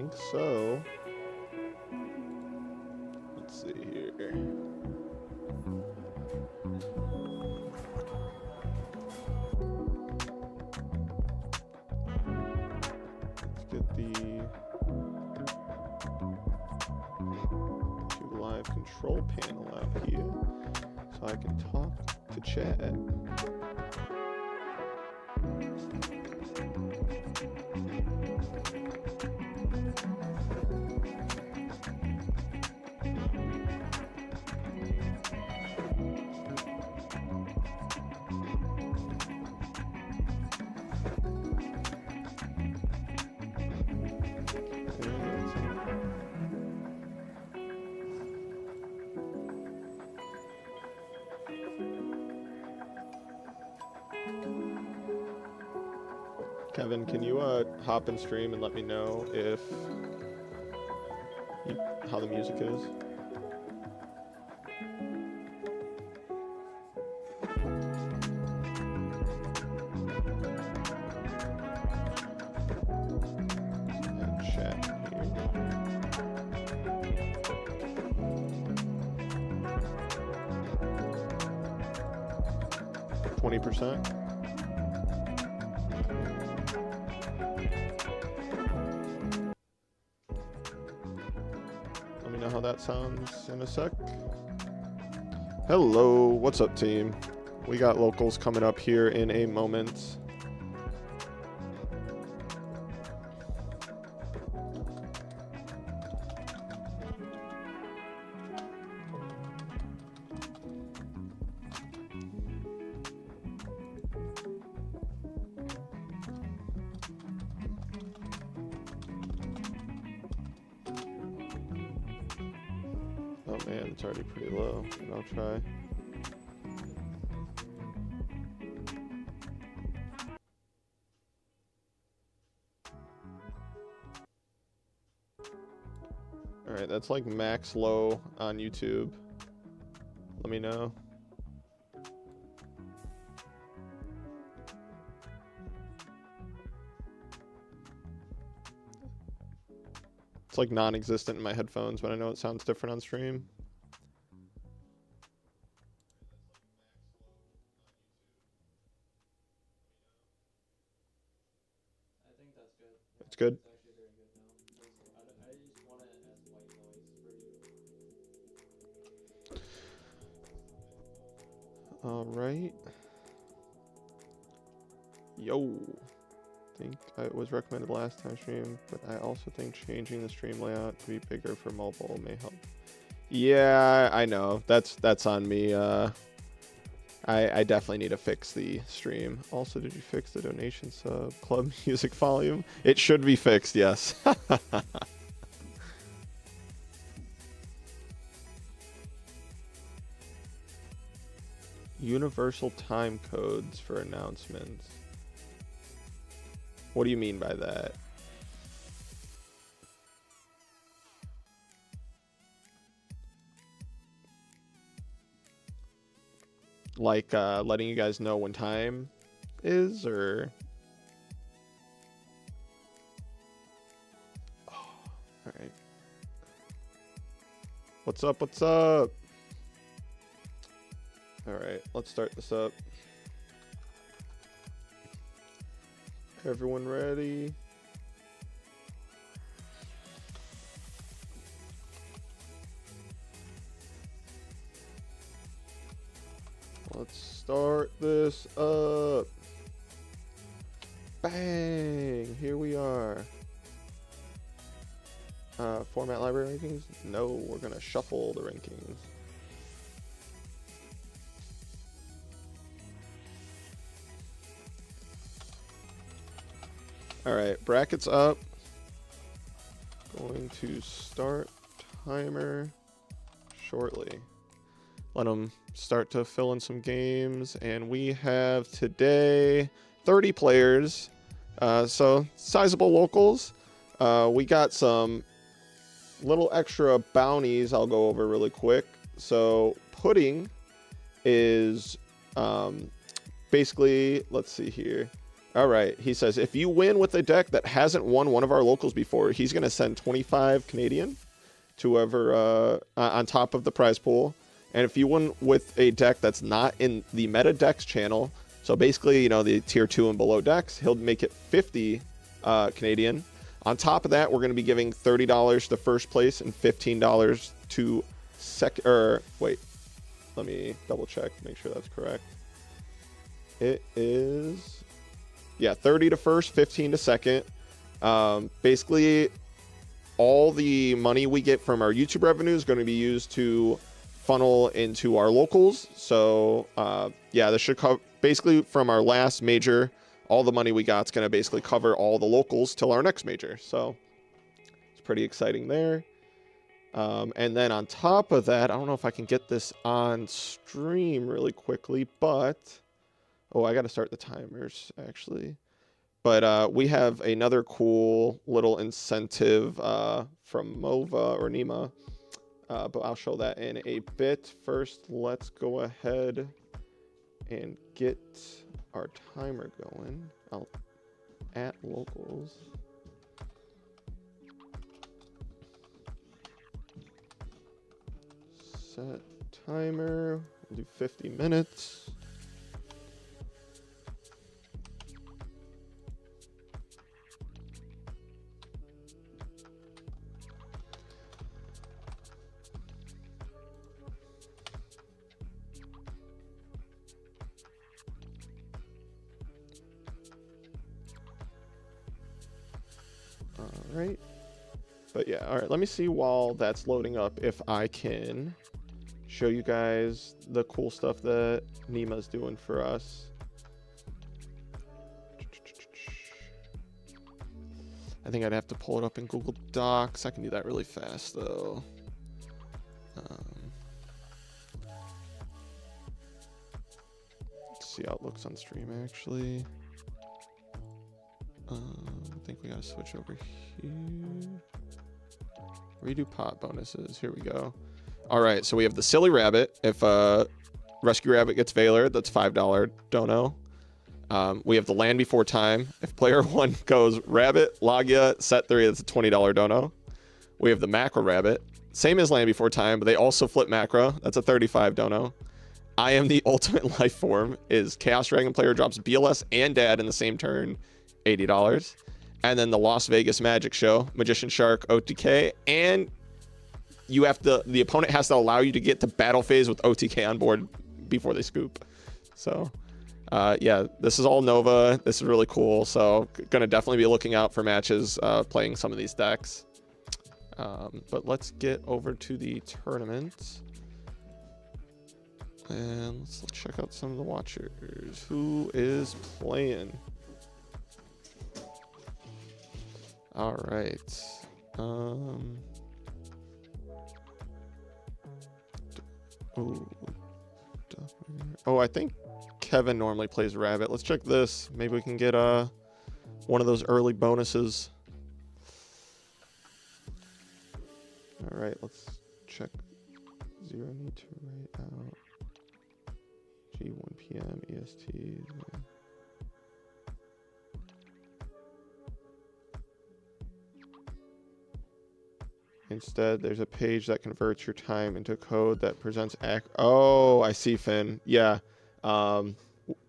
think so. Let's see here. Let's get the live control panel out here so I can talk to chat. Kevin, can you hop and stream and let me know if how the music is? And chat here. 20%. How that sounds in a sec. Hello, what's up, team? We got locals coming up here in a moment. Oh man, it's already pretty low, but I'll try. Alright, that's like max low on YouTube. Let me know. It's like non-existent in my headphones, but I know it sounds different on stream. I think that's good. It's good. It's actually very good now. I just want it as white noise for you. All right. Yo. I think it was recommended last time stream, but I also think changing the stream layout to be bigger for mobile may help. Yeah, I know. That's on me. I definitely need to fix the stream. Also, did you fix the donation sub club music volume? It should be fixed, yes. Universal time codes for announcements. What do you mean by that? Like letting you guys know when time is, or? Oh, all right. What's up? What's up? All right, let's start this up. Everyone ready? Let's start this up. Bang! Here we are. Format library rankings? No, we're gonna shuffle the rankings. All right, brackets up. Going to start timer shortly. Let them start to fill in some games. And we have today 30 players. So sizable locals. We got some little extra bounties I'll go over really quick. So pudding is basically, let's see here. All right. He says, if you win with a deck that hasn't won one of our locals before, he's going to send 25 Canadian to whoever on top of the prize pool. And if you win with a deck that's not in the meta decks channel, so basically, you know, the tier 2 and below decks, he'll make it 50 Canadian. On top of that, we're going to be giving $30 to first place and $15 to second. Or wait, let me double check, make sure that's correct. It is, yeah, 30 to first, 15 to second. Basically, all the money we get from our YouTube revenue is going to be used to funnel into our locals. So yeah, this should cover basically from our last major. All the money we got is going to basically cover all the locals till our next major. So it's pretty exciting there. And then on top of that, I don't know if I can get this on stream really quickly, but oh, I got to start the timers actually. But we have another cool little incentive from Mova or Nima. But I'll show that in a bit. First, let's go ahead and get our timer going. I'll at locals. Set timer. We'll do 50 minutes. Right, but yeah, all right, let me see while that's loading up if I can show you guys the cool stuff that Nima's doing for us. I think I'd have to pull it up in Google Docs. I can do that really fast though. Let's see how it looks on stream actually. I think we gotta switch over here. Redo pot bonuses. Here we go. All right, so we have the Silly Rabbit. If Rescue Rabbit gets Valor, that's $5 dono. We have the Land Before Time. If player 1 goes Rabbit, Logia, set 3, that's a $20 dono. We have the Macro Rabbit. Same as Land Before Time, but they also flip Macro. That's a $35 dono. I Am the Ultimate Life Form is Chaos Dragon player drops BLS and Dad in the same turn. $80. And then the Las Vegas Magic Show, Magician Shark, OTK, and you have to, the opponent has to allow you to get to battle phase with OTK on board before they scoop. So yeah, this is all Nova. This is really cool. So gonna definitely be looking out for matches playing some of these decks. But let's get over to the tournament. And let's check out some of the watchers. Who is playing? All right. Oh, I think Kevin normally plays Rabbit. Let's check this. Maybe we can get one of those early bonuses. All right, let's check. Zero need to write out. G 1 p.m. EST. Instead, there's a page that converts your time into code that presents oh, I see, Finn. Yeah, I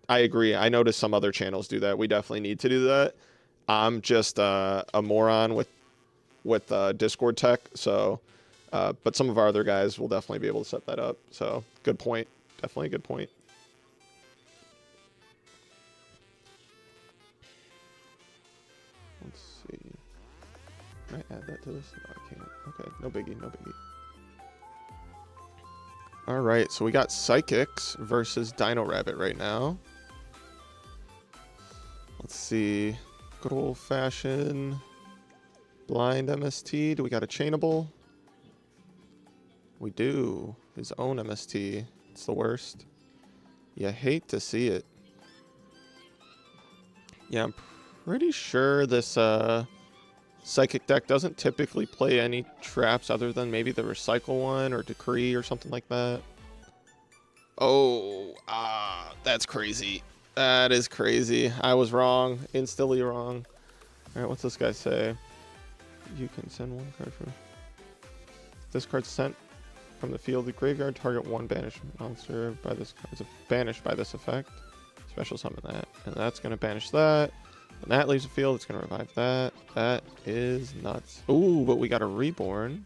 agree. I noticed some other channels do that. We definitely need to do that. I'm just a moron with Discord tech, so but some of our other guys will definitely be able to set that up. So good point. Definitely a good point. Let's see. Can I add that to this? No, I can't. Okay, no biggie, no biggie. All right, so we got Psychics versus Dino Rabbit right now. Let's see. Good old-fashioned blind MST. Do we got a chainable? We do. His own MST. It's the worst. You hate to see it. Yeah, I'm pretty sure this Psychic deck doesn't typically play any traps other than maybe the Recycle one or Decree or something like that. Oh, that's crazy. That is crazy. I was wrong. Instantly wrong. All right, what's this guy say? You can send one card from... This card's sent from the field. The graveyard, target one banished monster by this card is banished by this effect. Special summon that. And that's going to banish that. And that leaves the field. It's going to revive that. That is nuts. Ooh, but we got a reborn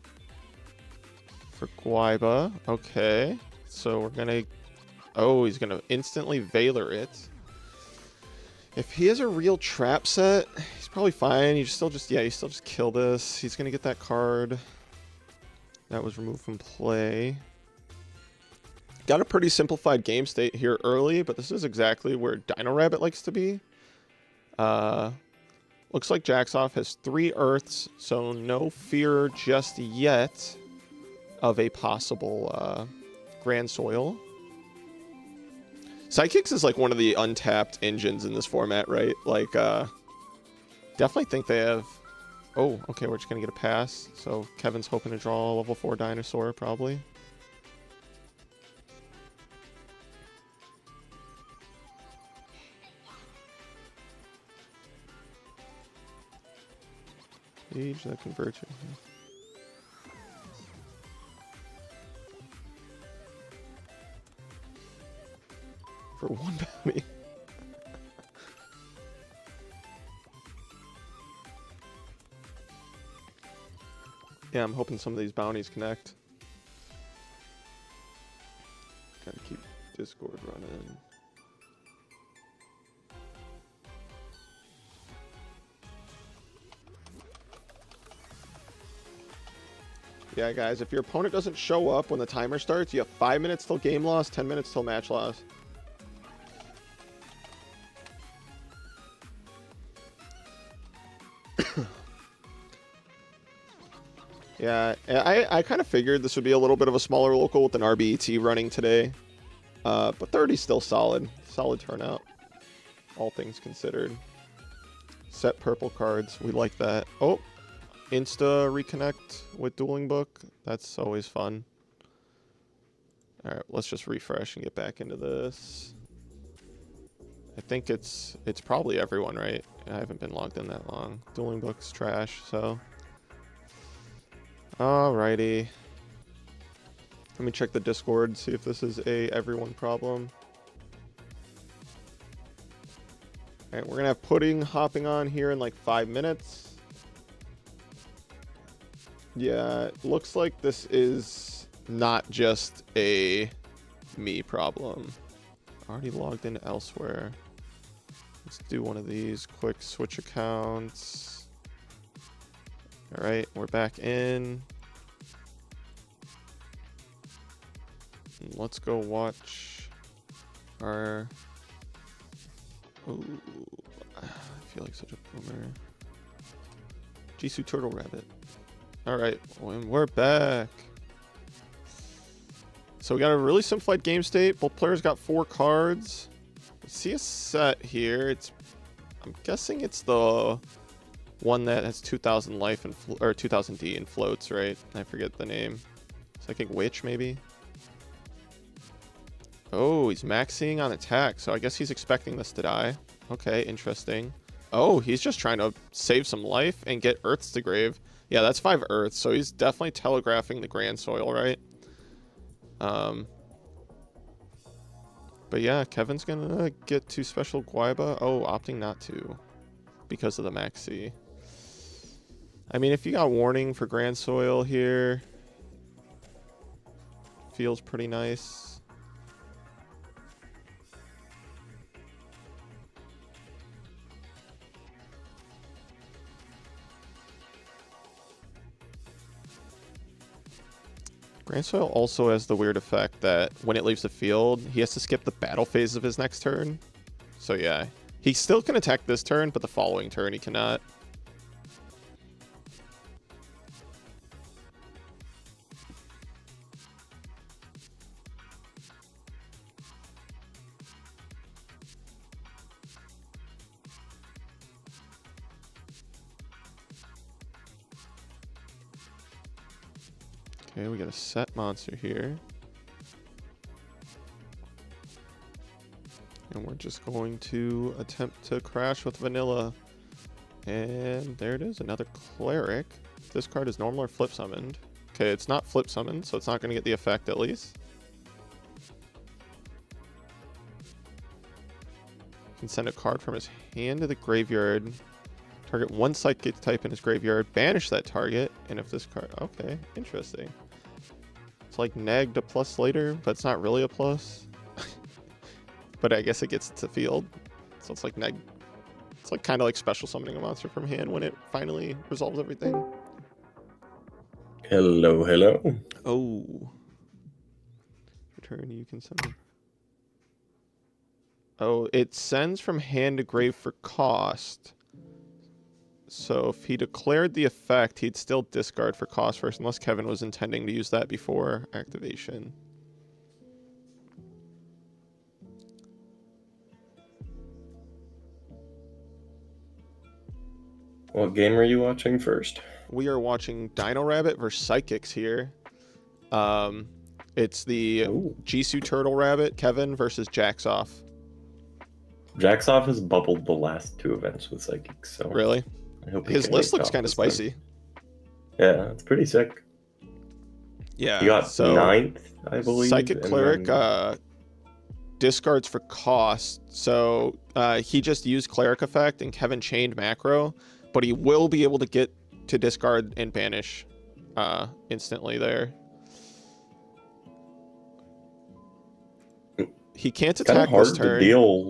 for Guaiba. Okay. So we're going to... Oh, he's going to instantly Valor it. If he has a real trap set, he's probably fine. You still just kill this. He's going to get that card that was removed from play. Got a pretty simplified game state here early, but this is exactly where Dino Rabbit likes to be. Looks like Jacksoff has 3 Earths, so no fear just yet of a possible Grand Soil. Sidekicks is like one of the untapped engines in this format, right? Like, definitely think they have... Oh, okay, we're just going to get a pass. So Kevin's hoping to draw a level 4 dinosaur, probably. Age that converts it. For 1 bounty. Yeah, I'm hoping some of these bounties connect. Gotta keep Discord running. Yeah, guys, if your opponent doesn't show up when the timer starts, you have 5 minutes till game loss, 10 minutes till match loss. Yeah, I kind of figured this would be a little bit of a smaller local with an RBET running today. But 30's still solid. Solid turnout. All things considered. Set purple cards. We like that. Oh, Insta reconnect with Dueling Book. That's always fun. Alright, let's just refresh and get back into this. I think it's probably everyone, right? I haven't been logged in that long. Dueling Book's trash, so... Alrighty. Let me check the Discord, see if this is a everyone problem. Alright, we're gonna have Pudding hopping on here in like 5 minutes. Yeah, it looks like this is not just a me problem. Already logged in elsewhere. Let's do one of these quick switch accounts. All right, we're back in. Let's go watch our... Ooh, I feel like such a boomer. Jisoo Turtle Rabbit. All right, and we're back. So we got a really simplified game state. Both players got 4 cards. We see a set here. I'm guessing it's the one that has 2,000 life and or 2,000 D and floats, right? I forget the name. Psychic Witch, maybe. Oh, he's maxing on attack, so I guess he's expecting this to die. Okay, interesting. Oh, he's just trying to save some life and get Earths to grave. Yeah, that's 5 Earths, so he's definitely telegraphing the Grand Soil, right? But yeah, Kevin's gonna get 2 special Guaiba. Oh, opting not to because of the maxi. I mean, if you got warning for Grand Soil here, feels pretty nice. Grand Soil also has the weird effect that when it leaves the field, he has to skip the battle phase of his next turn. So yeah, he still can attack this turn, but the following turn he cannot. Okay, we got a set monster here. And we're just going to attempt to crash with vanilla. And there it is, another cleric. This card is normal or flip summoned. Okay, it's not flip summoned, so it's not going to get the effect at least. Can send a card from his hand to the graveyard. Target one psychic type in his graveyard. Banish that target. And if this card... Okay, interesting. It's like nagged a plus later, but it's not really a plus. But I guess it gets to field. So it's like neg. It's like kind of like special summoning a monster from hand when it finally resolves everything. Hello, hello. Oh. Return, you can summon. Oh, it sends from hand to grave for cost. So if he declared the effect, he'd still discard for cost first, unless Kevin was intending to use that before activation. What game are you watching first? We are watching Dino Rabbit versus Psychics here. It's the Jisoo Turtle Rabbit, Kevin versus Jaxoff. Jaxoff has bubbled the last 2 events with Psychics, so... Really? I hope his list looks kind of spicy. Yeah, it's pretty sick. Yeah, he got so 9th, I believe. Psychic Cleric then... discards for cost. So he just used Cleric effect and Kevin chained macro, but he will be able to get to discard and banish instantly there. He can't attack this turn.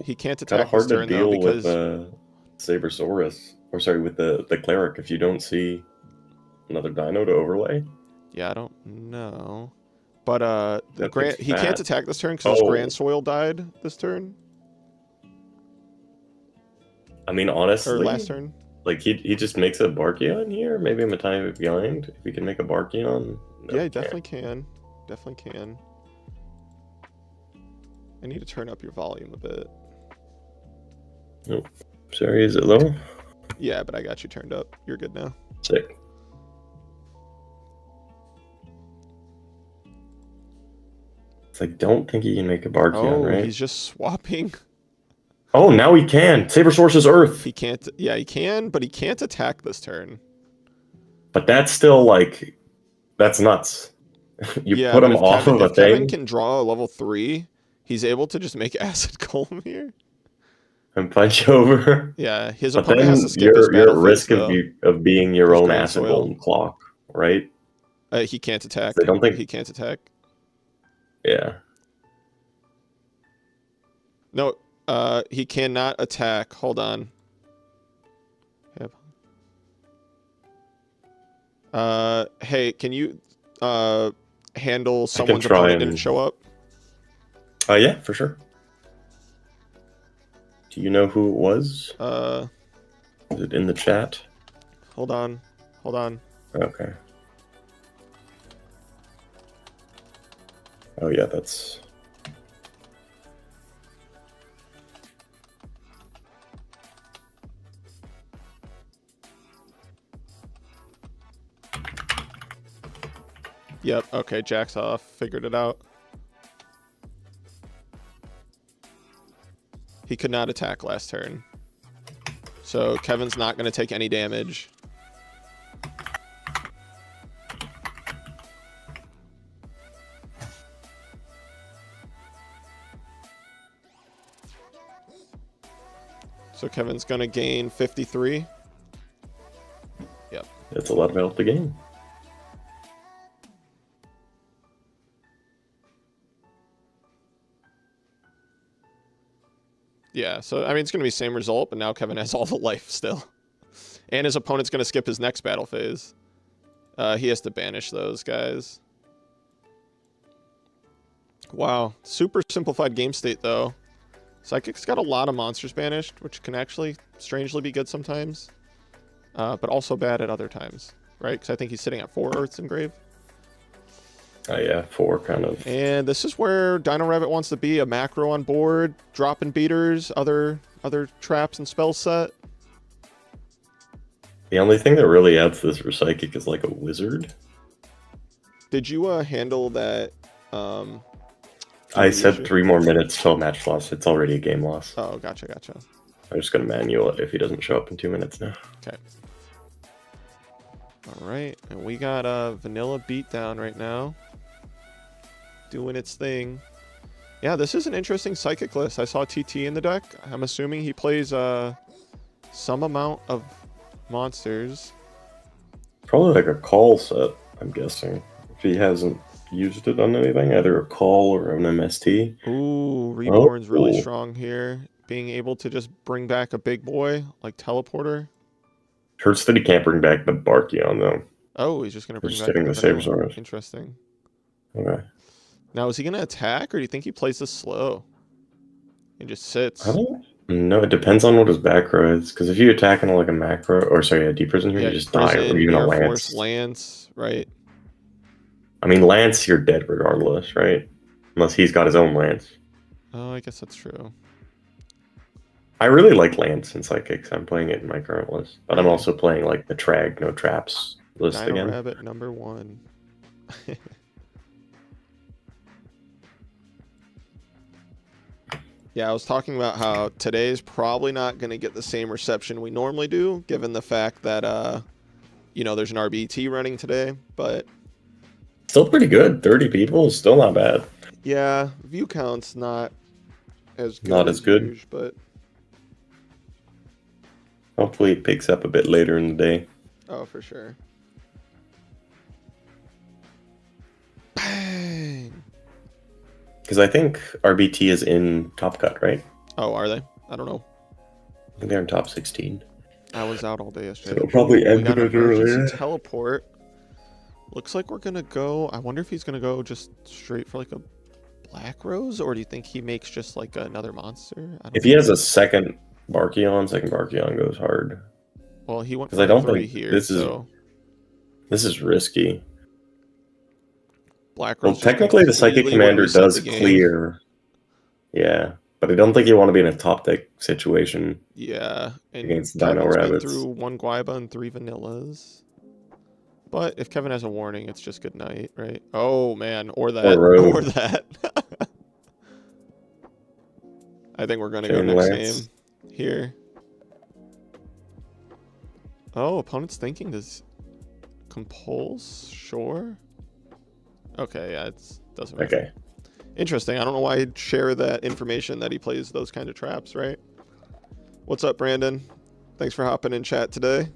He can't attack this turn though because with Sabersaurus, or sorry, with the Cleric if you don't see another Dino to overlay. Yeah, I don't know, but he can't attack this turn because his Grand Soil died this turn. I mean, honestly, or last turn. Like he just makes a Barkion here. Maybe I'm a tiny bit behind. If he can make a Barkion, no, yeah, he definitely can. Definitely can. I need to turn up your volume a bit. Oh, sorry, is it low? Yeah, but I got you turned up. You're good now. Sick. It's like, don't think he can make a Barkion, right? He's just swapping. Oh, now he can. Sabersaurus is Earth. He can't. Yeah, he can, but he can't attack this turn. But that's still like, that's nuts. You put him off of a thing. Kevin can draw a level 3. He's able to just make Acid Golem here and punch over. Yeah, his opponent has to skip his you're battle at risk phase, of being your own Acid Golem clock, right? He can't attack. I don't think he can't attack. Yeah. No, he cannot attack. Hold on. Yep. Hey, can you handle someone's opponent didn't show up? Yeah, for sure. Do you know who it was? Is it in the chat? Hold on. Hold on. Okay. Oh yeah, that's... Yep, okay, Jaxoff figured it out. He could not attack last turn. So Kevin's not going to take any damage. So Kevin's going to gain 53. Yep. That's a lot of health to gain. Yeah, so, I mean, it's going to be same result, but now Kevin has all the life still. And his opponent's going to skip his next battle phase. He has to banish those guys. Wow, super simplified game state, though. Psychic's got a lot of monsters banished, which can actually strangely be good sometimes. But also bad at other times, right? Because I think he's sitting at 4 Earths in grave. Oh yeah, 4 kind of. And this is where Dino Rabbit wants to be, a macro on board, dropping beaters, other traps and spell set. The only thing that really adds to this for Psychic is like a wizard. Did you handle that I said 3 more minutes till match loss. It's already a game loss. Oh, gotcha. I'm just gonna manual it if he doesn't show up in 2 minutes now. Okay. All right, and we got a vanilla beatdown right now, doing its thing. Yeah, this is an interesting psychic list. I saw TT in the deck. I'm assuming he plays some amount of monsters. Probably like a call set, I'm guessing. If he hasn't used it on anything, either a call or an MST. Ooh, Reborn's really Oh. strong here. Being able to just bring back a big boy, like teleporter. Hurts that he can't bring back the Barkion, though. Oh, he's just going to bring Just back hitting the vanilla. Sabersaurus. Interesting. Okay. Now, is he going to attack, or do you think he plays this slow? He just sits. I don't know. It depends on what his back row is. Because if you attack in like a macro, or sorry, a deep prison here, you just die. Or even a Air Lance. Force, Lance, right? I mean, Lance, you're dead regardless, right? Unless he's got his own Lance. Oh, I guess that's true. I really like Lance in Psychics. I'm playing it in my current list. But I'm also playing like the Trag, no traps list Dino again. Rabbit number 1. Yeah, I was talking about how today's probably not going to get the same reception we normally do, given the fact that, you know, there's an RBT running today. But Still pretty good. 30 people is still not bad. yeah, view count's not as good. Not as good. Usual, but Hopefully it picks up a bit later in the day. oh, for sure. Bang. Because I think RBT is in Top Cut, right? Oh, are they? I don't know. I think they're in top 16. I was out all day yesterday. So it'll probably Ooh, end we got a an bit earlier. emergency teleport. Looks like we're gonna go. I wonder if he's gonna go just straight for like a Black Rose, or do you think he makes just like another monster? I don't If he know. has a second Barkion goes hard. Well, he went 'Cause for I don't 3 think here, this is- so This is risky. Black Well, Rose. just technically the Psychic completely would Commander reset does the game. clear. Yeah, but I don't think you want to be in a top deck situation. Yeah, and Against Dino Kevin's been Rabbits. through 1 Guaiba and 3 Vanillas. But if Kevin has a warning, it's just good night, right? Oh man, or that, Rogue. or that. I think we're gonna go Chain next Lance. game here. Oh, opponent's thinking does compulse? Sure. Okay, yeah, it doesn't matter. Okay. Interesting. I don't know why he'd share that information that he plays those kind of traps, right? What's up, Brandon? Thanks for hopping in chat today.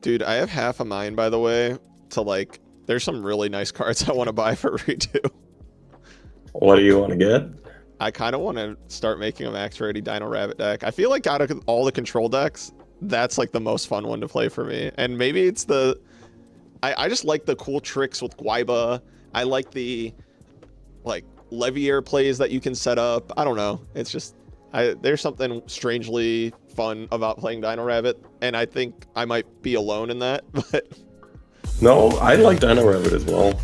Dude, I have half a mind, by the way, to like, there's some really nice cards I want to buy for REDU. What do you want to get? I kind of want to start making a max ready Dino Rabbit deck. I feel like out of all the control decks, that's like the most fun one to play for me. And maybe it's the... I just like the cool tricks with Guaiba. I like the like Levier plays that you can set up. I don't know. It's just... there's something strangely fun about playing Dino Rabbit. And I think I might be alone in that. But No, I like Dino Rabbit as well.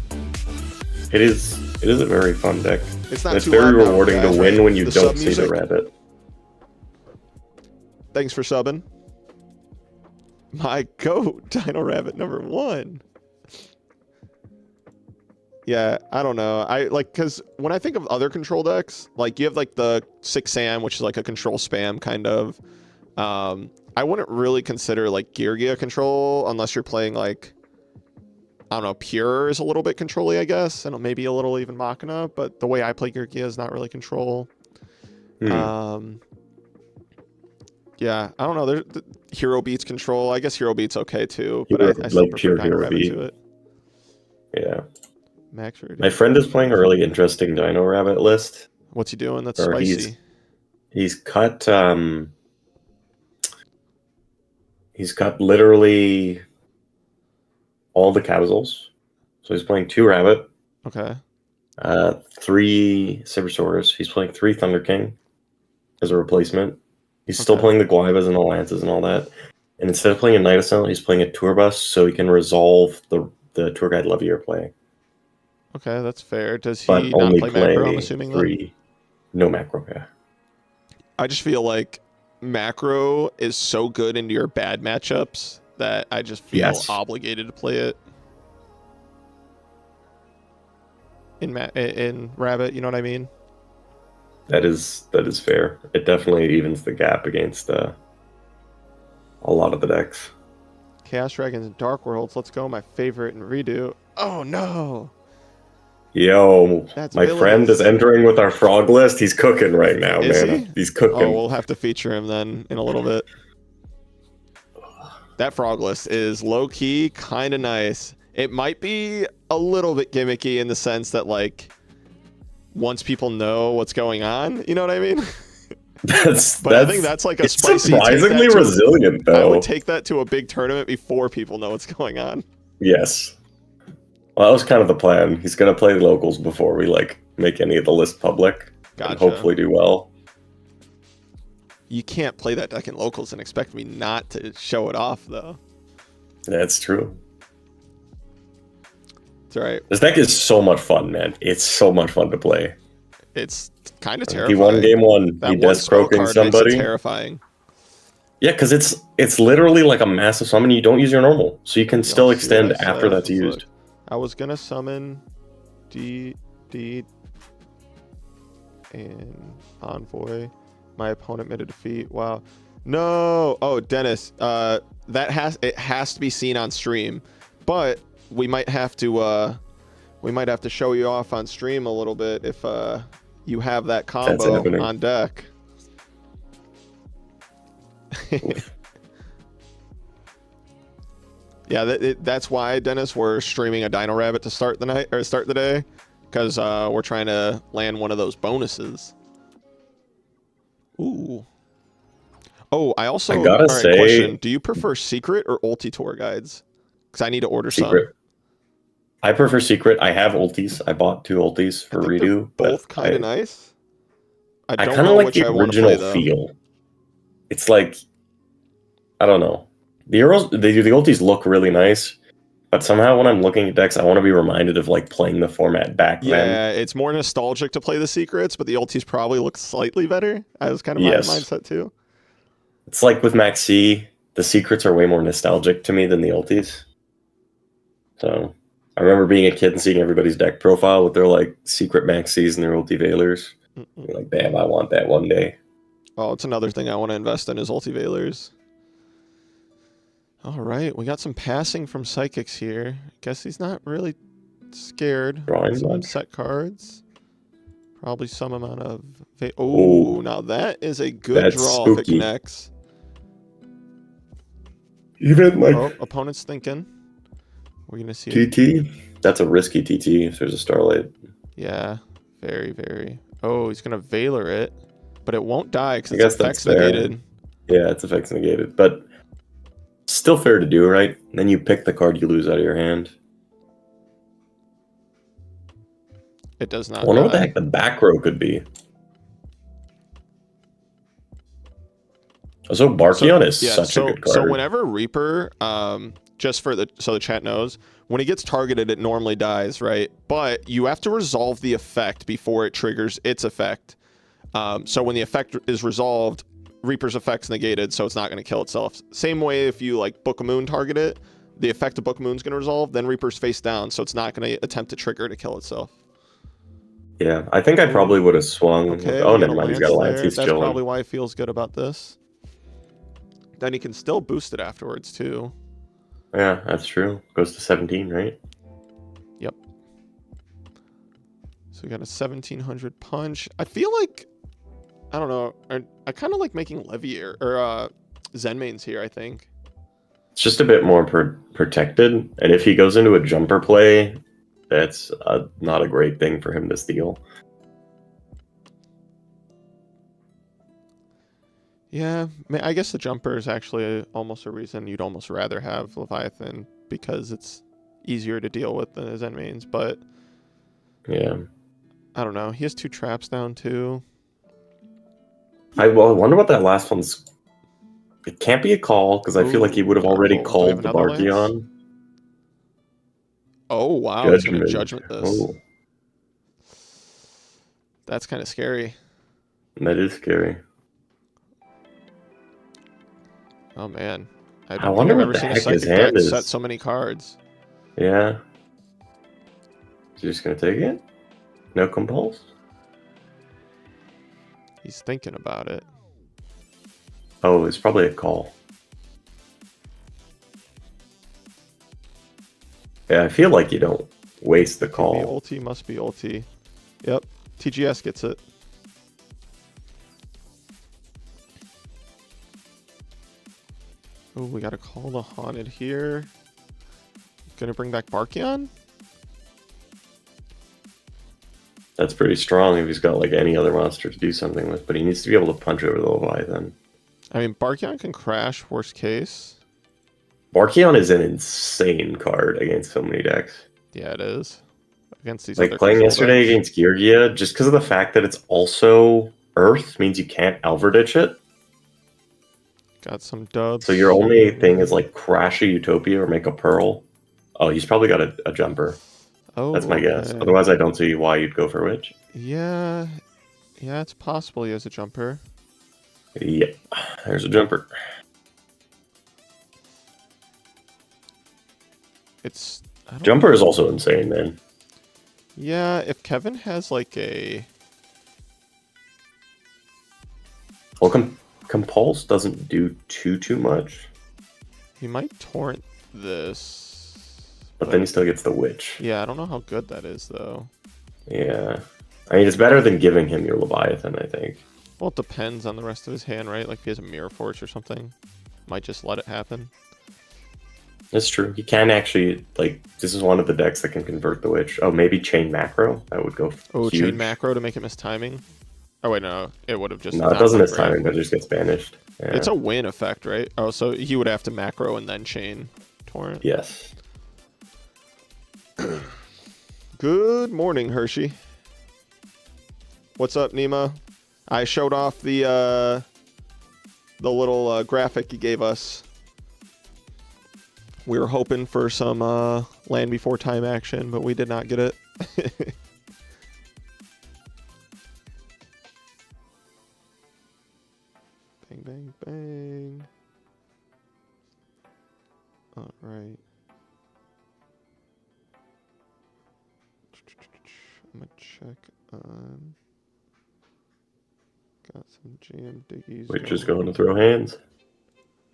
It is a very fun deck. it's not It's too very loud now, rewarding guys, to win right? when you The don't sub see music. the rabbit. Thanks for subbing. My goat, Dino Rabbit number 1. Yeah, I don't know. I like, because when I think of other control decks, like you have like the 6 Sam, which is like a control spam kind of. I wouldn't really consider like Yugioh control unless you're playing like, I don't know, Pure is a little bit control-y, I guess, and maybe a little even Machina, but the way I play Yugioh is not really control. Yeah, I don't know. The Hero Beats control. I guess Hero Beats okay too, but I still like prefer pure Dino Hero Rabbit Beat. to it. Yeah. Max Ready. My friend is playing a really interesting Dino Rabbit list. What's he doing? That's Or spicy. He's cut literally all the capsules. So he's playing 2 Rabbit, Okay. 3 Sabersaurus. He's playing 3 Thunder King as a replacement. He's still Okay. playing the Guaivas and the Lances and all that. And instead of playing a Night Assault, he's playing a Tour Bus so he can resolve the Tour Guide Levier play. Okay, that's fair. Does he But not only play play macro, I'm assuming, then? 3. No macro, yeah. I just feel like macro is so good into your bad matchups that I just feel Yes. obligated to play it. in Rabbit. You know what I mean? That is fair. It definitely evens the gap against a lot of the decks. Chaos Dragons and Dark Worlds. Let's go. My favorite in Redo. Oh no! Yo, That's my friend is villainous. entering with our frog list. He's cooking right now, Is man. he? He's cooking. Oh, we'll have to feature him then in a little bit. That frog list is low-key kind of nice. It might be a little bit gimmicky in the sense that, like, once people know what's going on, you know what I mean? But I think that's like a spicy. Surprisingly resilient, though. I would take that to a big tournament before people know what's going on. Yes. Well, that was kind of the plan. He's going to play the locals before we, like, make any of the list public. Gotcha. And hopefully do well. You can't play that deck in locals and expect me not to show it off, though. That's true. It's all right. This deck is so much fun, man. It's so much fun to play. It's kind of terrifying. He won game one. That he one death croaking somebody. Makes it terrifying. Yeah, because it's literally like a massive summon. You don't use your normal, so you can still extend after that's used. Look, I was gonna summon D and Envoy. My opponent made a defeat. Wow. No. Oh, Dennis. It has to be seen on stream, but we might have to show you off on stream a little bit if you have that combo on deck. Yeah, that's why, Dennis, we're streaming a Dino Rabbit to start the night or start the day, because we're trying to land one of those bonuses. Ooh. Oh, I gotta say, question. Do you prefer secret or ulti tour guides? Because I need to order secret. Some. I prefer secret. I have ultis. I bought 2 ultis for Redo. Both kind of nice. I kind of like the original feel. It's like, I don't know. The ultis look really nice, but somehow when I'm looking at decks, I want to be reminded of like playing the format back then. Yeah, it's more nostalgic to play the secrets, but the ultis probably look slightly better. I was kind of my mindset too. It's like with Max C, the secrets are way more nostalgic to me than the ultis. So I remember being a kid and seeing everybody's deck profile with their like secret Max Cs and their ulti Veilers. Like, damn, I want that one day. Oh, it's another thing I want to invest in is ulti Veilers. All right, we got some passing from Psychics here. Guess he's not really scared. Some set cards. Probably some amount of... Oh, now that is a good draw spooky. If it connects. Even like... Oh, opponent's thinking. We're going to see... TT? That's a risky TT if there's a Starlight. Yeah, very, very... Oh, he's going to Veiler it. But it won't die because it's effects negated. Yeah, it's effects negated. But still fair to do, right? And then you pick the card you lose out of your hand. It does not. I wonder what the heck the back row could be. So Barkion is such a good card. So whenever Reaper, just so the chat knows, when it gets targeted, it normally dies, right? But you have to resolve the effect before it triggers its effect. So when the effect is resolved, Reaper's effect's negated, so it's not going to kill itself. Same way if you like Book of Moon target it, the effect of Book of Moon's going to resolve, then Reaper's face down, so it's not going to attempt to trigger to kill itself. Yeah, I think I probably would have swung. Okay, oh, never mind. He's got a lance. He's That's chilling. probably why he feels good about this. Then he can still boost it afterwards, too. Yeah, that's true. Goes to 17, right? Yep. So we got a 1700 punch. I feel like, I don't know, I kind of like making Levier, or Zenmains here, I think. It's just a bit more protected. And if he goes into a jumper play, that's not a great thing for him to steal. Yeah, I guess the jumper is actually almost a reason you'd almost rather have Leviathan, because it's easier to deal with than his Zenmains, but... Yeah. I don't know. He has 2 traps down, too. I wonder what that last one's... It can't be a call, because I feel like he would have already called the Barkion. Oh, wow. He's going to Judgment this. Oh. That's kind of scary. That is scary. Oh, man. I wonder what the heck his hand is. Set so many cards. Yeah. Is he just going to take it? No compulse? He's thinking about it. Oh, it's probably a call. Yeah, I feel like you don't waste the Could be call. ulti, must be ulti. Yep, TGS gets it. Oh, we gotta call the Haunted here. Gonna bring back Barkion? That's pretty strong if he's got like any other monster to do something with, but he needs to be able to punch over the Leviathan. I mean, Barkion can crash, worst case. Barkion is an insane card against so many decks. Yeah, it is. Against these Like other playing control yesterday decks. against Yugioh, just because of the fact that it's also Earth means you can't Alverditch it. Got some dubs. So your only thing is like crash a Utopia or make a Pearl. Oh, he's probably got a jumper. Oh, That's my guess. okay. Otherwise, I don't see why you'd go for Witch. Yeah. Yeah, it's possible he has a jumper. Yep, there's a jumper. It's... I don't Jumper is also insane, man. Yeah, if Kevin has like a... Well, Compulse doesn't do too much, He might torrent this. but then he still gets the Witch. Yeah, I don't know how good that is, though. Yeah. I mean, it's better than giving him your Leviathan, I think. Well, it depends on the rest of his hand, right? Like, if he has a Mirror Force or something, might just let it happen. That's true. He can actually, like, this is one of the decks that can convert the Witch. Oh, maybe Chain Macro? That would go Oh, huge. Chain Macro to make it miss timing? Oh, wait, no. It would have just... No, it not doesn't been miss great. timing, but it just gets banished. Yeah. It's a win effect, right? Oh, so he would have to Macro and then Chain Torrent. Yes. Good morning, Hershey. What's up, Nima? I showed off the little graphic you gave us. We were hoping for some Land Before Time action, but we did not get it. Bang, bang, bang. All right. I'm gonna check on. Got some jam diggies. Witch is going to throw hands.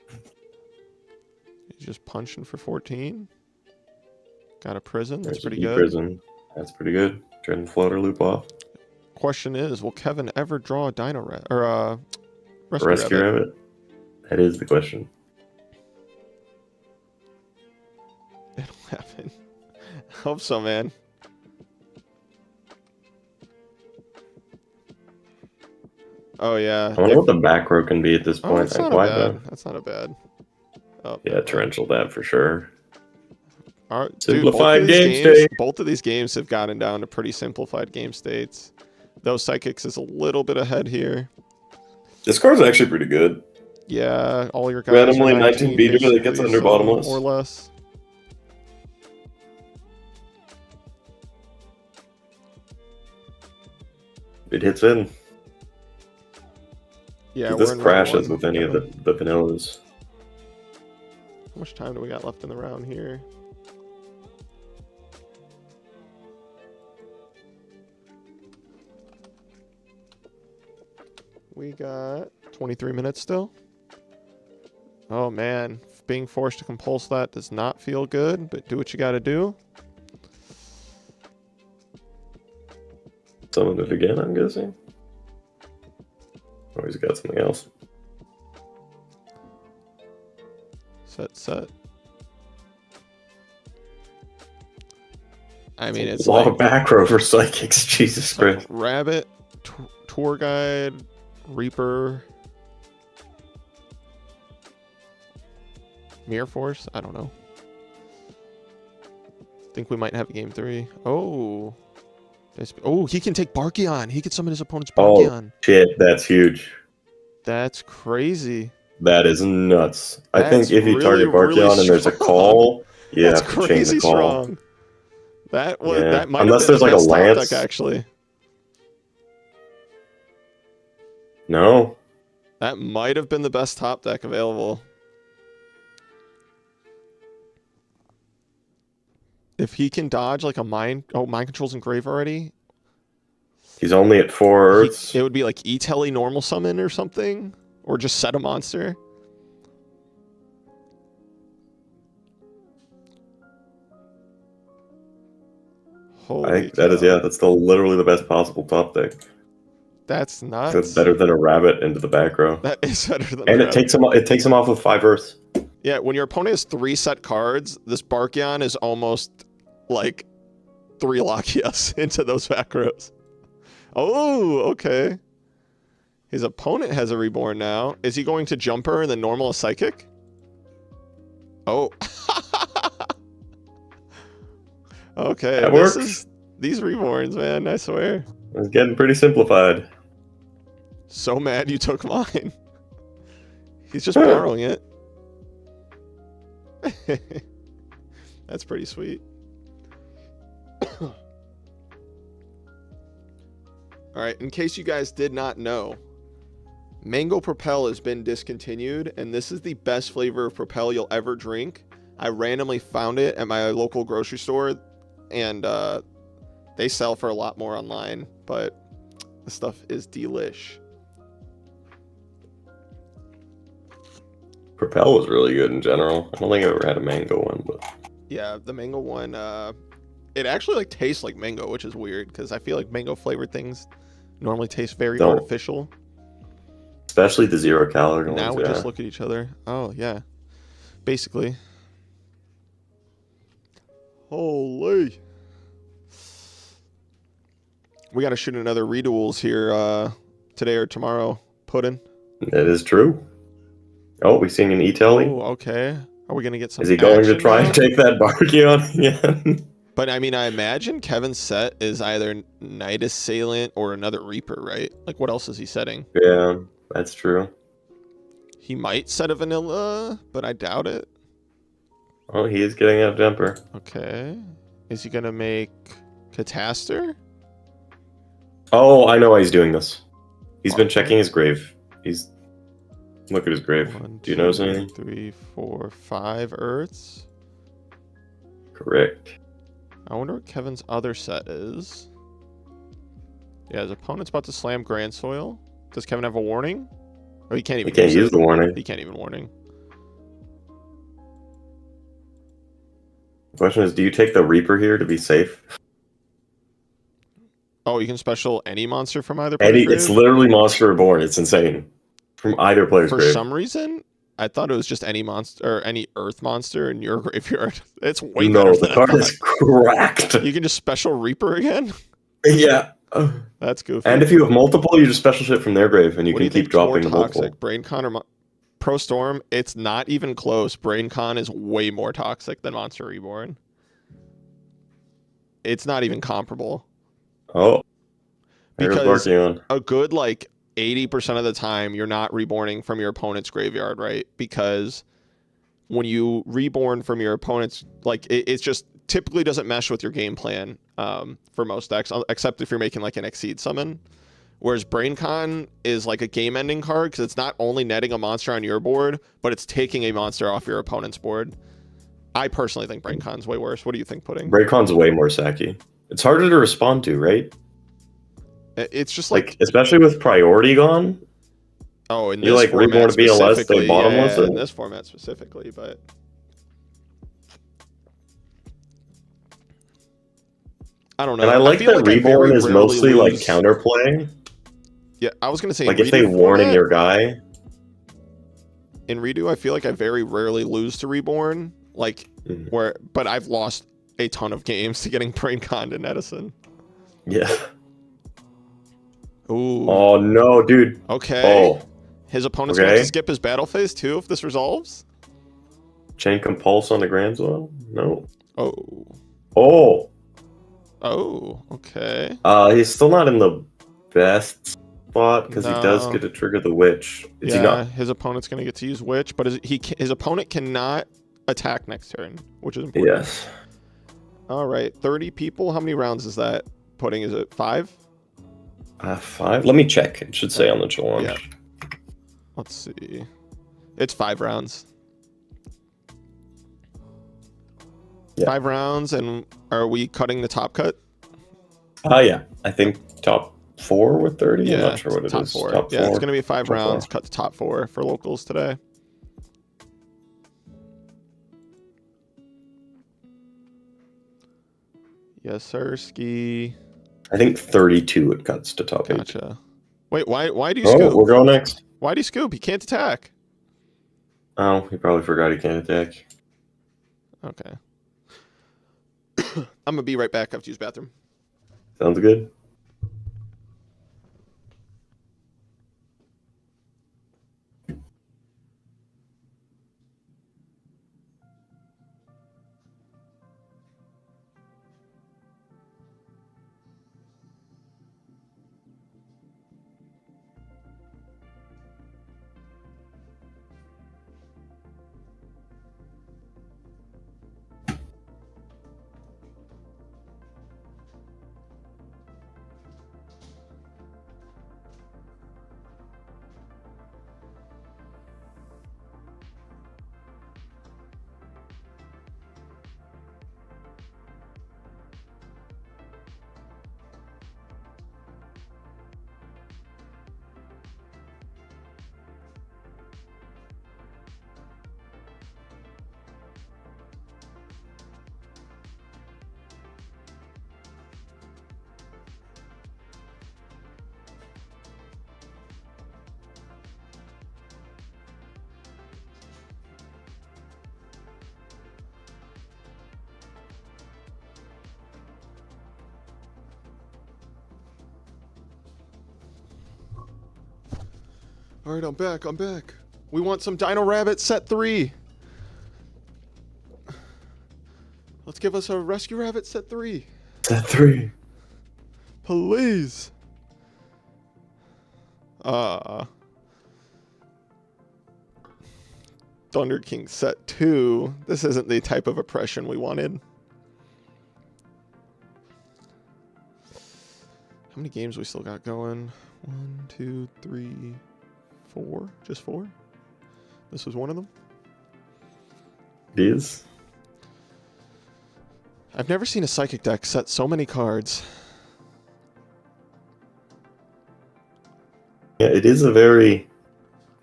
He's just punching for 14. Got a prison. That's There's pretty a good. Prison. That's pretty good. Trying to floater loop off. Question is, will Kevin ever draw a Dino Rat or Rescue Rabbit? Rabbit. That is the question. It'll happen. Hope so, man. Oh yeah. I wonder what the back row can be at this Oh, point. that's not Why bad. That's not a bad. Oh, Yeah, torrential that for sure. All right, Simplified dude, game state. both of these games have gotten down to pretty simplified game states. Those Psychics is a little bit ahead here. This card's actually pretty good. Yeah, all your guys Randomly are 19 beater that gets basically, under so bottomless. or less. It hits in. Yeah, This we're in round crashes one. with any of the vanillas. How much time do we got left in the round here? We got 23 minutes still. Oh man, being forced to compulse that does not feel good, but do what you gotta do. Summon it again, I'm guessing. Or he's got something else. Set. I mean, it's a lot like of back row for psychics. Jesus Christ. Rabbit, Tour Guide, Reaper, Mirror Force. I don't know. Think we might have a game 3. Oh, he can take Barkion. He can summon his opponent's Barkion. Oh shit, that's huge. That's crazy. That is nuts. I That's think if you really, target Barkion and there's a strong. call, you That's have to chain crazy the call. strong. That was Yeah. that might Unless have been there's the like a best top lance. deck, actually. No. That might have been the best top deck available. If he can dodge like a mind control's engraved already. He's only at 4 Earths. It would be like E-Telly normal summon or something, or just set a monster. Holy I think that is, cow. that's literally the best possible top deck. That's nuts. That's better than a rabbit into the back row. That is better than And a it takes him off with 5 Earths. Yeah, when your opponent has 3 set cards, this Barkion is almost like 3 Lakias into those back rows. Oh, okay. His opponent has a reborn now. Is he going to Jumper and then normal a Psychic? Oh. Okay. That works. These reborns, man, I swear. It's getting pretty simplified. So mad you took mine. He's just borrowing it. That's pretty sweet. Alright, in case you guys did not know, Mango Propel has been discontinued, and this is the best flavor of Propel you'll ever drink. I randomly found it at my local grocery store, and they sell for a lot more online, but the stuff is delish. Propel was really good in general. I don't think I've ever had a mango one, but Yeah, the mango one, it actually like tastes like mango, which is weird because I feel like mango flavored things normally taste very artificial. Especially the 0 calorie ones. Now we just look at each other. Oh yeah, basically. Holy. We got to shoot another reduels here today or tomorrow, Puddin'. It is true. Oh, we seeing an E-Telly? Oh, okay. Are we going to get some Is he going to try now? and take that Barkion again? But I mean, I imagine Kevin's set is either Night Assailant or another Reaper, right? Like, what else is he setting? Yeah, that's true. He might set a vanilla, but I doubt it. Oh, he is getting out Jumper. Okay. Is he going to make Cataster? Oh, I know why he's doing this. He's been checking his grave. Look at his grave. 1, Do you notice 2, anything? 3, 4, 5 Earths. Correct. I wonder what Kevin's other set is. Yeah, his opponent's about to slam Grand Soil. Does Kevin have a warning? Oh, he can't even. He can't use the warning. He can't even warning. The question is, do you take the Reaper here to be safe? Oh, you can special any monster from either It's player's grave? literally Monster Reborn. It's insane. From either player's For grave. some reason, I thought it was just any monster or any Earth monster in your graveyard. It's way No, better the than card I is thought. cracked. You can just special Reaper again? Yeah. That's goofy. And if you have multiple, you just special shit from their grave, and you What do can keep think's more dropping the multiple. toxic, BrainCon or Pro Storm? It's not even close. BrainCon is way more toxic than Monster Reborn. It's not even comparable. Oh. There's Because Barkion. a good like 80% of the time you're not reborning from your opponent's graveyard, right? Because when you reborn from your opponent's, like it's just typically doesn't mesh with your game plan for most decks, except if you're making like an Exceed summon. Whereas BrainCon is like a game-ending card because it's not only netting a monster on your board, but it's taking a monster off your opponent's board. I personally think BrainCon's way worse. What do you think, Pudding? Raycon's way more sacky. It's harder to respond to, right? It's just like especially with priority gone. Oh, in you this like format reborn to be a less, specifically, they bottomless. yeah, in this format specifically, but I don't know. And I like feel that like I reborn very is rarely mostly like lose- counterplay. Yeah, I was gonna say Like in if they Redo warning format- your guy. in Redo, I feel like I very rarely lose to reborn. Like but I've lost a ton of games to getting BrainCon and Edison. Yeah. Ooh. Oh no, dude. Okay. Oh. His opponent's going Okay. to skip his battle phase too if this resolves. Chain Compulse on the Grand Soil? No. Oh. Oh. Oh. Okay. He's still not in the best spot because he does No. get to trigger the Witch. Is he not? His opponent's going to get to use Witch, but his opponent cannot attack next turn, which is important. Yes. All right, 30 people. How many rounds is that? Pudding, is it 5? 5? Let me check. It should say on the challenge. Yeah. Let's see. It's 5 rounds. Yeah. 5 rounds, and are we cutting the top cut? Yeah. I think top 4 with 30? Yeah, I'm not sure what it top is. 4. Top Yeah, 4. it's gonna be 5 Top rounds. 4. Cut to top 4 for locals today. Yes, sir. Ski. I think 32 it cuts to top 8. Gotcha. Wait, why do you Oh, scoop? we're going next. Why do you scoop? He can't attack. Oh, he probably forgot he can't attack. Okay. I'm gonna be right back. I have to use the bathroom. Sounds good. All right, I'm back. I'm back. We want some Dino Rabbit set 3. Let's give us a Rescue Rabbit set 3. Set 3. Please. Thunder King set 2. This isn't the type of oppression we wanted. How many games we still got going? 1, 2, 3, 4. Just 4? This was one of them? It is. I've never seen a Psychic deck set so many cards. Yeah, it is a very...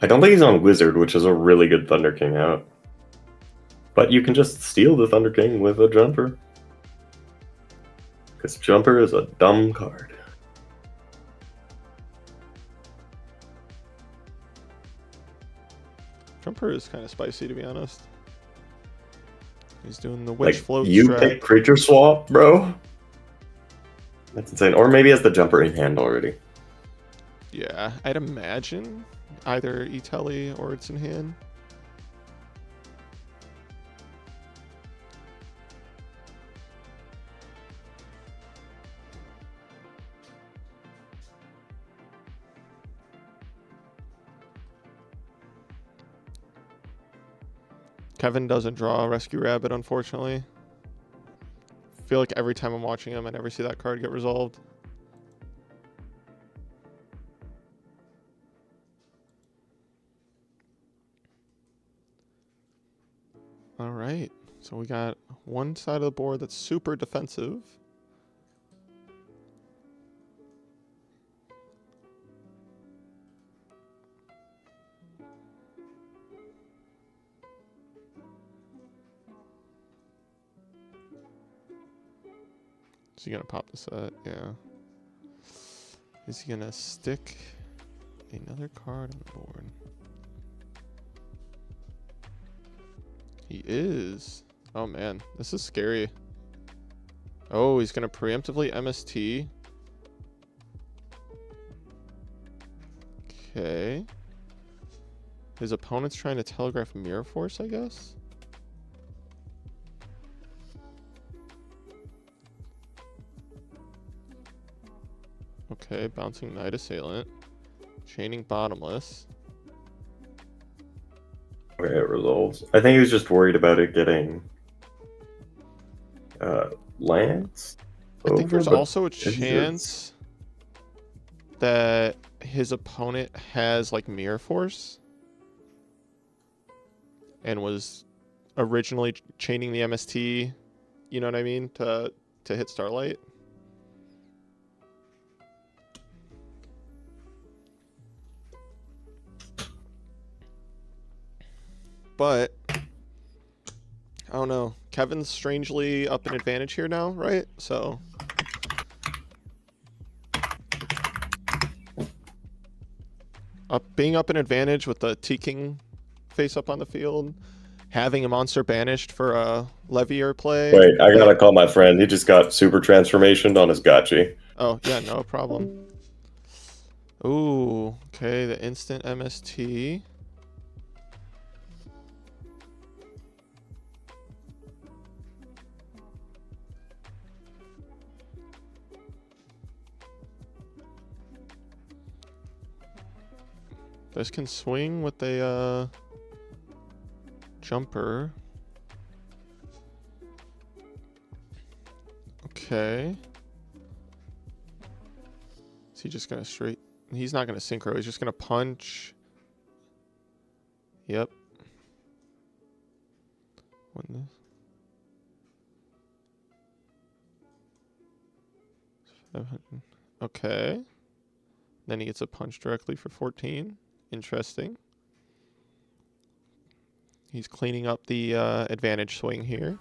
I don't think he's on Wizard, which is a really good Thunder King out. But you can just steal the Thunder King with a Jumper. Because Jumper is a dumb card. Jumper is kind of spicy, to be honest. He's doing the Witch Like, Float you strat. pick Creature Swap, bro? That's insane. Or maybe has the Jumper in hand already. Yeah, I'd imagine either E-Telly or it's in hand. Kevin doesn't draw a Rescue Rabbit, unfortunately. I feel like every time I'm watching him, I never see that card get resolved. All right, so we got one side of the board that's super defensive. Is he gonna pop the set? Yeah. Is he gonna stick another card on the board? He is. Oh man, this is scary. Oh, he's gonna preemptively MST. Okay. His opponent's trying to telegraph Mirror Force, I guess? Okay, bouncing Night Assailant. Chaining Bottomless. Okay, it resolves. I think he was just worried about it getting lands. I think there's also a it's just- chance that his opponent has like Mirror Force and was originally chaining the MST, you know what I mean, to hit Starlight. but I don't know. Kevin's strangely up an advantage here now, right? So being up an advantage with the T-King face up on the field, having a monster banished for a Levier play. Wait, I gotta call my friend. He just got super transformationed on his gotchi. Oh, yeah, no problem. Ooh, okay, the instant MST. This can swing with a jumper. Okay. Is he just gonna straight? He's not gonna synchro. He's just gonna punch. Yep. Win this. 500. Okay. Then he gets a punch directly for 14. Interesting. He's cleaning up the advantage swing here.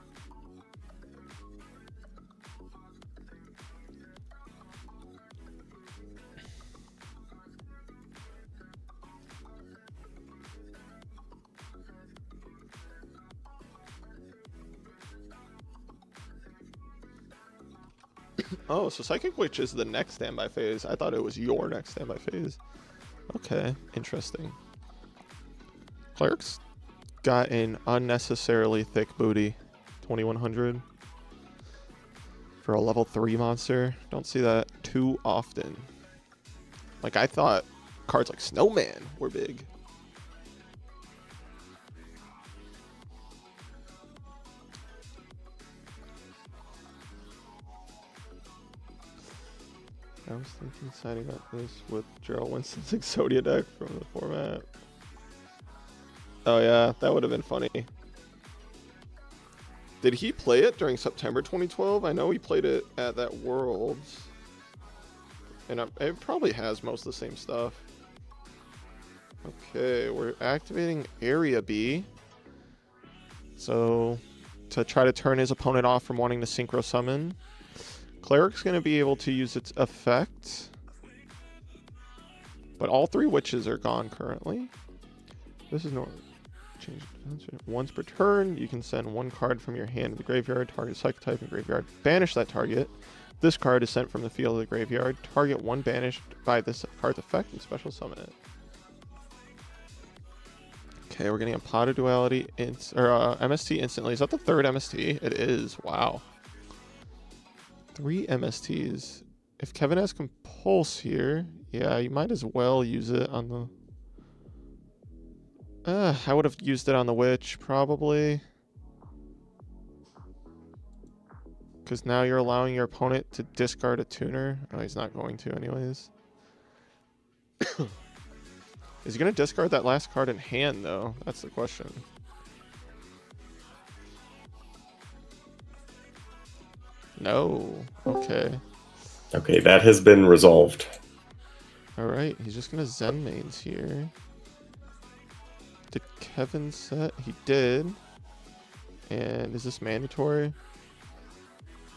Oh, so Psychic Witch is the next standby phase. I thought it was your next standby phase. Okay, interesting. Cleric's got an unnecessarily thick booty. 2100 for a level 3 monster. Don't see that too often. Like, I thought cards like Snowman were big. I was thinking signing up this with Gerald Winston's Exodia deck from the format. Oh yeah, that would have been funny. Did he play it during September 2012? I know he played it at that Worlds. And it probably has most of the same stuff. Okay, we're activating Area B. So, to try to turn his opponent off from wanting to synchro summon. Cleric's going to be able to use its effect. But all 3 witches are gone currently. This is normal. Change once per turn, you can send 1 card from your hand to the graveyard, target psychic type in graveyard, banish that target. This card is sent from the field to the graveyard, target 1 banished by this card's effect and special summon it. Okay, we're getting a Pot of Duality MST instantly. Is that the 3rd MST? It is. Wow. 3 MSTs. If Kevin has Compulse here, yeah, you might as well use it on the... I would have used it on the Witch, probably. Because now you're allowing your opponent to discard a tuner. Oh, he's not going to anyways. Is he going to discard that last card in hand, though? That's the question. No. Okay. Okay, that has been resolved. Alright, he's just going to Zen mains here. Did Kevin set? He did. And is this mandatory?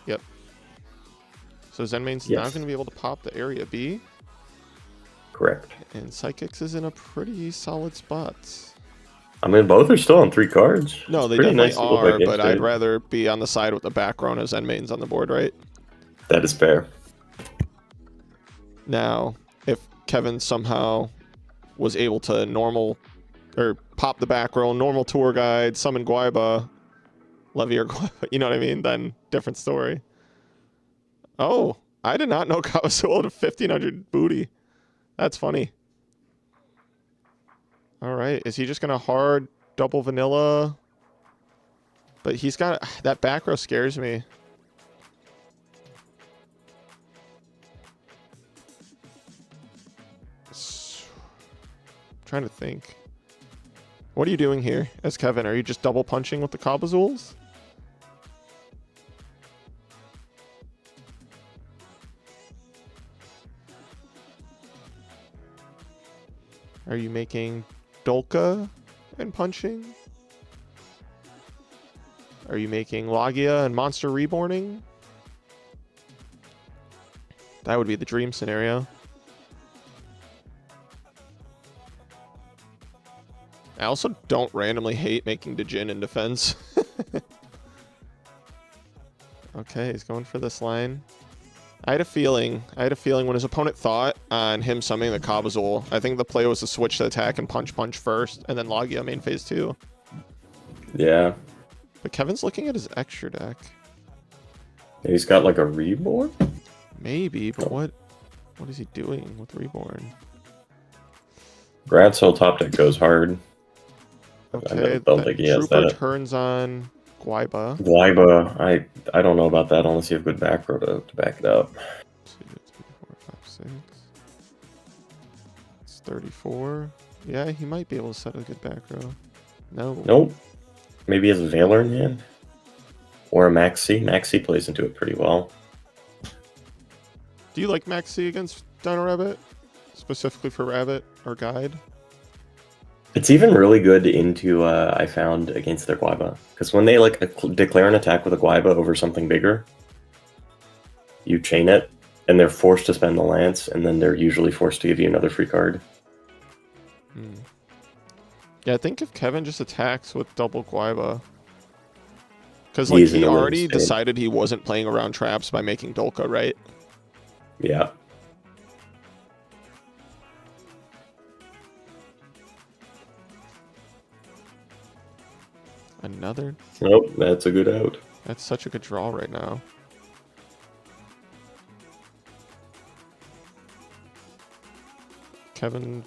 Yep. So Zen main's now going to be able to pop the Area B. Correct. And Psychics is in a pretty solid spot. I mean, both are still on 3 cards. No, they Pretty definitely nice are, but I'd rather be on the side with the back row as Zen mains on the board, right? That is fair. Now, if Kevin somehow was able to pop the back row, normal tour guide, summon Guaiba, Levier Guaiba, you know what I mean? Then different story. Oh, I did not know Kawasu had a 1500 booty. That's funny. All right, is he just gonna hard double vanilla? But he's got that back row scares me. Trying to think. What are you doing here as Kevin? Are you just double punching with the Kabazools? Are you making Dolka and punching? Are you making Logia and Monster Reborning? That would be the dream scenario. I also don't randomly hate making Djinn in defense. Okay, he's going for this line. I had a feeling when his opponent thought on him summoning the Kabazul, I think the play was to switch the attack and punch first, and then Logia main phase 2. Yeah. But Kevin's looking at his extra deck. He's got like a Reborn? Maybe, but what is he doing with Reborn? Grand Soul top deck goes hard. Okay, don't think he has Trooper that. turns on Guaiba. Guaiba, I don't know about that unless you have good back row to back it up. 2, 3, 4, 5, 6. It's 34. Yeah, he might be able to set a good back row. No. Nope. Maybe he has a Valor in hand? Or a Maxi. Maxi plays into it pretty well. Do you like Maxi against Dino Rabbit? Specifically for Rabbit or Guide? It's even really good into, I found, against their Guaiba. Because when they like declare an attack with a Guaiba over something bigger, you chain it, and they're forced to spend the Lance, and then they're usually forced to give you another free card. Yeah, I think if Kevin just attacks with double Guaiba, because like he already decided he wasn't playing around traps by making Dolka, right? Yeah. Another. Nope, that's a good out. That's such a good draw right now. Kevin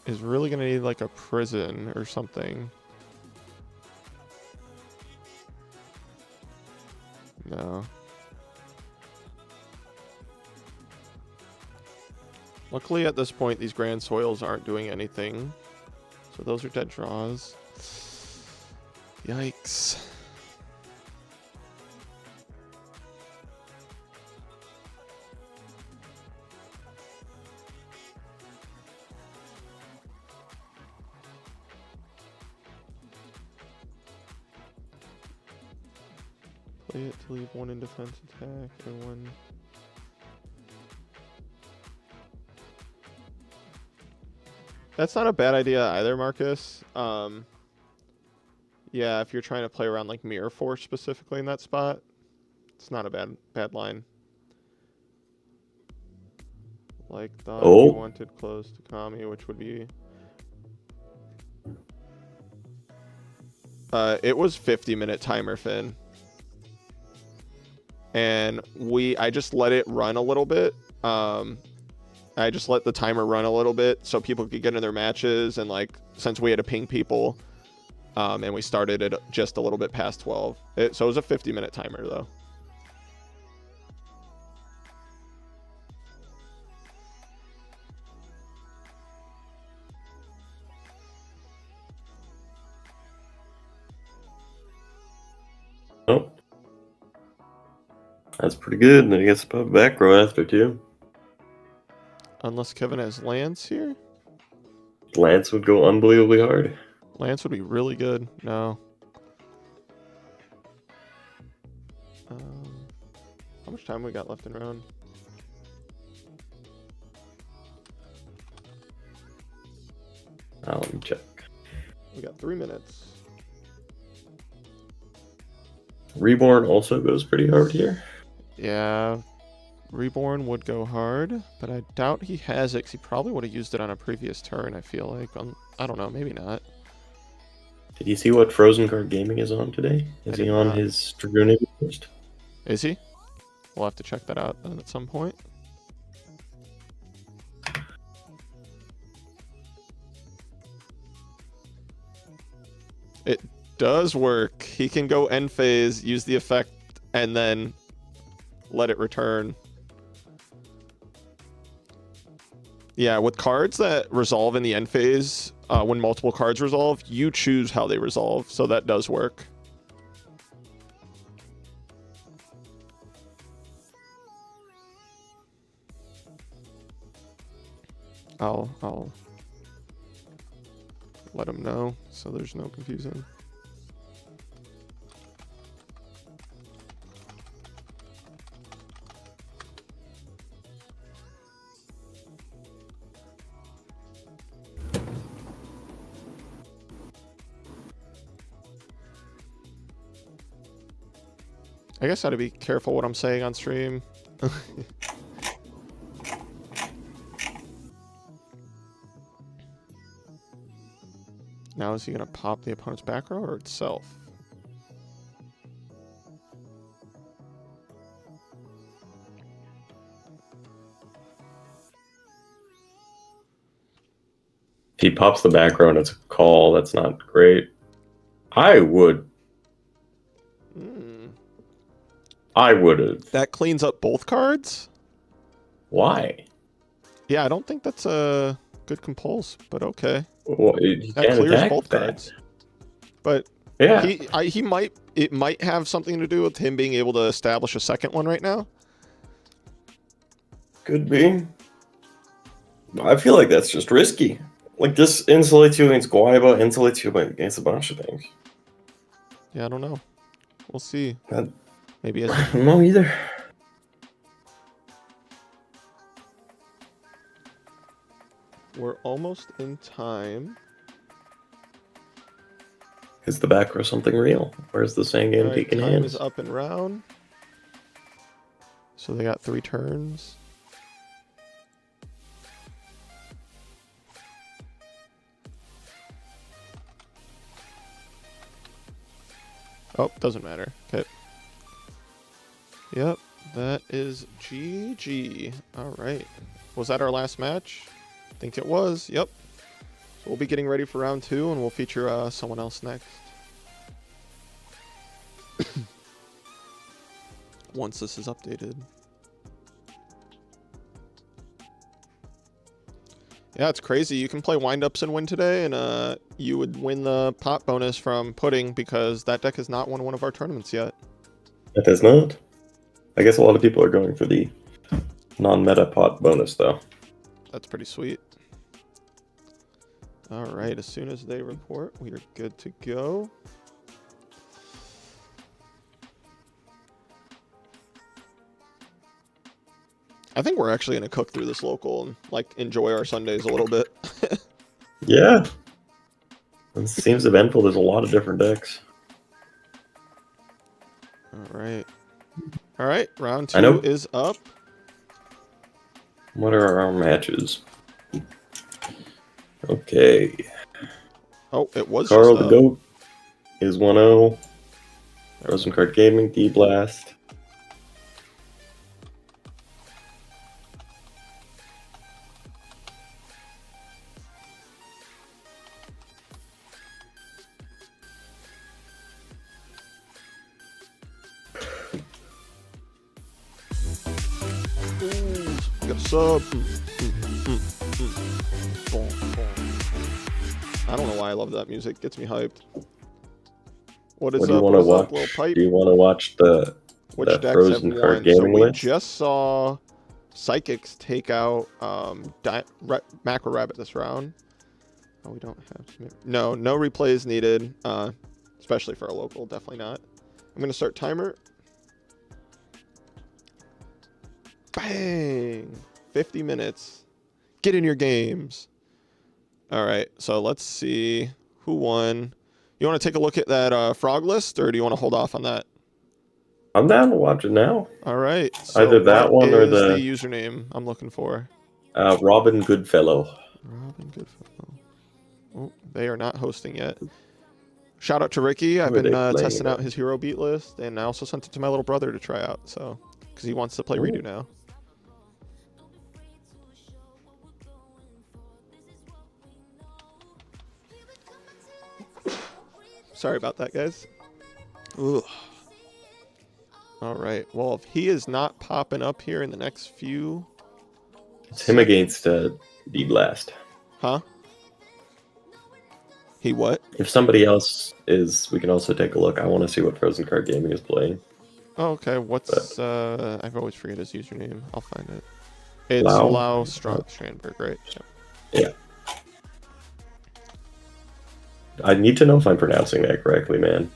is really gonna need like a prison or something. No. Luckily at this point these Grand Soils aren't doing anything. So those are dead draws. Yikes. Play it to leave one in defense attack and one. That's not a bad idea either, Marcus. Yeah, if you're trying to play around like Mirror Force specifically in that spot, it's not a bad line. Like you wanted close to Kami, which would be. It was 50-minute timer, Finn. And I just let it run a little bit. I just let the timer run a little bit so people could get in their matches, and like since we had to ping people, and we started it just a little bit past 12. So it was a 50-minute timer though. Oh. That's pretty good. Then he gets a back row after too. Unless Kevin has Lance here? Lance would go unbelievably hard. Lance would be really good. No. How much time we got left in round? Let me check. We got 3 minutes. Reborn also goes pretty hard here. Yeah. Reborn would go hard, but I doubt he has it because he probably would have used it on a previous turn, I feel like. I don't know, maybe not. Did you see what Frozen Card Gaming is on today? Is he on his Dragoon first? Is he? We'll have to check that out then at some point. It does work. He can go end phase, use the effect, and then let it return. Yeah, with cards that resolve in the end phase, when multiple cards resolve, you choose how they resolve, so that does work. I'll let him know so there's no confusion. I guess I gotta be careful what I'm saying on stream. Now is he gonna pop the opponent's back row or itself? If he pops the back row and it's a call, that's not great. I would have. That cleans up both cards? Why? Yeah, I don't think that's a good compulse, but okay. Well, he That can't clears attack both that. cards. But Yeah, it might have something to do with him being able to establish a second one right now. could be. I feel like that's just risky. Like, this insulates you against Guaiba, insulates you against a bunch of things. Yeah, I don't know. We'll see. That- Maybe as I don't know either. we're almost in time. Is the back row something real? Where's the Sangam Alright, taking time hands? is up and round. So they got 3 turns. Oh, doesn't matter. Okay. Yep, that is GG. All right. Was that our last match? I think it was. Yep. So we'll be getting ready for round 2, and we'll feature someone else next. Once this is updated. Yeah, it's crazy. You can play windups and win today, and you would win the pot bonus from Pudding because that deck has not won one of our tournaments yet. It does not. I guess a lot of people are going for the non-meta pot bonus, though. That's pretty sweet. All right, as soon as they report, we are good to go. I think we're actually going to cook through this local and like enjoy our Sundays a little bit. Yeah. It seems eventful. There's a lot of different decks. All right. All right, round I know. 2 is up. What are our matches? Okay. Oh, it was Carl just the up. Goat is 1-0. Frozen Card Gaming, D-Blast. Ooh, got a sub. Boom, boom. I don't know why I love that music. Gets me hyped. What is What do you up? want What to is watch? up, little pipe? Do you want to watch the Which the decks Frozen have Card won? So Gaming we list? just saw Psychics take out Macro Rabbit this round. Oh, we don't have... No replays needed. Especially for a local. Definitely not. I'm going to start timer. Bang! 50 minutes. Get in your games. All right, so let's see who won. You want to take a look at that frog list, or do you want to hold off on that? I'm down to watch it now. All right. So Either that what one or is the username I'm looking for? Robin Goodfellow. Robin Goodfellow. Oh, they are not hosting yet. Shout out to Ricky. I've Who are been they playing testing out against? his hero beat list, and I also sent it to my little brother to try out. So, because he wants to play Ooh. Redo now. Sorry about that, guys. Ugh. All right. Well, if he is not popping up here in the next few... It's him against D-Blast. Huh? He what? If somebody else is, we can also take a look. I want to see what Frozen Card Gaming is playing. Oh, okay. What's... I always forget his username. I'll find it. It's Lau? Lau Strandberg, right? Yeah. I need to know if I'm pronouncing that correctly, man.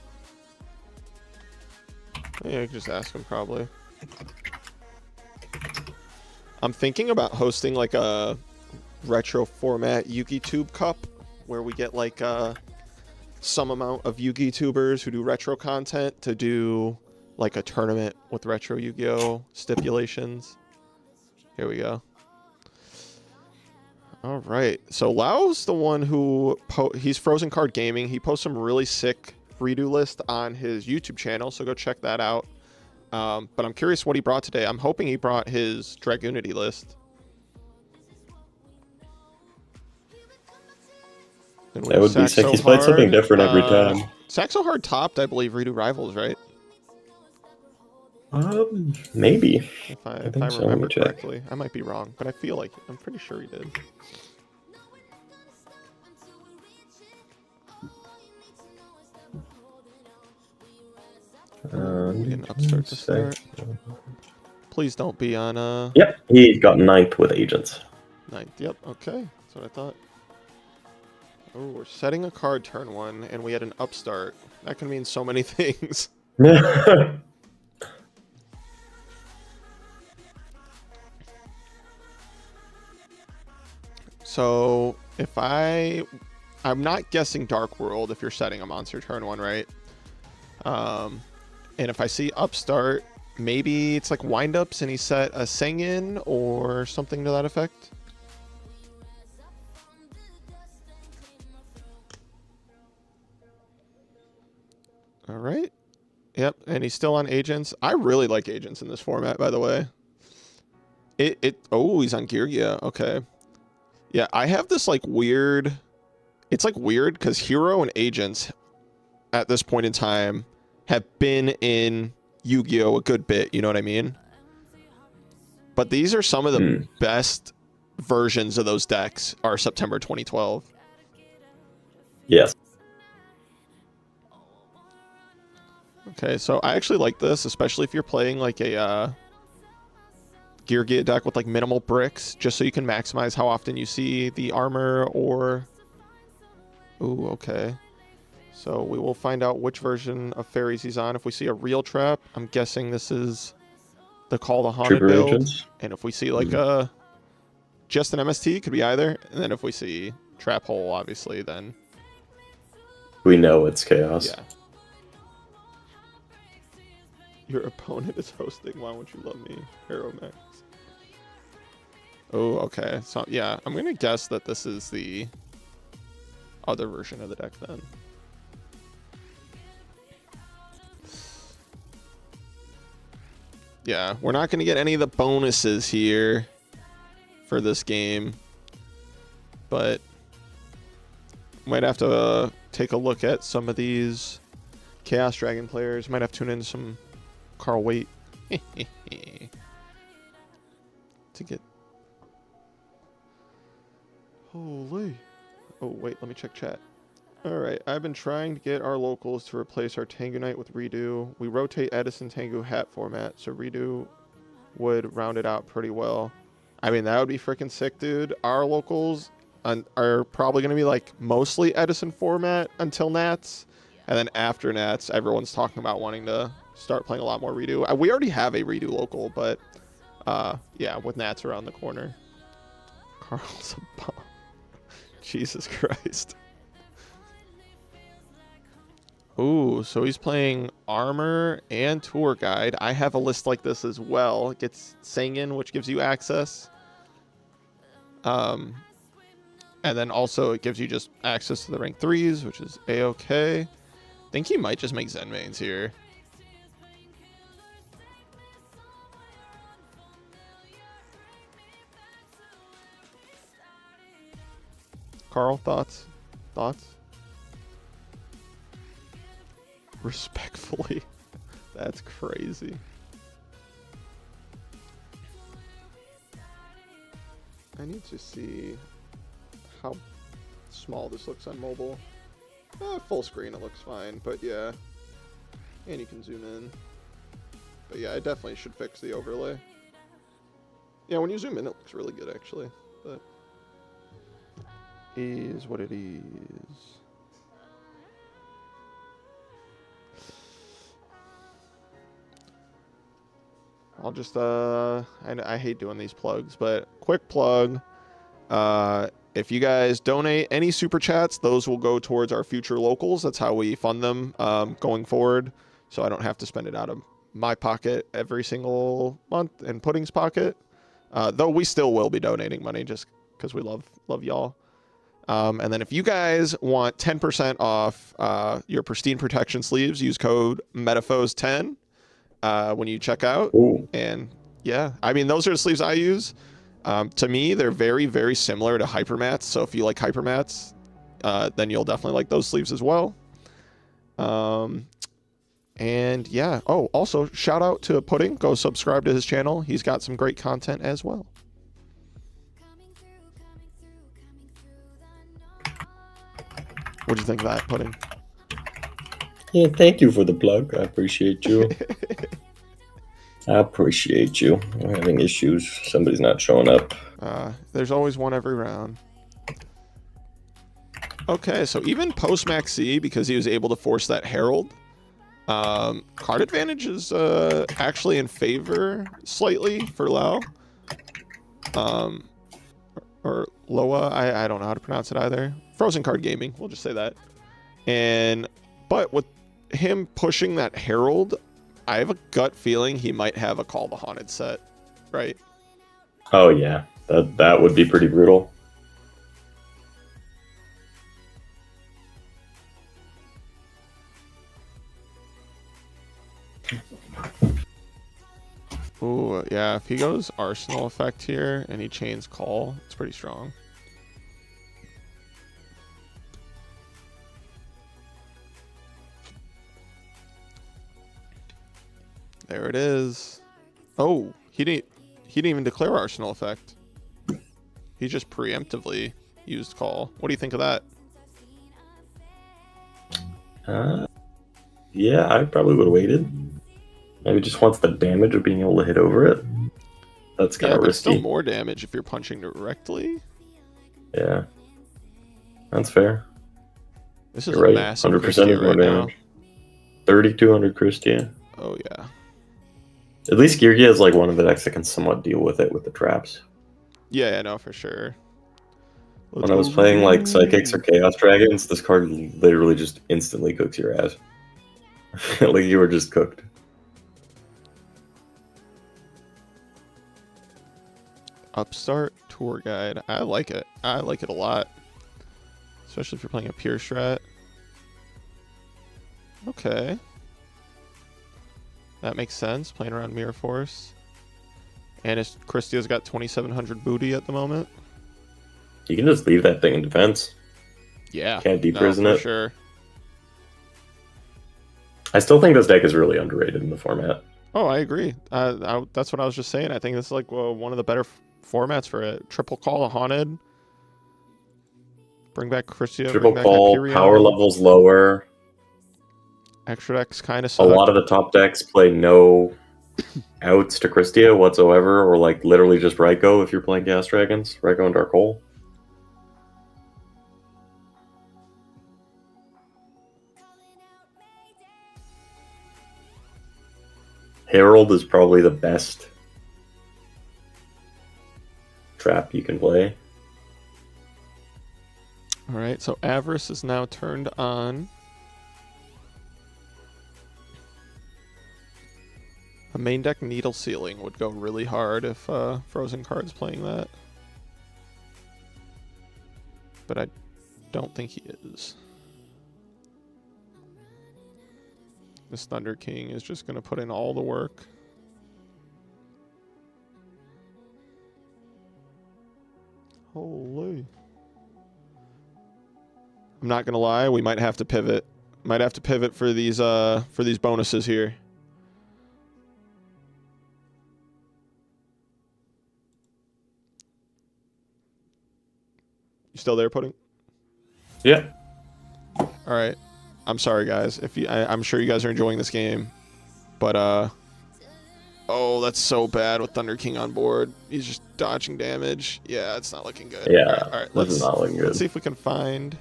Yeah, you can just ask him probably. I'm thinking about hosting like a retro format YugiTube Cup where we get like some amount of Yugi tubers who do retro content to do like a tournament with retro Yu-Gi-Oh stipulations. Here we go. All right, so Lau's the one who he's Frozen Card Gaming. He posts some really sick redo list on his YouTube channel, so go check that out. But I'm curious what he brought today. I'm hoping he brought his Dragoonity list. That would be sick. He's played something different every time. Saxo Hard topped, I believe, Redo Rivals, right? Maybe. If I remember correctly. I might be wrong, but I feel like I'm pretty sure he did. We didn't upstart to start. Please don't be on Yep, he got 9th with Agents. 9th, yep, okay. That's what I thought. Oh, we're setting a card turn 1, and we had an upstart. That can mean so many things. So, if I'm not guessing Dark World if you're setting a monster turn 1, right? And if I see upstart, maybe it's like windups and he set a Sengin or something to that effect. All right. Yep, and he's still on Agents. I really like Agents in this format, by the way. Oh, he's on Yugioh. Okay. Yeah, I have this like weird. It's like weird because Hero and Agents at this point in time have been in Yu-Gi-Oh a good bit, you know what I mean? But these are some of the best versions of those decks are September 2012. Yes. Okay, so I actually like this, especially if you're playing like a Gear deck with like minimal bricks, just so you can maximize how often you see the armor or... Ooh, okay. So we will find out which version of Fairies he's on. If we see a real trap, I'm guessing this is the Call the Haunted Trooper build. Agents. And if we see like just an MST, could be either. And then if we see Trap Hole, obviously, then... We know it's Chaos. Yeah. Your opponent is hosting. Why won't you love me? Hero Max. Oh, okay. So, yeah, I'm going to guess that this is the other version of the deck then. Yeah, we're not going to get any of the bonuses here for this game. But might have to take a look at some of these Chaos Dragon players. Might have to tune in some Carl Waite to get... Holy... Oh, wait, let me check chat. Alright, I've been trying to get our locals to replace our Tengu Knight with REDU. We rotate Edison Tengu hat format, so REDU would round it out pretty well. I mean, that would be freaking sick, dude. Our locals are probably going to be, like, mostly Edison format until Nats. And then after Nats, everyone's talking about wanting to start playing a lot more REDU. We already have a REDU local, but, yeah, with Nats around the corner. Carl's a bomb. Jesus Christ. Ooh, so he's playing Armor and Tour Guide. I have a list like this as well. It gets Sengin, which gives you access. And then also it gives you just access to the rank 3s, which is A-okay. I think he might just make Zen mains here. Carl, thoughts? Thoughts? Respectfully. That's crazy. I need to see how small this looks on mobile. Full screen it looks fine, but yeah. And you can zoom in. But yeah, I definitely should fix the overlay. Yeah, when you zoom in it looks really good actually. But is what it is. I'll just I hate doing these plugs, but quick plug. If you guys donate any super chats, those will go towards our future locals. That's how we fund them going forward. So I don't have to spend it out of my pocket every single month and Pudding's pocket. Though we still will be donating money just because we love y'all. And then if you guys want 10% off your Pristine Protection sleeves, use code METAPHOS10 when you check out. Ooh. And yeah, I mean, those are the sleeves I use. To me, they're very, very similar to Hypermats. So if you like Hypermats, then you'll definitely like those sleeves as well. And yeah. Oh, also shout out to Pudding. Go subscribe to his channel. He's got some great content as well. What'd you think of that, Pudding? Yeah, thank you for the plug. I appreciate you. I appreciate you. I'm having issues. Somebody's not showing up. There's always one every round. Okay, so even post Max C, because he was able to force that Herald, card advantage is actually in favor slightly for Lau. Or Loa, I don't know how to pronounce it either. Frozen Card Gaming, we'll just say that. But with him pushing that Herald, I have a gut feeling he might have a Call the Haunted set, right? Oh yeah, that would be pretty brutal. Ooh, yeah, if he goes Arsenal effect here and he chains Call, it's pretty strong. There it is. Oh, he didn't even declare Arsenal effect. He just preemptively used Call. What do you think of that? Yeah, I probably would have waited. Maybe just wants the damage of being able to hit over it. That's kind of but it's risky. still more damage if you're punching directly. Yeah, that's fair. This is You're right. massive 100% Christia is more right now. damage. 3,200 Christia. Oh yeah. At least Yugioh has like one of the decks that can somewhat deal with it with the traps. Yeah, I know for sure. When I was playing like Psychics or Chaos Dragons, this card literally just instantly cooks your ass. Like you were just cooked. Upstart Tour Guide. I like it. I like it a lot. Especially if you're playing a pure strat. Okay. That makes sense. Playing around Mirror Force. And Christia's got 2,700 booty at the moment. You can just leave that thing in defense. Yeah. Can't deep prison for it. Sure. I still think this deck is really underrated in the format. Oh, I agree. That's what I was just saying. I think this is like one of the better formats for it. Triple Call a Haunted. Bring back Christia. Triple bring back Call, Hyperion. power levels lower. Extra decks kind of A suck. lot of the top decks play no outs to Christia whatsoever, or like literally just Raikou if you're playing Gas Dragons, Raikou and Dark Hole. Herald is probably the best trap you can play. All right, so Avarice is now turned on. A main deck Needle Sealing would go really hard if Frozen Card's playing that. But I don't think he is. This Thunder King is just going to put in all the work. Holy. I'm not going to lie, we might have to pivot. Might have to pivot for these bonuses here. You still there, Pudding? Yeah. All right. I'm sorry, guys. I'm sure you guys are enjoying this game, but oh, that's so bad with Thunder King on board. He's just dodging damage. Yeah, it's not looking good. Yeah. All right. This is not looking good. Let's see if we can find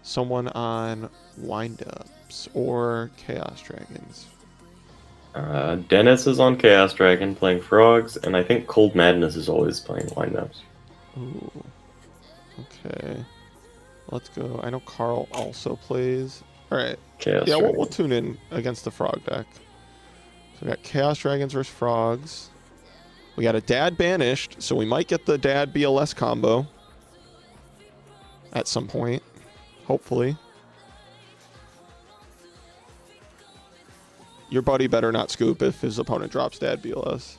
someone on Windups or Chaos Dragons. Dennis is on Chaos Dragon playing Frogs, and I think Cold Madness is always playing Windups. Ooh. Okay. Let's go. I know Carl also plays. All right. Chaos Yeah, Dragon. we'll tune in against the Frog deck. we got Chaos Dragons versus Frogs. We got a dad banished, so we might get the dad BLS combo at some point, hopefully. Your buddy better not scoop if his opponent drops dad BLS.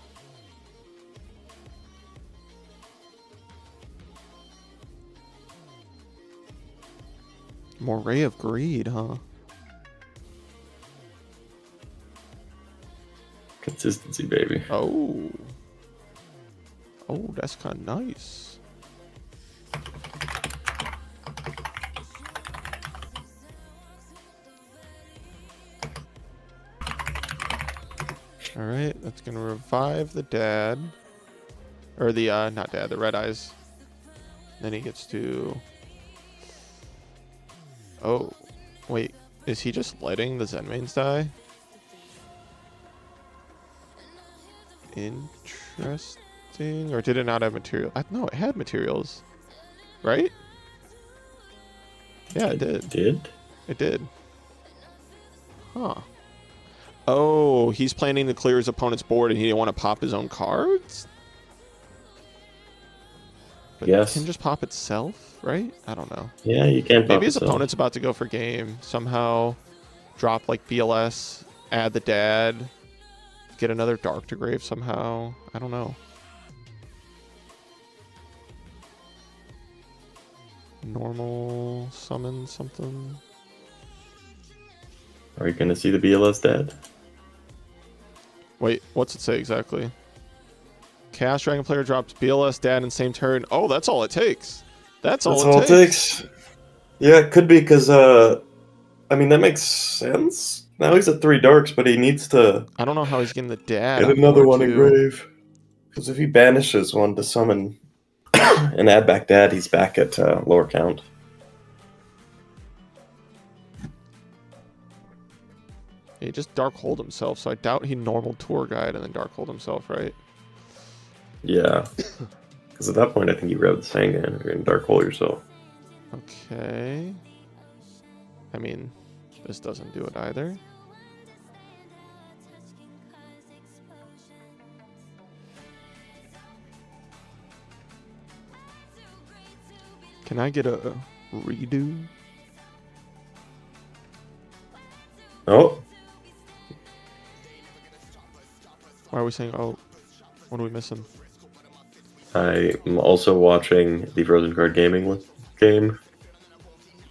More Ray of Greed, huh? Consistency, baby. Oh. Oh, that's kind of nice. All right, that's going to revive the dad. Or the, not dad, the Red Eyes. Then he gets to... Oh, wait. Is he just letting the Zen mains die? Interesting. Or did it not have material? No, it had materials. Right? Yeah, it did. Did? It did. Huh. Oh, he's planning to clear his opponent's board and he didn't want to pop his own cards? But Yes. it can just pop itself, right? I don't know. Yeah, you can pop Maybe his itself. opponent's about to go for game. Somehow drop like BLS, add the dad, get another Dark to Grave somehow. I don't know. Normal summon something. Are you going to see the BLS dad? Wait, what's it say exactly? Chaos Dragon player drops BLS dad in same turn. Oh, that's all it takes. That's all it takes. Yeah, it could be because, I mean, that makes sense. Now he's at 3 darks, but he needs to I don't know how he's getting the dad. get on another board, one in too. grave. Because if he banishes one to summon and add back dad, he's back at lower count. He just Dark Hold himself, so I doubt he normal tour guide and then Dark Hold himself, right? Yeah. Because at that point, I think you grab the Sangan or in dark hole yourself. Okay. I mean, this doesn't do it either. Can I get a redo? Oh, Why are we saying, oh, what are we missing? I'm also watching the Frozen Card Gaming game,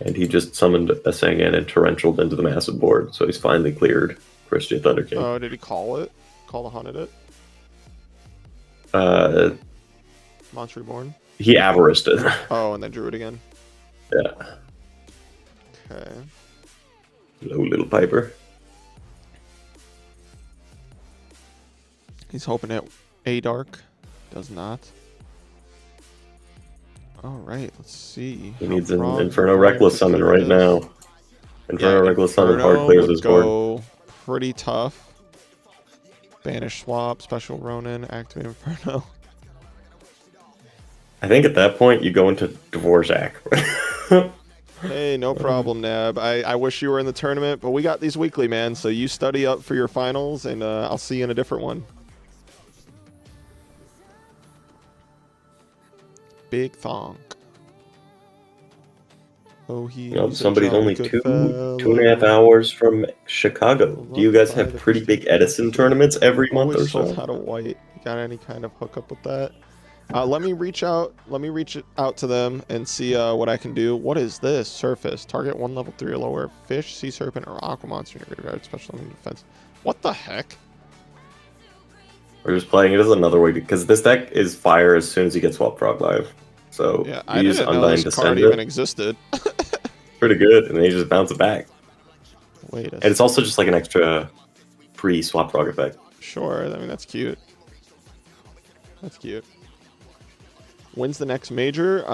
and he just summoned a Sangan and torrentialed into the massive board, so he's finally cleared Christian Thunder King. Oh, did he call it? Call the Haunted it? Monster Reborn? He avariced it. Oh, and then drew it again. Yeah. Okay. Hello, little Piper. He's hoping at a dark. Does not. Alright, let's see. He how needs an Frog Inferno is going Reckless to summon clear right this. now. Inferno Reckless summon hard Inferno clears would his board. go pretty tough. Banish swap, special Ronin, activate Inferno. I think at that point you go into Dvorak. Hey, no problem, Nab. I wish you were in the tournament, but we got these weekly, man. So you study up for your finals, and I'll see you in a different one. Big thonk. Oh, he's Somebody's a only jolly two good and a half fellow. hours from Chicago. Do you guys have pretty big Edison tournaments every month or Always sold so? out of white. You got any kind of hookup with that? Let me reach out. Let me reach out to them and see what I can do. What is this? Surface. Target 1 level 3 or lower. Fish, sea serpent, or aqua monster in your graveyard. Special limited defense. What the heck? We're just playing it as another way because this deck is fire as soon as you get Swap Frog live. So Yeah, you I use didn't know Undying this card Descendant. even existed. Pretty good, and then you just bounce it back. Wait a And it's also just like an extra pre-Swap Frog effect. Sure, I mean, that's cute. That's cute. When's the next major?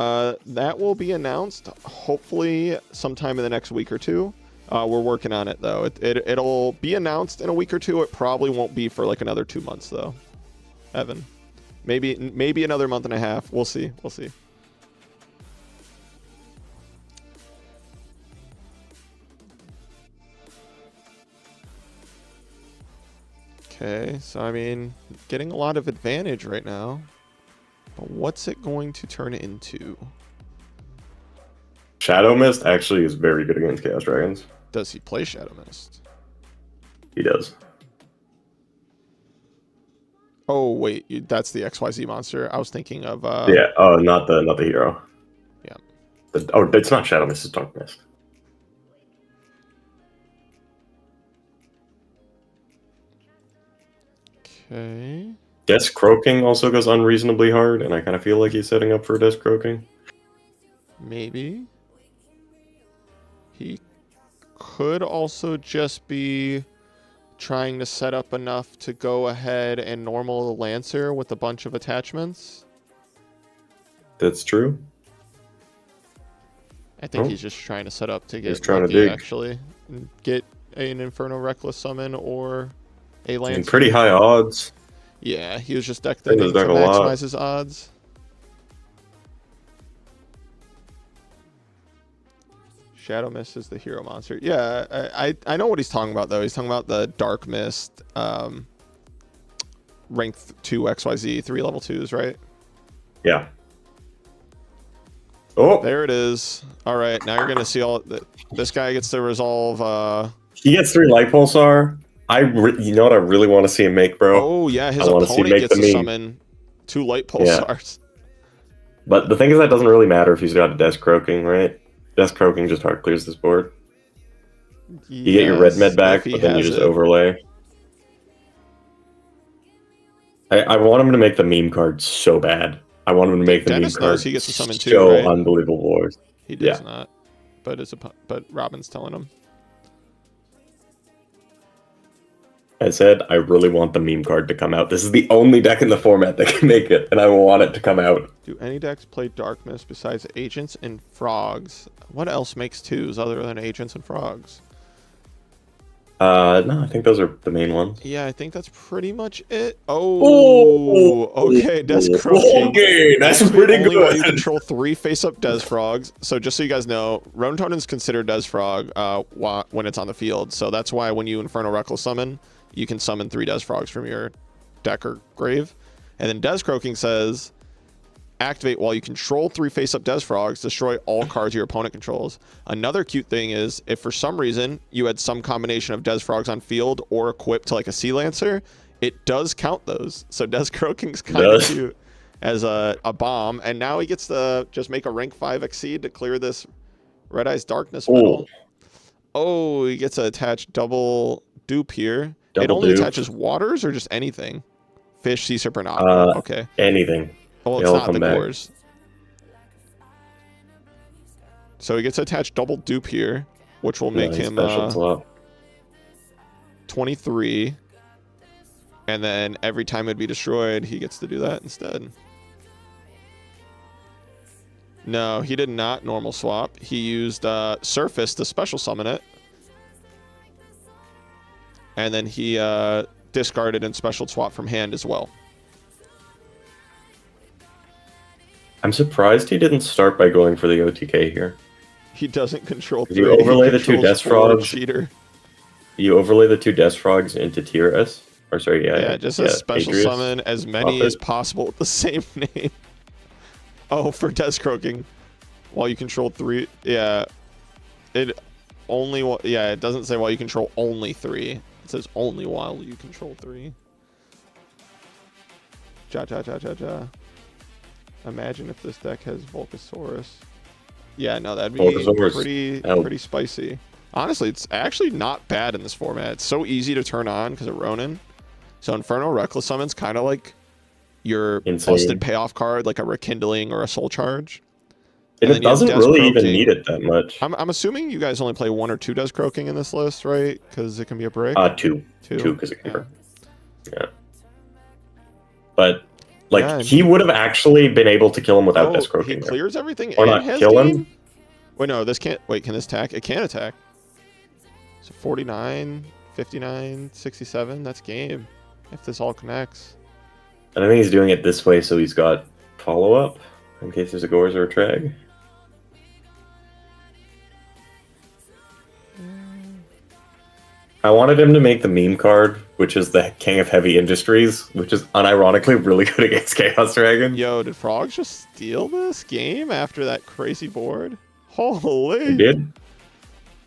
That will be announced hopefully sometime in the next week or two. We're working on it, though. It'll be announced in a week or two. It probably won't be for like another 2 months, though. Evan. Maybe another month and a half. We'll see. We'll see. Okay, so I mean, getting a lot of advantage right now. But what's it going to turn into? Shadow Mist actually is very good against Chaos Dragons. Does he play Shadow Mist? He does. Oh wait, that's the XYZ monster. I was thinking of Yeah. Oh, not the hero. Yeah. It's not Shadow Mist. It's Dark Mist. Okay. Desk Croaking also goes unreasonably hard, and I kind of feel like he's setting up for Desk Croaking. Maybe. He could also just be trying to set up enough to go ahead and normal the Lancer with a bunch of attachments. That's true. I think he's just trying to set up to get trying to lucky, dig. actually. And get an Inferno Reckless summon or a Lancer. And pretty high odds. Yeah, he was just deck Brings thinking his to deck a lot. maximize his odds. Shadow Mist is the hero monster. Yeah, I know what he's talking about, though. He's talking about the Dark Mist, rank 2 XYZ, 3 level 2s, right? Yeah. Oh, There it is. All right, now you're going to see all... This guy gets to resolve... he gets 3 Light Pulsar. You know what I really want to see him make, bro? Oh, yeah, his I wanna see him opponent make gets the to meme. summon 2 Light Pulsars. But the thing is, that doesn't really matter if he's got a Desk Croaking, right? Desk Croaking just hard clears this board. You get your red med back, but then you just overlay. I want him to make the meme card so bad. I want him to make the Dennis meme card knows he gets to summon too, so right? unbelievable. He does not. But Robin's telling him. I said, I really want the meme card to come out. This is the only deck in the format that can make it, and I want it to come out. Do any decks play Dark Mist besides Agents and Frogs? What else makes 2s other than Agents and Frogs? No, I think those are the main ones. Yeah, I think that's pretty much it. Oh, okay, Desk Croaking. Okay, that's Actually, pretty only while you good. control 3 face-up Des Frogs. So just so you guys know, Rotonin's considered Des Frog when it's on the field. So that's why when you Inferno Reckless summon, you can summon 3 Des Frogs from your deck or grave. And then Des Croaking says, activate while you control 3 face-up Des Frogs, destroy all cards your opponent controls. Another cute thing is, if for some reason you had some combination of Des Frogs on field or equipped to like a Sea Lancer, it does count those. So Des Croaking's kind of cute as a bomb. And now he gets to just make a rank 5 Exceed to clear this Red Eyes Darkness medal. Oh, he gets to attach double dupe here. It only attaches waters or just anything? Fish, sea serpent, aqua. Okay. Anything. Well, it's not the Gores. So he gets to attach double dupe here, which will make him 23. And then every time it'd be destroyed, he gets to do that instead. No, he did not normal swap. He used Surface to special summon it. And then he discarded and special swap from hand as well. I'm surprised he didn't start by going for the OTK here. He doesn't control 3. You overlay the 2 Death Frogs. Cheater. You overlay the 2 Death Frogs into tier S. Or sorry, just a special Adrius. summon as many as possible with the same name. Oh, for Death Croaking. While you control 3. Yeah. It doesn't say while you control only 3. It says only while you control 3. Ja. Imagine if this deck has Volcasaurus. Yeah, no, that'd be pretty spicy. Honestly, it's actually not bad in this format. It's so easy to turn on because of Ronin. So Inferno Reckless Summon's kind of like your busted payoff card, like a Rekindling or a Soul Charge. And it doesn't really even need it that much. I'm assuming you guys only play 1 or 2 Des Croaking in this list, right? Because it can be a break. 2 because it can break. Yeah. But he would have actually been able to kill him without Des Croaking. He clears everything or not kill him. Wait, no, this can't. Wait, can this attack? It can attack. So 49, 59, 67. That's game. If this all connects. And I think he's doing it this way so he's got follow up in case there's a Gores or a Trag. I wanted him to make the meme card, which is the King of Heavy Industries, which is unironically really good against Chaos Dragon. Yo, did Frogs just steal this game after that crazy board? Holy! It did.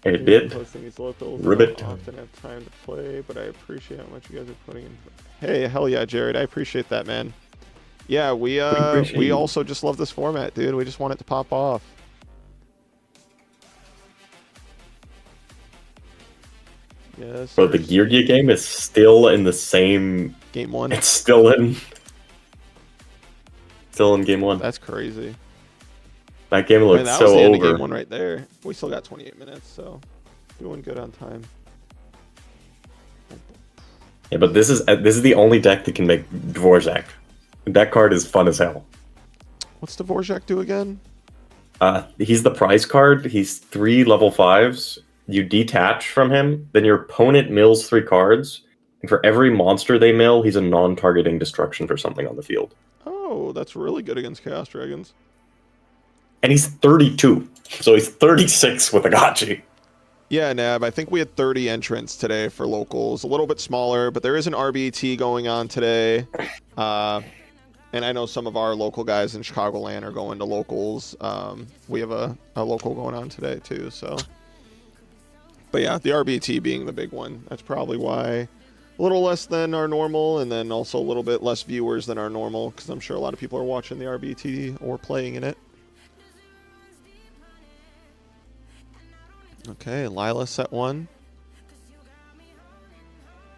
It did. Hosting these locals, Ribbit. I don't often have time to play, but I appreciate how much you guys are putting in. Hey, hell yeah, Jared. I appreciate that, man. Yeah, we also just love this format, dude. We just want it to pop off. Yes. But the Yugioh game is still in the same game 1. It's still in game 1. That's crazy. That game looks that so was the end of over. game 1 right there. We still got 28 minutes, so doing good on time. Yeah, but this is the only deck that can make Dvorak. That card is fun as hell. What's Dvorak do again? He's the prize card. He's 3 level 5s. You detach from him, then your opponent mills 3 cards, and for every monster they mill, he's a non-targeting destruction for something on the field. Oh, that's really good against Chaos Dragons. And he's 32, so he's 36 with a Gotchi. Yeah, Nab, I think we had 30 entrants today for locals. A little bit smaller, but there is an RBT going on today. And I know some of our local guys in Chicagoland are going to locals. We have a local going on today, too, so... But yeah, the RBT being the big one. That's probably why a little less than our normal, and then also a little bit less viewers than our normal, because I'm sure a lot of people are watching the RBT or playing in it. Okay, Lila set 1.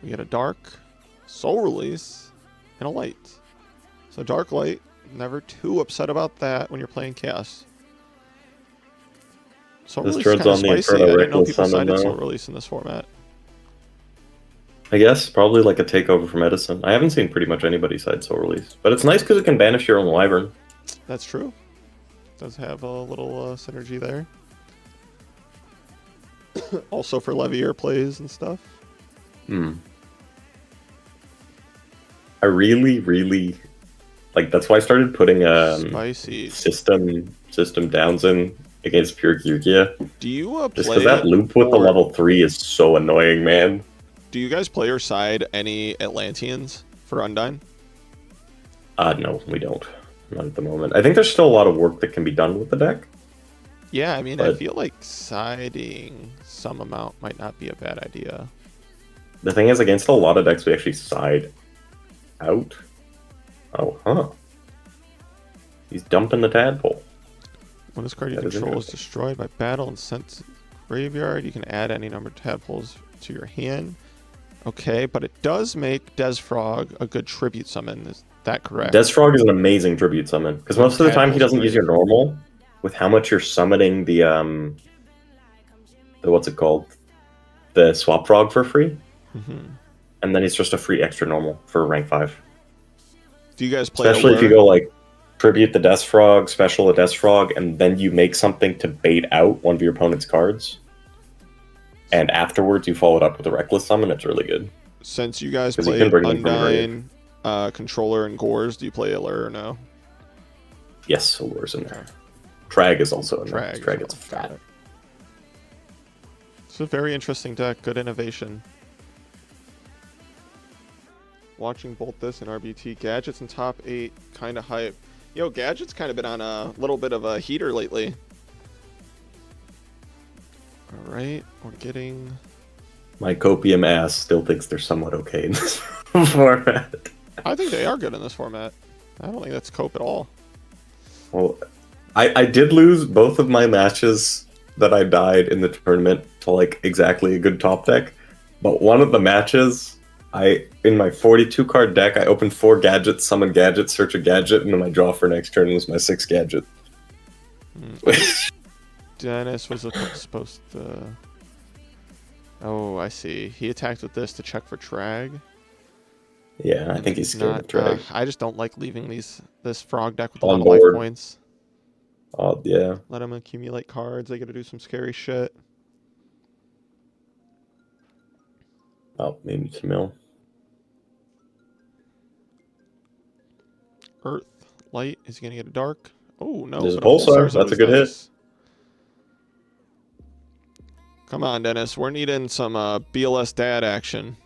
We get a dark, soul release, and a light. So dark light, never too upset about that when you're playing Chaos. Soul This release is turns kind of on the spicy. I Inferno didn't know people Reckless summon, sided though. soul release in this format. I guess, probably like a takeover from Edison. I haven't seen pretty much anybody side Soul Release. But it's nice because it can banish your own Wyvern. That's true. Does have a little synergy there. Also for Levier plays and stuff. I really like. That's why I started putting Spicy. system downs in against pure Yugioh. Do you Just play because that loop with the level 3 is so annoying, man. Do you guys play or side any Atlanteans for Undyne? No, we don't. Not at the moment. I think there's still a lot of work that can be done with the deck. Yeah, I mean, I But- feel like siding some amount might not be a bad idea. The thing is, against a lot of decks, we actually side out. Oh, huh. He's dumping the tadpole. When this card you That is control is interesting. destroyed by battle and sent to graveyard, you can add any number of tadpoles to your hand. Okay, but it does make Desfrog a good tribute summon. Is that correct? Desfrog is an amazing tribute summon because most of the time he Tadpole's doesn't use your great. normal. With how much you're summoning the what's it called, the swap frog for free, and then it's just a free extra normal for rank 5. Do you guys play Especially if you Allure? go like tribute the Desfrog, special a Desfrog, and then you make something to bait out one of your opponent's cards. And afterwards, you follow it up with a Reckless Summon. It's really good. Since you guys 'Cause you play can bring them from grave. Undyne, Controller, and Gores, do you play Allure or no? Yes, Allure's in there. Trag is also in there. Trag. Trag as gets well. Got fat. it. It's a very interesting deck. Good innovation. Watching both this and RBT. Gadgets in top 8. Kind of hype. Yo, Gadget's kind of been on a little bit of a heater lately. Alright, we're getting... My copium ass still thinks they're somewhat okay in this format. I think they are good in this format. I don't think that's cope at all. Well, I did lose both of my matches that I died in the tournament to like exactly a good top deck. But one of the matches, in my 42 card deck, I opened 4 gadgets, summon gadget, search a gadget, and then my draw for next turn was my 6th gadget. Dennis was supposed to... Oh, I see. He attacked with this to check for Trag. Yeah, I think he's scared of drag. I just don't like leaving this frog deck with a On lot of board. life points. Oh, yeah. Let them accumulate cards. They got to do some scary shit. Oh, maybe to mill. Earth, light. Is he going to get a dark? Oh, no. There's a but Pulsar. is That's a always good hit. nice. Come on, Dennis. We're needing some BLS dad action.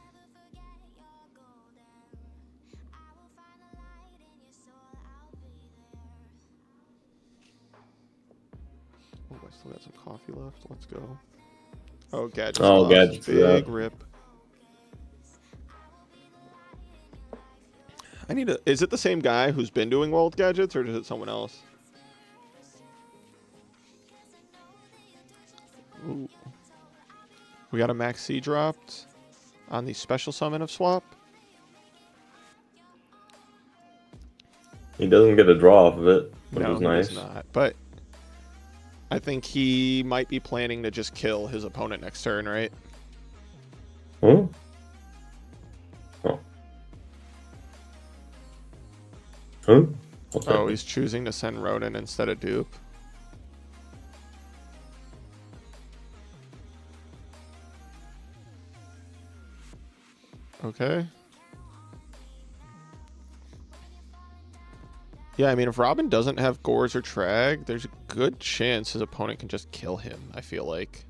Oh, I still got some coffee left. Let's go. Oh, Gadget's lost. Gadget's Big rip. I need to... Is it the same guy who's been doing well with Gadgets, or is it someone else? Ooh. We got a Max C dropped on the special summon of Swap. He doesn't get a draw off of it, which No, is nice. he does not. But I think he might be planning to just kill his opponent next turn, right? Oh. Oh. Huh? Oh, he's choosing to send Ronin instead of Dupe. Okay. Yeah, I mean, if Robin doesn't have Gores or Trag, there's a good chance his opponent can just kill him, I feel like.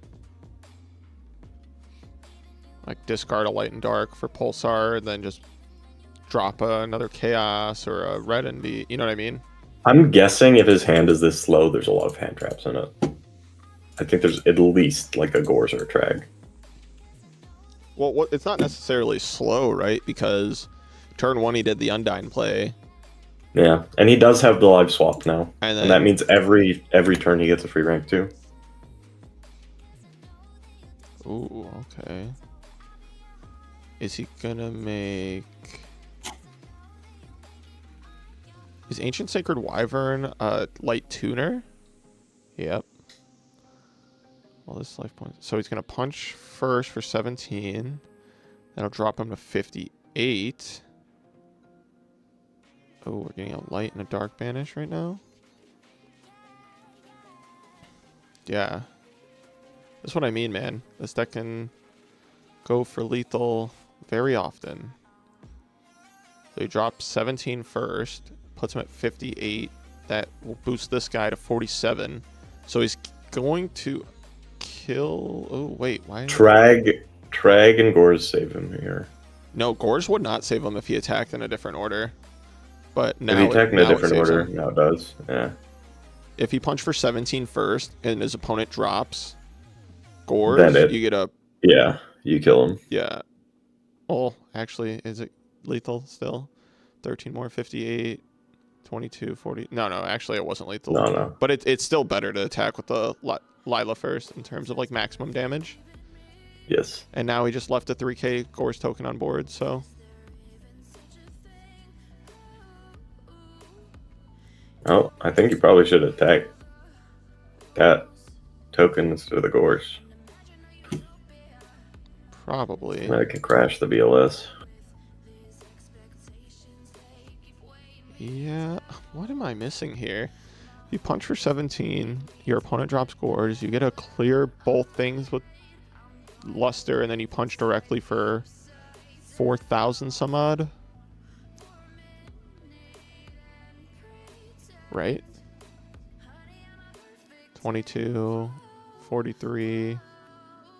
Like, discard a Light and Dark for Pulsar, and then just drop another Chaos or a Red and be... You know what I mean? I'm guessing if his hand is this slow, there's a lot of hand traps in it. I think there's at least, like, a Gores or a Trag. Well, it's not necessarily slow, right? Because turn 1 he did the Undyne play. Yeah, and he does have the live swap now. And that means every turn he gets a free rank too. Ooh, okay. Is he gonna make... Is Ancient Sacred Wyvern a light tuner? Yep. Well, this life point. So he's gonna punch first for 17. That'll drop him to 58. Oh, we're getting a light and a dark banish right now. Yeah. That's what I mean, man. This deck can go for lethal very often. So he drops 17 first, puts him at 58. That will boost this guy to 47. So he's going to kill... Oh, wait, why? Trag and Gores save him here. No, Gores would not save him if he attacked in a different order. But now if he attacked in a different order, him. now it does. Yeah. If he punched for 17 first and his opponent drops Gores, you get a... Yeah, you kill him. Yeah. Oh, actually, is it lethal still? 13 more, 58, 22, 40... No, actually, it wasn't lethal. No. But it's still better to attack with the Lila first in terms of, like, maximum damage. Yes. And now he just left a 3k Gores token on board, so... Oh, I think you probably should attack that token instead of the Gores. Probably. That can crash the BLS. Yeah, what am I missing here? You punch for 17, your opponent drops Gores, you get to clear both things with Luster, and then you punch directly for 4,000 some odd. Right? 22, 43.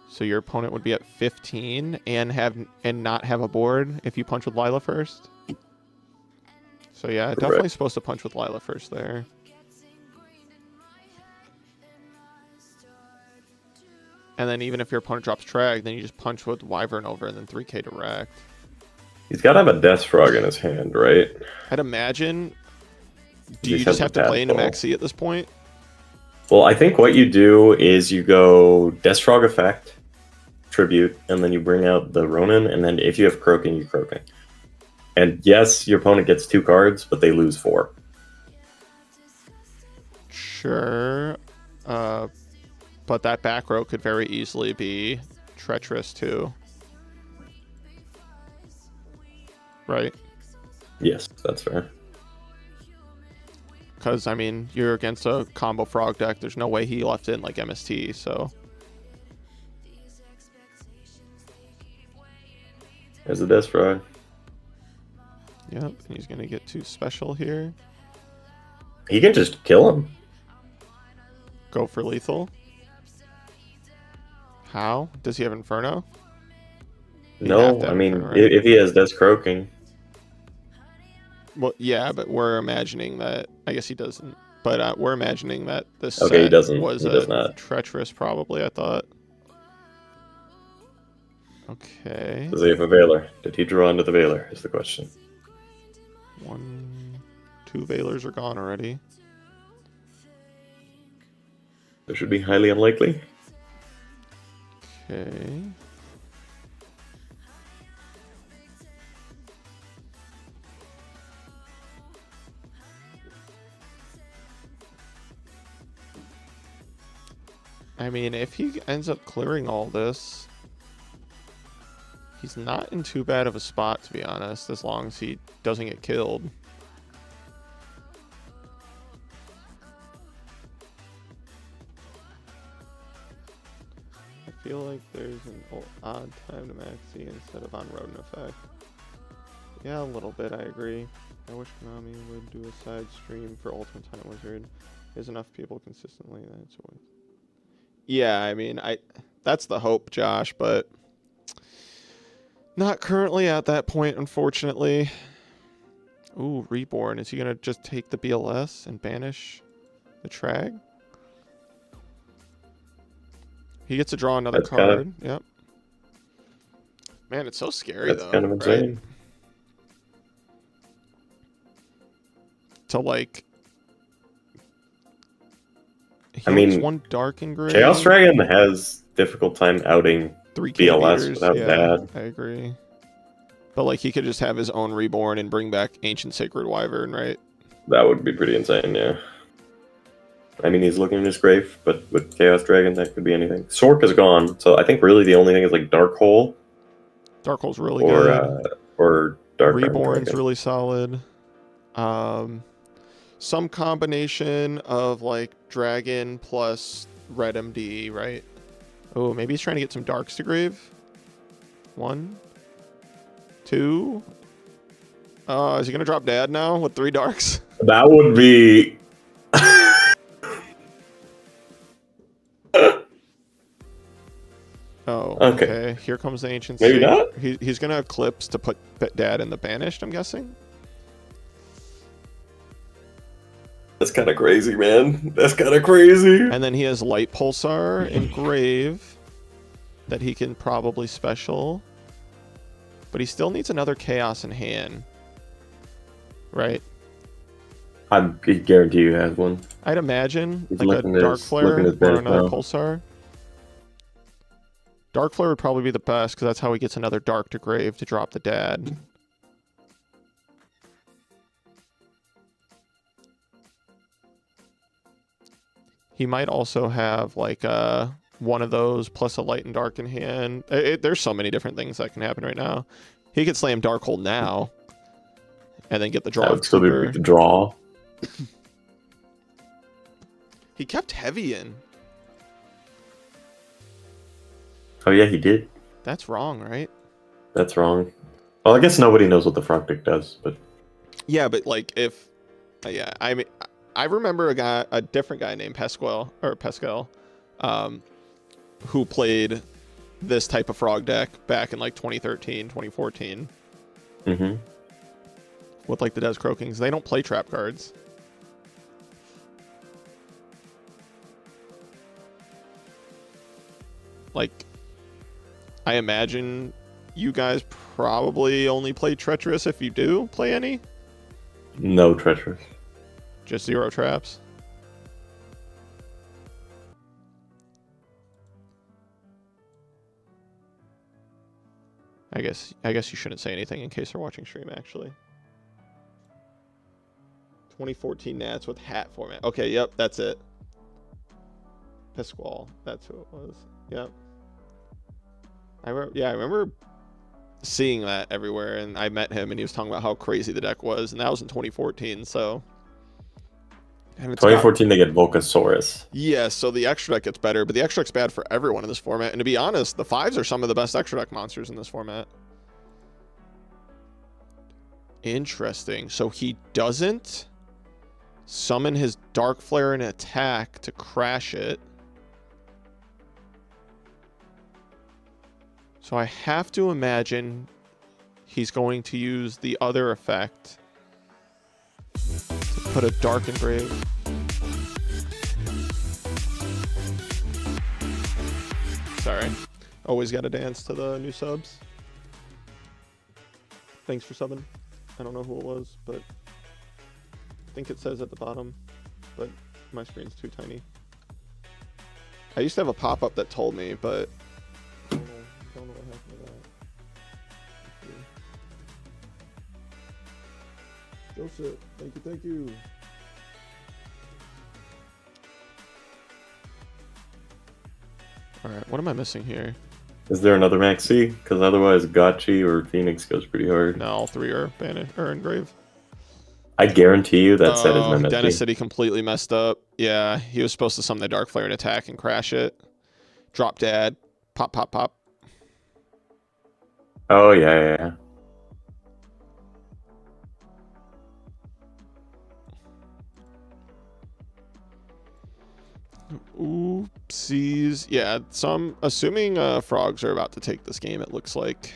So your opponent would be at 15 and not have a board if you punch with Lila first. So yeah, definitely supposed to punch with Lila first there. And then even if your opponent drops Trag, then you just punch with Wyvern over and then 3k direct. He's got to have a Death Frog in his hand, right? I'd imagine... Do you just have to play into Max C at this point? Well, I think what you do is you go Death Frog effect, Tribute, and then you bring out the Ronin, and then if you have Croaking, you Croaking. And yes, your opponent gets 2 cards, but they lose 4. Sure. But that back row could very easily be Treacherous too. Right? Yes, that's fair. Because, I mean, you're against a combo frog deck. There's no way he left in like MST, so... There's a Death Frog. Yep, and he's going to get 2 special here. He can just kill him. Go for lethal. How? Does he have Inferno? He'd have No, to I have mean, Inferno, right? if he has Death Croaking, Well, yeah, but we're imagining that. I guess he doesn't. But we're imagining that this okay, he set doesn't. was He does not. treacherous, probably. I thought. Okay. Does he have a Veiler? Did he draw into the Veiler? Is the question. 1, 2 Veilers are gone already. It should be highly unlikely. Okay. I mean, if he ends up clearing all this, he's not in too bad of a spot, to be honest, as long as he doesn't get killed. I feel like there's an odd time to maxi instead of on rodent effect. Yeah, a little bit, I agree. I wish Konami would do a side stream for Ultimate Time Wizard. There's enough people consistently that it's always... Yeah, I mean, that's the hope, Josh, but not currently at that point, unfortunately. Ooh, Reborn. Is he going to just take the BLS and banish the Trag? He gets to draw another That's card. Yep. Man, it's so scary, That's though. kind of insane. Right? To, like... I mean, He's one dark and gray. Chaos Dragon has difficult time outing 3 BLS without yeah, bad. I agree. But like he could just have his own Reborn and bring back Ancient Sacred Wyvern, right? That would be pretty insane, yeah. I mean, he's looking in his grave, but with Chaos Dragon, that could be anything. Sork is gone, so I think really the only thing is like Dark Hole. Dark Hole's really good. Or Dark Reborn's Dragon. really solid. Some combination of like Dragon plus Red MD, right? Oh, maybe he's trying to get some Darks to grave. 1, 2. Is he gonna drop Dad now with 3 Darks? That would be... Oh, Okay. okay. Here comes the Ancient Maybe Sacred. not? He's gonna Eclipse to put Dad in the Banished, I'm guessing. That's kind of crazy, man. That's kind of crazy. And then he has Light Pulsar and Grave that he can probably special. But he still needs another Chaos in hand. Right? I guarantee you has one. I'd imagine He's like a looking at Dark his- Flare looking at his or bench another now. Pulsar. Dark Flare would probably be the best because that's how he gets another Dark to Grave to drop the Dad. He might also have like one of those plus a Light and Dark in hand. There's so many different things that can happen right now. He could slam Darkhold now and then get the draw. That of would still be Trooper. the draw. He kept Heavy in. Oh yeah, he did. That's wrong, right? That's wrong. Well, I guess nobody knows what the front deck does, but Yeah, but like if, yeah, I mean, I remember a different guy named Pascal, who played this type of frog deck back in like 2013, 2014 mm-hmm. with like the Des Croakings. They don't play trap cards. Like, I imagine you guys probably only play Treacherous if you do play any. No treacherous. Just 0 traps. I guess you shouldn't say anything in case they're watching stream, actually. 2014 Nats with hat format. Okay, yep, that's it. Pasquale, that's who it was. Yep. I remember seeing that everywhere, and I met him, and he was talking about how crazy the deck was, and that was in 2014, so... And it's 2014 they get Volcasaurus. Yeah, so the extra deck gets better, but the extra deck's bad for everyone in this format. And to be honest, the 5s are some of the best extra deck monsters in this format. Interesting. So he doesn't summon his Dark Flare and attack to crash it. So I have to imagine he's going to use the other effect to put a Dark Engrave. Sorry. Always got to dance to the new subs. Thanks for subbing. I don't know who it was, but I think it says at the bottom, but my screen's too tiny. I used to have a pop-up that told me, but I don't know what happened to that. Joseph, thank you. Alright, what am I missing here? Is there another Max C? Because otherwise Gotchi or Phoenix goes pretty hard. No, all three are banished or engraved. I guarantee you that set is an MST. Dennis said he completely messed up. Yeah, he was supposed to summon the Dark Flare and attack and crash it. Drop dad. Pop, pop, pop. Oh, yeah. Oopsies. Yeah, so I'm assuming frogs are about to take this game, it looks like.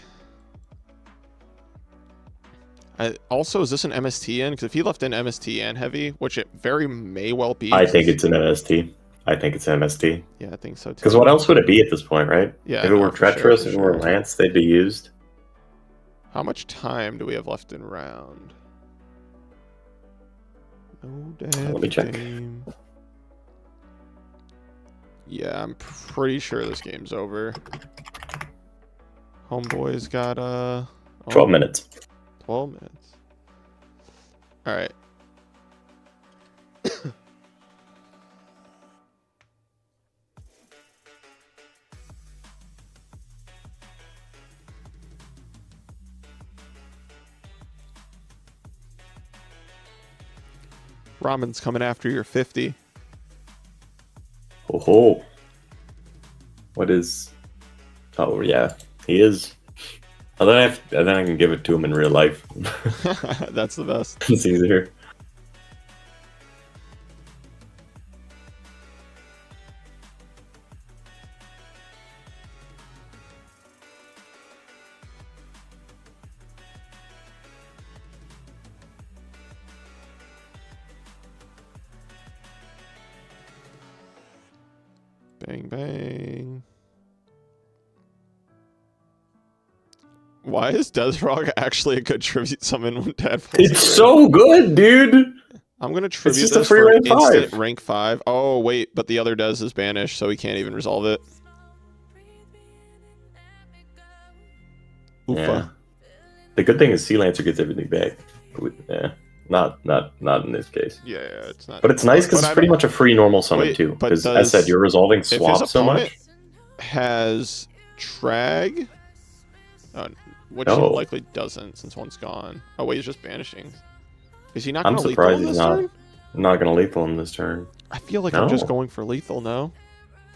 Also, is this an MST because if he left in MST and heavy, which it very may well be. I think it's an MST. I think it's MST. Yeah, I think so too. Because what else would it be at this point, right? Yeah. If it were Treacherous, if it were Lance, they'd be used. How much time do we have left in round? No dad. Let me check. Game. Yeah, I'm pretty sure this game's over. Homeboy's got 12 minutes. 12 minutes. All right. Ramen's coming after your 50. Oh. What is... Oh, yeah. He is. And then I can give it to him in real life. That's the best. It's easier. Bang, bang. Why is Desrog actually a good tribute summon when Dad pulls It's so good, dude! I'm going to tribute just a this free for rank instant 5. rank 5. Oh, wait, but the other Des is banished, so he can't even resolve it. Oofa. Yeah. The good thing is Sea Lancer gets everything back. Yeah. Not in this case. Yeah, it's not. But it's nice because it's pretty much a free normal summon Wait, too. but Because I said you're resolving swap so much. Has Trag, which he likely doesn't since one's gone. Oh wait, he's just banishing. Is he not going to lethal in this turn? I'm not going to lethal in this turn. I feel like I'm just going for lethal. No.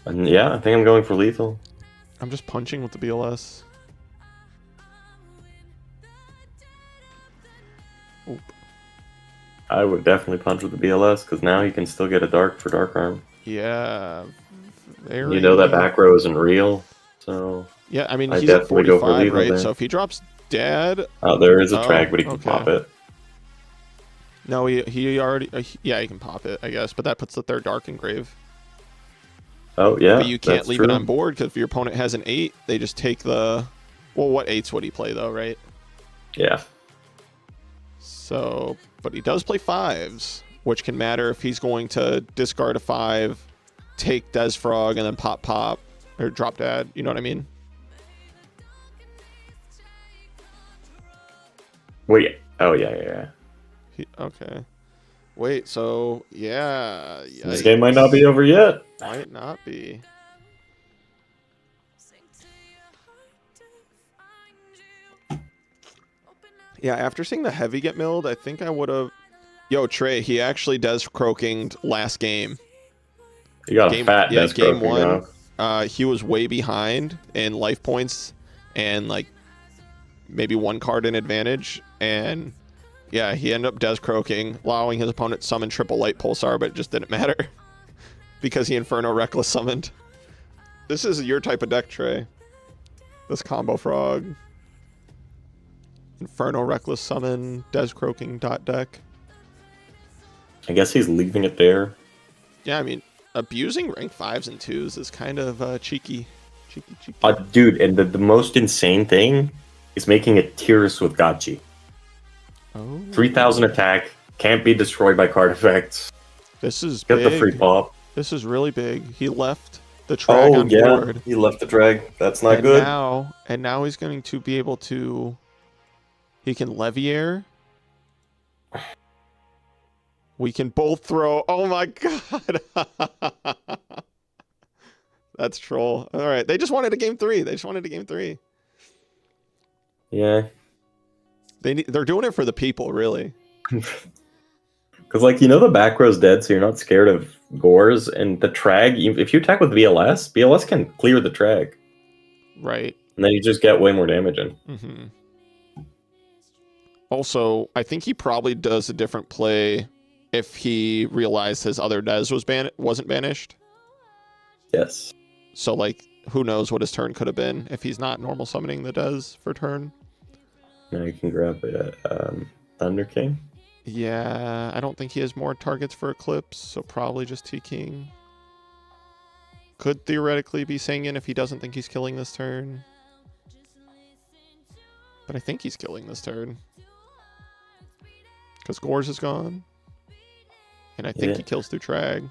And yeah, I think I'm going for lethal. I'm just punching with the BLS. Oop. I would definitely punch with the BLS because now you can still get a dark for Dark Arm. Yeah. You know that back row isn't real, so yeah. I mean, I he's at definitely go for 45, lethal right? there. So if he drops Dad, there is a Trag, but he can pop it. No, he already. Yeah, he can pop it, I guess. But that puts the third Dark Engrave. Oh yeah. But you can't leave it on board because if your opponent has an 8, they just take the. Well, what 8s would he play though, right? Yeah. So, but he does play 5s, which can matter if he's going to discard a 5, take Desfrog, and then pop, or drop Dad. You know what I mean? Wait. Oh yeah. Okay. Wait. So yeah. This game might not be over yet. Might not be. Yeah, after seeing the heavy get milled, I think I would have... Yo, Trey, he actually does croaking last game. He got a fat Des game croaking 1. He was way behind in life points and like maybe 1 card in advantage. And yeah, he ended up Des croaking, allowing his opponent to summon triple light pulsar, but it just didn't matter because he Inferno Reckless summoned. This is your type of deck, Trey. This combo frog. Inferno Reckless Summon, Des Croaking dot deck. I guess he's leaving it there. Yeah, I mean, abusing rank 5s and 2s is kind of cheeky. Cheeky. Dude, and the most insane thing is making it Tears with Gachi. Oh. 3,000 attack, can't be destroyed by card effects. This is Get big. the free pop. This is really big. He left the drag on board. He left the drag. That's not and good. Now he's going to be able to... He can Leviair. We can both throw... Oh my god! That's troll. Alright, they just wanted a game 3. Yeah. They're doing it for the people, really. Because, like, you know the back row's dead, so you're not scared of Gores, and the Trag, if you attack with BLS can clear the Trag. Right. And then you just get way more damage in. Mm-hmm. Also, I think he probably does a different play if he realized his other Dez wasn't banished. Yes. So, like, who knows what his turn could have been if he's not normal summoning the Dez for turn. Now you can grab Thunder King. Yeah, I don't think he has more targets for Eclipse, so probably just T-King. Could theoretically be Sangin if he doesn't think he's killing this turn. But I think he's killing this turn. Because Gores is gone. And I think he kills through Trag.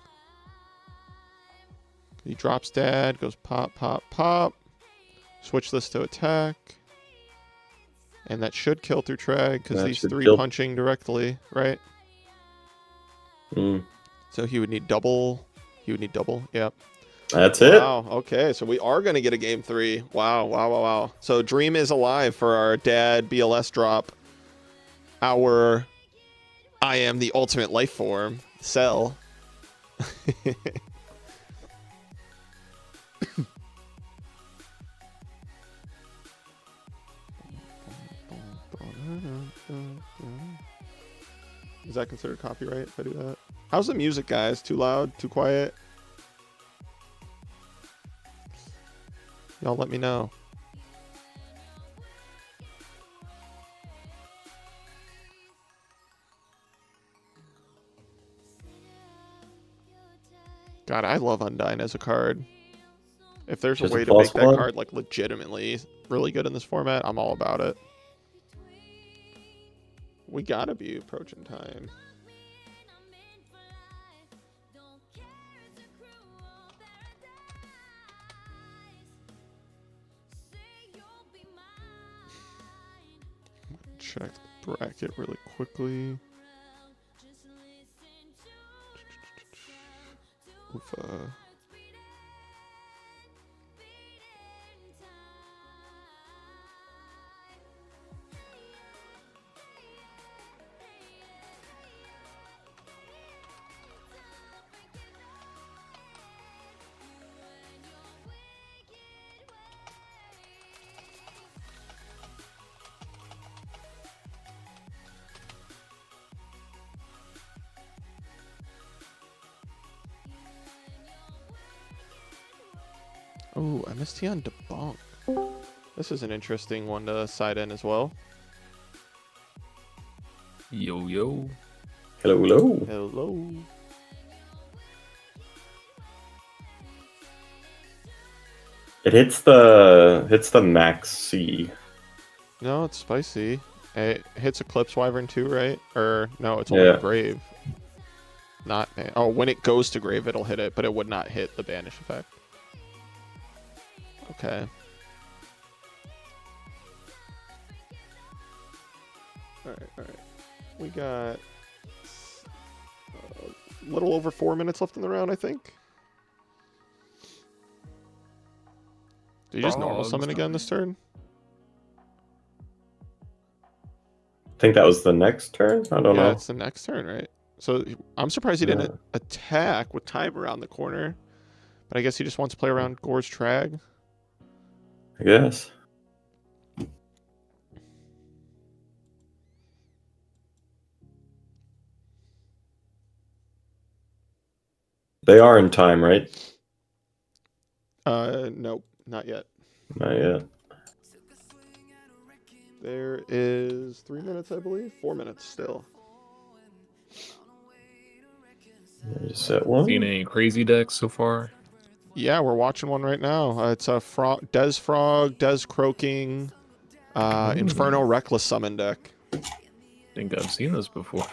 He drops Dad, goes pop, pop, pop. Switch this to attack. And that should kill through Trag, because these 3 punching directly, right? So he would need double. Yep. That's it. Wow, okay, so we are going to get a game 3. Wow. So Dream is alive for our Dad BLS drop. Our I am the ultimate life form, Cell. Is that considered copyright if I do that? How's the music, guys? Too loud? Too quiet? Y'all let me know. God, I love Undyne as a card. If there's a way to make that card like legitimately really good in this format, I'm all about it. We gotta be approaching time. Check the bracket really quickly. Oofa. Oh, MST on Debunk. This is an interesting one to side in as well. Yo. Hello. It hits the max C. No, it's spicy. It hits Eclipse Wyvern too, right? Or no, it's only Grave. Not when it goes to Grave, it'll hit it, but it would not hit the banish effect. Okay. Alright. We got a little over 4 minutes left in the round, I think. Did you just normal summon again this turn? I think that was the next turn? I don't know. Yeah, it's the next turn, right? So I'm surprised he didn't attack with time around the corner. But I guess he just wants to play around Gore's Trag. I guess. They are in time, right? Nope, not yet. Not yet. There is 3 minutes, I believe. 4 minutes still. Set one. Seen any crazy decks so far? Yeah, we're watching one right now. It's a Des Frog, Des Croaking, Inferno Reckless Summon deck. I think I've seen this before.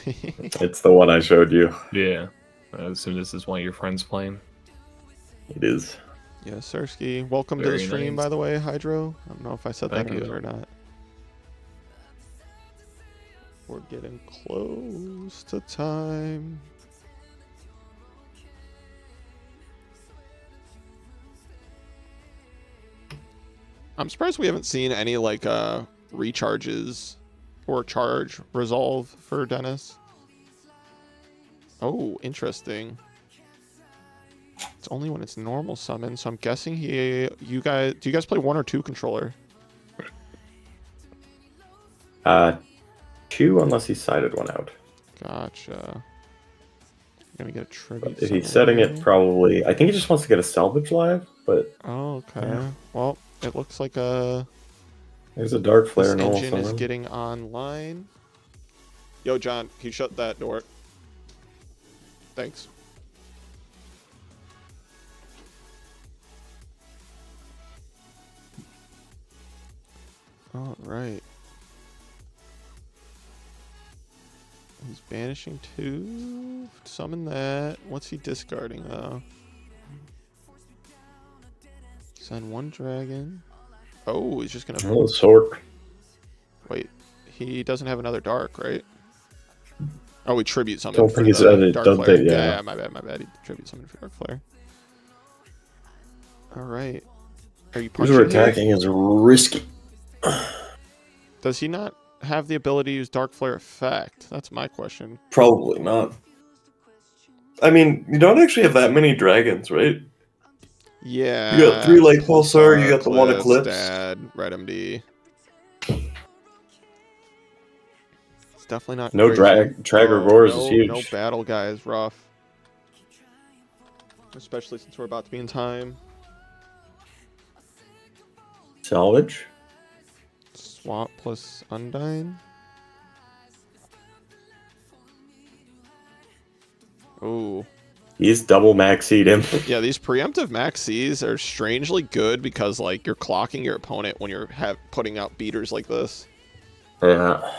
It's the one I showed you. Yeah. I assume this is one of your friends playing. It is. Yeah, Sersky. Welcome to the Very stream, nice. by the way, Hydro. I don't know if I said that Thank you. earlier or not. We're getting close to time. I'm surprised we haven't seen any like recharges or charge resolve for Dennis. Oh, interesting. It's only when it's normal summon, so I'm guessing do you guys play 1 or 2 controller? 2 unless he sided one out. Gotcha. I'm gonna get a tribute. But if he's summon setting it, here. probably. I think he just wants to get a salvage live, but Oh, okay. Yeah. Well, it looks like there's a dark flare this normal engine is summon. getting online. Yo, John, can you shut that door? Thanks. All right. He's banishing 2. Summon that. What's he discarding though? Send 1 dragon. Oh, he's just gonna Oh, Sork. wait. He doesn't have another dark, right? Oh, we tribute summon. Don't for think he's the added dark Dante, flare. yeah. Yeah, my bad. He tribute summoned for dark flare. All right. Are you Who's punching we're here? attacking is risky. Does he not have the ability to use dark flare effect? That's my question. Probably not. I mean, you don't actually have that many dragons, right? Yeah. You got 3 Light Pulsar, you Pulsar, got the 1 Eclipse. Dad, Red MD. It's definitely not No crazy. Tragger Roars is no, huge. No battle guy is rough. Especially since we're about to be in time. Salvage. Swap plus Undyne. Ooh. He's double maxied him. Yeah, these preemptive maxis are strangely good because like you're clocking your opponent when you're putting out beaters like this. Yeah.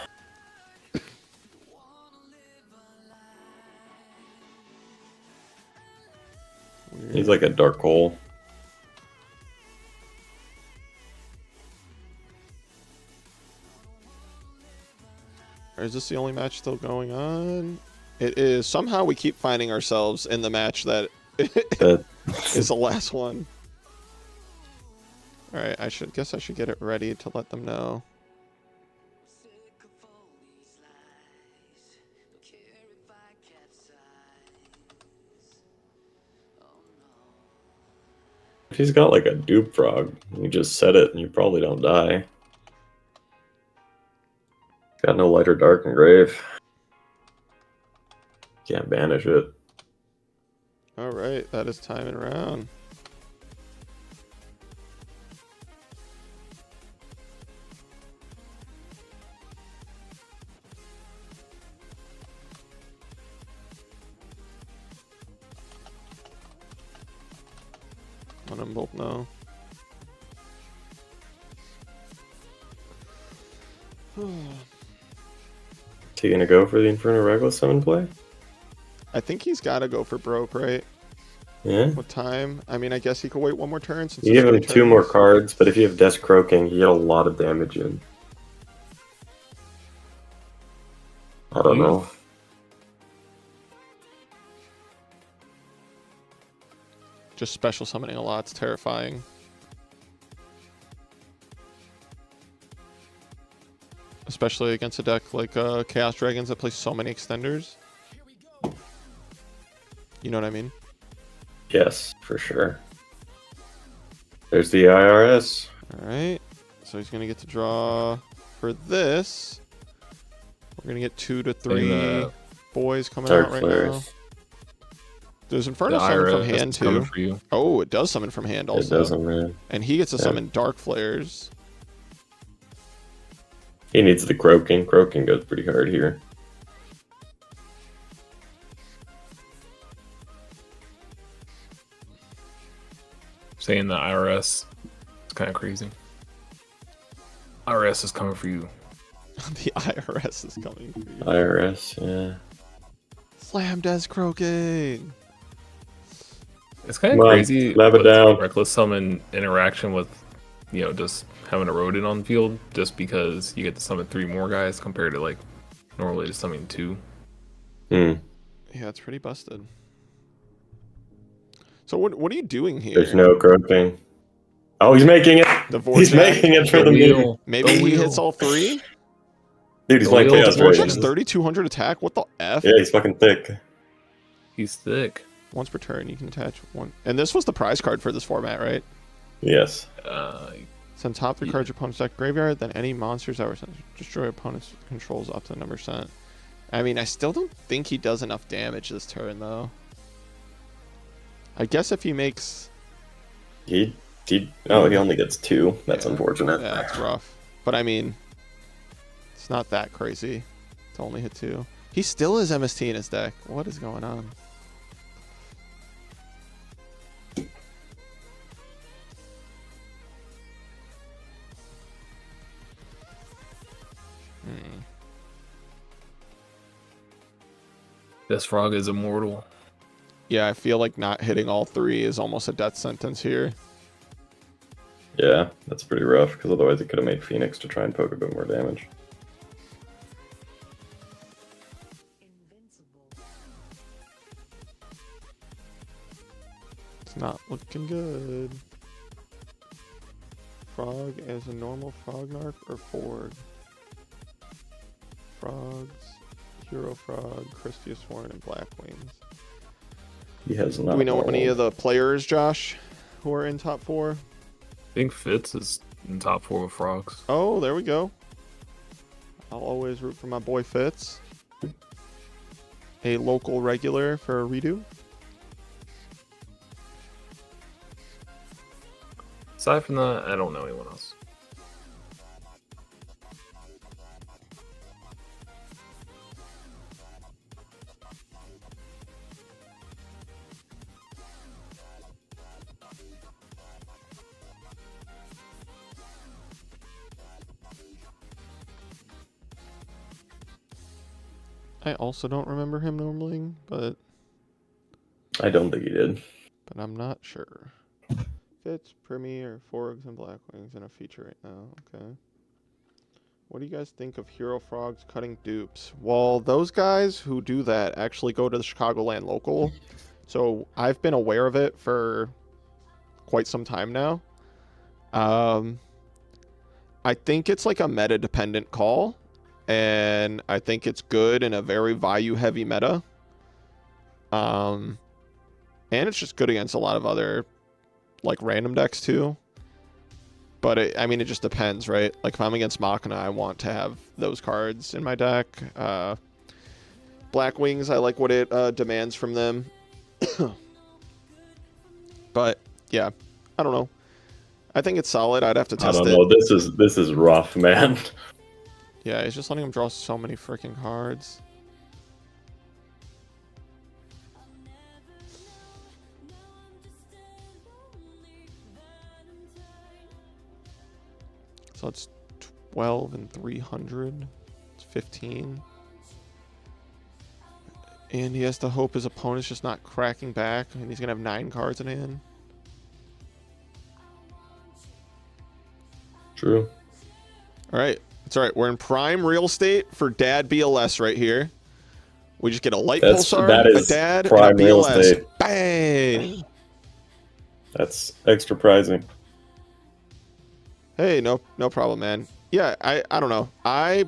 He's like a dark hole. Or is this the only match still going on? It is. Somehow we keep finding ourselves in the match that is the last one. All right, I should get it ready to let them know. If he's got like a dupe frog, you just set it and you probably don't die. Got no light or dark and grave. Can't banish it. All right, that is time and round. Let them both know. Is he gonna go for the Inferno Reckless Summon play? I think he's got to go for broke, right? Yeah. With time. I mean, I guess he could wait 1 more turn. Since You it's give him 3 2 more turns. cards, but if you have Death Croaking, you get a lot of damage in. I don't know. Just special summoning a lot's terrifying. Especially against a deck like Chaos Dragons that plays so many extenders. You know what I mean? Yes, for sure. There's the IRS. Alright. So he's going to get to draw for this. We're going to get 2 to 3 boys coming Dark out right now. Flares. There's The Inferno summon from IRS hand is coming too. for you. Oh, it does summon from hand also. It doesn't, man. And he gets to Yeah. summon Dark Flares. He needs the croaking. Croaking goes pretty hard here. Saying the IRS, it's kind of crazy. IRS is coming for you. The IRS is coming for you. IRS, yeah. Slam Des croaking. It's kind Come of on, crazy. slap it with down. Reckless summon interaction with, just having a rodent on the field, just because you get to summon 3 more guys compared to like normally just summoning 2. Hmm. Yeah, it's pretty busted. So what are you doing here? There's no croaking. Oh, he's making it. The He's Vortex? making it for the meter. Maybe he hits all 3? Dude, he's The playing wheel, Chaos the Vortex Rays. 3200 attack? What the F? Yeah, he's fucking thick. He's thick. Once per turn, you can attach 1. And this was the prize card for this format, right? Yes. Send top 3 cards your opponent's deck graveyard, then any monsters that were sent destroy opponent's controls up to the number sent. I mean, I still don't think he does enough damage this turn, though. I guess if he makes... He only gets 2. That's unfortunate. Yeah, that's rough. But I mean, it's not that crazy to only hit 2. He still has MST in his deck. What is going on? This frog is immortal. Yeah, I feel like not hitting all 3 is almost a death sentence here. Yeah, that's pretty rough, because otherwise it could have made Phoenix to try and poke a bit more damage. It's not looking good. Frog as a normal Frognark or Forg? Frogs, Hero Frog, Christius Horn, and Blackwings. He has not. Do we know any of the players, Josh, who are in top 4? I think Fitz is in top 4 with frogs. Oh, there we go. I'll always root for my boy Fitz. A local regular for a redo. Aside from that, I don't know anyone else. I also don't remember him normally, but I don't think he did. I'm not sure. Fitz, Premier, Forgs, and Blackwings in a feature right now. Okay. What do you guys think of Hero Frogs cutting dupes? Well, those guys who do that actually go to the Chicagoland local. So I've been aware of it for quite some time now. I think it's like a meta-dependent call. And I think it's good in a very value-heavy meta. And it's just good against a lot of other, like, random decks, too. But, it just depends, right? Like, if I'm against Machina, I want to have those cards in my deck. Blackwings, I like what it demands from them. But, yeah, I don't know. I think it's solid. I'd have to test it. I don't know. This is rough, man. Yeah, he's just letting him draw so many freaking cards. So it's 12 and 300. It's 15. And he has to hope his opponent's just not cracking back. And he's going to have 9 cards in hand. True. All right. That's all right. We're in prime real estate for Dad BLS right here. We just get a light pulsar, that is a Dad, prime and a real BLS. estate. Bang! That's extra prizing. Hey, no problem, man. Yeah, I don't know. I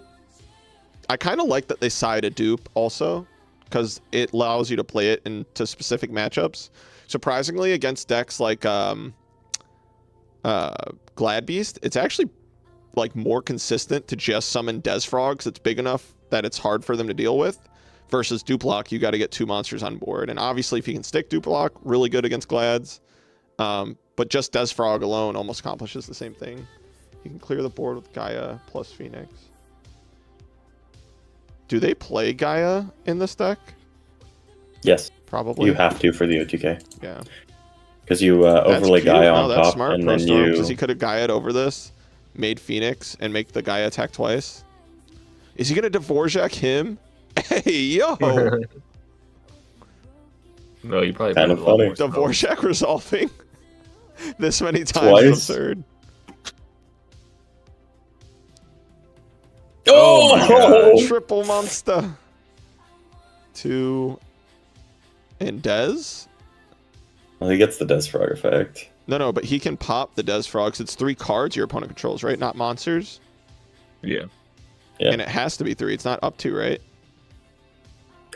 kind of like that they side a dupe also, because it allows you to play it into specific matchups. Surprisingly, against decks like Glad Beast, it's actually like more consistent to just summon Des Frogs. It's big enough that it's hard for them to deal with. Versus Duplock, you got to get 2 monsters on board. And obviously, if you can stick Duplock, really good against Glads. But just Des Frog alone almost accomplishes the same thing. You can clear the board with Gaia plus Phoenix. Do they play Gaia in this deck? Yes, Probably. you have to for the OTK. Yeah. Because you That's overlay cute. Gaia No, on that's top, smart, and Pro then Storm, you... because he could have Gaia'd over this, made Phoenix, and make the Gaia attack twice. Is he going to Dvorak him? Hey, yo! No, you probably Kinda played a lot funny. more spells. Dvorak resolving this many times Twice? is absurd. Oh my God. Triple monster. 2 and Dez? Well, he gets the Desfrog effect. No, but he can pop the Dez Frogs. It's 3 cards your opponent controls, right? Not monsters. Yeah. Yeah. And it has to be 3. It's not up to, right?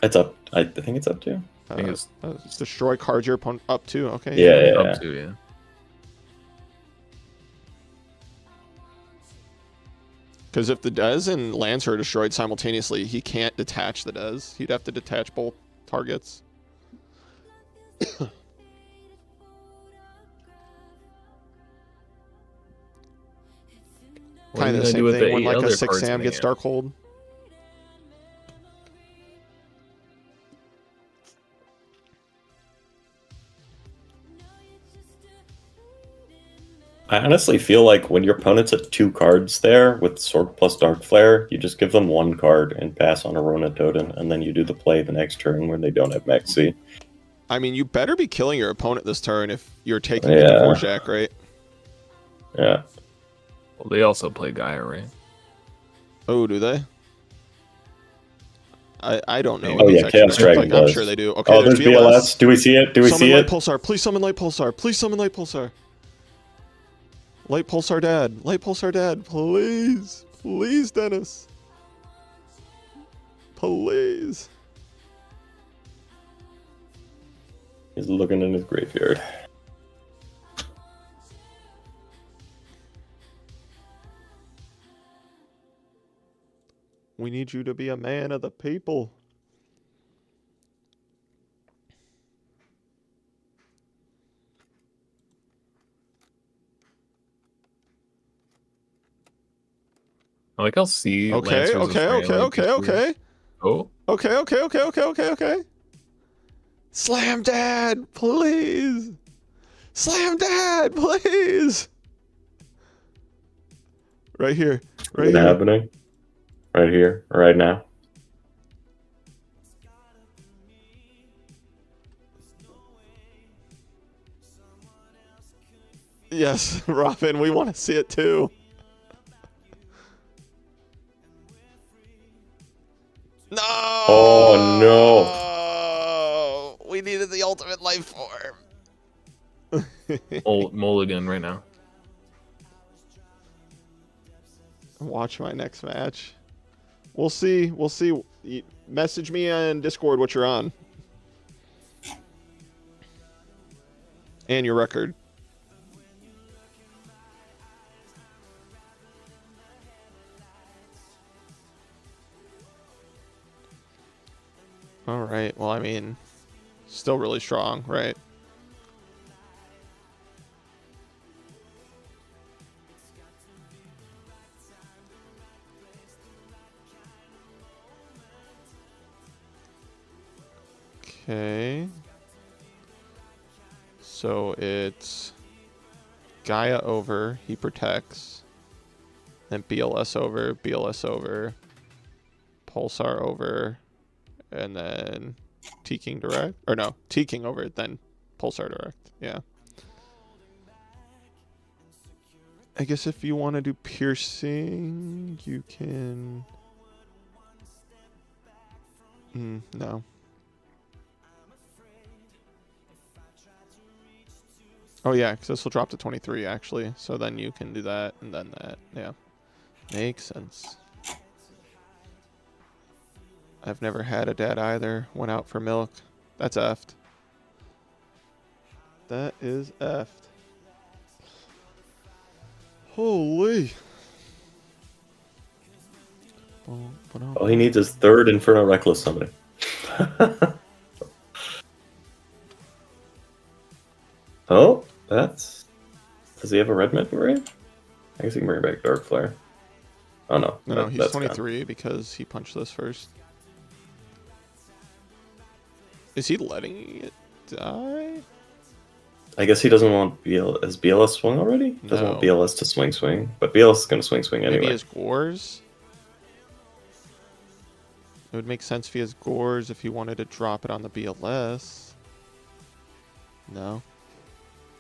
It's up. I think it's up to. I think it's It's destroy cards your opponent up to. Okay. Yeah. up to, yeah. Because if the Dez and Lancer are destroyed simultaneously, he can't detach the Dez. He'd have to detach both targets. What are Kind you of the gonna do same with thing the when 8 like a other 6 cards in Sam the gets hand? Darkhold. I honestly feel like when your opponent's at 2 cards there with Sword plus Dark Flare, you just give them 1 card and pass on a Rona Totem, and then you do the play the next turn when they don't have Maxi. I mean, you better be killing your opponent this turn if you're taking Yeah. the Dvorak, right? Yeah. Well, they also play Gaia, right? Oh, do they? I don't know. Oh, these yeah, extra Chaos decks Dragon look like. I'm does. sure they do. Okay, Oh, there's BLS. Do we see it? Do we Summon see Light it? Pulsar. Please summon Light Pulsar. Please summon Light Pulsar. Light Pulsar Dad. Light Pulsar Dad. Please. Please, Dennis. Please. He's looking in his graveyard. We need you to be a man of the people. I like how C Okay, Lancers is okay, ran, okay, like, okay, these okay. Oh, Okay, okay, okay, okay, okay, okay. Slam Dad, please. Slam Dad, please. Right here. Right What's here. happening? Right here, right now. Yes, Robin, we want to see it too. No! Oh, no! We needed the ultimate life form. Mulligan right now. Watch my next match. We'll see. We'll see. Message me on Discord what you're on. And your record. All right. Well, I mean, still really strong, right? Okay. So it's Gaia over, he protects. Then BLS over, Pulsar over, and then T-King direct. Or no, T-King over, then Pulsar direct. Yeah. I guess if you want to do piercing, you can... no. Oh yeah, because this will drop to 23 actually. So then you can do that and then that. Yeah. Makes sense. I've never had a dad either. Went out for milk. That's effed. That is effed. Holy. All he needs is 3rd Inferno Reckless summoning. Oh, that's... Does he have a red mint range? I guess he can bring back Dark Flare. Oh no. No, he's that's 23 because he punched this first. Is he letting it die? I guess he doesn't want Has BLS swung already? Doesn't want No. BLS to swing. But BLS is going to swing anyway. Maybe his Gores? It would make sense if he has Gores if he wanted to drop it on the BLS. No.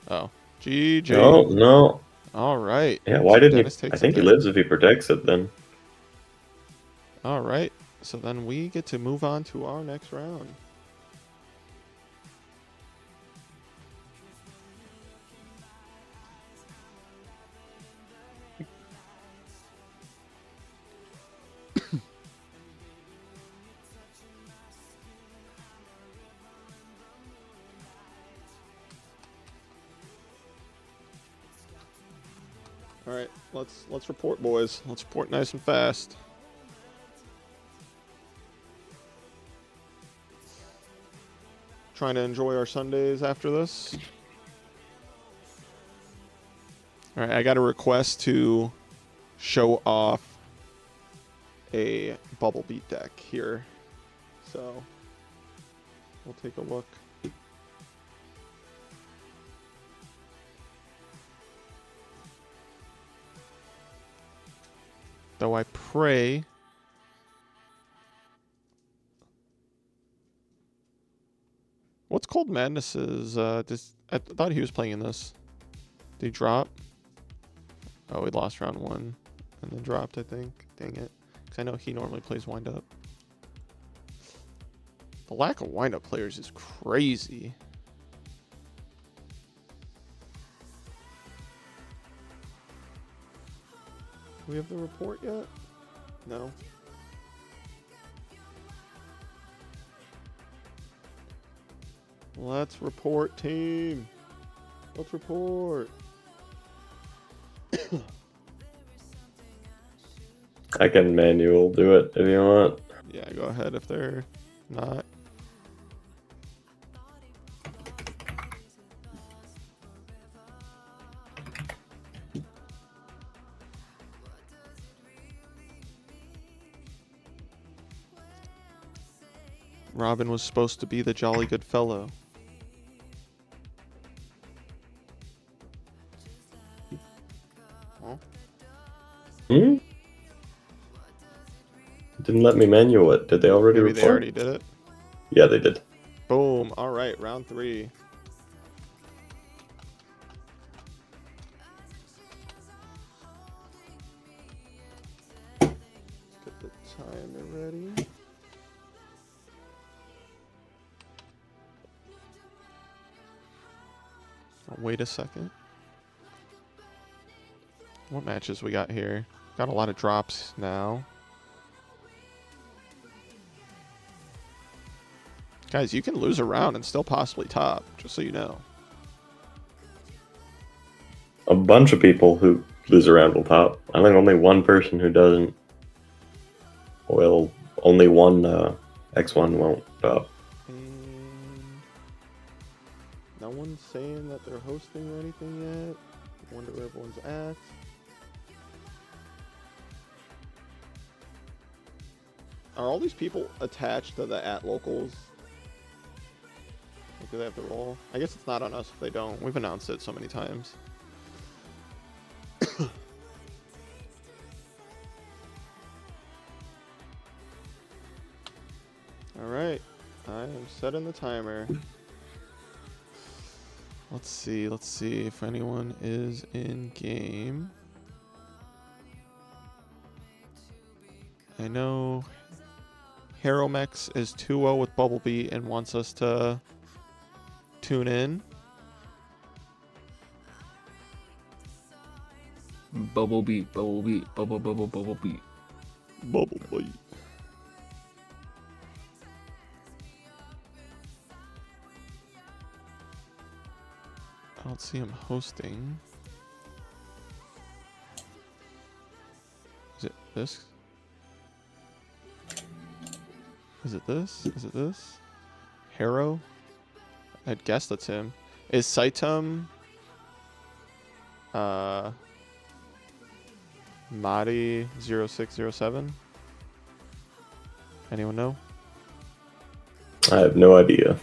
Oh. GG. No. All right. Yeah, why So didn't Dennis he? I takes think it he there. lives if he protects it then. All right. So then we get to move on to our next round. All right, let's report, boys. Let's report nice and fast. Trying to enjoy our Sundays after this. All right, I got a request to show off a bubble beat deck here, so we'll take a look. Though I pray what's Cold Madness's I thought he was playing in this. Did he drop? Oh, he lost round 1 and then dropped, I think. Dang it. Because I know he normally plays wind up. The lack of wind up players is crazy. Do we have the report yet? No. Let's report, team. Let's report. I can manual do it if you want. Yeah, go ahead if they're not. Robin was supposed to be the jolly good fellow. Huh? Hmm? Didn't let me manual it. Did they already Maybe report? they already did it. Yeah, they did. Boom. All right, round 3. Get the timer ready. Wait a second. What matches we got here? Got a lot of drops now. Guys, you can lose a round and still possibly top, just so you know. A bunch of people who lose a round will top. I think only one person who doesn't. Well, only one X1 won't top. And no one's saying that they're hosting or anything yet. I wonder where everyone's at. Are all these people attached to the @locals? Like, do they have to roll? I guess it's not on us if they don't. We've announced it so many times. Alright. I am setting the timer. Let's see if anyone is in game. I know Heromex is 2-0 with Bubblebee and wants us to tune in. Bubble beat, bubble beat, bubble beat. Bubblebee. I don't see him hosting. Is it this? Is it this? Is it this? Harrow? I'd guess that's him. Is Saitum Madi 0607? Anyone know? I have no idea.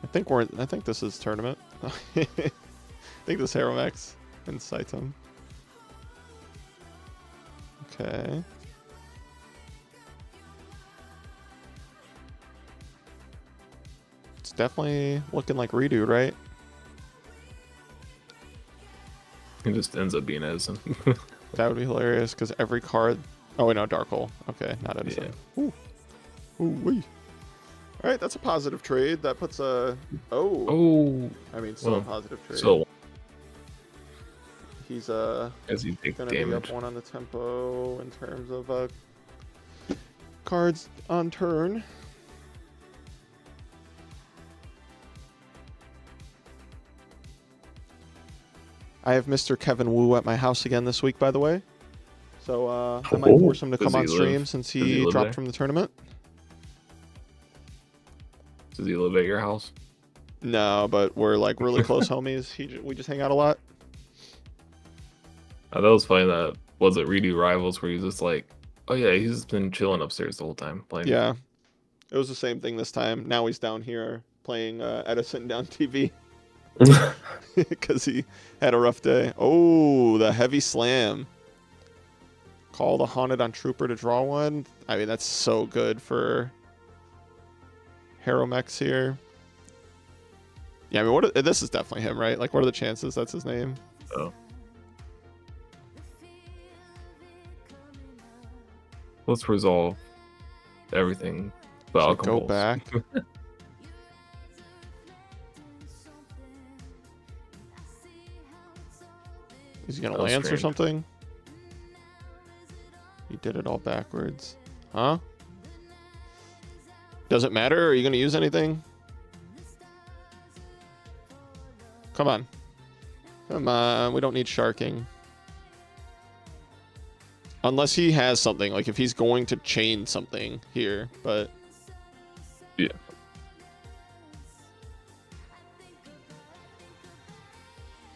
I think this is tournament. I think this Hero Max incites him. Okay. It's definitely looking like redo, right? It just ends up being Edison. That would be hilarious because every card. Oh wait, no, Dark Hole. Okay, not Edison. Yeah. Ooh, wee. All right, that's a positive trade. That puts a. Oh. Oh. I mean, still a Well, positive trade. So He's as he takes gonna be damage. up one on the tempo in terms of cards on turn. I have Mr. Kevin Wu at my house again this week, by the way. So I might force him to Does come he on stream live- since does he he live dropped there? from the tournament. Does he live at your house? No, but we're like really close homies. We just hang out a lot. That was funny. That was it. Redo Rivals, where he's just like, oh yeah, he's just been chilling upstairs the whole time playing. Yeah, it was the same thing this time. Now he's down here playing Edison down TV because he had a rough day. Oh, the heavy slam. Call the Haunted on Trooper to draw one. I mean, that's so good for Heromex here. Yeah, I mean, this is definitely him, right? Like, what are the chances that's his name? So let's resolve everything. But I'll Go compulse. back. Is he gonna That was lance or strange. something? He did it all backwards. Huh? Does it matter? Are you gonna use anything? Come on. Come on. We don't need sharking. Unless he has something. Like if he's going to chain something here. But Yeah.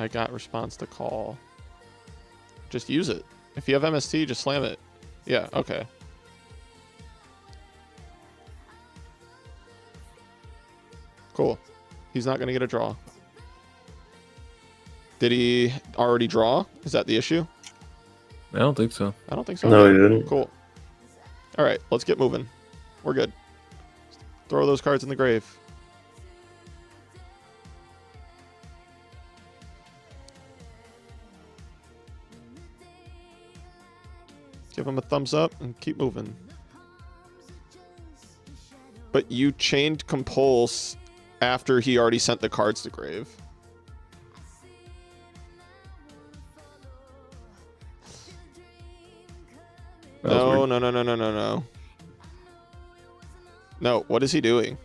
I got response to call. Just use it. If you have MST, just slam it. Yeah, okay. Cool. He's not going to get a draw. Did he already draw? Is that the issue? I don't think so. I don't think so. No, he didn't. Cool. All right, let's get moving. We're good. Throw those cards in the grave. Give him a thumbs up and keep moving. But you chained Compulse after he already sent the cards to grave. That was No, weird. no, no, no, no, no, no. No, what is he doing?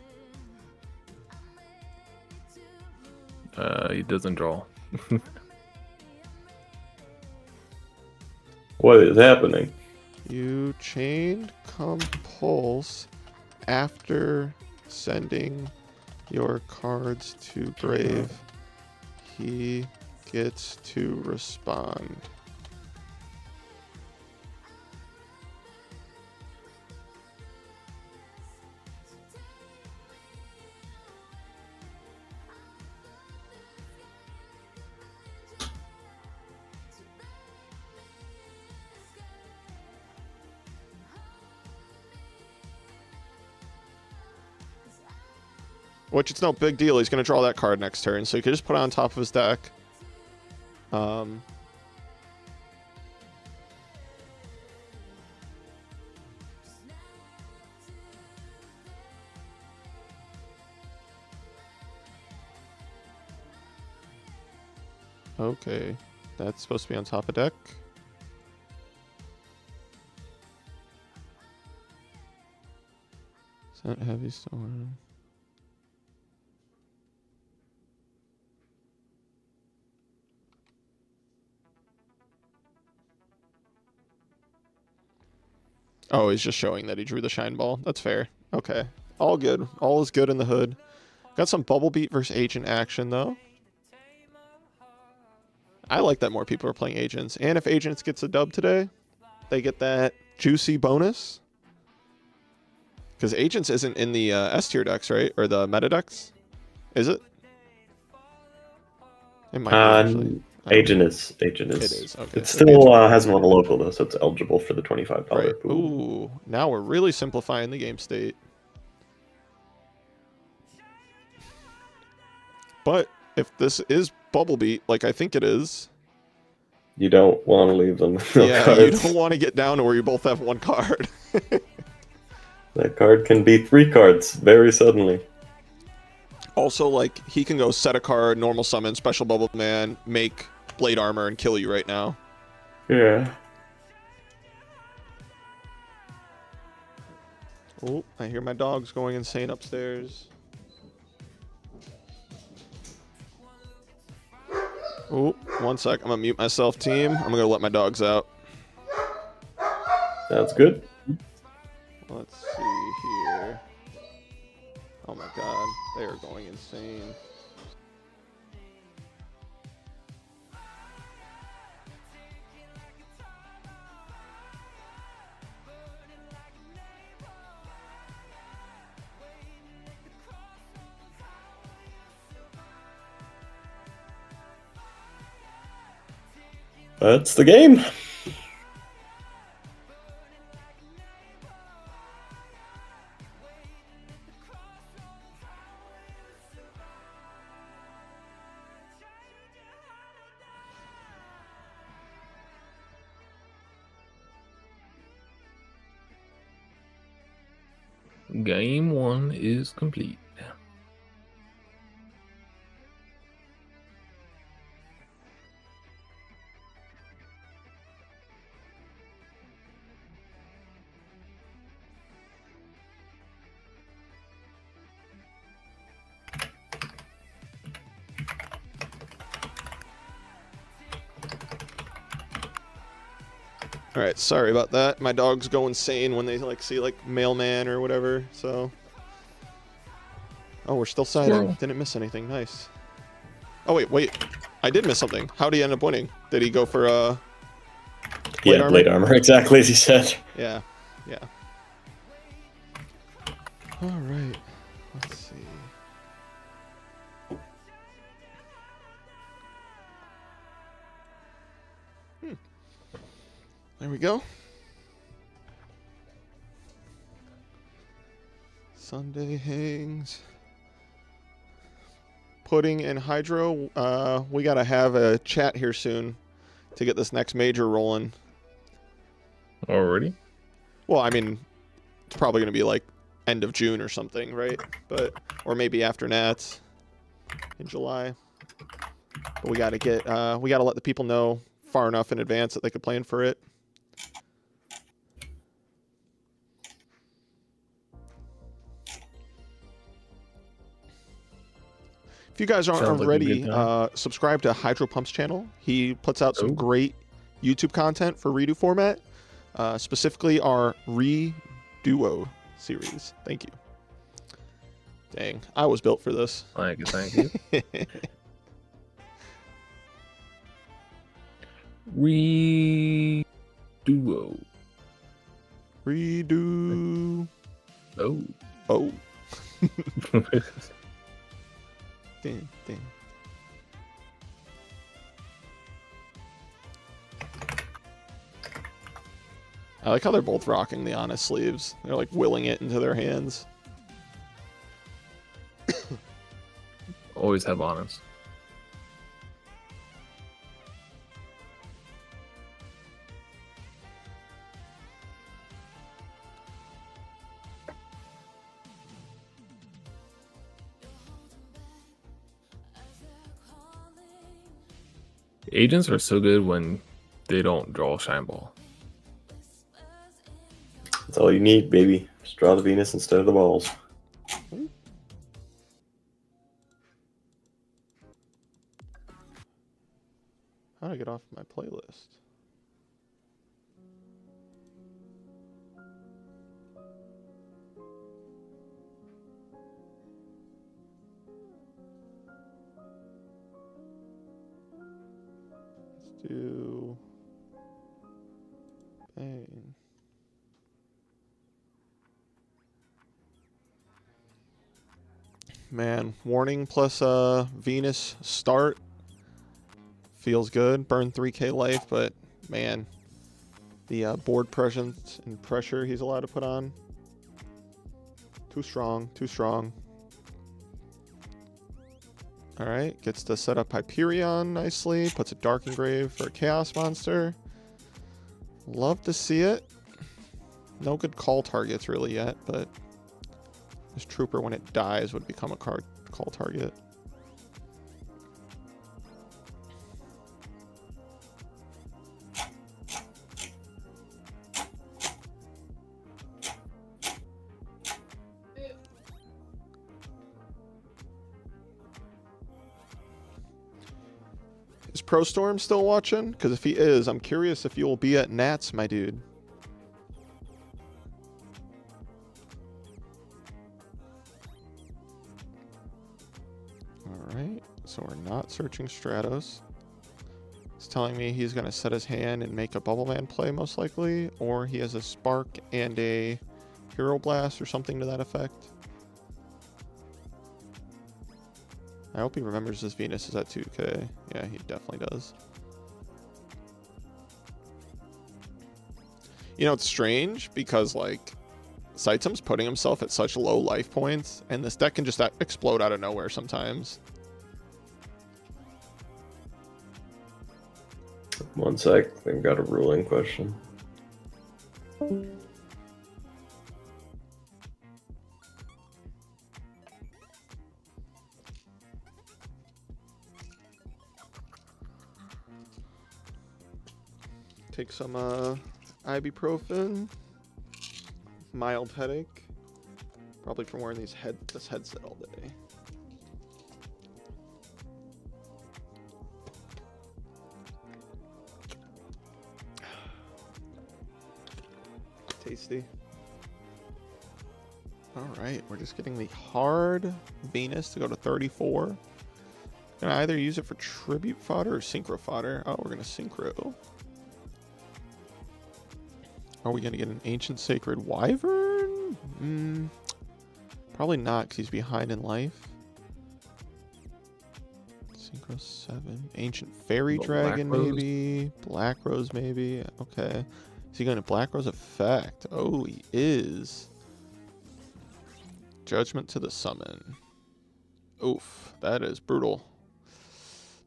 He doesn't draw. What is happening? You chained Compulse after sending your cards to grave. He gets to respond. Which it's no big deal. He's going to draw that card next turn, so he could just put it on top of his deck. Okay, that's supposed to be on top of deck. Sent Heavy Storm. Oh, he's just showing that he drew the shine ball. That's fair. Okay. All good. All is good in the hood. Got some Bubble Beat versus Agent action, though. I like that more people are playing Agents. And if Agents gets a dub today, they get that juicy bonus. Because Agents isn't in the S tier decks, right? Or the meta decks? Is it? It might be, actually. Agent is. It is, okay. It So still Agent- hasn't won a local, though, so it's eligible for the $25 Right. pool. Ooh, now we're really simplifying the game state. But if this is Bubble Beat, like I think it is, You don't want to leave them with no yeah, cards. you don't want to get down to where you both have one card. That card can be 3 cards very suddenly. Also, like, he can go set a card, normal summon, special bubble man, make blade armor, and kill you right now. Yeah. Oh, I hear my dogs going insane upstairs. Oh, 1 sec. I'm gonna mute myself, team. I'm gonna let my dogs out. That's good. Let's see here. Oh my god, they are going insane. That's the game. Game 1 is complete. Alright, sorry about that. My dogs go insane when they like see like mailman or whatever, so. Oh, we're still siding. Squirrel. Didn't miss anything. Nice. Oh wait. I did miss something. How did he end up winning? Did he go for Yeah, blade armor, exactly as he said. Yeah. Alright. Let's see. There we go. Sunday hangs. Pudding and Hydro. We gotta have a chat here soon to get this next major rolling. Already? Well, I mean, it's probably gonna be like end of June or something, right? Or maybe after Nats in July. But we gotta let the people know far enough in advance that they could plan for it. If you guys aren't Sounds like a already, good time. subscribe to Hydro Pump's channel. He puts out some Oh. great YouTube content for REDU format, specifically our REDuo series. Thank you. Dang, I was built for this. Thank you. Reduo. Redo. Oh. Oh. Dang. I like how they're both rocking the honest sleeves. They're like willing it into their hands. Always have honest. Agents are so good when they don't draw Shine Ball. That's all you need, baby. Just draw the Venus instead of the balls. How do I get off my playlist? do bang. Man, warning plus Venus start feels good. Burn 3k life, but man, the board presence and pressure he's allowed to put on, too strong, too strong. All right, gets to set up Hyperion nicely. Puts a Dark Engrave for a Chaos Monster. Love to see it. No good call targets really yet, but this Trooper, when it dies, would become a call target. Is Pro Storm still watching? Because if he is, I'm curious if you will be at Nats, my dude. Alright, so we're not searching Stratos. It's telling me he's going to set his hand and make a Bubble Man play, most likely. Or he has a Spark and a Hero Blast or something to that effect. I hope he remembers his Venus is at 2k. Yeah, he definitely does. You know, it's strange because, like, Saitam's putting himself at such low life points, and this deck can just explode out of nowhere sometimes. One sec, they've got a ruling question. Take some ibuprofen. Mild headache. Probably from wearing this headset all day. Tasty. Alright, we're just getting the hard Venus to go to 34. Gonna either use it for tribute fodder or synchro fodder. Oh, we're gonna synchro. Are we going to get an Ancient Sacred Wyvern? Probably not, because he's behind in life. Synchro 7. Ancient Fairy Dragon, maybe. Black Rose, maybe. Okay. Is he going to Black Rose effect? Oh, he is. Judgment to the Summon. Oof, that is brutal.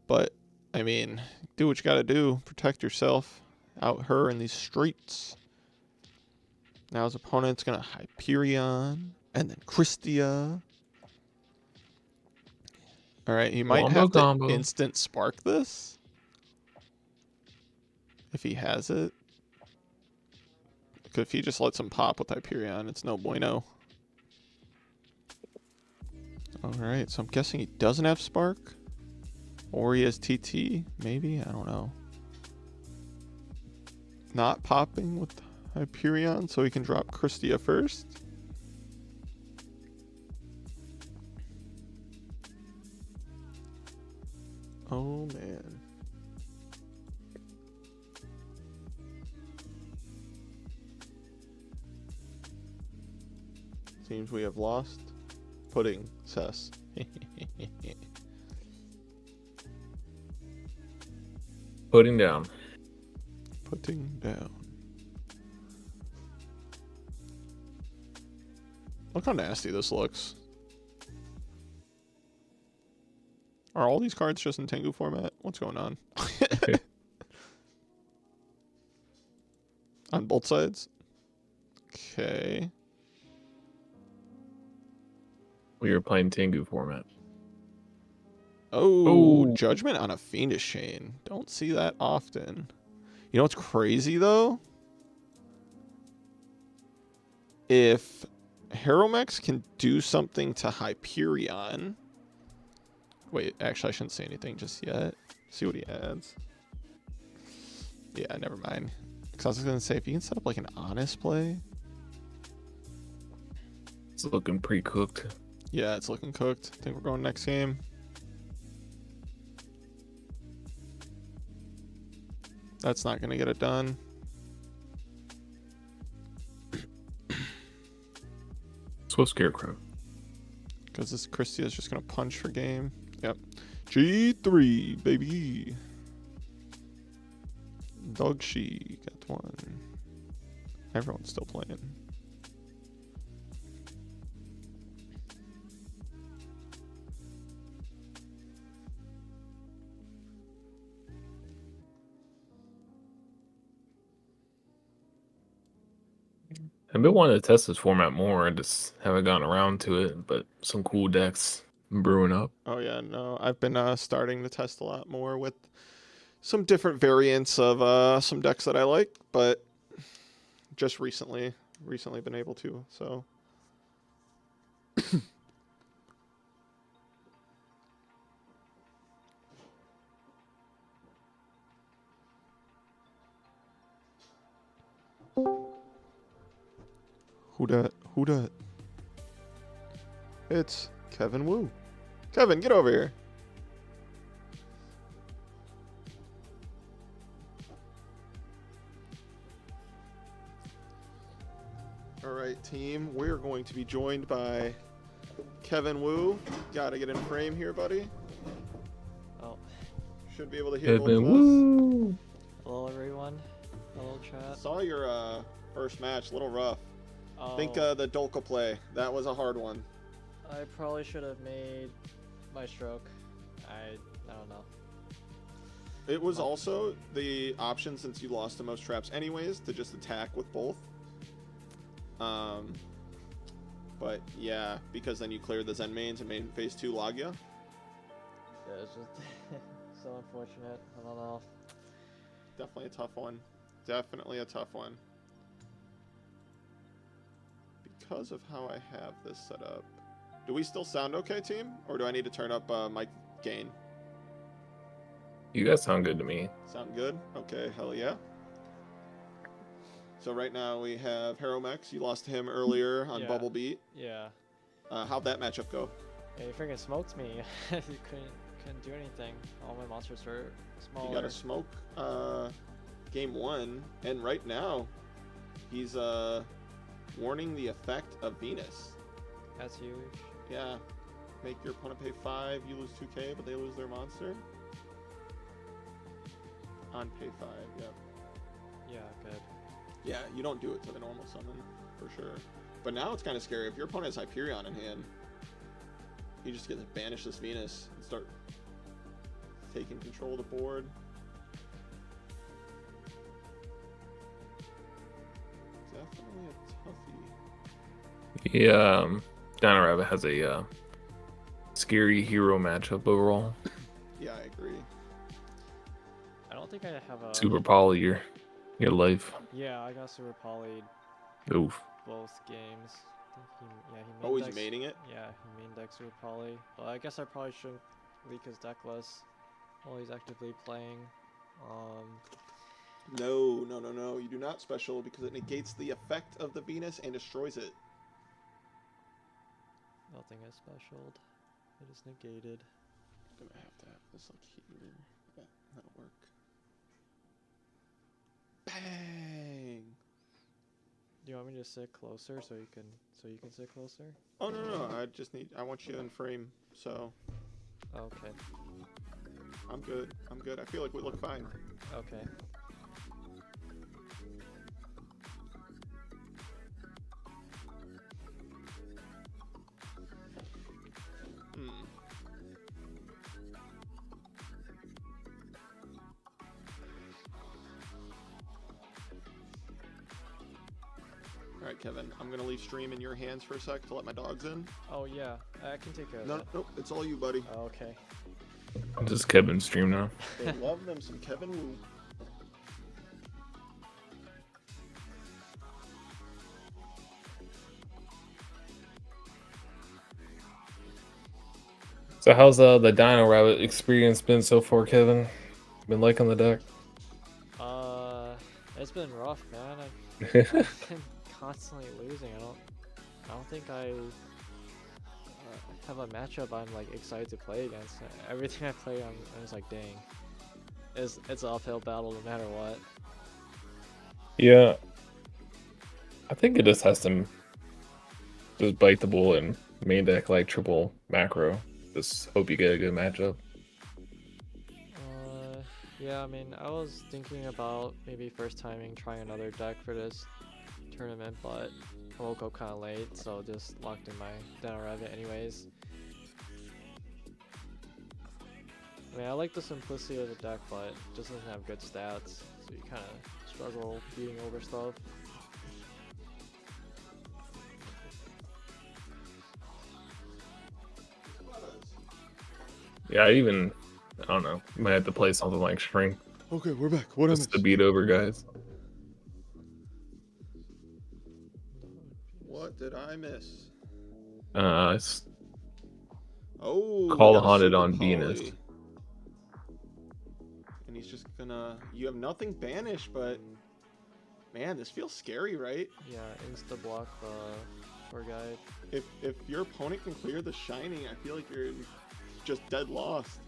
But, I mean, do what you got to do. Protect yourself out her in these streets. Now his opponent's going to Hyperion, and then Christia. Alright, he might have to instant spark this. If he has it. Because if he just lets him pop with Hyperion, it's no bueno. Alright, so I'm guessing he doesn't have spark. Or he has TT, maybe? I don't know. Not popping with Hyperion, so he can drop Christia first. Oh man. Seems we have lost Pudding Cess. Putting down. Putting down. Look how nasty this looks. Are all these cards just in Tengu format? What's going on? On both sides? Okay. We were playing Tengu format. Oh, Judgment on a Fiendish Chain. Don't see that often. You know what's crazy, though? If Heromex can do something to Hyperion. Wait, actually, I shouldn't say anything just yet. See what he adds. Yeah, never mind. Because I was going to say, if you can set up like an honest play. It's looking pre-cooked. Yeah, it's looking cooked. I think we're going next game. That's not gonna get it done. So Scarecrow. Because this Christia is just gonna punch for game. Yep. G3, baby. Dog she got one. Everyone's still playing. I've been wanting to test this format more. I just haven't gotten around to it, but some cool decks brewing up. Oh yeah, no, I've been starting to test a lot more with some different variants of some decks that I like, but just recently been able to. So who dat? Who dat? It's Kevin Wu. Kevin, get over here. All right, team. We're going to be joined by Kevin Wu. Gotta get in frame here, buddy. Oh, Should be able to hear both Kevin of us. Woo! hello everyone. Hello chat. Saw your first match, a little rough. Oh, Think the Dolka play. That was a hard one. I probably should have made my stroke. I don't know. It was also the option, since you lost the most traps anyways, to just attack with both. But yeah, because then you cleared the Zen mains and made phase 2 Lagya. Yeah, it's just so unfortunate. I don't know. Definitely a tough one. Definitely a tough one. Because of how I have this set up. Do we still sound okay, team? Or do I need to turn up mic gain? You guys sound good to me. Sound good? Okay, hell yeah. So right now we have Heromex. You lost to him earlier on Yeah. Bubble Beat. Yeah. How'd that matchup go? Yeah, you freaking smoked me. You couldn't do anything. All my monsters were smaller. He got a smoke game 1, and right now he's warning the effect of Venus. That's huge. Yeah, make your opponent pay 5, you lose 2k, but they lose their monster. On pay 5, yep. Yeah, good. Yeah, you don't do it to the normal summon, for sure. But now it's kind of scary. If your opponent has Hyperion in hand, you just get to banish this Venus and start taking control of the board. Definitely a toughie. Yeah, Dino Rabbit has a scary hero matchup overall. Yeah, I agree. I don't think I have a Super poly your life. Yeah, I got super polyed Oof. both games. I think he Oh, main he's decks- maining it? Yeah, he main deck super poly. But I guess I probably shouldn't leak his deck list while he's actively playing. No, no, no, no. You do not special because it negates the effect of the Venus and destroys it. Nothing is specialed. It is negated. I'm gonna have to have this like here. Yeah, that'll work. Bang! Do you want me to sit closer so you can sit closer? Oh no, no, I want you in frame, so Okay. I'm good. I'm good. I feel like we look fine. Okay. Hmm. Alright, Kevin, I'm gonna leave stream in your hands for a sec to let my dogs in. Oh yeah, I can take care of No, that. nope, it's all you, buddy. Okay. Does Kevin stream now? They love them some Kevin Wu. So how's the Dino Rabbit experience been so far, Kevin? Been liking the deck? It's been rough, man. I've been constantly losing. I don't think I have a matchup I'm like excited to play against. Everything I play, I'm just like, dang. it's an uphill battle no matter what. Yeah, I think it just has to just bite the bullet and main deck like triple macro. Just hope you get a good matchup. Yeah, I mean, I was thinking about maybe first timing trying another deck for this tournament, but I woke up kind of late, so just locked in my Revit anyways. I mean, I like the simplicity of the deck, but it just doesn't have good stats, so you kind of struggle beating over stuff. Yeah, I don't know. Might have to play something like Shrink Okay, we're back. What just to beat over guys. What did I miss? It's Oh, we Call got the a Haunted Super on Poly. Venus. And he's just gonna... You have nothing banished, but... Man, this feels scary, right? Yeah, insta block the tour guide. If your opponent can clear the Shining, I feel like you're just dead lost.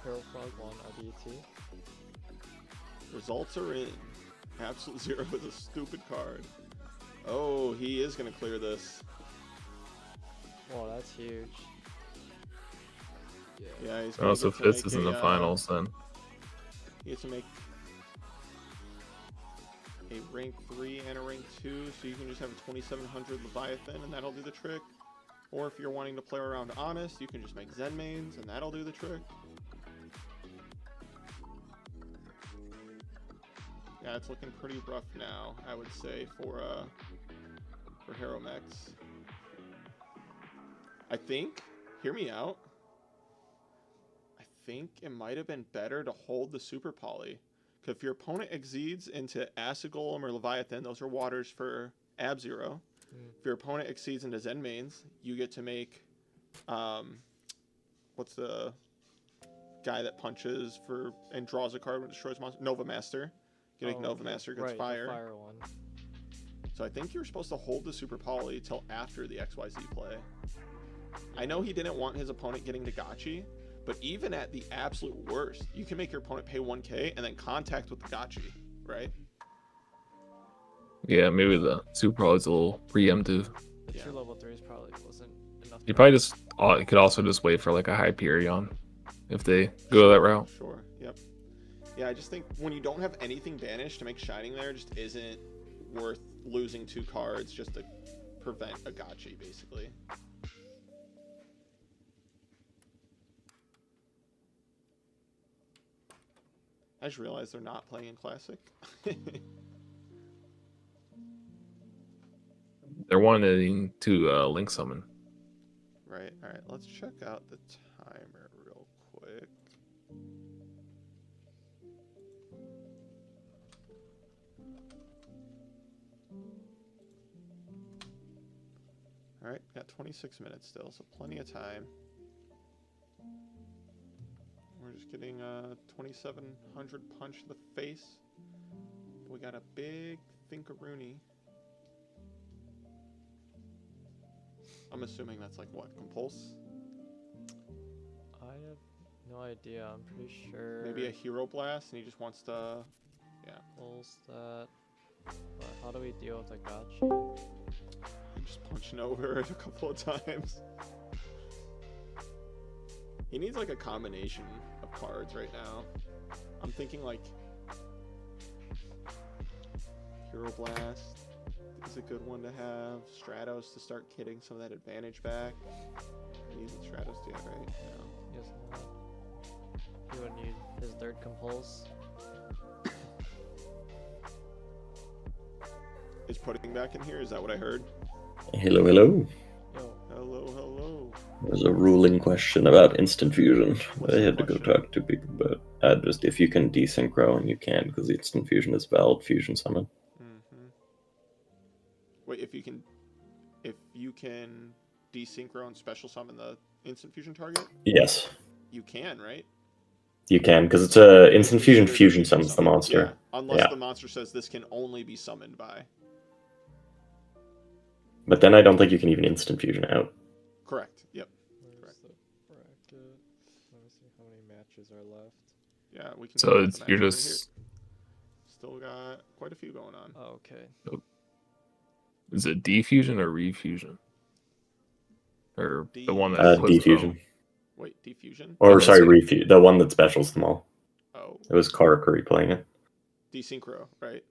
Hero Frog 1 RBT. Results are in. Absolute Zero is a stupid card. Oh, he is gonna clear this. Whoa, that's huge. Yeah, he's gonna Also, get to Fitz make is in the a, finals then. He gets to make a rank 3 and a rank 2, so you can just have a 2700 Leviathan and that'll do the trick. Or if you're wanting to play around Honest, you can just make Zen mains and that'll do the trick. Yeah, it's looking pretty rough now, I would say, for Hero Mechs. I think, hear me out, I think it might have been better to hold the Super Poly. Because if your opponent exceeds into Acid Golem or Leviathan, those are waters for Ab Zero. If your opponent exceeds into Zen mains, you get to make, what's the guy that punches for and draws a card when it destroys monster? Nova Master. You make Nova Master against right, fire. The fire one. So I think you're supposed to hold the Super Poly till after the XYZ play. I know he didn't want his opponent getting to Gotchi, but even at the absolute worst, you can make your opponent pay 1k and then contact with the Gotchi, right? Yeah, maybe the Super Pro is a little preemptive. The Yeah. true level 3s probably wasn't enough. You probably just you could also just wait for like a Hyperion if they go that route. Sure, yep. Yeah, I just think when you don't have anything banished to make Shining there, just isn't worth losing 2 cards just to prevent a Gotchi, basically. I just realized they're not playing in Classic. They're wanting to link summon. Right, alright, let's check out the timer real quick. Alright, got 26 minutes still, so plenty of time. We're just getting a 2700 punch to the face. We got a big Thinkaroonie. I'm assuming that's like what, Compulse? I have no idea. I'm pretty sure. Maybe a Hero Blast and he just wants to... Yeah. Pulls that. But how do we deal with the Gotchi? I'm just punching over it a couple of times. He needs like a combination of cards right now. I'm thinking like Hero Blast is a good one to have. Stratos to start getting some of that advantage back. He needs Stratos to get right now. Yes, not. He would need his third Compulse. Is Pudding back in here? Is that what I heard? Hello, hello. Yo, Hello, hello. There's a ruling question about instant fusion. What's I the had to go question? talk to people about just if you can desynchro, and you can because instant fusion is valid fusion summon. Mm-hmm. Wait, if you can desynchro and special summon the instant fusion target, Yes, you can, right? you can because it's a instant fusion Considered fusion summons the summon. monster. Yeah, unless Yeah. the monster says this can only be summoned by. But then I don't think you can even instant fusion out. Correct. Yep. where's Correct. the bracket? Let me see how many matches are left. Yeah, we can. So talk about it's the you're matches right just here. Still got quite a few going on. Oh, okay. is it defusion or refusion? Or the one that D- flips Defusion. Wait, Defusion? Or Oh, sorry, so- the one that specials them all. Oh, It was Karakuri playing it. Desynchro, right?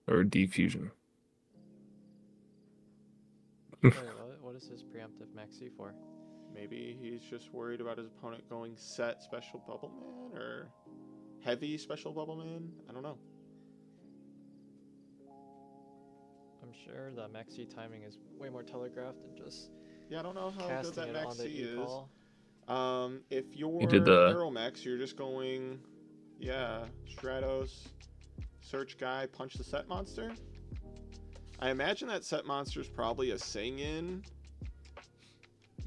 or defusion. Wait, what is his preemptive maxi for? Maybe he's just worried about his opponent going set special bubble man or heavy special bubble man. I don't know. I'm sure the maxi timing is way more telegraphed than just Yeah, I don't know how good casting that it on the maxi is. e-call. If you're You did the- Aeromax, you're just going, yeah, Stratos, search guy, punch the set monster. I imagine that set monster is probably a Singin,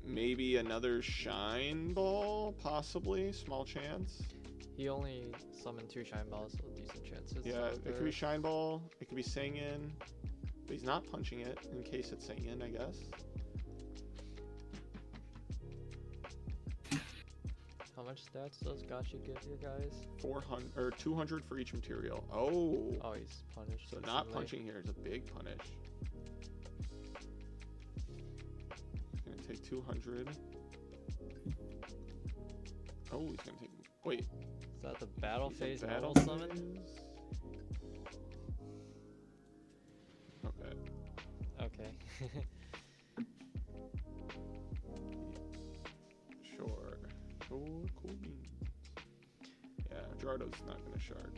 maybe another Shine Ball, possibly, small chance. He only summoned 2 shine balls, so decent chances. Yeah, of it could be Shine Ball, it could be Singin, but he's not punching it in case it's Singin, I guess. How much stats does Gachi give you guys? 400 or 200 for each material. Oh, Oh, he's punished. so not instantly. punching here is a big punish. Gonna take 200. Oh, he's gonna take. Wait, Is that the battle he's a phase battle normal summon? phase? Okay. Okay. Sure. Sure, cool beans. Yeah, Gerardo's not gonna shark.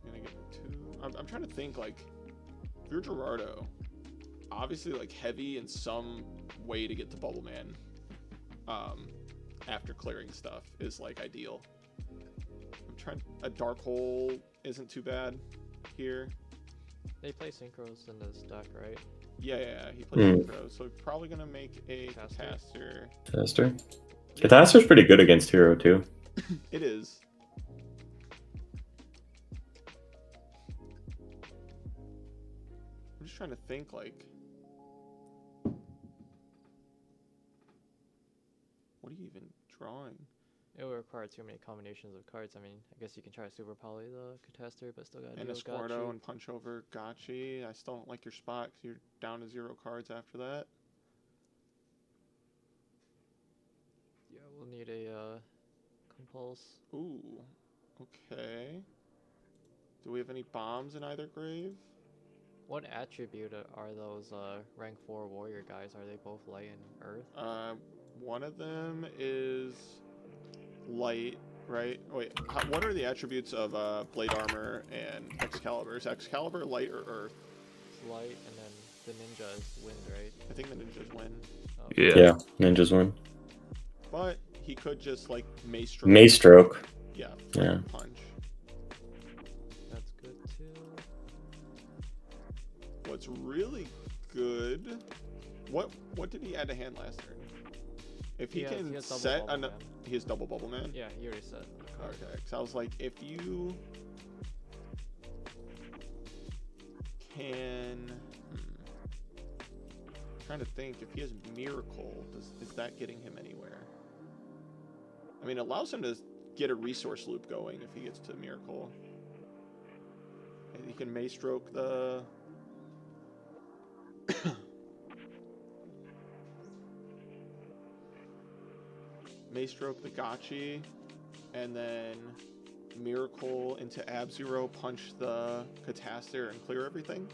Gonna get 2. I'm trying to think, like, if you're Gerardo, obviously, like, heavy in some way to get to Bubble Man, after clearing stuff is, like, ideal. I'm trying, a Dark Hole isn't too bad here. They play synchros in this deck, right? Yeah, he plays synchro, so probably gonna make a Caster. Caster. Caster. Catastro's pretty good against Hero too. It is. I'm just trying to think, like, what are you even drawing? It would require too many combinations of cards. I mean, I guess you can try Super Poly the Catastor, but still gotta And deal a with Squarto Gachi. and punch over Gachi. I still don't like your spot because you're down to 0 cards after that. Yeah, we'll need a Compulse. Ooh, okay. Do we have any bombs in either grave? What attribute are those rank 4 warrior guys? Are they both light and earth? One of them is light, right? Wait, what are the attributes of Blade Armor and Excalibur? Is Excalibur light or earth? It's light, and then the ninja is wind, right? I think the ninjas win. Oh, Yeah, ninjas win. But he could just, like, Mace Stroke. Mace stroke. Yeah, Yeah. punch. That's good too. What's really good... What did he add to hand last turn? If he He can has double set... Bubble Man. He has double Bubble Man? Yeah, he already said. Okay, because I was like, if you can... trying to think, if he has Miracle, is that getting him anywhere? I mean, it allows him to get a resource loop going if he gets to Miracle. And he can Mace Stroke the... Mace Stroke the Gachi, and then Miracle into Ab-Zero, punch the Catastor, and clear everything.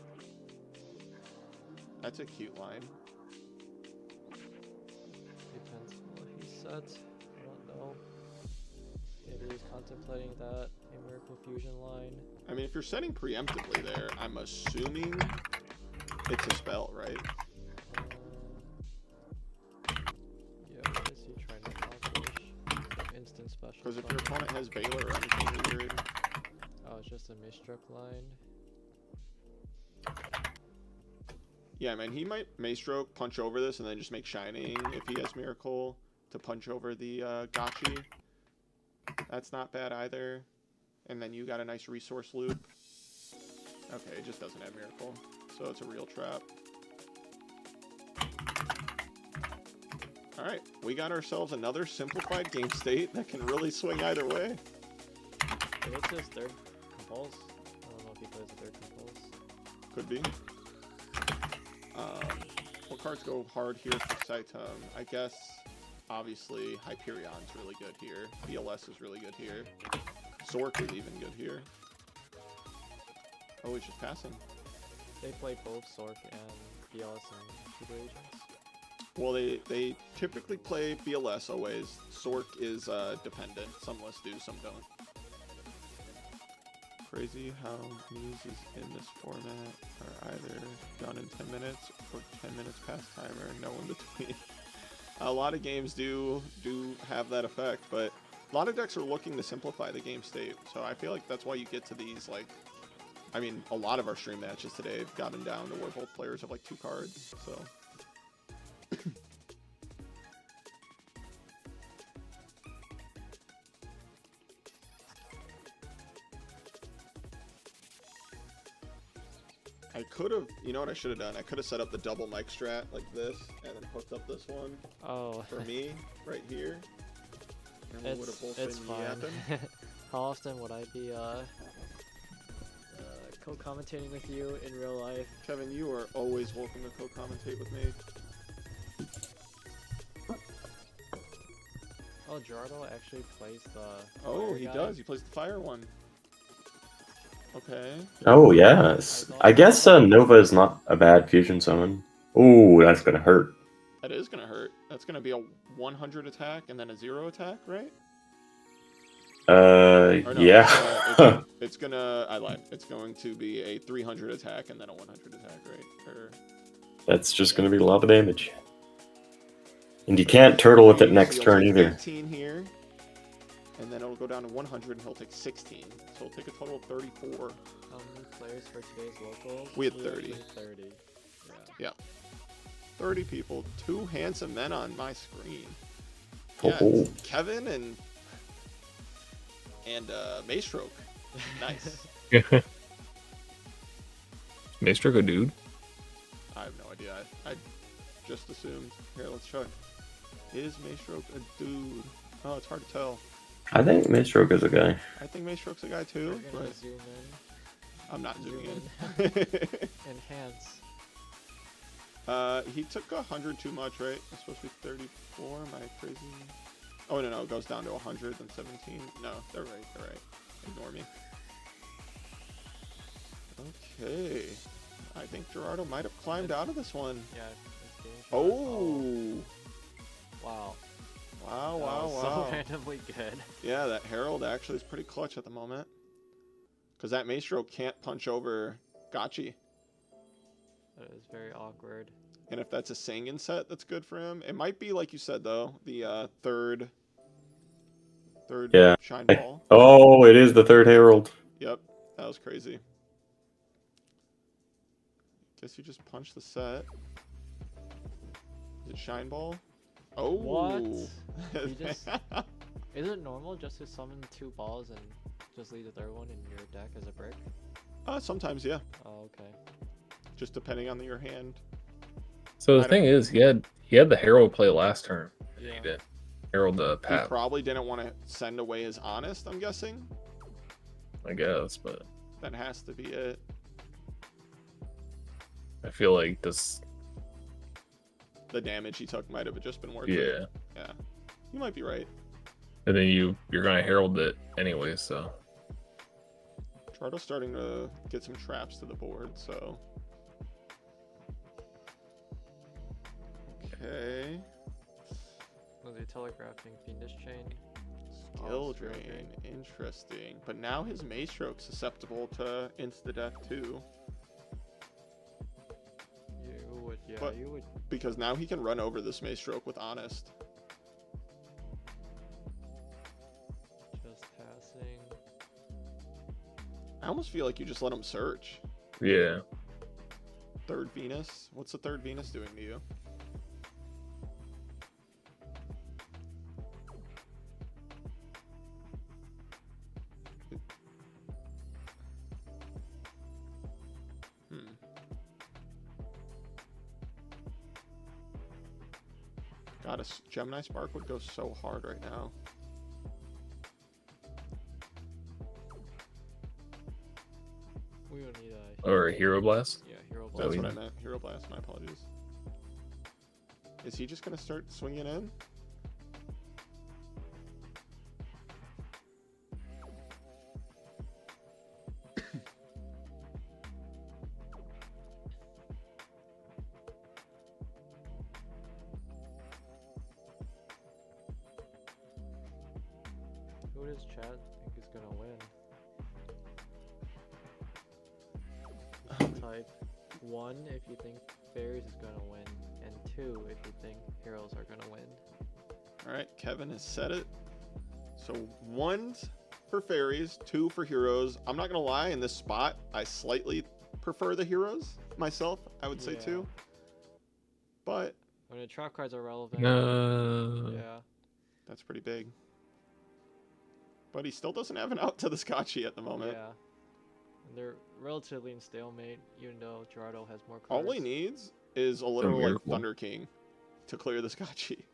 That's a cute line. Depends on what he said. I don't know. Maybe he's contemplating that. A Miracle Fusion line. I mean, if you're setting preemptively there, I'm assuming it's a spell, right? Yeah, what is he trying to accomplish? Some instant special. Because if your summon. opponent has Baylor or anything weird... Oh, it's just a Miststruck line. Yeah, man, he might Mace Stroke, punch over this, and then just make Shining if he has Miracle to punch over the Gachi. That's not bad either. And then you got a nice resource loop. Okay, it just doesn't have Miracle, so it's a real trap. All right, we got ourselves another simplified game state that can really swing either way. Maybe it's his third compulse. I don't know if he plays a third compulse. Could be. What cards go hard here for Saitum? I guess, obviously, Hyperion's really good here. BLS is really good here. Zork is even good here. Oh, he's just passing. They play both Zork and BLS and Super Agents. Well, they typically play BLS always. Zork is dependent. Some lists do, some don't. Crazy how muses in this format are either done in 10 minutes or 10 minutes past timer, no in between. A lot of games do have that effect, but a lot of decks are looking to simplify the game state. So I feel like that's why you get to these, like, I mean, a lot of our stream matches today have gotten down to where both players have like 2 cards, so. I could have, you know what I should have done? I could have set up the double mic strat like this, and then hooked up this one Oh, for me right here. And we would have both it's been fine. yapping. How often would I be co-commentating with you in real life? Kevin, you are always welcome to co-commentate with me. Oh, Gerardo actually plays the. Oh, fire he guy? does. He plays the fire one. Okay. Oh, yes. I guess Nova is not a bad fusion summon. Ooh, that's gonna hurt. That is going to hurt. That's going to be a 100 attack and then a 0 attack, right? Or no, Yeah. It's gonna. I lied. It's going to be a 300 attack and then a 100 attack, right? Or That's just gonna be a lot of damage. And you can't turtle with it next he'll turn take either. 18 here, and then it'll go down to 100, and he'll take 16. So he'll take a total of 34. How many players for today's locals? We had 30. 30. Yeah. 30 people. 2 handsome men on my screen. Oh, Yeah, it's Kevin and Maystroke. Nice. Maestro, good dude. I have no idea. I just assumed. Here, let's check. Is Maystroke a dude? Oh, it's hard to tell. I think Maestroke is a guy. I think Maystroke's a guy too, We're gonna but zoom in. I'm not zooming Zoom in. Enhance. He took 100 too much, right? It's supposed to be 34. Am I crazy? Oh, no, it goes down to 100 and 17. No, they're right. Ignore me. Okay. I think Gerardo might have climbed out of this one. Yeah. It's game. Oh. Wow. Wow, That wow, was wow. So randomly good. Yeah, that Herald actually is pretty clutch at the moment. Because that Maestro can't punch over Gotchi. That is very awkward. And if that's a Sangan set, that's good for him. It might be, like you said, though, the third Yeah. Shine Ball. Oh, it is the third Herald. Yep, that was crazy. Guess you just punch the set. Is it Shine Ball? Oh! What? He just- Is it normal just to summon 2 balls and just leave the third one in your deck as a brick? Sometimes, yeah. Oh, okay. Just depending on your hand. So I the thing is, he had the Herald play last turn. Yeah. He did. Herald He Pat, probably didn't want to send away his Honest, I'm guessing. I guess, but That has to be it. I feel like this. The damage he took might have just been worth it. Yeah, Yeah. You might be right. and then you're gonna Herald it anyway, so Gerardo's starting to get some traps to the board, so. Okay. Was he telegraphing Fiendish Chain? Skill Skill drain. drain. Interesting. But now his Maystroke's susceptible to insta-death too. You would, yeah, But- you would. Because now he can run over this Maystroke with Honest. Just passing. I almost feel like you just let him search. yeah. Third Venus? What's the third Venus doing to you? God, a Gemini Spark would go so hard right now. We would need a Or a Hero Blast. yeah, Hero That's Blast. what I meant. Hero Blast, my apologies. Is he just going to start swinging in? Who does chat think is gonna win? You can type 1 if you think fairies is gonna win, and 2 if you think heroes are gonna win. All right, Kevin has said it. So 1 for fairies, 2 for heroes. I'm not going to lie, in this spot, I slightly prefer the heroes myself, I would say Yeah. 2. But I mean, trap cards are relevant. No. Yeah. that's pretty big. But he still doesn't have an out to the Scotchy at the moment. Yeah. And they're relatively in stalemate, even though Gerardo has more cards. All he needs is a literal like Miracle. Thunder King to clear the Scotchy.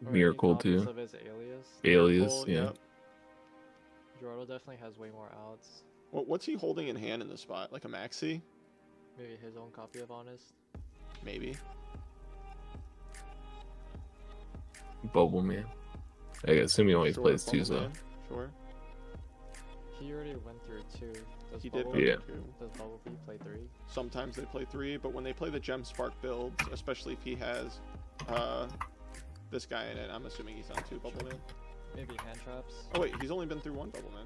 Or any Miracle copies too. of his alias. Alias, Miracle, yeah. yep. Gerardo definitely has way more outs. What's he holding in hand in this spot? Like a Maxi? Maybe his own copy of Honest. Maybe. Bubble Man. I assume he only Sure, plays Bubble 2, so. Man, Sure. He already went through 2. Does He did Bubble, play Yeah. 2. Does Bubblebee play 3? Sometimes they play 3, but when they play the Gem Spark builds, especially if he has this guy in it, I'm assuming he's on 2 Bubble Man. Maybe hand traps. Oh wait, he's only been through 1 Bubble Man.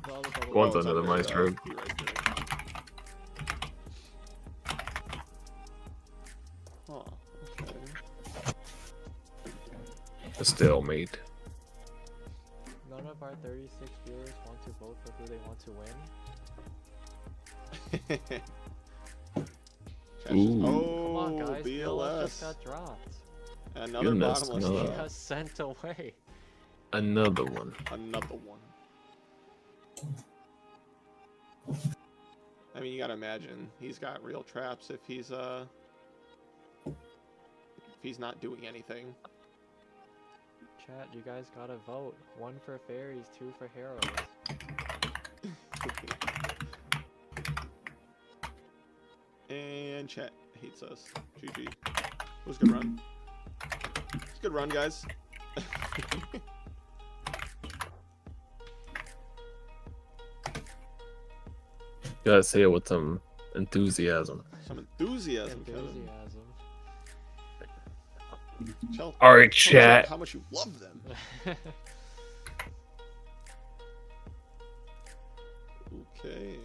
Well, the Bubble One's it's under the Maestro. you're right, you're right. Oh, okay. A stalemate. None of our 36 viewers want to vote for who they want to win. Ooh. Oh, Come on, guys. BLS just BLS. got dropped. Another Goodness, bottomless. another- He drop. got sent away. Another one. Another one. I mean, you gotta imagine he's got real traps if he's not doing anything. Chat, you guys gotta vote. 1 for fairies, 2 for heroes. And chat hates us. GG. It was a good run. It's a good run, guys. Gotta say it with some enthusiasm. Some enthusiasm, Kevin. Enthusiasm. Tell Alright, Chad chat. how much you love them. Okay.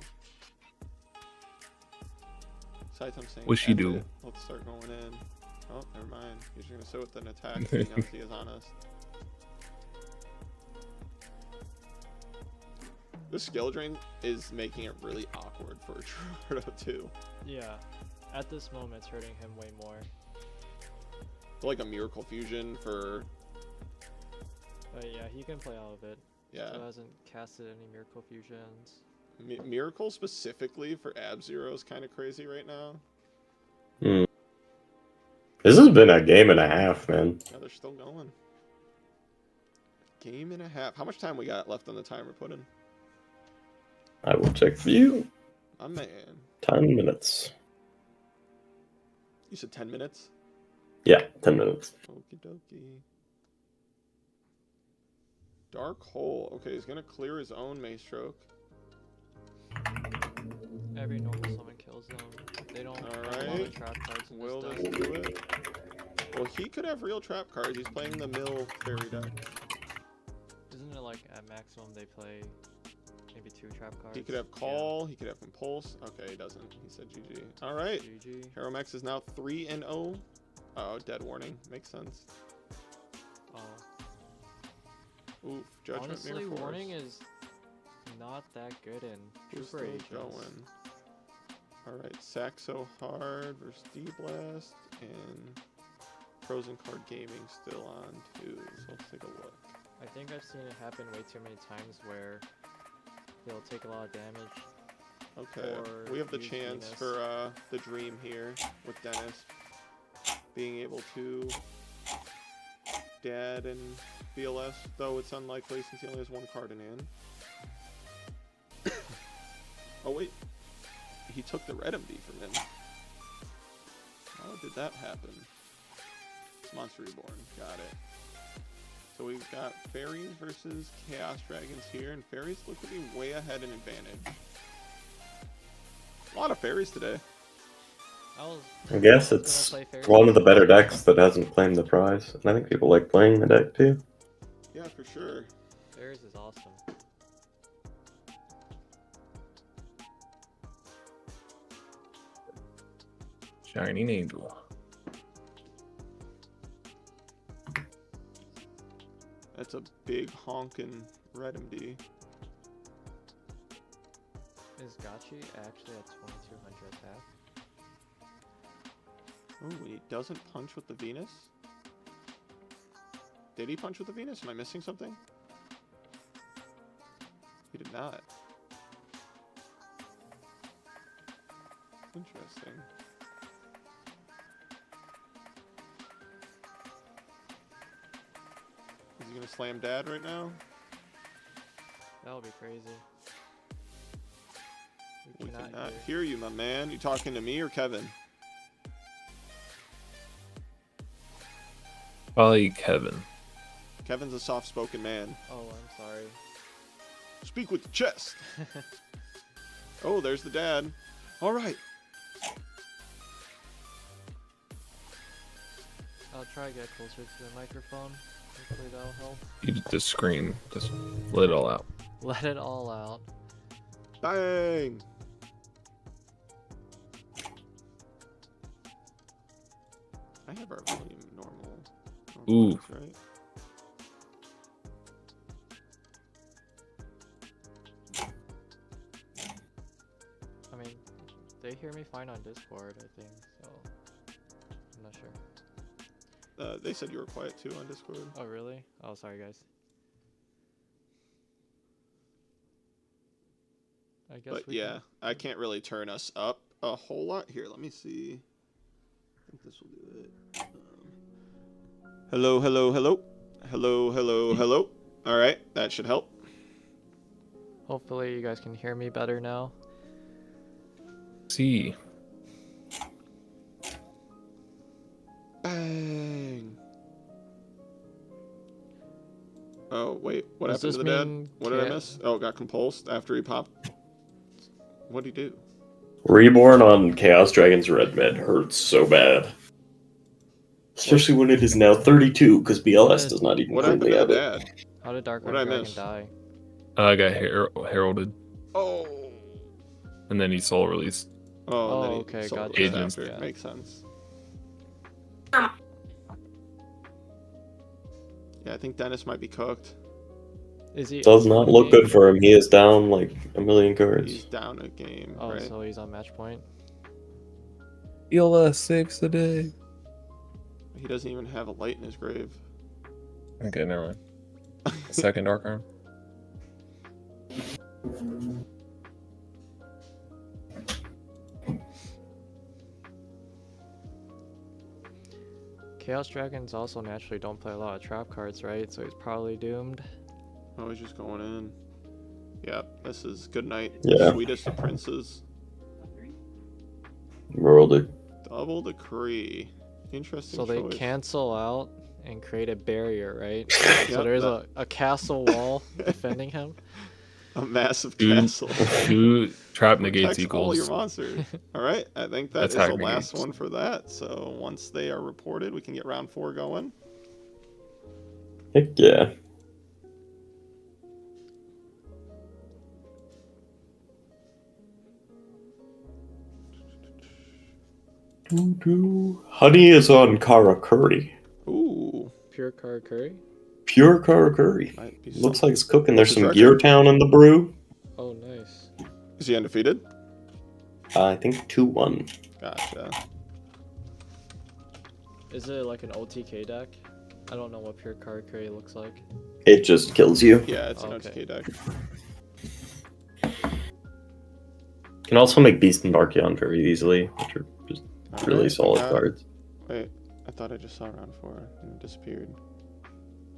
Saitam saying What's she end do? it. Let's start going in. Oh, never mind. He's just gonna sit with an attack. He knows he is honest. This skill drain is making it really awkward for Gerardo too. Yeah. At this moment, it's hurting him way more. Like a Miracle Fusion for But yeah, he can play out of it. yeah. Still hasn't casted any Miracle Fusions. Miracle specifically for Ab-Zero is kind of crazy right now. Hmm. This has been a game and a half, man. Yeah, they're still going. Game and a half. How much time we got left on the timer put in? I will check for you. My man. 10 minutes. You said 10 minutes? Yeah, 10 minutes. Okie dokie. Dark Hole. Okay, he's gonna clear his own Maestroke. Every normal summon kills them. They don't have a lot of Alright. trap cards in Will this this deck. do it? Well, he could have real trap cards. He's playing the mill fairy deck. Isn't it like at maximum they play maybe 2 trap cards? He could have Call. He could have Impulse. Okay, he doesn't. He said GG. All right. GG. Heromax is now 3-0. Oh, dead warning. Makes sense. Oh. Oof. Judgment Honestly, Mirror Force. Warning is not that good in Who's Trooper still Agents. going? Alright, Saxo Hard versus D-Blast, and Frozen Card Gaming still on too, so let's take a look. I think I've seen it happen way too many times where he'll take a lot of damage. Okay, Or we have the use chance Venus. for the Dream here with Dennis. being able to dad and BLS, though it's unlikely since he only has one card in hand. Oh wait, he took the red MD from him. How did that happen? It's Monster Reborn, got it. So we've got Fairies versus Chaos Dragons here, and Fairies look to be way ahead in advantage. A lot of Fairies today. I guess it's one of the better decks that hasn't claimed the prize, and I think people like playing the deck too. Yeah, for sure. Fairies is awesome. Shining Angel. That's a big honkin' red MD. Is Gachi actually at 2200 attack? Oh, he doesn't punch with the Venus? Did he punch with the Venus? Am I missing something? He did not. Interesting. Is he gonna slam dad right now? That would be crazy. We cannot hear you, my man. You talking to me or Kevin? Probably Kevin. Kevin's a soft-spoken man. Oh, I'm sorry. Speak with the chest. Oh, there's the dad. All right. I'll try to get closer to the microphone. Hopefully that'll help. You just scream. Just let it all out. Let it all out. Bang. I have our volume normal. Ooh. Right? I mean, they hear me fine on Discord, I think, so I'm not sure. They said you were quiet too on Discord. Oh, really? Oh, sorry, guys. I guess But we yeah, can... I can't really turn us up a whole lot. Here, let me see. I think this will do it. Hello, hello, hello. Hello, hello, hello. All right, that should help. Hopefully you guys can hear me better now. See. Bang. Oh, wait. What Does happened to the this dad? mean What did I Ca- miss? Oh, got compulsed after he popped. What'd he do? Reborn on Chaos Dragon's red mid hurts so bad. Especially when it is now 32, because BLS does not even What happened currently to the have it. dad? How did Dark What did I Dragon miss? die? I got heralded, Oh. and then he soul released. Oh, and then Oh, he okay, sold gotcha. it Agents. after. Yeah. Makes sense. Yeah, I think Dennis might be cooked. Is he? Does is he not in look game? good for him. He is down like a million He's cards. down a game, Oh, right? so he's on match point. BLS saves the day. He doesn't even have a light in his grave. Okay, never mind. Second Dark Arm. Chaos Dragons also naturally don't play a lot of trap cards, right? So he's probably doomed. Oh, he's just going in. Yep, this is good night. Yeah. Sweetest of princes. Worlded. Double decree. Interesting So they choice. cancel out and create a barrier, right? So Yep, there's that- a castle wall defending him. A massive Dude. castle. 2 trap negates Protects all your equals. monsters. All right, I think that That's is the hack last negates. one for that. So once they are reported, we can get round 4 going. Heck yeah. Honey is on Karakuri. Ooh, Pure card curry. Pure Karakuri. might be Looks something. like it's cooking. There's What's his some record? Gear Town in the brew. Oh, nice. Is he undefeated? I think 2-1. Gotcha. Is it like an OTK deck? I don't know what pure card curry looks like. It just kills you. Yeah, it's an Okay. OTK deck. Can also make Beast and Archeon very easily, which are just really Alright, solid we got- cards. Wait, I thought I just saw round 4 and it disappeared.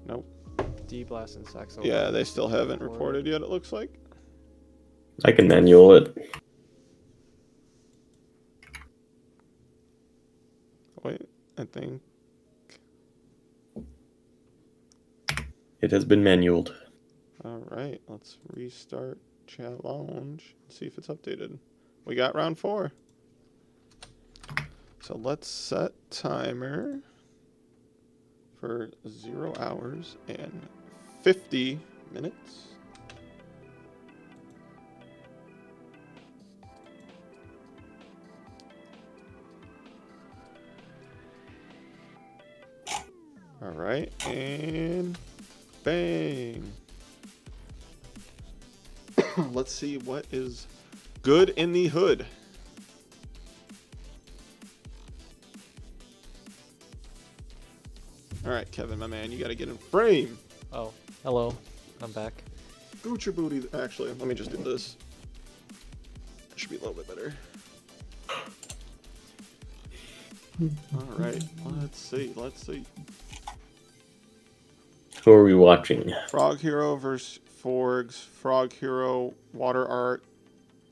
Nope. D-Blast and Saxo. Yeah, they still haven't reported yet, it looks like. I can manual it. Wait, I think. It has been manualed. Alright, let's restart challenge and see if it's updated. We got round 4. So let's set timer for 0 hours and 50 minutes. All right, and bang. Let's see what is good in the hood. All right, Kevin, my man, you got to get in frame. Oh, hello. I'm back. Boot your booty. Actually, let me just do this. That should be a little bit better. All right, let's see. Who are we watching? Frog Hero versus Forgs. Frog Hero Water Art.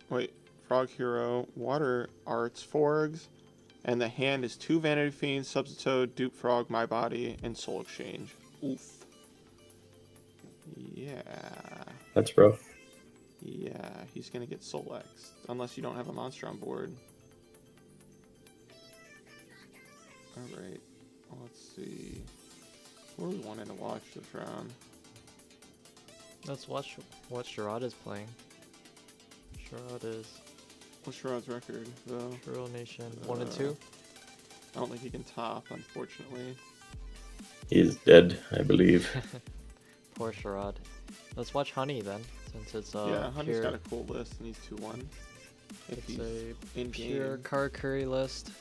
Wait, Frog Hero Water Arts Forgs. And the hand is 2 Vanity Fiends, Substitute, Dupe Frog, My Body, and Soul Exchange. Oof. Yeah. That's rough. Yeah, he's going to get Soul X. Unless you don't have a monster on board. Alright. Let's see. What are we wanting to watch this round? Let's watch what Sherrod is playing. Sherrod is What's Sherrod's record, though? Hero Nation 1 and 2. I don't think he can top, unfortunately. He is dead, I believe. Poor Sherrod. Let's watch Honey then, since it's Yeah, Honey's pure, got a cool list, and he's 2-1. If it's he's a in pure game. card curry list.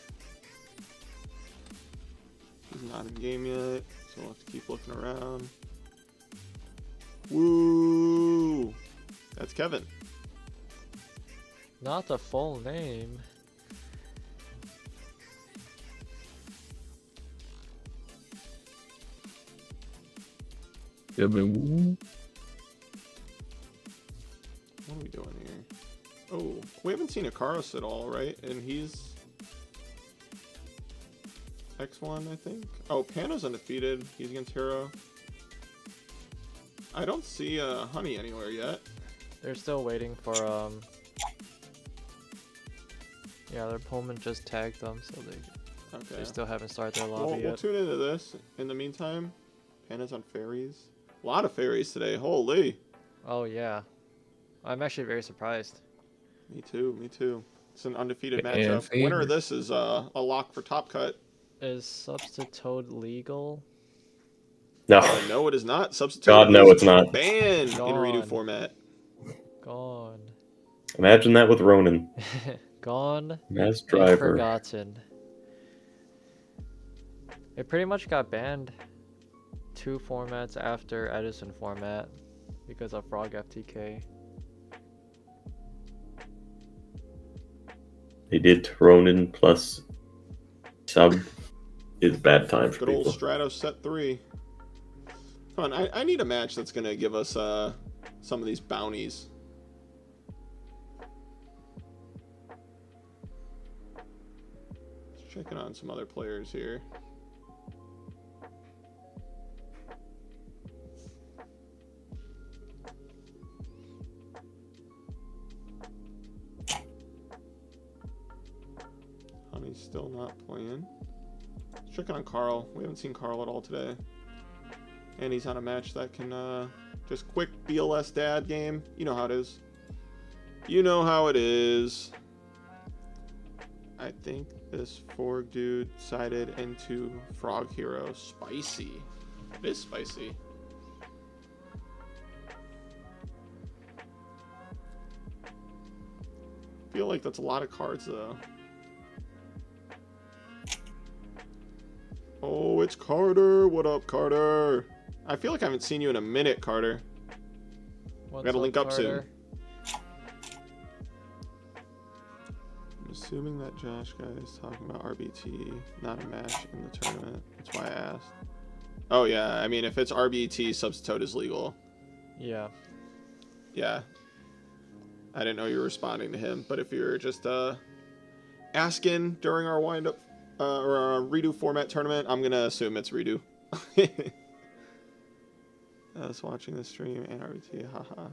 He's not in game yet, so we'll have to keep looking around. Woo! That's Kevin. Not the full name. Yeah, but woo. What are we doing here? Oh, we haven't seen Akaros at all, right? And he's X1, I think. Oh, Pano's undefeated. He's against Hero. I don't see Honey anywhere yet. They're still waiting for yeah, their opponent just tagged them, so Okay. they still haven't started their lobby We'll yet. tune into this. In the meantime, Pana's on fairies. A lot of fairies today. Holy. Oh yeah, I'm actually very surprised. Me too. It's an undefeated And matchup. Winner of favorite. this is a lock for top cut. Is Substitute legal? No. No, it is not. Substitute. God, no, is it's not. Banned in redo Gone. format. Gone. Imagine that with Ronin Gone. as And driver. forgotten. It pretty much got banned 2 formats after Edison format because of Frog FTK. They did Ronin plus sub is bad time for Good old people. Stratos set 3. Come on, I need a match that's gonna give us some of these bounties. Just checking on some other players here. Honey's still not playing. Checking on Carl. We haven't seen Carl at all today. And he's on a match that can just quick BLS dad game. You know how it is. You know how it is. I think this Forg dude sided into Frog Hero. Spicy. It is spicy. Feel like that's a lot of cards though. Oh, it's Carter. What up, Carter? I feel like I haven't seen you in a minute, Carter. What's Gotta link up soon. Carter? Let me assuming that Josh guy is talking about RBT, not a match in the tournament. That's why I asked. Oh yeah, I mean if it's RBT, substitute is legal. Yeah. Yeah. I didn't know you were responding to him, but if you're just asking during our wind-up or our redo format tournament, I'm gonna assume it's redo. I was watching the stream and RBT, haha.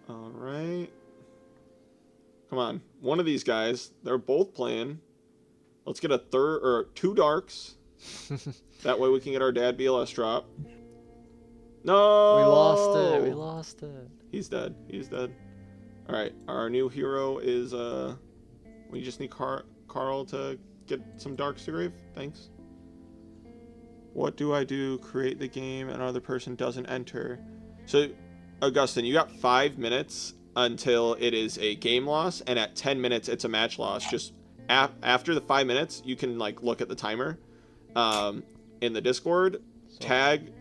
All right. Come on, one of these guys. They're both playing. Let's get a third or 2 darks. That way we can get our dad BLS drop. No! We lost it. We lost it. He's dead. He's dead. All right, our new hero is we just need Carl to get some darks to grave. Thanks. What do I do? Create the game, another person doesn't enter. So, Augustin, you got 5 minutes until it is a game loss, and at 10 minutes it's a match loss. Just after the 5 minutes, you can like look at the timer in the Discord. So, Tag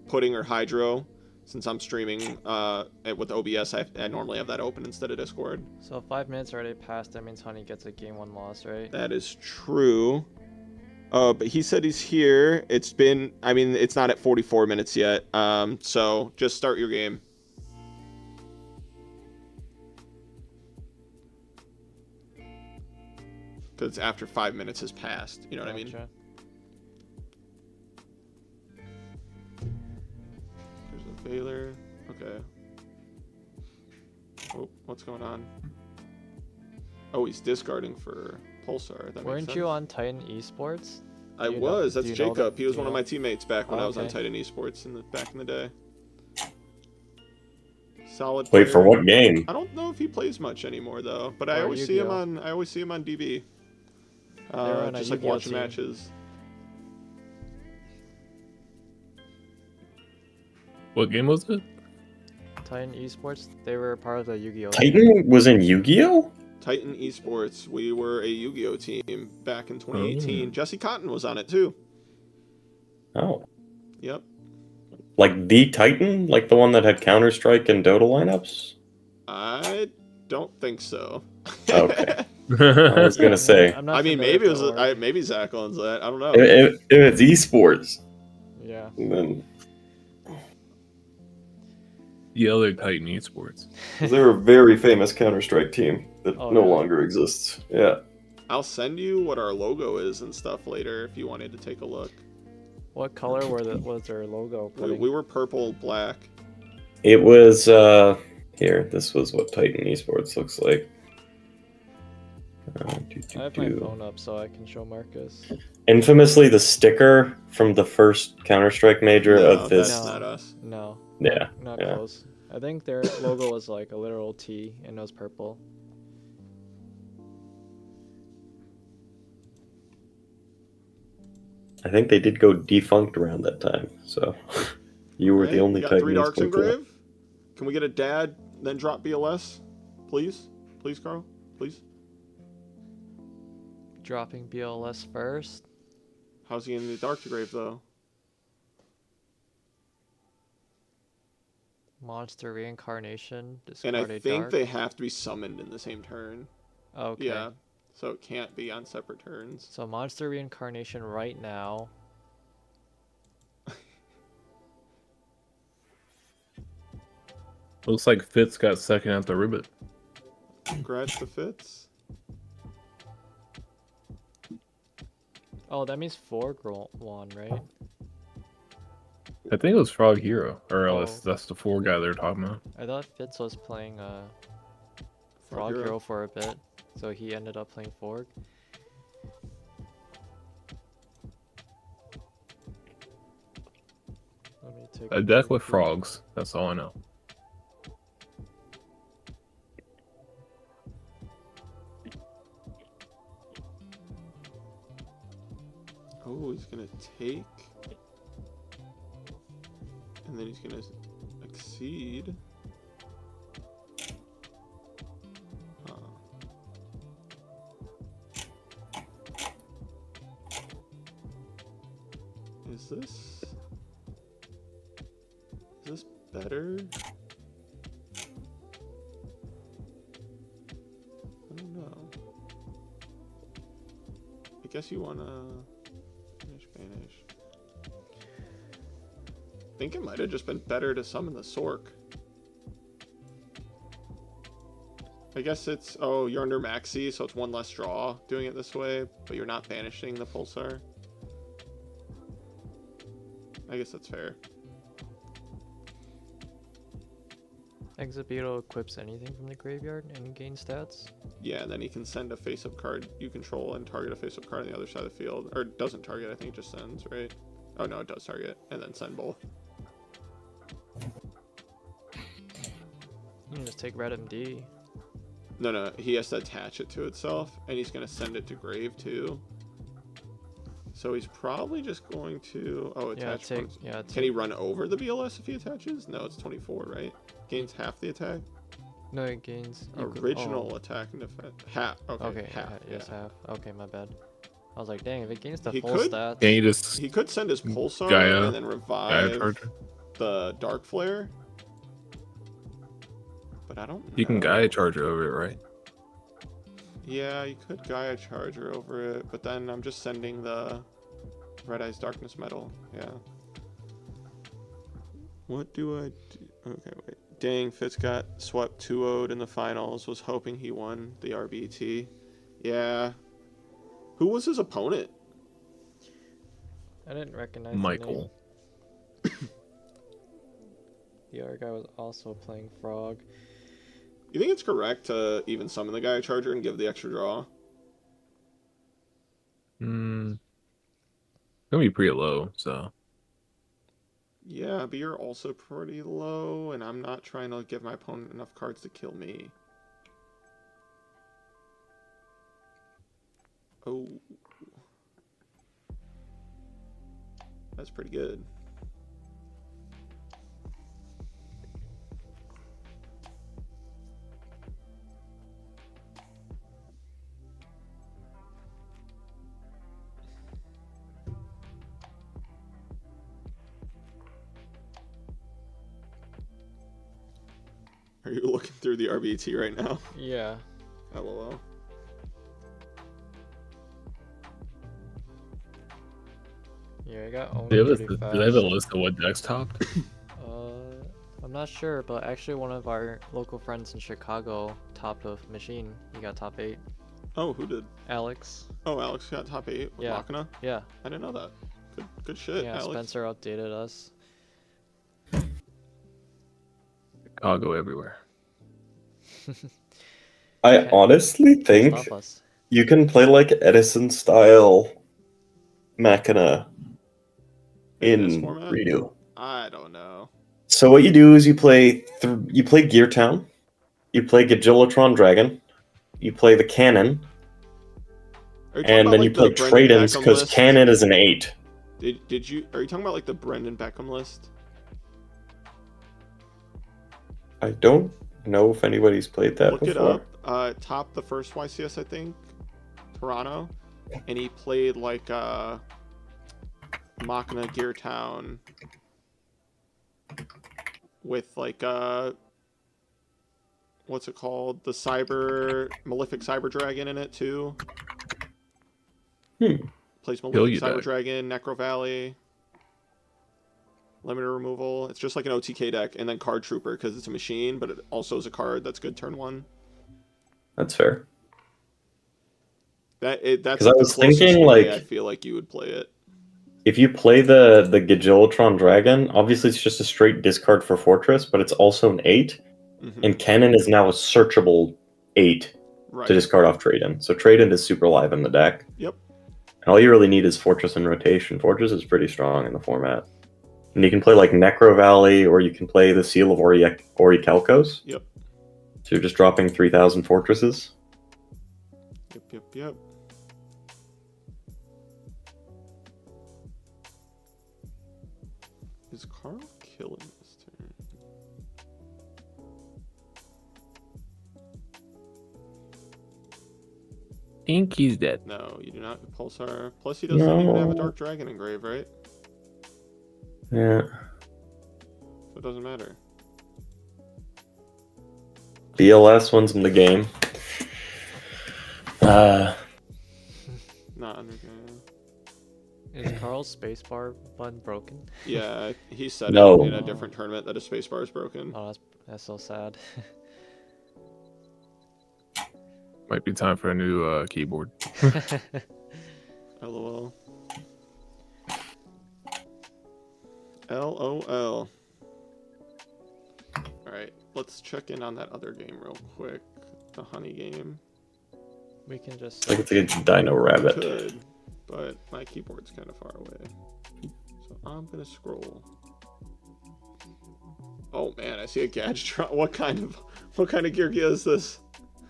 Pudding or Hydro. Since I'm streaming with OBS, I normally have that open instead of Discord. so 5 minutes already passed. That means Honey gets a game 1 loss, right? That is true. But he said he's here. It's been, I mean, it's not at 44 minutes yet. So just start your game. Because after 5 minutes has passed. You know what I mean? Gotcha. There's a Baylor. Okay. Oh, what's going on? Oh, he's discarding for Pulsar. That Weren't makes you sense. on Titan Esports? I Do you was. know- That's do you know Jacob. that- He was do you one of know- my teammates back when Oh, I was on okay. Titan Esports back in the day. Solid. Wait, for player. what game? I don't know if he plays much anymore though, but I Or always see him Yugioh. on. I always see him on DB. were on a Just like Yugioh watching team. matches. What game was it? Titan Esports, they were part of the Yu-Gi-Oh! Titan was in Yu-Gi-Oh? Titan Esports. We were a Yu-Gi-Oh team back in 2018. Oh. Jesse Cotton was on it too. Oh. Yep. Like the Titan? Like the one that had Counter-Strike and Dota lineups? I don't think so. Okay. I was gonna say, I'm not I mean, familiar maybe it with was. the org. Maybe Zach owns that. I don't know. if it's esports, Yeah. then The other Titan Esports. they're a very famous Counter-Strike team that Oh, no really? longer exists. Yeah. I'll send you what our logo is and stuff later if you wanted to take a look. What color was their logo? We were purple, black. It was here, this was what Titan Esports looks like. I have my phone up so I can show Marcus. Infamously the sticker from the first Counter-Strike major No, of this. that's not us. No. Yeah, Not yeah. close. I think their logo was like a literal T and it was purple. I think they did go defunct around that time, so you were Okay, the only got Titan 3 darks Esports player. engraved. Can we get a dad, then drop BLS? Please? Please, Carl? Please? Dropping BLS first. How's he in the dark to grave, though? Monster reincarnation. And I Discard a think dark. they have to be summoned in the same turn. Okay. Yeah. So it can't be on separate turns. So monster reincarnation right now. Looks like Fitz got second at the ribbit. Congrats to Fitz. Oh, that means 4 won, right? I think it was Frog Hero, or Oh. else that's the 4 guy they're talking about. I thought Fitz was playing Frog Frog Hero. Hero for a bit, so he ended up playing Forg. Let me take A deck with peek. frogs. That's all I know. Oh, he's gonna take. And then he's gonna exceed. Is this better? guess you wanna banish. I think it might have just been better to summon the Sork. I guess it's, oh, you're under Maxi, so it's one less draw doing it this way, but you're not banishing the Pulsar. I guess that's fair. Exit Beetle equips anything from the graveyard and gain stats. Yeah, and then he can send a face-up card you control and target a face-up card on the other side of the field. Or it doesn't target, I think it just sends, right? Oh no, it does target, and then send both. You can just take Red MD. No, he has to attach it to itself, and he's going to send it to grave too. So he's probably just going to... Oh, attach. Can he run over the BLS if he attaches? No, it's 24, right? Gains half the attack? No, it gains... Original attack and defense. Half. Okay, half. Yes, half. Okay, my bad. I was like, dang, if it gains the He full could- stats... Can you just He could send his Pulsar Gaia- and then Gaia revive Charger? the Dark Flare. But I don't know. You can Gaia Charger over it, right? Yeah, you could Gaia Charger over it, but then I'm just sending the Red Eyes Darkness Metal. Yeah. What do I do? Okay, wait. Dang, Fitz got swept 2-0'd in the finals. Was hoping he won the RBT. Yeah. Who was his opponent? I didn't recognize Michael. the name. The other guy was also playing Frog. You think it's correct to even summon the Gaia Charger and give the extra draw? Gonna be pretty low, so. Yeah, but you're also pretty low, and I'm not trying to give my opponent enough cards to kill me. Oh. That's pretty good. Are you looking through the RBT right now? Yeah. LOL. Yeah, I got owned Do they pretty fast. have a list of what decks topped? I'm not sure, but actually one of our local friends in Chicago topped a machine. He got top 8. Oh, who did? Alex. Oh, Alex got top 8 with Yeah. Machina? Yeah. I didn't know that. Good shit, Yeah, Alex. Spencer updated us. Chicago everywhere. I Okay. honestly think Stop us. you can play like Edison style Machina this in format? REDU. I don't know. So what you do is you play Gear Town, you play Gagilotron Dragon, you play the Cannon, Are you talking and about, then like, you play the Brendan Tradens Beckham because list? Cannon is an 8. Are you talking about like the Brendan Beckham list? I don't know if anybody's played that Look before. it up. Top the first YCS, I think, Toronto, and he played like Machina Gear Town with like what's it called? The Malefic Cyber Dragon in it too. Plays Kill Malefic you, Cyber Doug. Dragon, Necro Valley. Limiter removal. It's just like an OTK deck, and then Card Trooper because it's a machine, but it also is a card that's good turn 1. That's fair. That's 'Cause I the was closest thinking, way like, I feel like you would play it. If you play the Gagilotron Dragon, obviously it's just a straight discard for Fortress, but it's also an 8, and Cannon is now a searchable 8 Right. to discard off Trade-In. So Trade-In is super live in the deck. Yep. And all you really need is Fortress and Rotation. Fortress is pretty strong in the format. And you can play like Necro Valley, or you can play the Seal of Orichalcos. Yep. So you're just dropping 3,000 Fortresses. Yep. Is Carl killing this turn? Think he's dead. No, you do not have Pulsar. Plus, he doesn't even have a Dark Dragon engrave, right? Yeah. So it doesn't matter. BLS wins him the game. Nah, 100K. Is Carl's spacebar button broken? Yeah, he said No. it in a different tournament that his spacebar is broken. Oh, that's so sad. Might be time for a new keyboard. LOL. LOL. Alright, let's check in on that other game real quick. The honey game. We can just. I think it's a Dino Rabbit. Could, but my keyboard's kind of far away. So I'm gonna scroll. Oh man, I see a Gadgetron. What kind of Yugioh is this?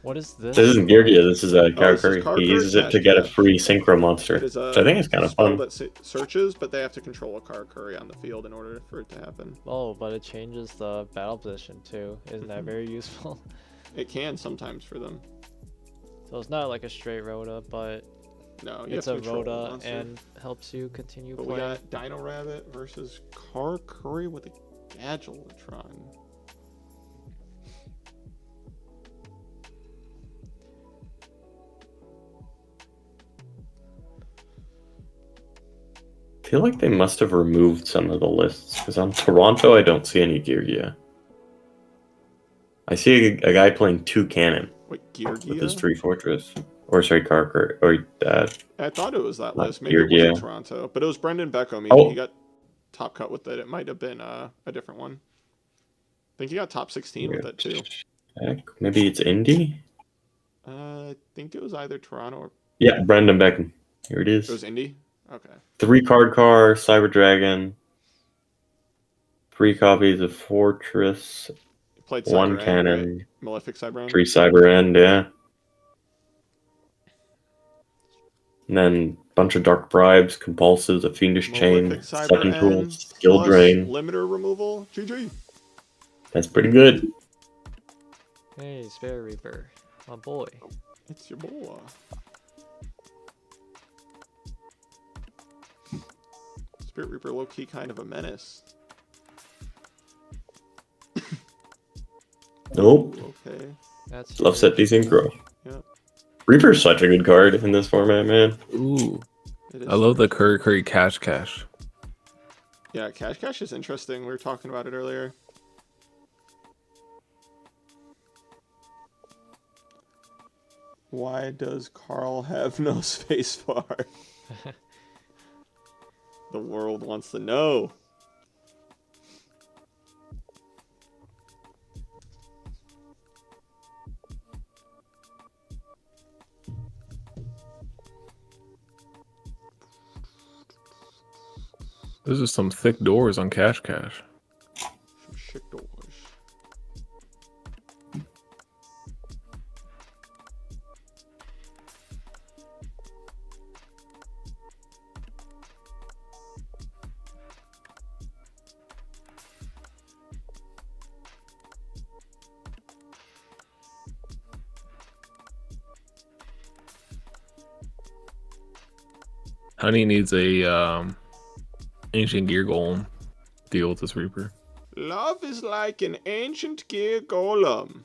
What is this? This isn't Yugioh, this is a this is Karakuri. He Karakuri? uses it to get a free synchro monster. It is a So I think it's kind of spell fun. that searches, but they have to control a Karakuri on the field in order for it to happen. Oh, but it changes the battle position too. Isn't that very useful? It can sometimes for them. So it's not like a straight Rhoda, but No, you it's have a to control the Rhoda monster. and helps you continue But we playing. got Dino Rabbit versus Karakuri with a Gadgetron. I feel like they must have removed some of the lists, because on Toronto I don't see any Yugioh. I see a guy playing 2 cannon Wait, with his Yugioh? 3 fortress. Or sorry, Karakuri. Or I thought it was that Not list. Maybe it was in Yugioh. Toronto. But it was Brendan Beckham. Oh. He got top cut with it. It might have been a different one. I think he got top 16 with it too. heck, maybe it's Indy? I think it was either Toronto or Yeah, Brendan Beckham. Here it is. it was Indy. Okay. 3 card car, Cyber Dragon, 3 copies of Fortress, He played 1 Cyber End, cannon, right? Malefic Cyber End. 3 Cyber End, yeah. And then a bunch of Dark Bribes, Compulsives, a Fiendish Chain, Malefic Cyber 7 End Tools, Skill plus Drain. Limiter removal. GG. That's pretty good. Hey, Spirit Reaper, my boy. It's your boy. Spirit Reaper low key kind of a menace. Nope. Ooh, okay. That's Love set desynchro. Yep. Reaper's such a good card in this format, man. Ooh, It is I love the super- Curry Cash. Yeah, Cash is interesting. We were talking about it earlier. Why does Carl have no spacebar? The world wants to know. Those are some thick doors on Cash. Some shit doors. Honey needs a ancient gear golem deal with this Reaper. Love is like an ancient gear golem.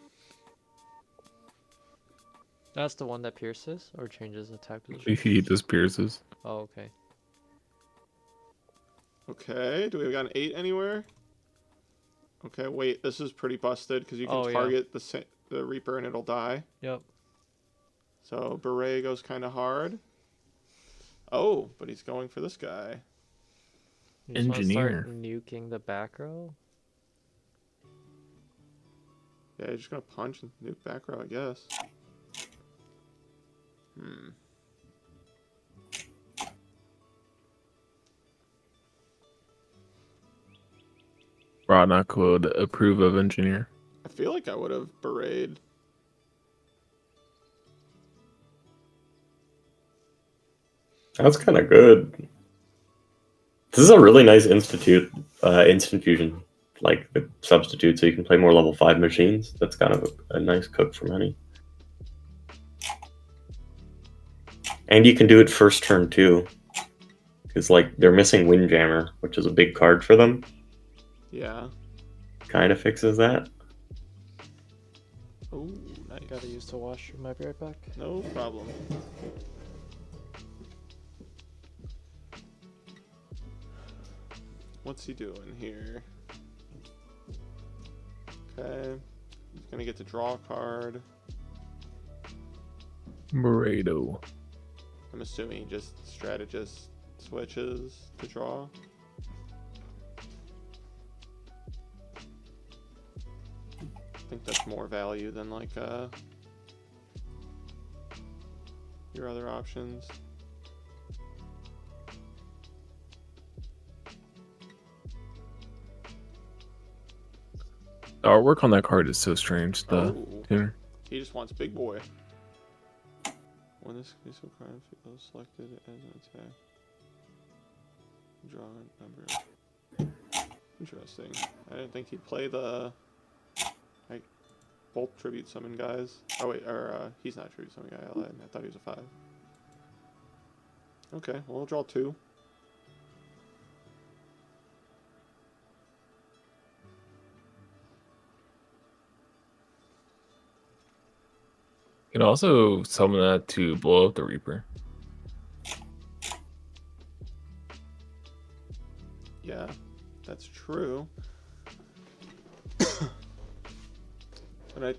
That's the one that pierces or changes attack position. He just pierces. Oh, okay. Okay, do we got an 8 anywhere? Okay, wait, this is pretty busted because you can Oh, yeah. target the Reaper and it'll die. Yep. So Beret goes kind of hard. Oh, but he's going for this guy. You just wanna start Engineer. nuking the back row. Yeah, you're just gonna punch and nuke back row, I guess. Rodnock would approve of engineer. I feel like I would have Beret. That's kind of good. This is a really nice instant fusion, like the substitute, so you can play more level 5 machines. That's kind of a nice cook for money. And you can do it first turn too, because like they're missing Windjammer, which is a big card for them. Yeah. Kind of fixes that. Oh, nice. Gotta use the washroom. Might be right back. No problem. What's he doing here? Okay. He's gonna get to draw a card. Morado. I'm assuming he just strategist switches to draw. I think that's more value than like your other options. The artwork on that card is so strange. The tuner. He just wants big boy. When this case of card feels selected as an attack, draw a number. Interesting. I didn't think he'd play the like both tribute summon guys. Oh wait, or he's not a tribute summon guy. I thought he was a 5. Okay, well, we'll draw 2. You can also summon that to blow up the Reaper. Yeah, that's true. But I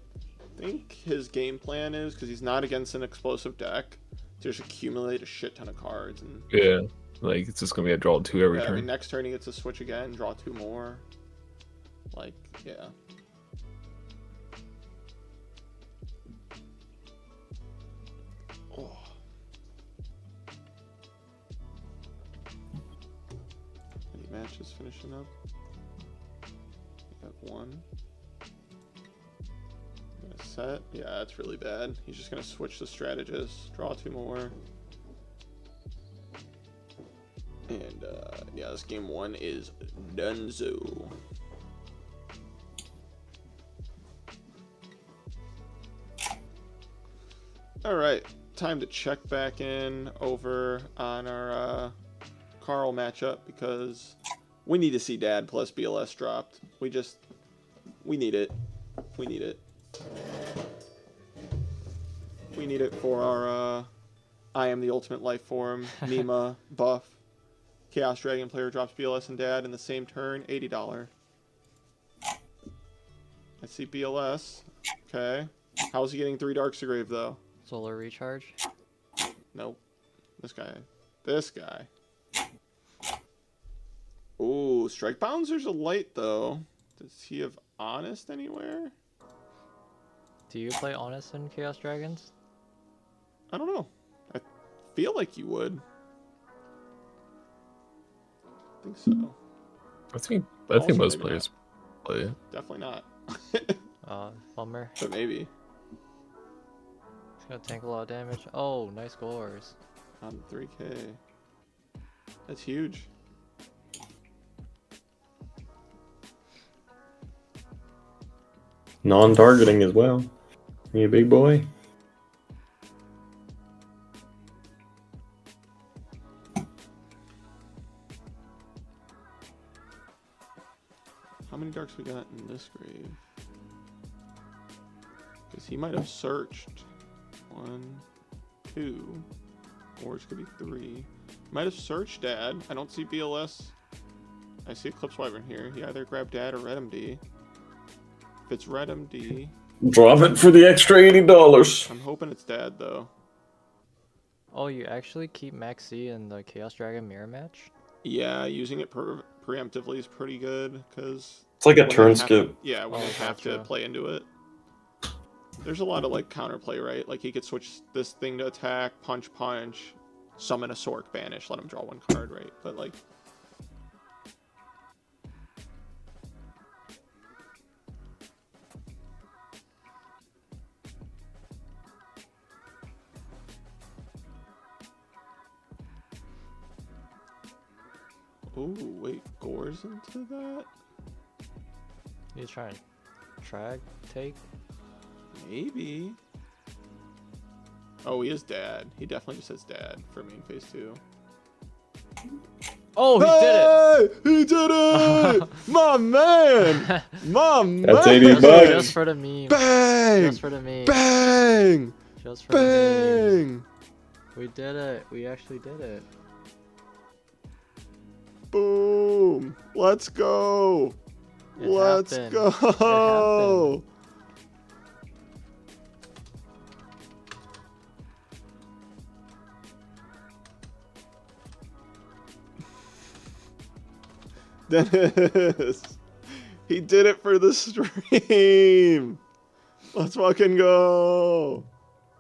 think his game plan is, because he's not against an explosive deck, to just accumulate a shit ton of cards. And Yeah, like it's just gonna be a draw 2 every yeah, turn. I mean, next turn he gets to switch again, draw 2 more. Like, yeah. Oh. Any matches finishing up? We got 1. Gonna set. Yeah, that's really bad. He's just gonna switch the strategist, draw 2 more. And yeah, this game 1 is donezo. Alright, time to check back in over on our Carl matchup, because we need to see Dad plus BLS dropped. We need it. We need it. We need it for our I Am the Ultimate Life Form Nima buff. Chaos Dragon player drops BLS and Dad in the same turn, $80. I see BLS. Okay. How's he getting 3 Darks to Grave, though? Solar recharge. Nope. This guy. This guy. Ooh, Strike Bouncers a light, though. Does he have Honest anywhere? Do you play Honest in Chaos Dragons? I don't know. I feel like you would. I think so. I think Also, most maybe players play it. Definitely not. Bummer. But maybe. It's gonna tank a lot of damage. Oh, nice scores. On 3K. That's huge. Non-targeting as well. You a big boy? How many darks we got in this grave? Because he might have searched 1, 2, or it could be 3. Might have searched Dad. I don't see BLS. I see Eclipse Wyvern here. He either grabbed Dad or Red MD. If it's Red MD, Drop it for the extra $80. I'm hoping it's Dad though. Oh, you actually keep Maxi in the Chaos Dragon mirror match? Yeah, using it preemptively is pretty good because It's like a turn skip. Yeah, when they have to gotcha. play into it. There's a lot of like counterplay, right? Like he could switch this thing to attack, punch, summon a Sork, banish, let him draw 1 card, right? But like, oh wait, Gore's into that? You trying to drag take? Maybe. Oh, he is Dad. He definitely just says Dad for main phase 2. Oh, he did it! He did it! My man! My man! That's 80 Just, bucks. just for the meme. Bang! Just for the meme. Bang! Just for the meme. Bang! We did it. We actually did it. Boom. Let's go. It Let's happened. go. Dennis. He did it for the stream. Let's fucking go.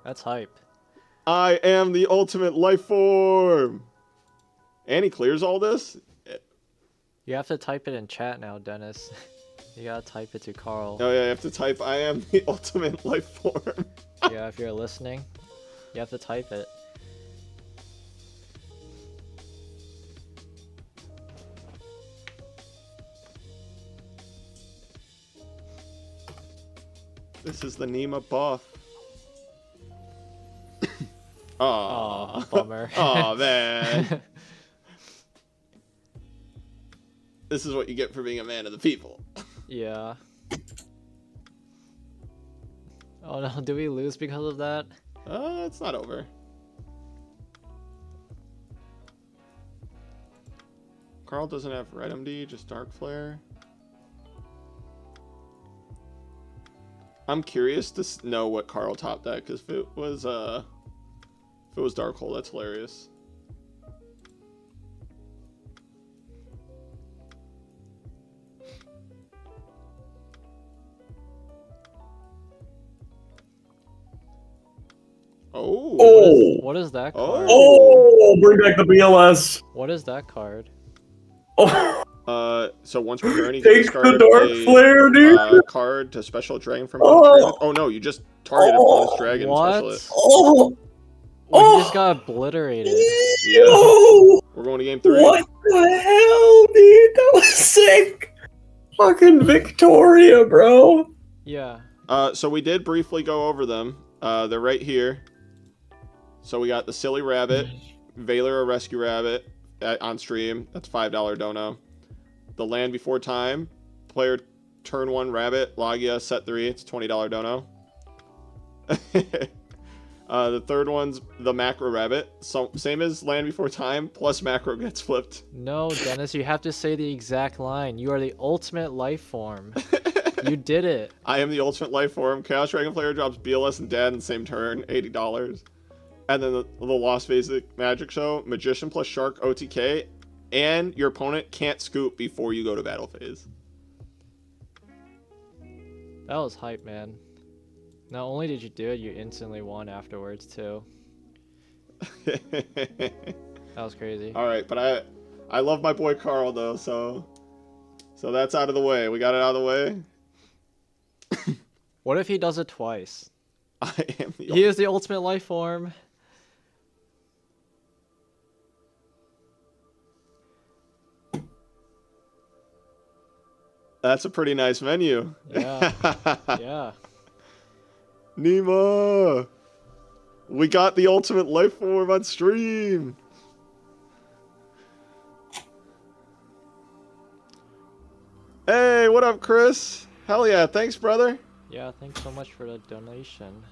That's hype. I am the ultimate life form. And he clears all this? You have to type it in chat now, Dennis. You gotta type it to Carl. Oh yeah, I have to type I am the ultimate life form. Yeah, if you're listening, you have to type it. This is the Nema buff. Oh, Aw. bummer. Aw, man. This is what you get for being a man of the people. Yeah. Oh no, do we lose because of that? It's not over. Carl doesn't have Red MD, just Dark Flare. I'm curious to know what Carl topped that, because if it was Dark Hole, that's hilarious. Oh! What is that card? Oh! Bring back the BLS! What is that card? Oh! So once per turn, you can Take discard the Dark Flare, dude! Card to special dragon from Oh! oh no, you just targeted opponent's dragon. What? Special it. Oh! We just got obliterated. Yeah. Yo! We're going to game 3. What the hell, dude? That was sick! Fucking Victoria, bro! Yeah. So we did briefly go over them. They're right here. So we got the Silly Rabbit, Valor a Rescue Rabbit on stream. That's $5 dono. The Land Before Time, player turn 1 Rabbit, Logia set 3. It's $20 dono. The third one's the Macro Rabbit. So same as Land Before Time, plus Macro gets flipped. No, Dennis, you have to say the exact line. You are the ultimate life form. You did it. I am the ultimate life form. Chaos Dragon player drops BLS and Dad in the same turn, $80. And then the Lost Basic Magic Show, Magician plus Shark OTK, and your opponent can't scoop before you go to battle phase. That was hype, man. Not only did you do it, you instantly won afterwards, too. That was crazy. Alright, but I love my boy Carl, though, so that's out of the way. We got it out of the way. What if he does it twice? I am the He is the ultimate life form. That's a pretty nice menu. Yeah. Yeah. Nema! We got the ultimate life form on stream! Hey, what up, Chris? Hell yeah, thanks, brother. Yeah, thanks so much for the donation.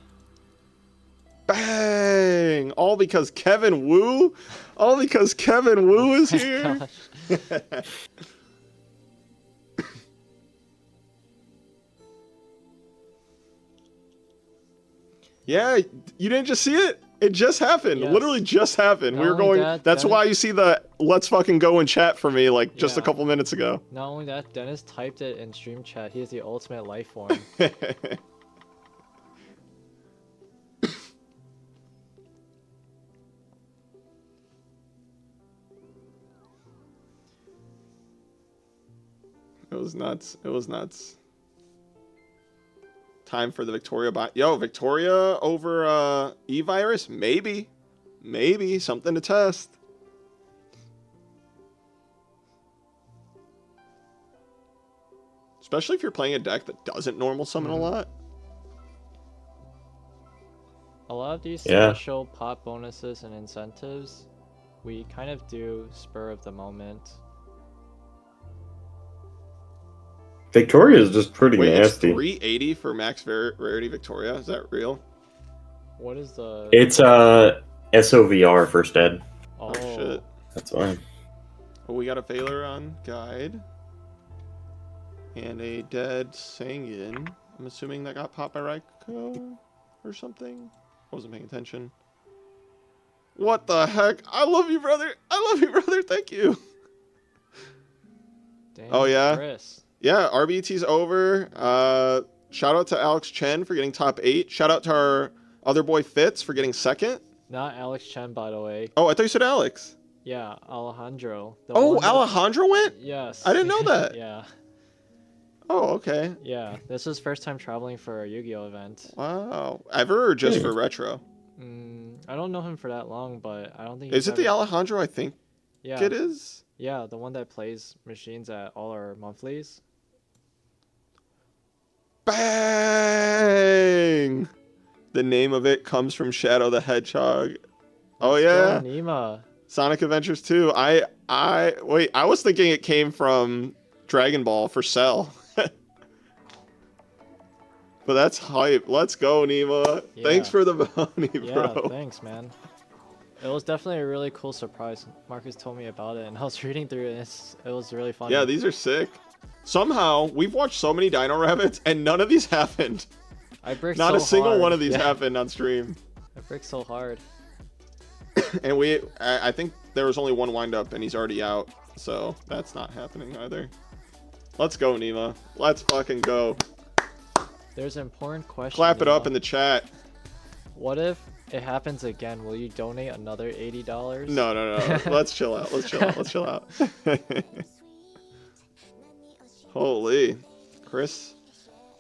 Bang! All because Kevin Wu? All because Kevin Wu is my here? gosh. Yeah, you didn't just see it? It just happened. Yes. Literally just happened. Not We were only going. that, That's Dennis- why you see the let's fucking go and chat for me like just a Yeah. couple minutes ago. Not only that, Dennis typed it in stream chat. He is the ultimate life form. It was nuts. It was nuts. Time for the Victoria bot. Yo, Victoria over E-Virus? Maybe. Maybe. Something to test. Especially if you're playing a deck that doesn't normal summon a lot. A lot of these Yeah. special pop bonuses and incentives, we kind of do spur of the moment. Victoria is just pretty Wait, it's nasty. 380 for max rarity Victoria? Is that real? What is the... It's SOVR first ed. Oh, Oh, shit. That's fine. Oh, we got a failure on guide. And a dead Sangin. I'm assuming that got popped by Raiko or something. I wasn't paying attention. What the heck? I love you, brother. I love you, brother. Thank you. Dang, Oh, yeah? Chris. Yeah, RBT's over. Shout out to Alex Chen for getting top 8. Shout out to our other boy Fitz for getting second. Not Alex Chen, by the way. Oh, I thought you said Alex. Yeah, Alejandro. The Oh, one that- Alejandro went? Yes. I didn't know that. Yeah. Oh, okay. Yeah. This is first time traveling for a Yu-Gi-Oh event. Wow. Ever or just for retro? I don't know him for that long, but I don't think. Is he's it the ever- Alejandro I think Yeah. it is? Yeah, the one that plays machines at all our monthlies. Bang! The name of it comes from Shadow the Hedgehog. Oh, Let's yeah. go, Nima. Sonic Adventures 2. Wait, I was thinking it came from Dragon Ball for Cell. But that's hype. Let's go, Nima. Yeah. Thanks for the bounty, Yeah, bro. thanks, man. It was definitely a really cool surprise. Marcus told me about it, and I was reading through it. And it was really fun. Yeah, these are sick. Somehow, we've watched so many Dino Rabbits, and none of these happened. I bricked Not so a single hard. one of these Yeah, happened on stream. I bricked so hard. And I think there was only one wind-up, and he's already out. So, that's not happening either. Let's go, Nima. Let's fucking go. There's an important question. Clap it up Nima. in the chat. What if it happens again? Will you donate another $80? No. Let's chill out. Let's chill out. Holy. Chris,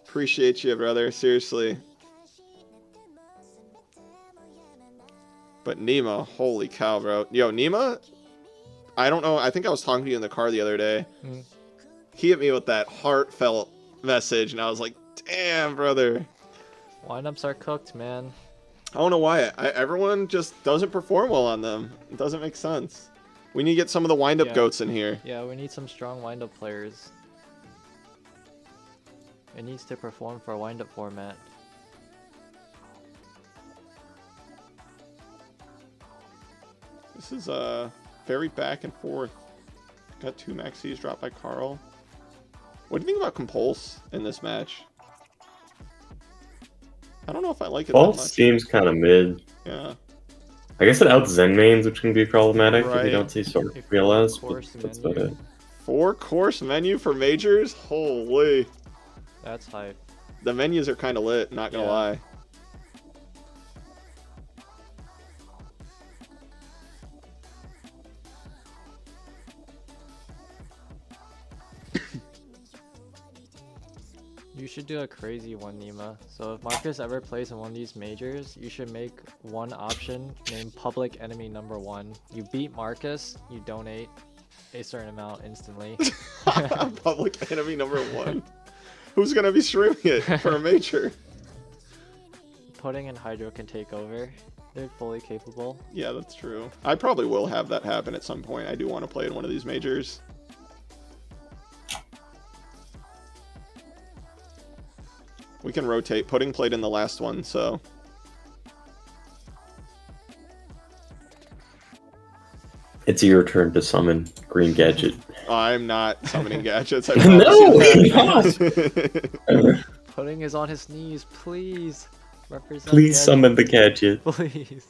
appreciate you, brother. Seriously. But Nima, holy cow, bro. Yo, Nima, I don't know. I think I was talking to you in the car the other day. Mm. He hit me with that heartfelt message, and I was like, damn, brother. Windups are cooked, man. I don't know why. Everyone just doesn't perform well on them. It doesn't make sense. We need to get some of the wind-up Yeah. goats in here. Yeah, we need some strong windup players. It needs to perform for a windup format. This is very back and forth. Got 2 maxis dropped by Carl. What do you think about Compulse in this match? I don't know if I like it that Pulse much. seems kind of mid. Yeah. I guess it out Zen mains, which can be problematic if Right. you don't see sort A of realize. four-course But that's about menu. it. 4-course menu for majors? Holy. That's hype. The menus are kind of lit, not gonna Yeah. lie. You should do a crazy one, Nima. So if Marcus ever plays in one of these majors, you should make one option named Public Enemy Number 1. You beat Marcus, you donate a certain amount instantly. Public enemy number 1. Who's gonna be streaming it for a major? Pudding and Hydro can take over. They're fully capable. Yeah, that's true. I probably will have that happen at some point. I do want to play in one of these majors. We can rotate. Pudding played in the last one, so... It's your turn to summon Green Gadget. I'm not summoning gadgets. I No, promise you you're that. Pudding is on his knees, please. Represent Please Gadget. summon the Gadget. Please.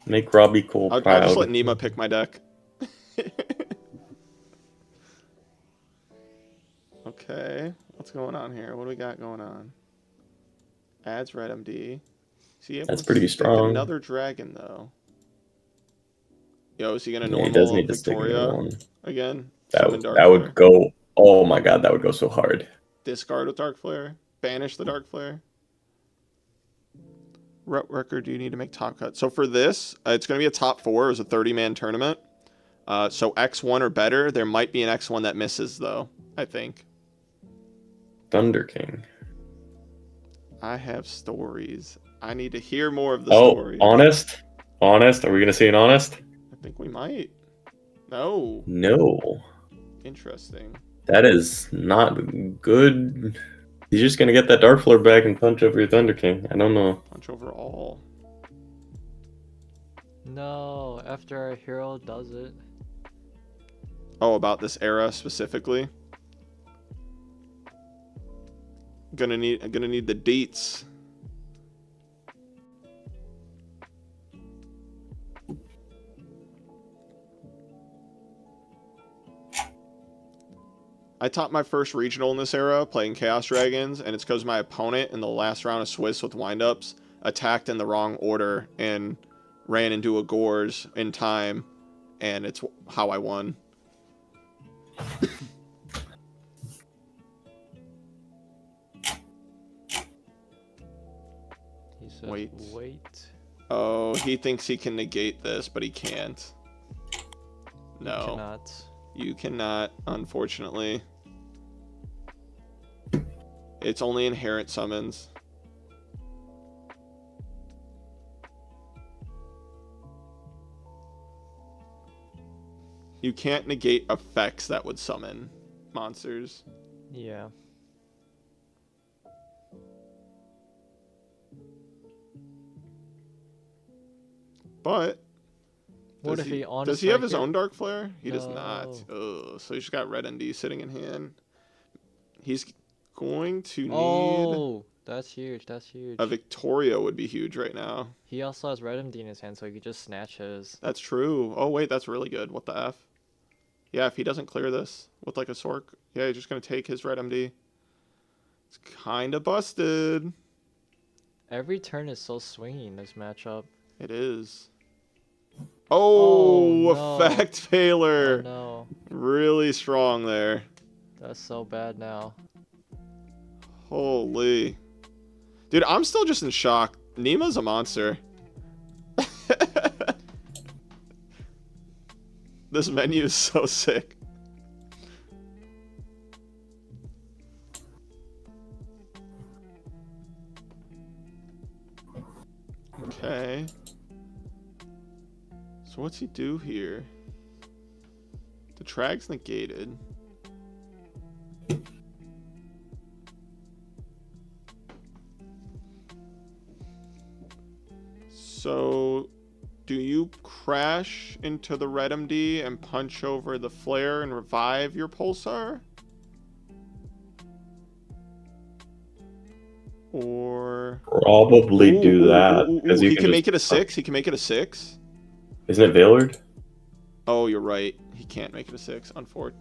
Make Robbie Cole I'll proud. just let Nima pick my deck. Okay, what's going on here? What do we got going on? Adds Red MD. Is he able That's to pretty stick strong. Another dragon though. Yo, is he gonna Yeah, he normal does need to stick Victoria another one. again? That Summon would, Dark that Flare. would go. Oh my god, that would go so hard. Discard with Dark Flare. Banish the Dark Flare. Record, do you need to make top cut? So for this, it's going to be a top 4. It was a 30-man tournament. So X1 or better. There might be an X1 that misses, though, I think. Thunder King. I have stories. I need to hear more of the Oh, story. honest? Honest? Are we going to see an honest? I think we might. No. No. Interesting. That is not good. He's just going to get that Dark Flare back and punch over your Thunder King. I don't know. Punch over all. No, after our hero does it. Oh, about this era specifically. Gonna need the deets. I topped my first regional in this era playing Chaos Dragons, and it's because my opponent in the last round of Swiss with windups attacked in the wrong order and ran into a Gores in time, and it's how I won. He says, Wait. Oh, he thinks he can negate this, but he can't. No. You cannot. You cannot, unfortunately. It's only inherent summons. You can't negate effects that would summon monsters. Yeah. But What does if he on does he have his striker- own Dark Flare? He does No. not. Oh, so he's got Red ND sitting in hand. He's going to need Oh, that's huge. That's huge. a Victoria would be huge right now. He also has Red MD in his hand, so he could just snatch his. That's true. Oh wait, that's really good. What the F? Yeah, if he doesn't clear this with like a Sork, yeah, he's just gonna take his Red MD. It's kinda busted. Every turn is so swingy in this matchup. It is. Oh, Oh, no. effect failure. Oh no, Really strong there. that's so bad now. Holy. Dude, I'm still just in shock. Nima's a monster. This menu is so sick. Okay. So what's he do here? The trag's negated. So, do you crash into the Red MD and punch over the flare and revive your Pulsar? Or Probably do that. Because he you can just- make it a 6. He can make it a 6. Isn't it Veilard? Oh, you're right. He can't make it a 6. Unfortunately.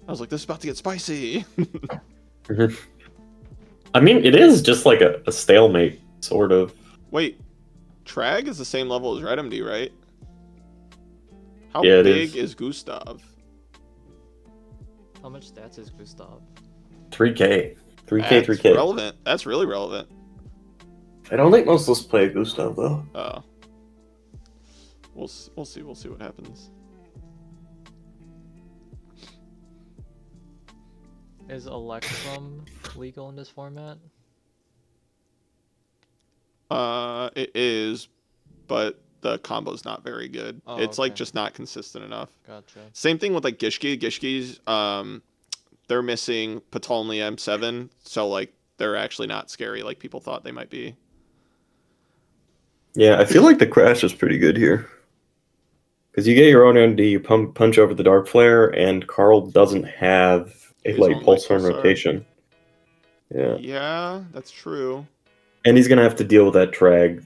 I was like, this is about to get spicy. I mean, it is just like a stalemate, sort of. Wait, Trag is the same level as Red MD, right? How Yeah, it big is. is Gustav? How much stats is Gustav? 3K. 3K, That's 3K. relevant. That's really relevant. I don't think most of us play Gustav, though. Oh. We'll see what happens. Is Electrum legal in this format? It is, but the combo's not very good. Oh, It's like okay. just not consistent enough. Gotcha. Same thing with like Gishki. Gishki's they're missing Ptolemy M7, so like they're actually not scary like people thought they might be. Yeah, I feel like the crash is pretty good here. Because you get your own ND, you punch over the Dark Flare, and Carl doesn't have a His light own pulsar light in pulsar. rotation. Yeah. Yeah, that's true. And he's going to have to deal with that Trag.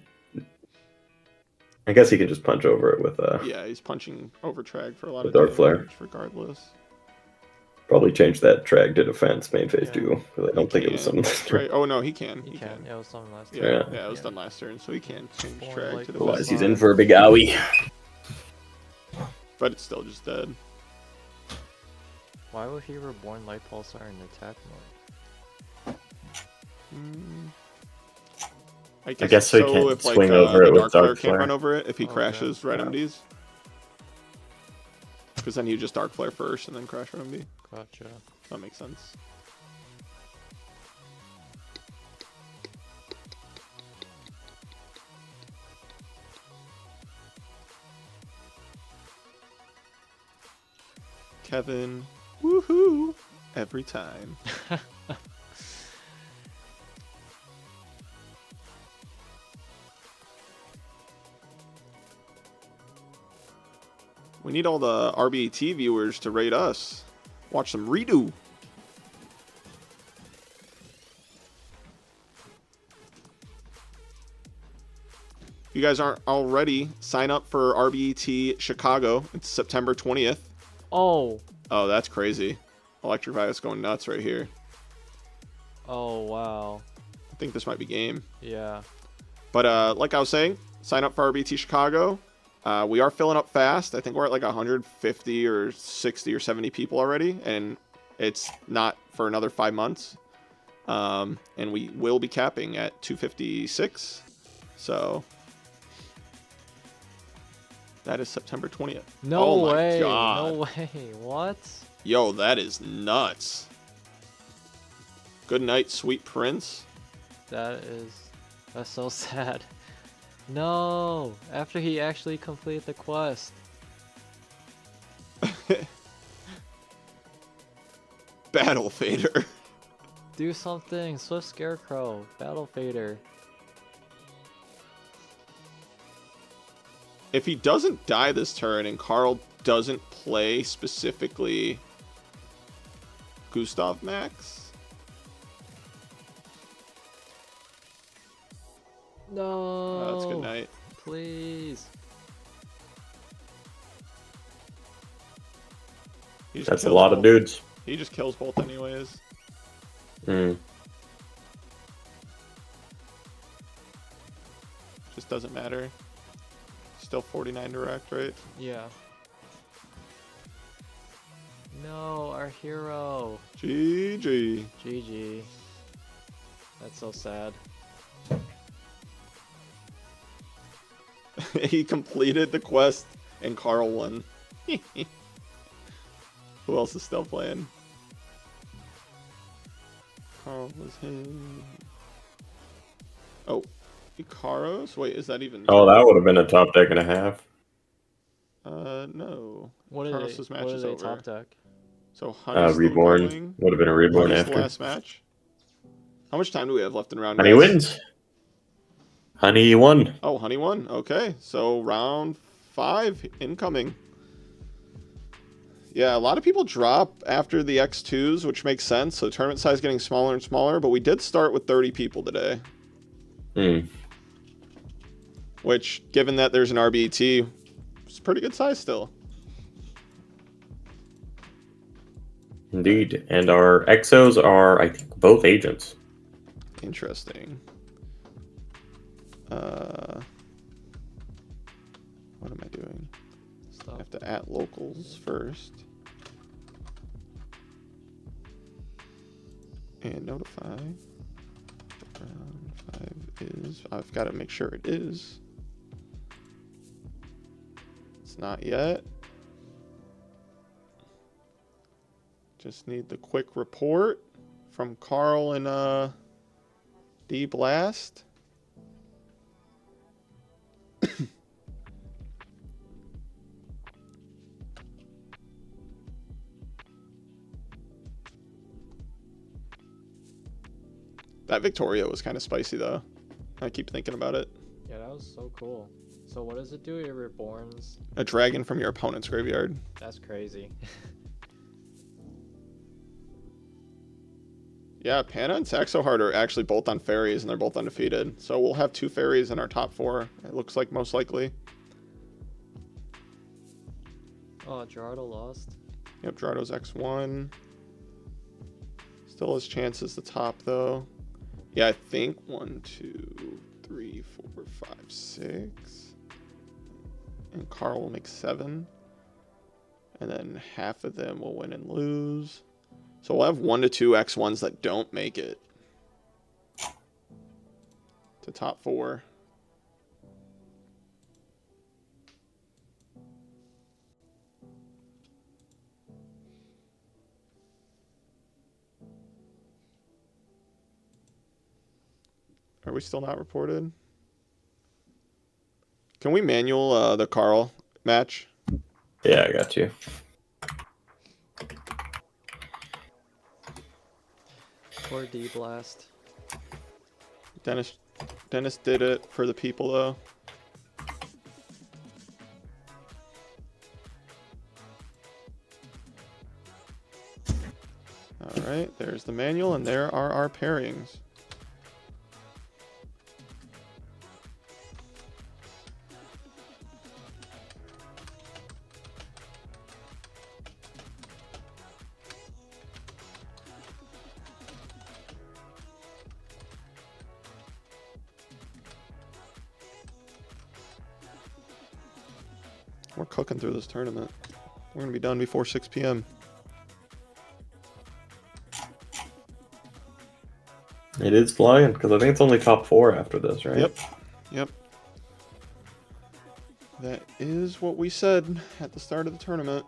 I guess he can just punch over it with Yeah, he's punching over Trag for a lot The of Dark Flare. damage regardless. probably change that Trag to defense main phase Yeah. 2. Because I don't think it was can, something this turn. Right? Oh no, he can. He He can. can. Yeah, it was something last Yeah, time. yeah, it was Yeah. done last turn, so he can change Born Trag like to the defense. Otherwise, he's Fine. in for a big owie. But it's still just dead. Why would he reborn Light Pulsar in attack mode? I guess so he can't if like swing over it the with Dark Flare Dark can't Flare. run over it if he Okay. crashes Red Yeah. MDs. Because then you just Dark Flare first and then crash Red MD. Gotcha. That makes sense. Kevin, woohoo! Every time. We need all the RBT viewers to rate us. Watch some REDU. If you guys aren't already, sign up for RBT Chicago. It's September 20th. Oh. Oh, that's crazy. Electric Violet's going nuts right here. Oh, wow. I think this might be game. Yeah. But like I was saying, sign up for RBT Chicago. We are filling up fast. I think we're at like 150 or 60 or 70 people already. And it's not for another 5 months. And we will be capping at 256. So that is September 20th. No oh way. My God. No way. What? Yo, that is nuts. Good night, sweet prince. That's so sad. No, after he actually completed the quest. Battle Fader. Do something, Swift Scarecrow, Battle Fader. If he doesn't die this turn and Carl doesn't play specifically Gustav Max, No. that's good night. Please. He just That's a kills lot of both. dudes. He just kills both anyways. Hmm. Just doesn't matter. Still 49 direct, right? Yeah. No, our hero. GG. GG. That's so sad. He completed the quest and Carl won. Who else is still playing? Carl was him. Oh, Ikaros? Wait, is that even... Oh, that would have been a top deck and a half. No. What did Ikaros' match is they over. top deck? So Honey's still Reborn going. would have been a reborn Honey's the after. last match. How much time do we have left in round? Honey guys? wins. Honey won. Oh, Honey won. Okay, so round 5 incoming. Yeah, a lot of people drop after the X2s, which makes sense. So tournament size getting smaller and smaller, but we did start with 30 people today. Hmm. Which, given that there's an RBT, it's a pretty good size still. Indeed. And our exos are, I think, both agents. Interesting. What am I doing? I Stuff. have to add locals first. And notify. Round 5 is... I've got to make sure it is. It's not yet. Just need the quick report from Carl and D Blast. That Victoria was kind of spicy though. I keep thinking about it. Yeah, that was so cool. So what does it do? It reborns. A dragon from your opponent's graveyard. That's crazy. Yeah, Pana and Saxoheart are actually both on fairies and they're both undefeated. So we'll have 2 fairies in our top 4. It looks like most likely. Oh, Gerardo lost. Yep, Gerardo's X1. Still has chances to top though. Yeah, I think 1, 2, 3, 4, 5, 6. And Carl will make 7. And then half of them will win and lose. So we'll have 1 to 2 X1s that don't make it to top 4. Are we still not reported? Can we manual the Carl match? Yeah, I got you. Poor D Blast. Dennis did it for the people though. right, there's the manual, and there are our pairings. We're cooking through this tournament. We're gonna be done before 6 p.m. It is flying because I think it's only top 4 after this, right? Yep. Yep. That is what we said at the start of the tournament.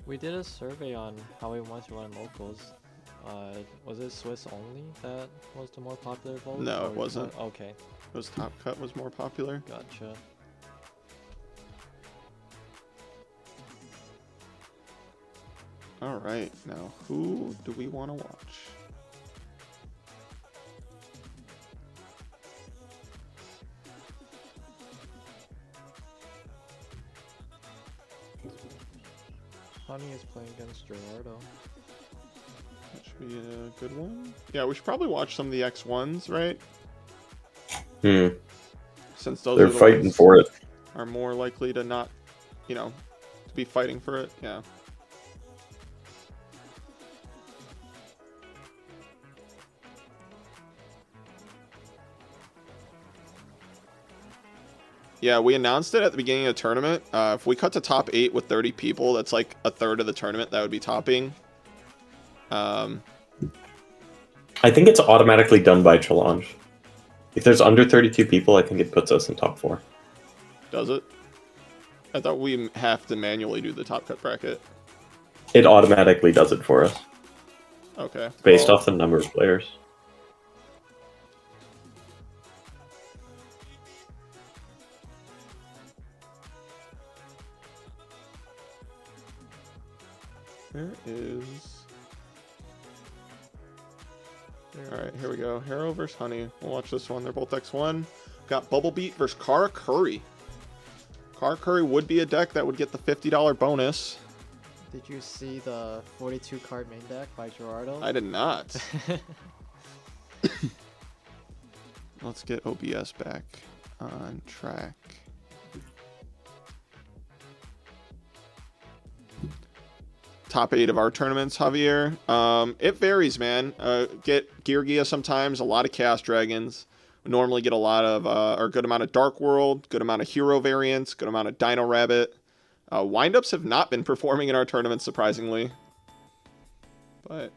We did a survey on how we want to run locals. Was it Swiss only that was the more popular vote? No, or it wasn't. Okay, It was Top Cut was more popular. gotcha. All right, now who do we want to watch? Honey is playing against Gerardo. That should be a good one. Yeah, we should probably watch some of the X1s, right? Since those They're are the fighting ones for it. are more likely to not, you know, to be fighting for it. Yeah. Yeah, we announced it at the beginning of the tournament. If we cut to top 8 with 30 people, that's like a third of the tournament that would be topping. I think it's automatically done by challenge. If there's under 32 people, I think it puts us in top 4. Does it? I thought we have to manually do the top cut bracket. It automatically does it for us, Okay. based well, off the number of players. There is... Alright, here we go. Hero versus Honey. We'll watch this one. They're both X1. Got Bubble Beat versus Kara Curry. Kara Curry would be a deck that would get the $50 bonus. Did you see the 42 card main deck by Gerardo? I did not. Let's get OBS back on track. Top 8 of our tournaments, Javier. It varies, man. Get Gear sometimes, a lot of Chaos Dragons. We normally get a lot of, or a good amount of Dark World, good amount of Hero variants, good amount of Dino Rabbit. Windups have not been performing in our tournaments, surprisingly. But...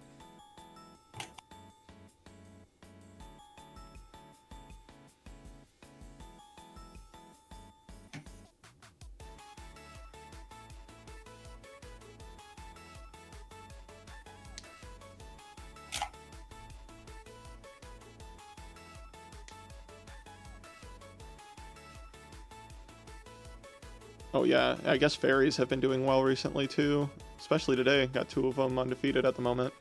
Oh yeah, I guess fairies have been doing well recently too, especially today. Got 2 of them undefeated at the moment.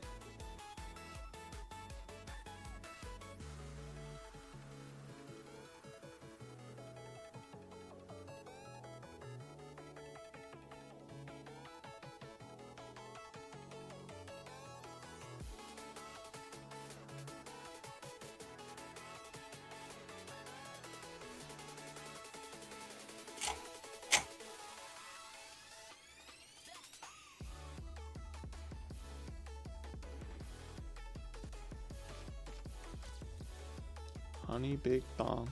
Honey, big thonk.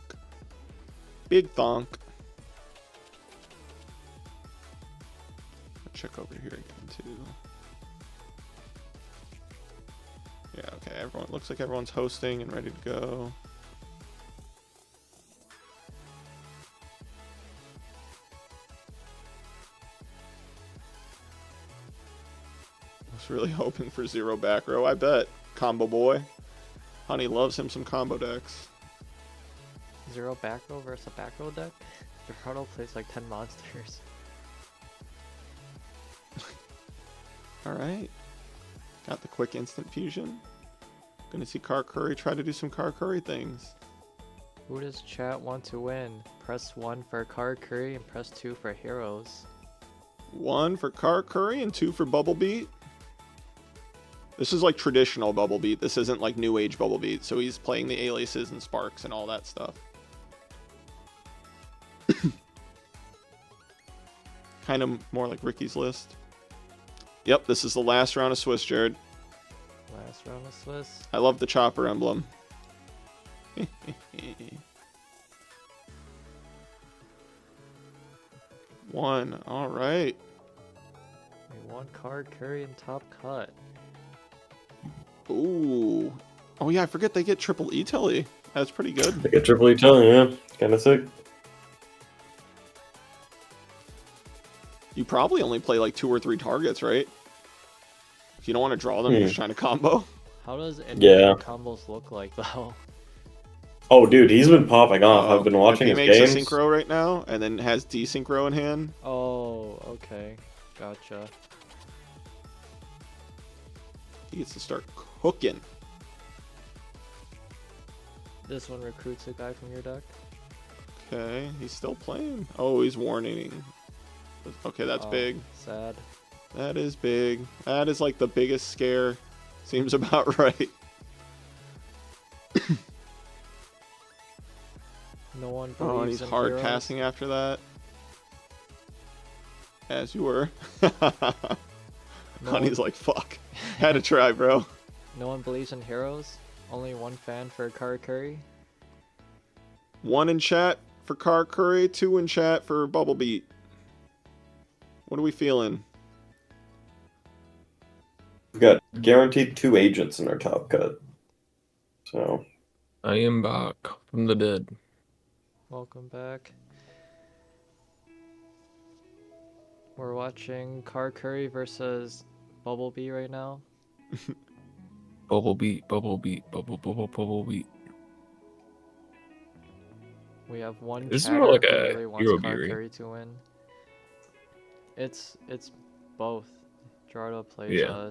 Big thonk. Check over here again too. Yeah, okay, everyone looks like everyone's hosting and ready to go. I was really hoping for 0 back row, I bet. Combo boy. Honey loves him some combo decks. 0 back row versus a back row deck? Gerardo plays like 10 monsters. Alright. Got the quick instant fusion. Gonna see Kara Curry try to do some Kara Curry things. Who does chat want to win? Press 1 for card curry and press 2 for heroes. 1 for Car Curry and 2 for Bubble Beat. This is like traditional Bubble Beat. This isn't like New Age Bubble Beat. So he's playing the aliases and sparks and all that stuff. Kind of more like Ricky's list. Yep, this is the last round of Swiss, Jared. Last round of Swiss. I love the chopper emblem. 1. All right. We want card curry and top cut. Ooh. Oh yeah, I forget they get triple E-Telly. That's pretty good. They get triple E-Telly, yeah. Kind of sick. You probably only play like 2 or 3 targets, right? If you don't want to draw them, you're just trying to combo. How does Yeah. combos look like though? Oh, dude, he's been popping off. I've been watching he his makes games. a synchro right now, and then has desynchro in hand. Oh, okay. Gotcha. He gets to start cooking. This one recruits a guy from your deck. Okay, he's still playing. Oh, he's warning. Okay, that's big. Sad. That is big. That is like the biggest scare. Seems about right. No one believes Oh, and he's in hard heroes. passing after that. As you were. Honey's like, fuck. Had to try, bro. No one believes in heroes. Only one fan for card curry. 1 in chat for Car Curry, 2 in chat for Bubble Beat. What are we feeling? We've got guaranteed 2 agents in our top cut. So I am back from the dead. Welcome back. We're watching card curry versus Bubble Bee right now. Bubble beat, bubble beat, bubble beat. We have one This is chatter more like who a really wants Hero card Beery. curry to win. It's both. Gerardo plays Yeah.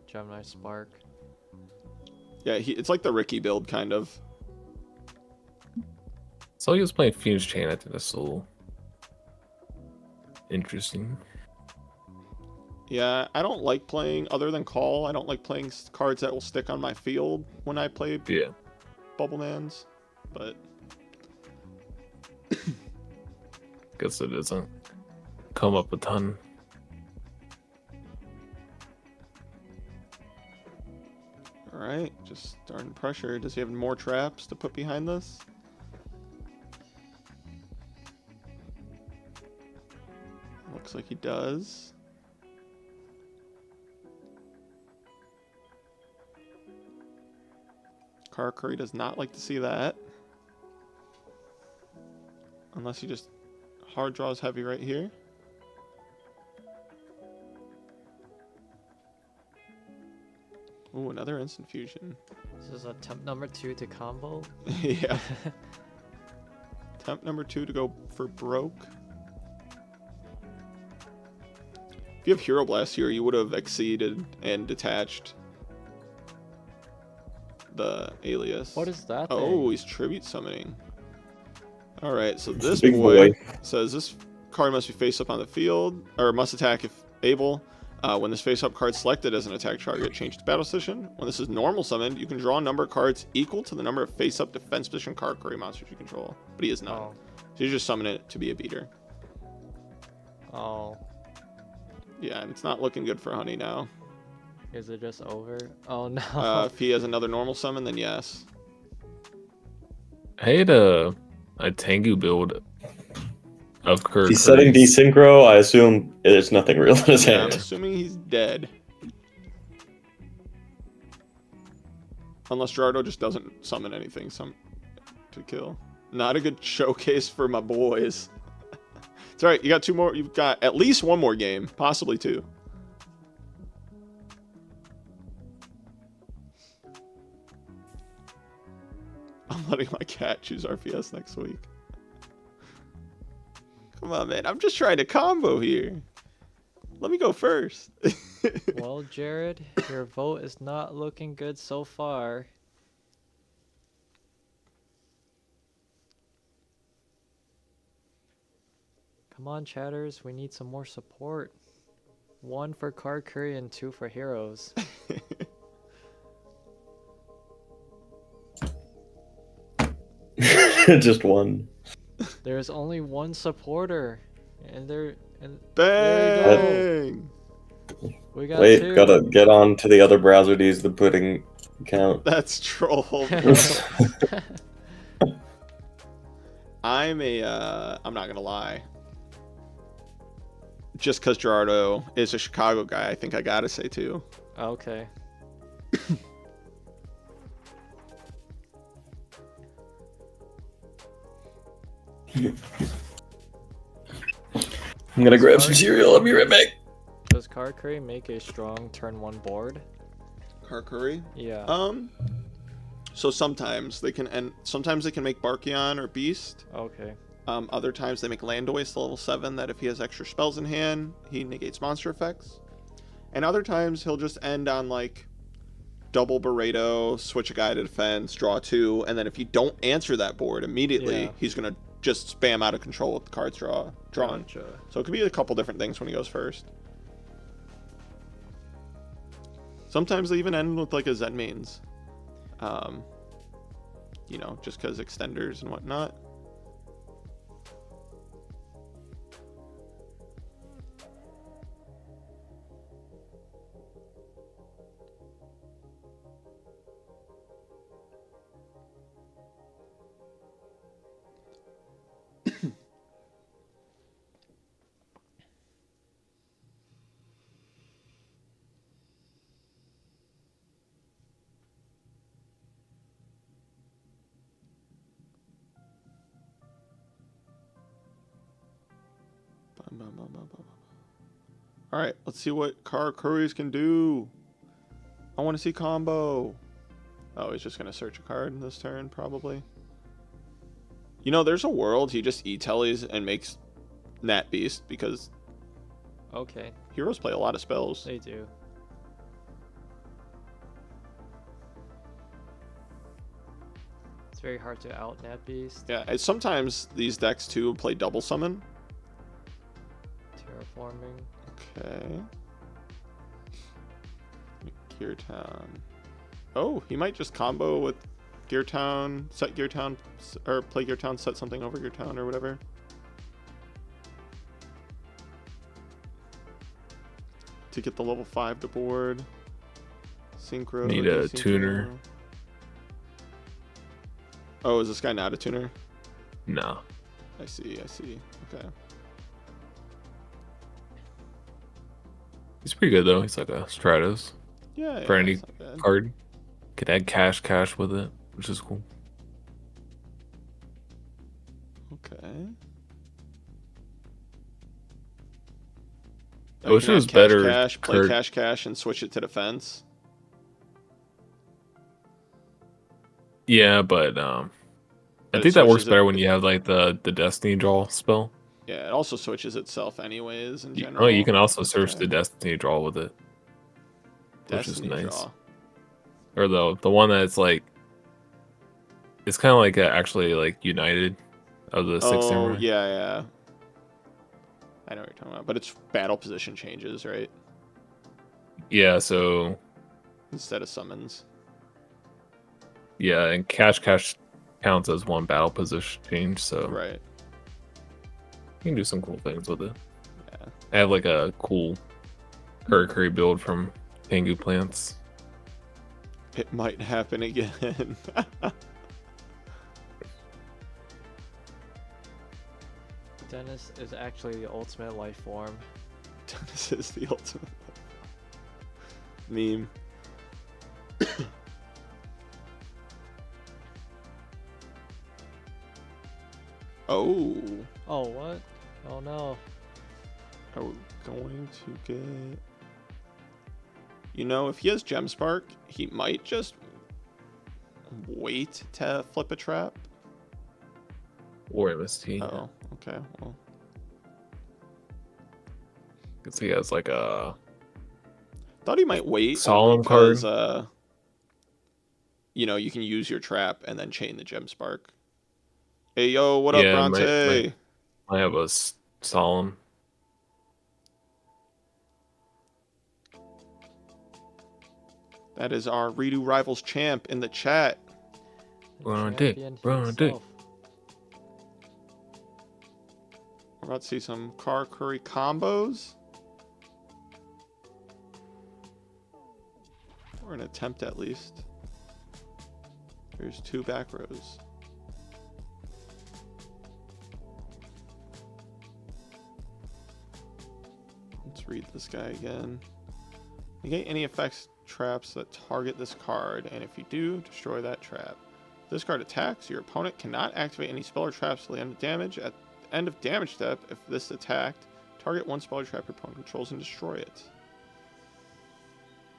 Gemini Spark. Yeah, it's like the Ricky build, kind of. So he was playing Fuse Chain. I think that's a little interesting. Yeah, I don't like playing, other than Call, I don't like playing cards that will stick on my field when I play Yeah. Bubblemans, but... Guess it doesn't come up a ton. Alright, just starting pressure. Does he have more traps to put behind this? Looks like he does. Car Curry does not like to see that. Unless he just hard draws heavy right here. Ooh, another instant fusion. This is attempt number 2 to combo. Yeah. Attempt number 2 to go for broke. If you have Hero Blast here, you would have exceeded and detached the alias. What is that Oh, thing? he's tribute summoning. Alright, so this Big boy boy. says this card must be face up on the field, or must attack if able. When this face up card selected as an attack target, change to battle position. When this is normal summoned, you can draw a number of cards equal to the number of face up defense position card curry monsters you control. But he is not. Oh. So you just summon it to be a beater. Oh. Yeah, and it's not looking good for Honey now. Is it just over? Oh no. If he has another normal summon, then yes. I had a Tengu build of Kirk. If he's setting desynchro, I assume there's nothing real in his Yeah, I'm hand. assuming he's dead. Unless Gerardo just doesn't summon anything to kill. Not a good showcase for my boys. It's alright, you got 2 more. You've got at least 1 more game, possibly 2. I'm letting my cat choose RPS next week. Come on, man. I'm just trying to combo here. Let me go first. Well, Jared, your vote is not looking good so far. Come on, chatters. We need some more support. 1 for card curry and 2 for heroes. Just one. There's only 1 supporter, and there you Bang! we got Wait, 2. gotta get on to the other browser to use the pudding account. That's troll. I'm not gonna lie. Just because Gerardo is a Chicago guy, I think I gotta say too. Okay. I'm gonna grab some cereal. I'll be right back. Does card curry make a strong turn 1 board? Car Curry? Yeah. So sometimes they can make Barkion or Beast. Okay. Other times they make Landois to level 7 that if he has extra spells in hand, he negates monster effects. And other times he'll just end on like double Barredo, switch a guy to defense, draw 2, and then if you don't answer that board immediately, he's gonna just spam out of control with the cards drawn. Gotcha. So it could be a couple different things when he goes first. Sometimes they even end with like a Zen mains. You know, just because extenders and whatnot. All right, let's see what Car Curries can do. I want to see combo. Oh, he's just going to search a card this turn, probably. You know, there's a world he just E-tellies and makes Nat Beast because Okay. heroes play a lot of spells. They do. It's very hard to out Nat Beast. Yeah, and sometimes these decks, too, play double summon. Terraforming. Okay. Gear Town. Oh, he might just combo with Gear Town, set Gear Town, or play Gear Town, set something over Gear Town, or whatever. To get the level 5 to board. Synchro. Need a desynchro. tuner. Oh, is this guy not a tuner? No. I see. Okay. He's pretty good though. He's like a Stratos Yeah, for any that's not bad. card. Could add cash with it, which is cool. Okay. I wish can it was add better play card. cash, and switch it to defense. Yeah, but I But it think that works switches better it- when you have like the Destiny draw spell. Yeah, it also switches itself anyways in general. Oh, you can also search Okay. the Destiny draw with it, which is Destiny nice. draw. Or the one that's like, it's kind of like actually like United of the six Oh, samurai. yeah. I know what you're talking about, but it's battle position changes, right? Yeah, so Instead of summons. yeah, and cash counts as one battle position change, so Right. you can do some cool things with it. Yeah. I have like a cool curry build from Tengu plants. It might happen again. Dennis is actually the ultimate life form. This is the ultimate meme. Oh, Oh, what? Oh no. are we going to get? You know, if he has Gem Spark, he might just wait to flip a trap. Or MST. Oh, okay. Well, Because he has like a thought he might wait. Solemn only because, you know, you can use your trap and then chain the Gem Spark. Hey, yo, what up, Yeah, Bronte? I have a solemn. That is our REDU Rivals champ in the chat. The Run a dick, champion run a dick. himself. We're about to see some car curry combos. Or an attempt at least. There's 2 back rows. Let's read this guy again. Negate any effects traps that target this card, and if you do, destroy that trap. If this card attacks, your opponent cannot activate any spell or traps till the end of damage. At the end of damage step, if this attacked, target 1 spell or trap your opponent controls and destroy it.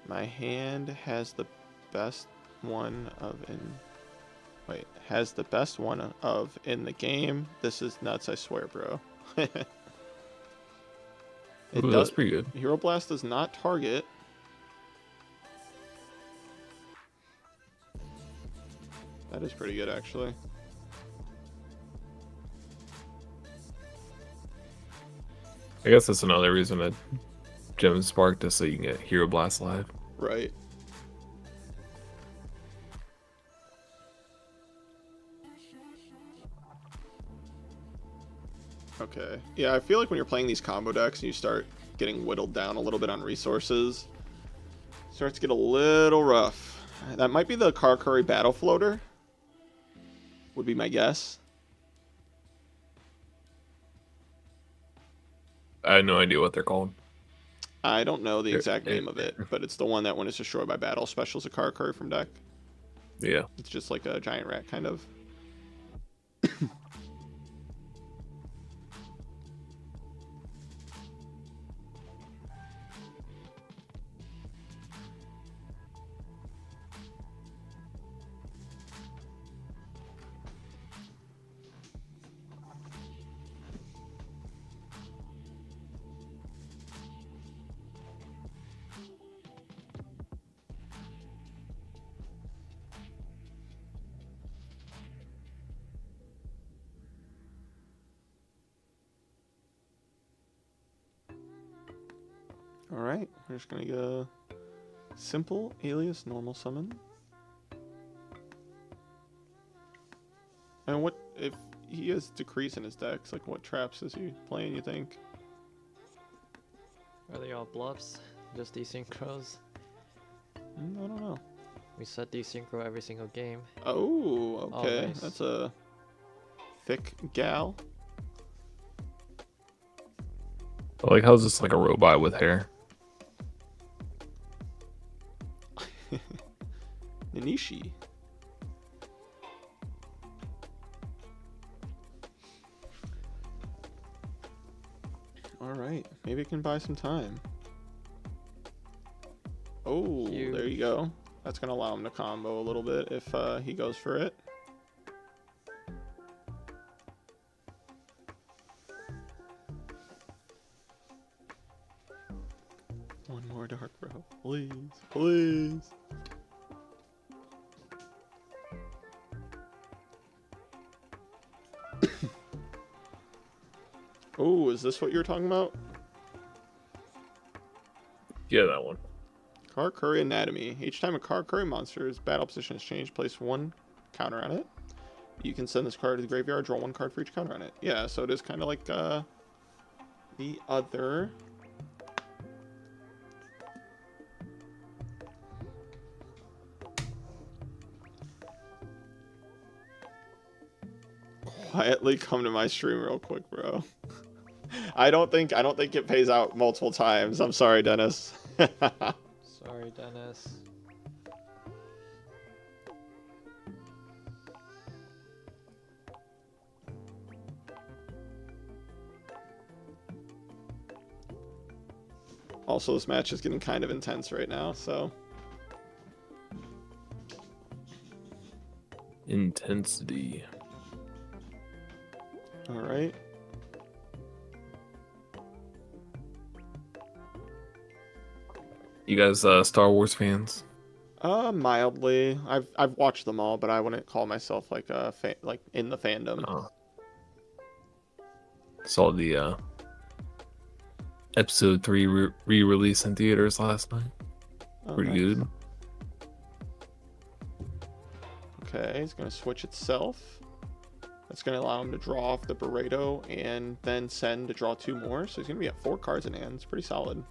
My hand has the best one of in... Wait, has the best one of in the game. This is nuts, I swear, bro. Ooh, that's pretty good. Hero Blast does not target. That is pretty good, actually. I guess that's another reason that Gem sparked us so you can get Hero Blast live. Right. Okay. Yeah, I feel like when you're playing these combo decks and you start getting whittled down a little bit on resources, it starts to get a little rough. That might be the Car Curry Battle Floater. Would be my guess. I have no idea what they're called. I don't know the exact name of it, but it's the one that when it's destroyed by battle specials a Car Curry from deck. Yeah. It's just like a giant rat, kind of. Alright, we're just gonna go simple alias normal summon. And what if he has decrease in his decks? Like, what traps is he playing, you think? Are they all bluffs? Just desynchros? I don't know. We set desynchro every single game. Oh, okay. nice. That's a thick gal. Like, how's this like a robot with hair? Nanishi. Alright, maybe I can buy some time. Oh, Huge. there you go. That's going to allow him to combo a little bit if he goes for it. One more dark bro. Please, please. Oh, is this what you're talking about? Yeah, that one. Car Curry Anatomy. Each time a Car Curry monster's battle position is changed, place 1 counter on it. You can send this card to the graveyard, draw 1 card for each counter on it. Yeah, so it is kind of like the other. Quietly come to my stream real quick, bro. I don't think it pays out multiple times. I'm sorry, Dennis. Sorry, Dennis. Also, this match is getting kind of intense right now, so. Intensity. All right. You guys Star Wars fans? Mildly. I've watched them all, but I wouldn't call myself like a fan, like in the fandom. Saw the Episode 3 re-release in theaters last night. Oh, Pretty nice. good. Okay, he's going to switch itself. That's going to allow him to draw off the Burrito and then send to draw 2 more. So he's going to be at 4 cards in hand. It's pretty solid.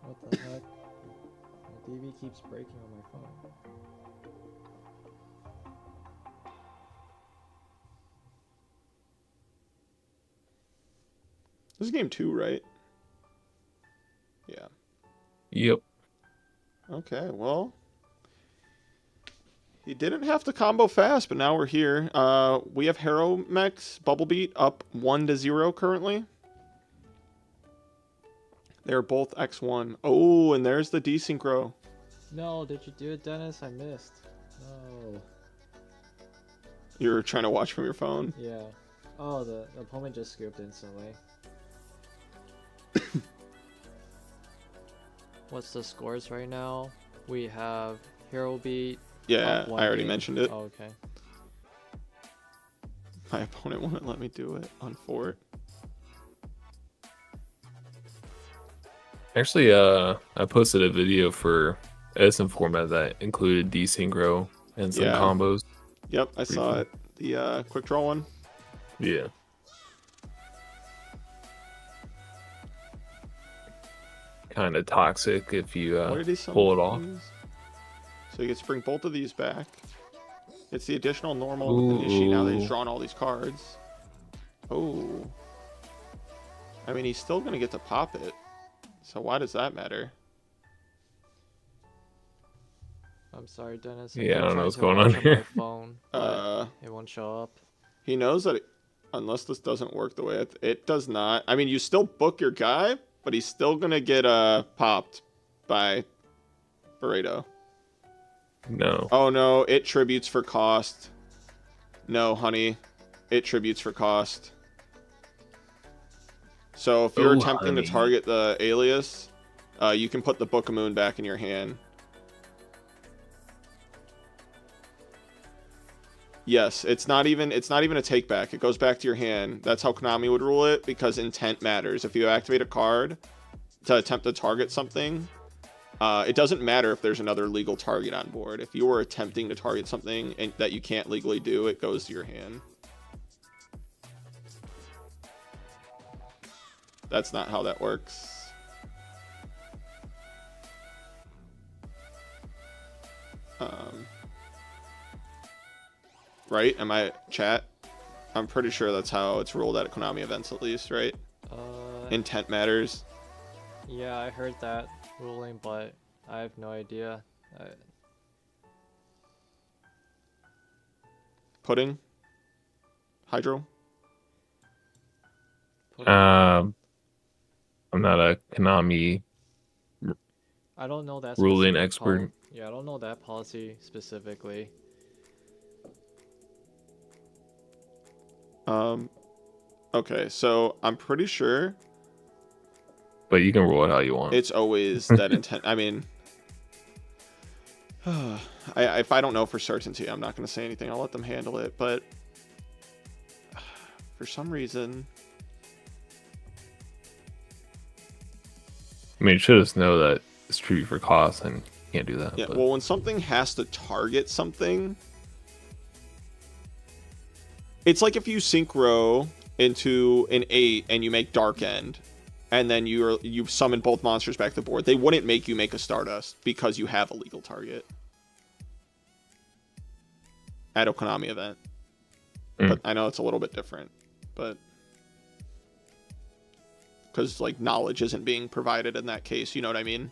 What the heck? My TV keeps breaking on my phone. This is game 2, right? Yeah. Yep. Okay, well. He didn't have to combo fast, but now we're here. We have Hero Mechs, Bubble Beat up 1-0 currently. They're both X1. Oh, and there's the desynchro. No, did you do it, Dennis? I missed. No. You're trying to watch from your phone. Yeah. Oh, the opponent just scooped instantly. What's the scores right now? We have Hero Beat. Yeah, up 1 I already game. mentioned it. Oh, okay. My opponent wouldn't let me do it on Fort. Actually, I posted a video for Edison format that included desynchro and some Yeah. combos. Yep, I saw it. The quick draw one. Yeah. Kind of toxic if you What did he summon pull it off. these? So he gets to bring both of these back. It's the additional normal Ooh. Nishi now that he's drawn all these cards. Oh. I mean, he's still going to get to pop it. So why does that matter? I'm sorry, Dennis. Yeah, I keep don't know trying what's to going watch on here. My phone, but it won't show up. He knows that unless this doesn't work the way it does not. I mean, you still book your guy, but he's still going to get popped by Burrito. No. Oh no, it tributes for cost. No, honey. It tributes for cost. So if you're Oh, attempting honey. to target the alias, you can put the Book of Moon back in your hand. Yes, it's not even a take back. It goes back to your hand. That's how Konami would rule it, because intent matters. If you activate a card to attempt to target something, it doesn't matter if there's another legal target on board. If you were attempting to target something and that you can't legally do, it goes to your hand. That's not how that works. Right? Am I chat? I'm pretty sure that's how it's ruled at Konami events, at least, right? Intent matters. Yeah, I heard that ruling, but I have no idea. Pudding? Hydro? I'm not a Konami I don't know that ruling specific expert. Yeah, I don't know that policy specifically. Okay, so I'm pretty sure But you can roll it how you want. it's always that intent. I mean, if I don't know for certainty, I'm not going to say anything. I'll let them handle it. But for some reason, I mean, it should just know that it's tribute for cost and you can't do that. yeah. But Well, when something has to target something, it's like if you synchro into an 8 and you make Dark End, and then you summon both monsters back to the board. They wouldn't make you make a Stardust because you have a legal target at a Konami event. But I know it's a little bit different, but because like knowledge isn't being provided in that case, you know what I mean?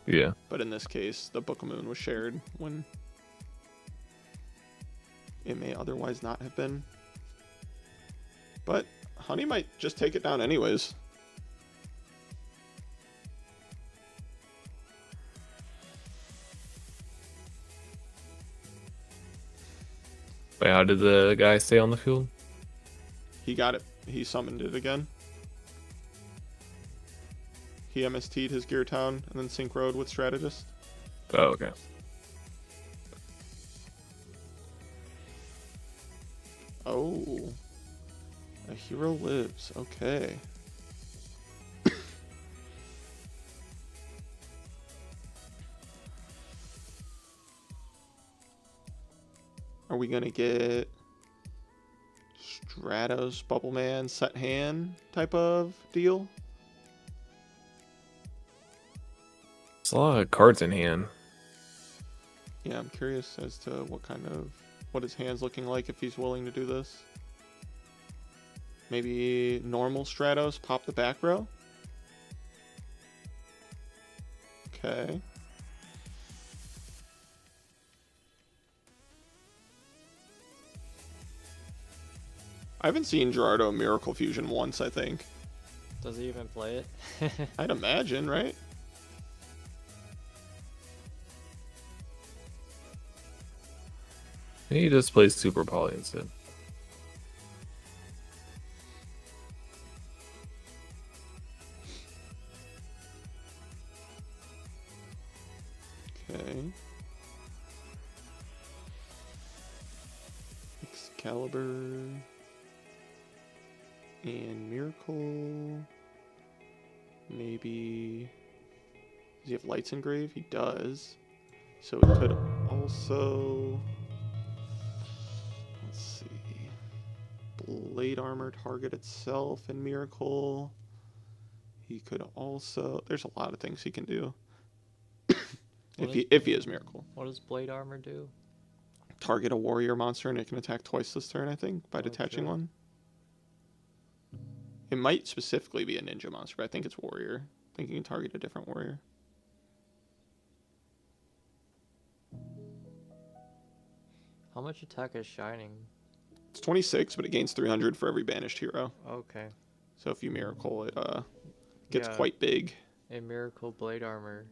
yeah. But in this case, the Book of Moon was shared when it may otherwise not have been. But Honey might just take it down anyways. Wait, how did the guy stay on the field? He got it. He summoned it again. He MST'd his Gear Town and then synchroed with Strategist. Oh, okay. Oh. A hero lives. Okay. Are we gonna get Stratos, Bubble Man, set hand type of deal? It's a lot of cards in hand. Yeah, I'm curious as to what his hand's looking like if he's willing to do this. Maybe normal Stratos, pop the back row. Okay. I haven't seen Gerardo Miracle Fusion once, I think. Does he even play it? I'd imagine, right? He just plays Super Poly instead. Okay. Excalibur. And Miracle. Maybe. Does he have Lights Engrave? He does. So it could also. Let's see. Blade Armor target itself in Miracle. He could also. There's a lot of things he can do. If he has Miracle. What does Blade Armor do? Target a warrior monster and it can attack twice this turn, I think, by detaching Okay. one. It might specifically be a ninja monster, but I think it's warrior. I think you can target a different warrior. How much attack is Shining? It's 26, but it gains 300 for every banished hero. Okay. So if you Miracle, it gets Yeah. quite big. A Miracle Blade Armor.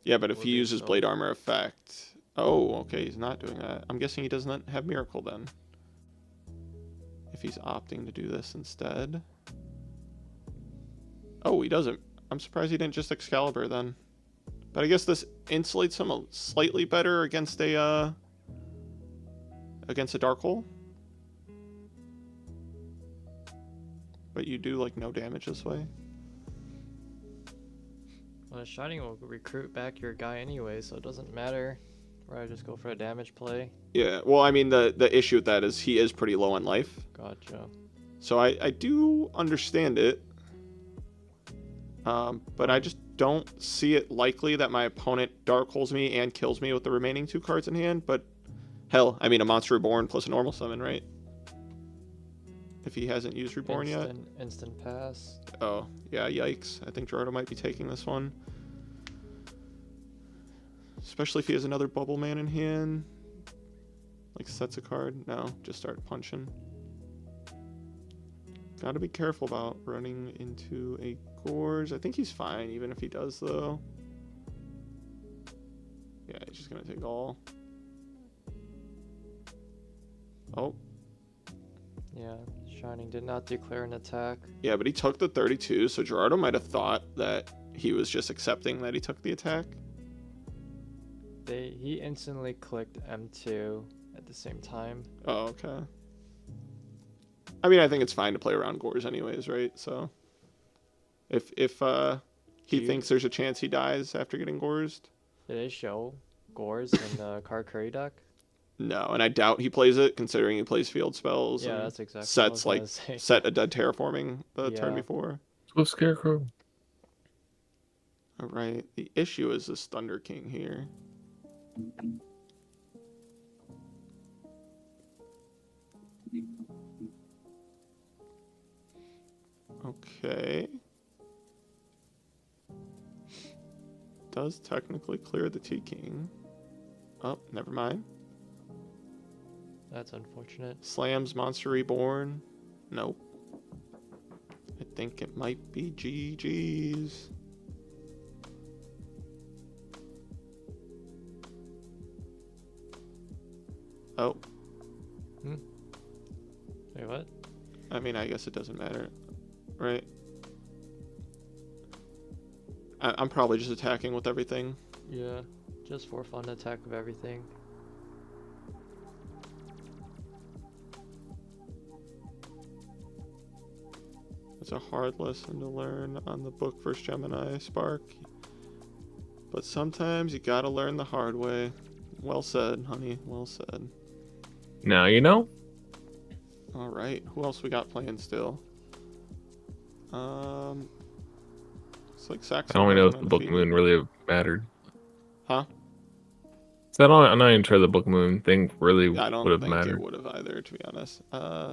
Yeah, but if Will he do uses so. Blade Armor effect... Oh, okay, he's not doing that. I'm guessing he doesn't have Miracle then. If he's opting to do this instead. Oh, he doesn't. I'm surprised he didn't just Excalibur then. But I guess this insulates him slightly better against a dark hole. But you do like no damage this way. Well, Shining will recruit back your guy anyway, so it doesn't matter. Or I just go for a damage play. Yeah, well, I mean, the issue with that is he is pretty low on life. Gotcha. So I do understand it. But I just don't see it likely that my opponent dark holes me and kills me with the remaining 2 cards in hand. But hell, I mean, a Monster Reborn plus a normal summon, right? If he hasn't used Reborn yet. Instant pass. Oh, yeah, yikes. I think Gerardo might be taking this one. Especially if he has another Bubble Man in hand. Like, sets a card. No, just start punching. Gotta be careful about running into a Gorge. I think he's fine, even if he does, though. Yeah, he's just gonna take all. Oh. Yeah, Shining did not declare an attack. Yeah, but he took the 32, so Gerardo might have thought that he was just accepting that he took the attack. He instantly clicked M2 at the same time. Oh, okay. I mean, I think it's fine to play around Gorge anyways, right? So if he thinks there's a chance he dies after getting Gorged. Did they show Gores in the card curry deck? No, and I doubt he plays it, considering he plays field spells. Yeah, and that's exactly sets what I was gonna say. set a dead terraforming the turn Yeah. before. So Scarecrow. All right. The issue is this Thunder King here. Okay. Does technically clear the T-King. Oh, never mind. That's unfortunate. Slams Monster Reborn. Nope. I think it might be GG's. Oh, Wait, what? I mean, I guess it doesn't matter, right? I'm probably just attacking with everything. Yeah, just for fun attack of everything. It's a hard lesson to learn on the book vs. Gemini, Spark. But sometimes you gotta learn the hard way. Well said, honey. Well said. Now you know. All right. Who else we got playing still? It's like Saxon. I don't even know if the working Book undefeated. Moon really mattered. Huh? So I'm not even sure the Book Moon thing really Yeah, I don't would have think mattered. it would have either, to be honest.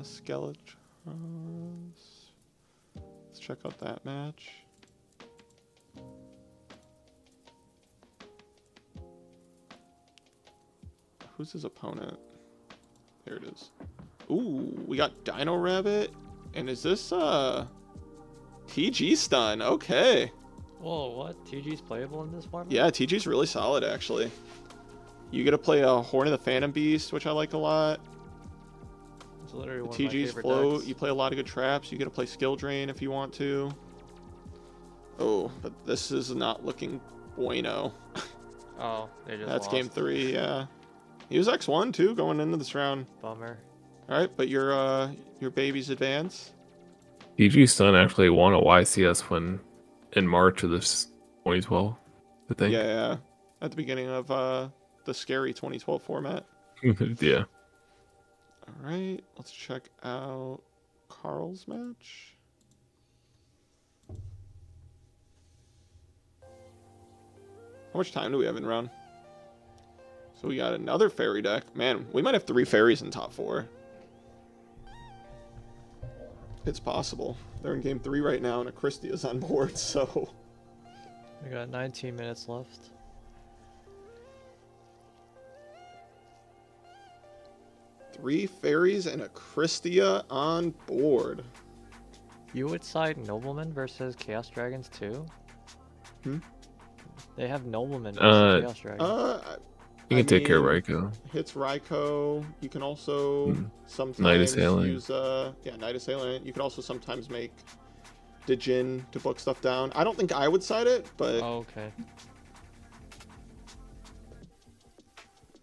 Skeletons. Let's check out that match. Who's his opponent? There it is. Ooh, we got Dino Rabbit. And is this TG stun? Okay. Whoa, what? TG's playable in this format? Yeah, TG's really solid actually. You get to play a Horn of the Phantom Beast, which I like a lot. It's literally one of my TG's favorite float. decks. You play a lot of good traps. You get to play Skill Drain if you want to. Oh, but this is not looking bueno. Oh, they just That's lost. game 3, yeah. He was X1 too going into this round. Bummer. All right, but your babies advance. DG Sun actually won a YCS win in March of this 2012, I think. Yeah, at the beginning of the scary 2012 format. Yeah. All right, let's check out Carl's match. How much time do we have in round? So we got another fairy deck. Man, we might have 3 fairies in top 4. It's possible. They're in game 3 right now, and a Christie is on board, so... We got 19 minutes left. Three fairies and a Christia on board. You would side Nobleman versus Chaos Dragons too? Hmm? They have Nobleman versus Chaos Dragons. You can take care of Raiko. Hits Raiko. You can also sometimes Night Assailant. use Night Assailant. You could also sometimes make Dijin to book stuff down. I don't think I would side it, but Oh, okay.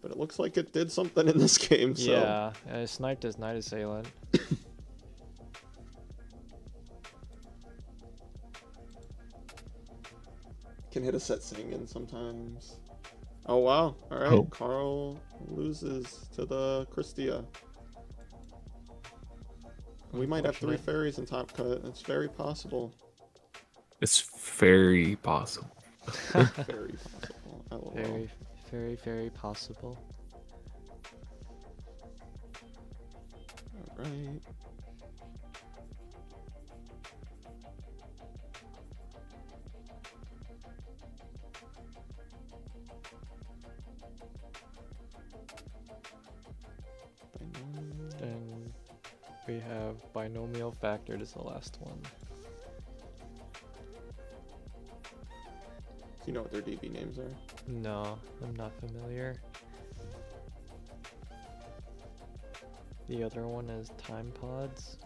but it looks like it did something in this game. So Yeah, I sniped his Night Assailant. can hit a set singing sometimes. Oh wow! All right, Oh. Carl loses to the Christia. We might have 3 Unfortunate. fairies in top cut. It's very possible. It's very possible. Very possible. LOL. Very, very, very possible. All right. And we have Binomial Factored as the last one. Do you know what their DB names are? No, I'm not familiar. The other one is Time Pods.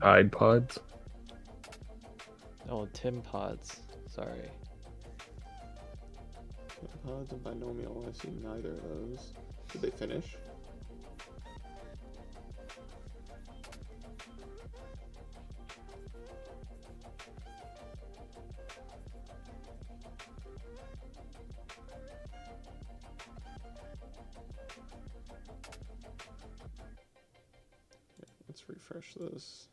Tide Pods. Oh, Tim Pods. Sorry. Pods and binomial. I see neither of those. Did they finish? Let's refresh this.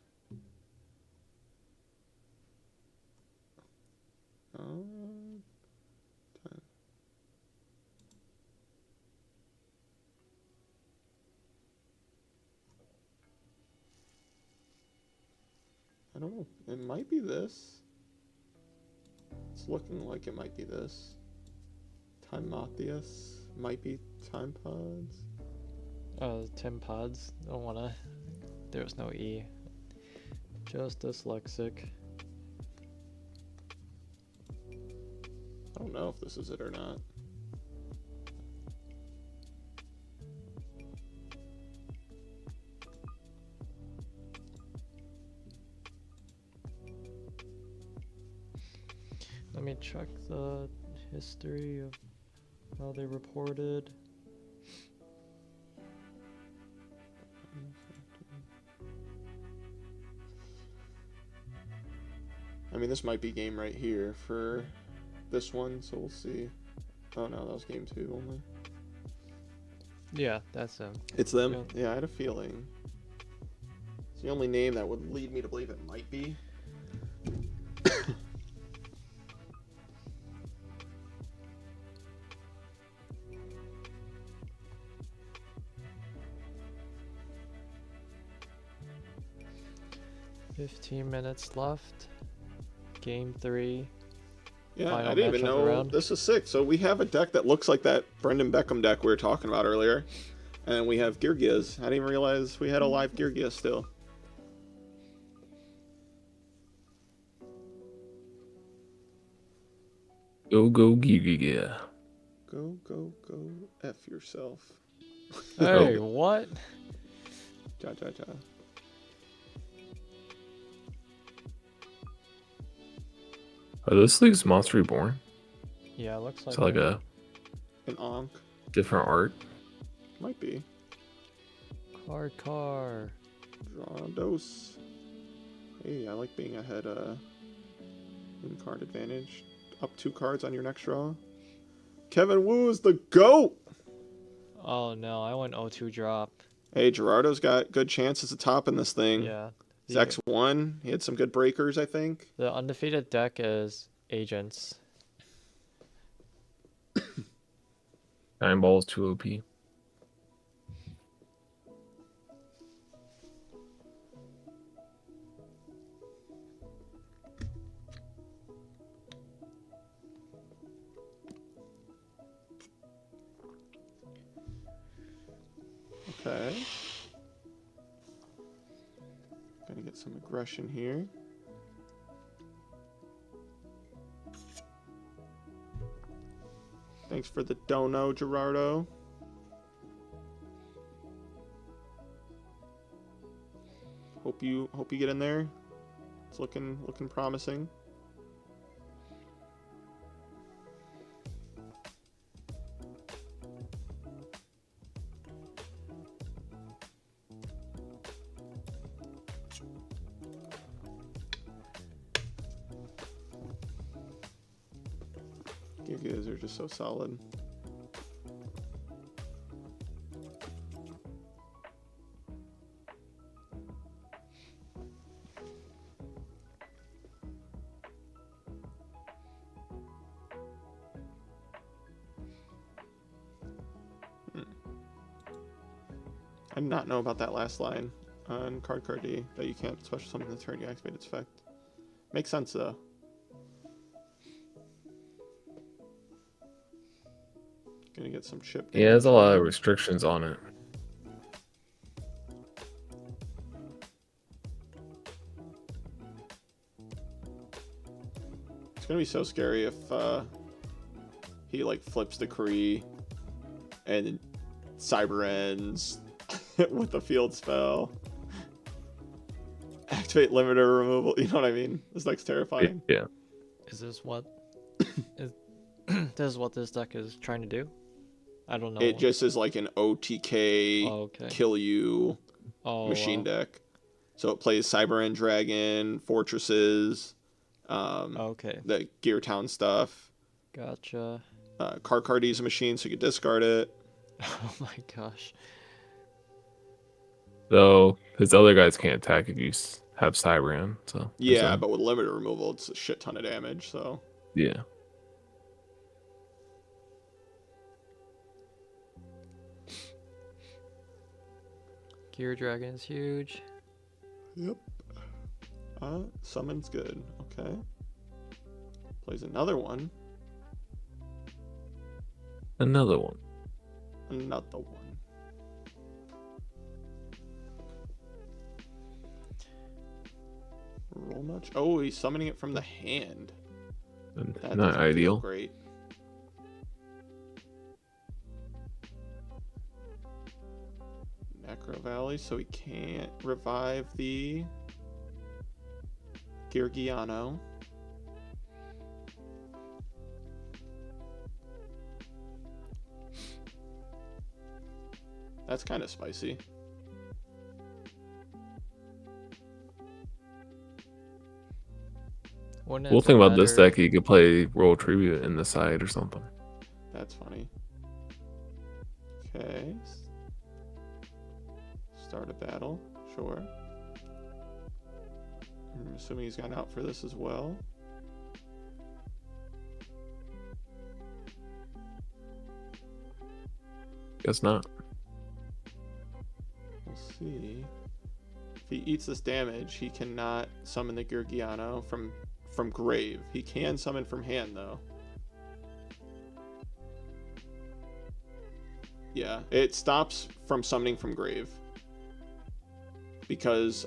I don't know. It might be this. It's looking like it might be this. Timotheus might be Time Pods. Oh, Tim Pods. Don't wanna. There was no E. Just dyslexic. I don't know if this is it or not. Let me check the history of how they reported. mean, this might be game right here for this one, so we'll see. Oh no, that was game 2 only. Yeah, that's him. It's them? Yeah, I had a feeling. It's the only name that would lead me to believe it might be. $15 left. Game 3. Yeah, Final I didn't even match of the know round. this is sick. So we have a deck that looks like that Brendan Beckham deck we were talking about earlier. And we have Yugiohs. I didn't even realize we had a live Yugioh still. Go, Giga. Go, F yourself. Hey, what? Ja. Are those leagues Monster Reborn? Yeah, it looks like, So like a An Ankh. different art? Might be. Card car. Draw dose. Hey, I like being ahead in card advantage. Up 2 cards on your next draw. Kevin Wu is the GOAT! Oh no, I went 0-2 drop. Hey, Gerardo's got good chances at topping this thing. Yeah. He's X1. He had some good breakers, I think. The undefeated deck is Agents. Nine balls, 2 OP. Okay. Gotta get some aggression here. Thanks for the dono, Gerardo. Hope you get in there. It's looking promising. Gigas are just so solid. I did not know about that last line on card D, that you can't special summon the turn you activate its effect. Makes sense though. Gonna get some chip. Yeah, there's a lot of restrictions on it. It's gonna be so scary if he like flips the Kree and cyber ends with the field spell. Activate limiter removal. You know what I mean? This deck's terrifying. Yeah. Is this what this is what this deck is trying to do? I don't know. It just is like an OTK kill you machine deck. So it plays Cyber End Dragon, Fortresses, the Gear Town stuff. Gotcha. Carcardy's a machine, so you can discard it. Oh my gosh. Though his other guys can't attack if you have Cybran. So yeah, but with limiter removal, it's a shit ton of damage. So yeah. Gear Dragon is huge. Yep. Summon's good. Okay. Plays another one. Another one. Another one. Roll much? Oh, he's summoning it from the hand. That Not doesn't feel ideal. Great. Necro Valley, so he can't revive the Girgiano. That's kind of spicy. Wouldn't it Cool have thing been about this better- deck, you could play Royal Tribute in the side or something. That's funny. Okay. Start a battle. Sure. I'm assuming he's gone out for this as well. Guess not. We'll see. If he eats this damage, he cannot summon the Yugioh from grave. He can summon from hand though. Yeah, it stops from summoning from grave. Because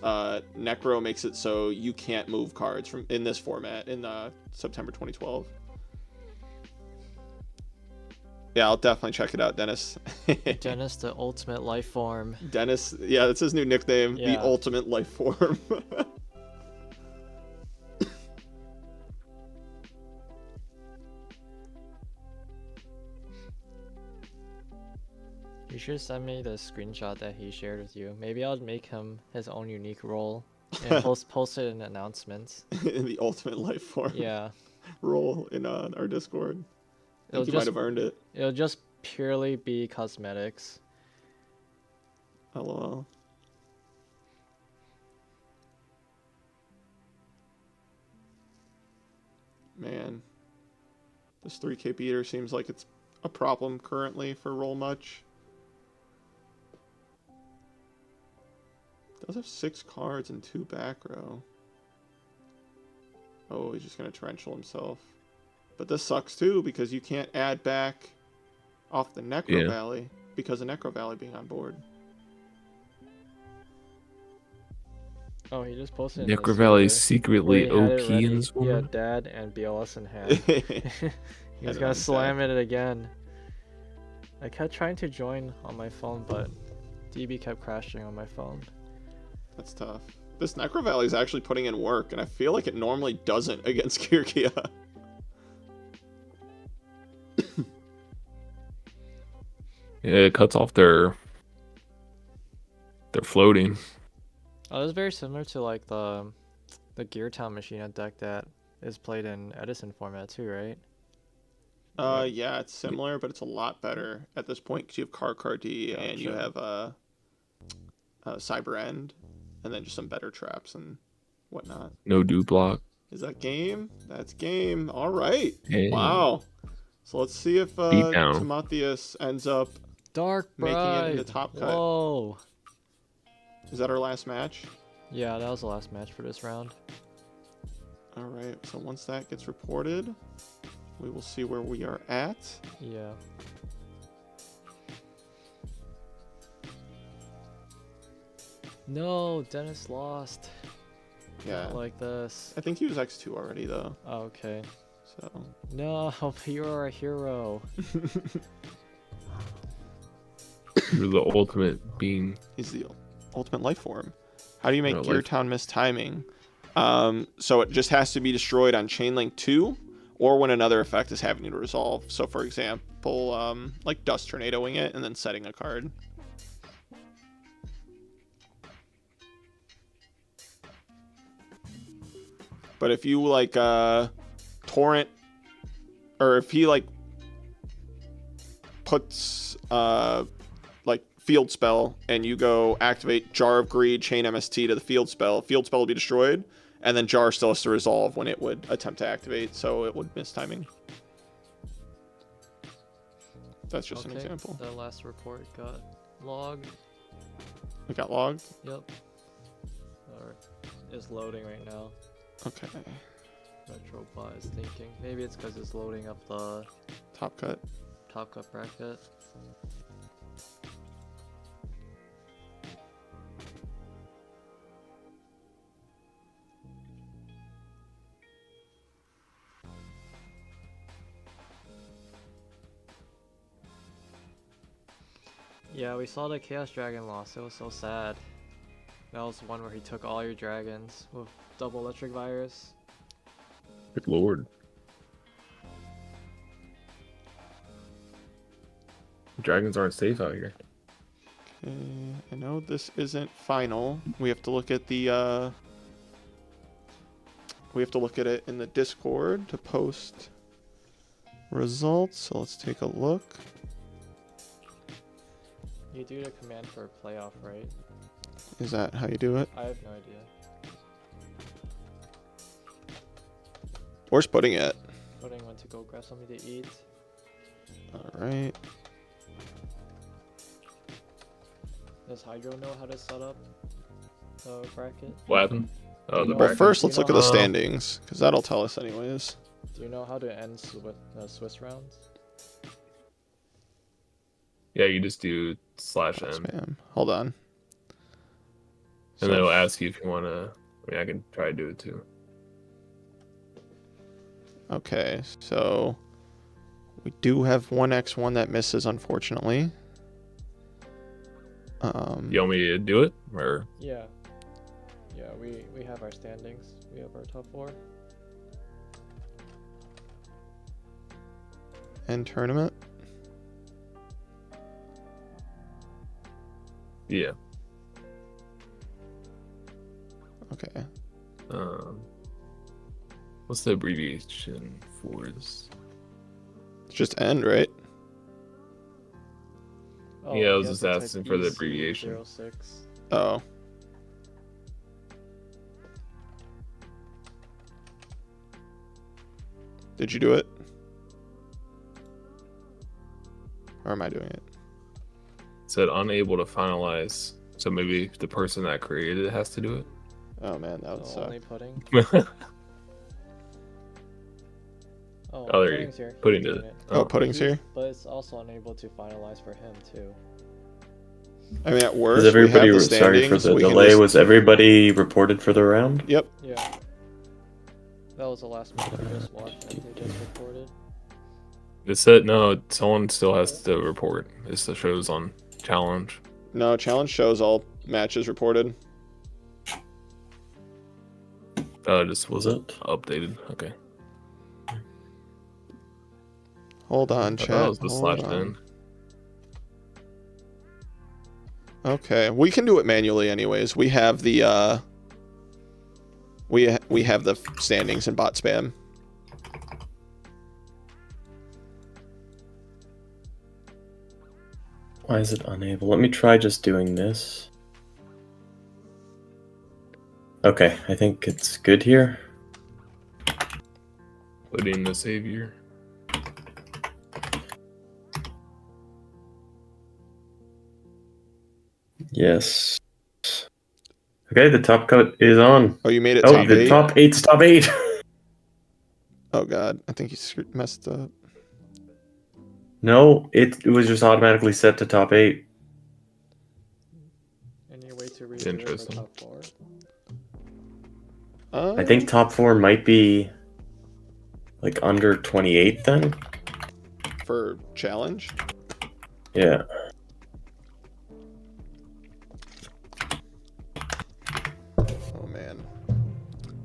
Necro makes it so you can't move cards from in this format in September 2012. Yeah, I'll definitely check it out, Dennis. Dennis, the ultimate life form. Dennis, yeah, that's his new nickname, the Yeah. ultimate life form. You should send me the screenshot that he shared with you. Maybe I'll make him his own unique role and post it in announcements. The ultimate life form Yeah. role in our Discord. I It'll think you might just have earned it. it'll just purely be cosmetics. LOL. Man, this 3K beater seems like it's a problem currently for Roll Much. Does have 6 cards and 2 back row. Oh, he's just gonna torrential himself. But this sucks too because you can't add back off the Necro Yeah. Valley because of Necro Valley being on board. Oh, he just posted. in the Necro Valley is server where secretly he had it OP ready. in this He had format. dad and BLS in hand. He was And gonna on slam deck. it again. I kept trying to join on my phone, but DB kept crashing on my phone. That's tough. This Necro Valley is actually putting in work, and I feel like it normally doesn't against Yugioh. Yeah, it cuts off their floating. Oh, it was very similar to like the Gear Town Machine deck that is played in Edison format too, right? Yeah, it's similar, but it's a lot better at this point because you have Car D and you Gotcha. have Cyber End, and then just some better traps and whatnot. No do block. Is that game? That's game. All right. Hey. Wow. So let's see if Beatdown. Timotheus ends up. Dark Making Bride. it into top cut. Whoa. Is that our last match? Yeah, that was the last match for this round. All right. So once that gets reported, we will see where we are at. Yeah. No, Dennis lost. Yeah. Not like this. I think he was X2 already though. Oh, okay. So. No, you're a hero. You're the ultimate being. He's the ultimate life form. How do you make No, Gear life- Town miss timing? So it just has to be destroyed on Chainlink 2 or when another effect is having to resolve. So for example, like Dust Tornadoing it and then setting a card. But if you like torrent, or if he like puts like field spell and you go activate Jar of Greed, chain MST to the field spell will be destroyed, and then Jar still has to resolve when it would attempt to activate, so it would miss timing. That's just an example. The last report got logged. It got logged. Yep. Or is loading right now. Okay. Retropod is thinking. Maybe it's because it's loading up the Top cut. top cut bracket. Yeah, we saw the Chaos Dragon loss. It was so sad. That was one where he took all your dragons with double electric virus. Good lord. Dragons aren't safe out here. Okay, I know this isn't final. We have to look at the we have to look at it in the Discord to post results. So let's take a look. You do the command for playoff, right? Is that how you do it? I have no idea. Where's Pudding at? Pudding went to go grab something to eat. All right. Does Hydro know how to set up the bracket? What happened? Oh, the Well, Well, bracket. first You let's know look at the how- standings, because that'll tell us anyways. Do you know how to end Swiss rounds? Yeah, you just do /n, Spam. Hold on. and So- then it'll ask you if you want to. I mean, I can try to do it too. Okay, so we do have 1x1 that misses, unfortunately. You want me to do it, or Yeah. Yeah, we have our standings. We have our top 4. End tournament. yeah? Okay. What's the abbreviation for this? It's just end, right? Oh, Yeah, I you was have just to type asking for the EC abbreviation. 06. Oh. Did you do it? Or am I doing it? It said unable to finalize, so maybe the person that created it has to do Oh man, that would So suck. only Pudding. it. Oh, Oh, there you Pudding's here. He's Pudding doing did it. it. Oh, Pudding's here? But it's also unable to finalize for him too. I mean, at worst, Is everybody we have the sorry for standings. the We can delay? just- Was everybody reported for the round? Yep. Yeah. That was the last match I just watched and they just reported. It said no. Someone still has to report. It still shows on challenge. No, challenge shows all matches reported. Just Was it? updated. Okay. Hold on, I chat. thought it was the hold /n. on. Okay, we can do it manually anyways. We have the we have the standings in bot spam. Why is it unable? Let me try just doing this. Okay, I think it's good here. Put in the savior. Yes. Okay, the top cut is on. Oh, you made it Oh, top the 8? top eight's top 8. Oh god, I think you messed up. No, it was just automatically set to top 8. Any way to redo it for Interesting. top 4? I think top 4 might be like under 28 then. For challenge. Yeah. Oh man,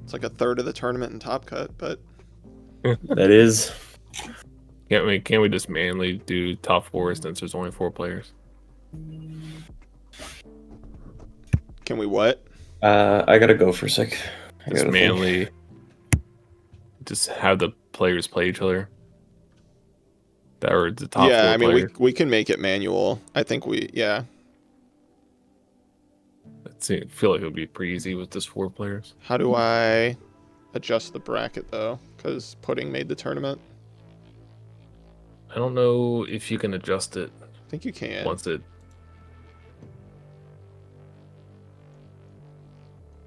it's like a third of the tournament in top cut, but That is. Can't we just manually do top 4 since there's only 4 players? can we what? I gotta go for a sec. I Just gotta think. manually just have the players play each other. That are the top 4 Yeah, I mean players. we can make it manual. I think yeah. I feel like it would be pretty easy with just 4 players. How do I adjust the bracket though? Because Pudding made the tournament. I don't know if you can adjust it I think you can. once it.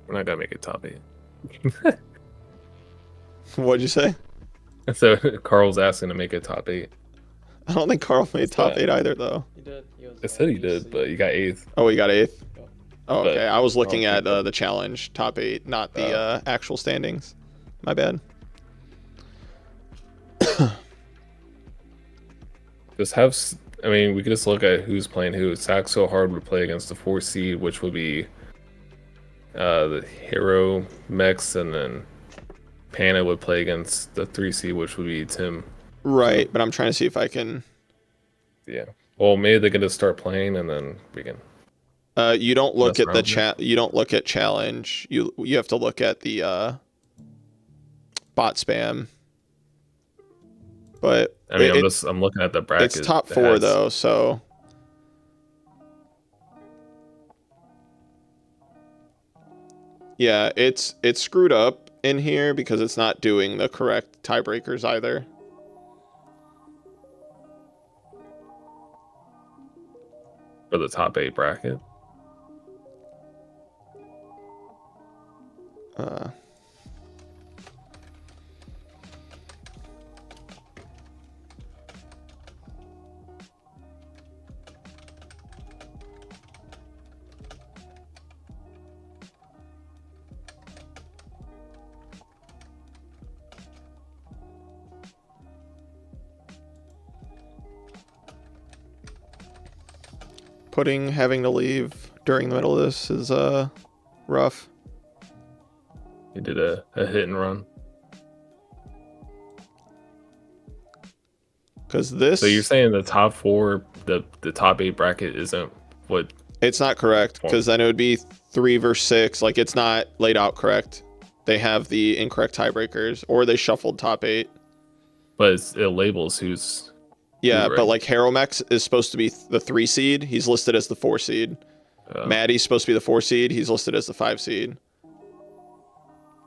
We're not gonna make it top 8. What'd you say? So Carl's asking to make it top 8. I don't think Carl made What's top that? 8 either though. He did. He was I said he did, EC. but you got 8th. Oh, he got 8th. Yep. Oh, But okay. I was looking I at don't think the challenge top 8, not the Oh. actual standings. My bad. Just have. I mean, we could just look at who's playing who. Saxo Hard would play against the 4 seed, which would be the Hero Mex, and then Pana would play against the 3 seed, which would be Tim. Right, but I'm trying to see if I can. Yeah. Well, maybe they can just start playing, and then we can. You don't look That's at the round, yeah. You don't look at challenge. You have to look at the bot spam. But I mean, I'm looking at the bracket. It's top 4 though, so yeah, it's screwed up in here because it's not doing the correct tiebreakers either. For the top 8 bracket. Having to leave during the middle of this is rough. You did a hit and run. Because this. So you're saying the top 4, the top 8 bracket isn't what? It's not correct, because then it would be 3 versus 6. Like, it's not laid out correct. They have the incorrect tiebreakers, or they shuffled top 8. But it labels who's. Yeah, right. But like Haromex is supposed to be the 3 seed. He's listed as the 4 seed. Maddie's supposed to be the 4 seed. He's listed as the 5 seed.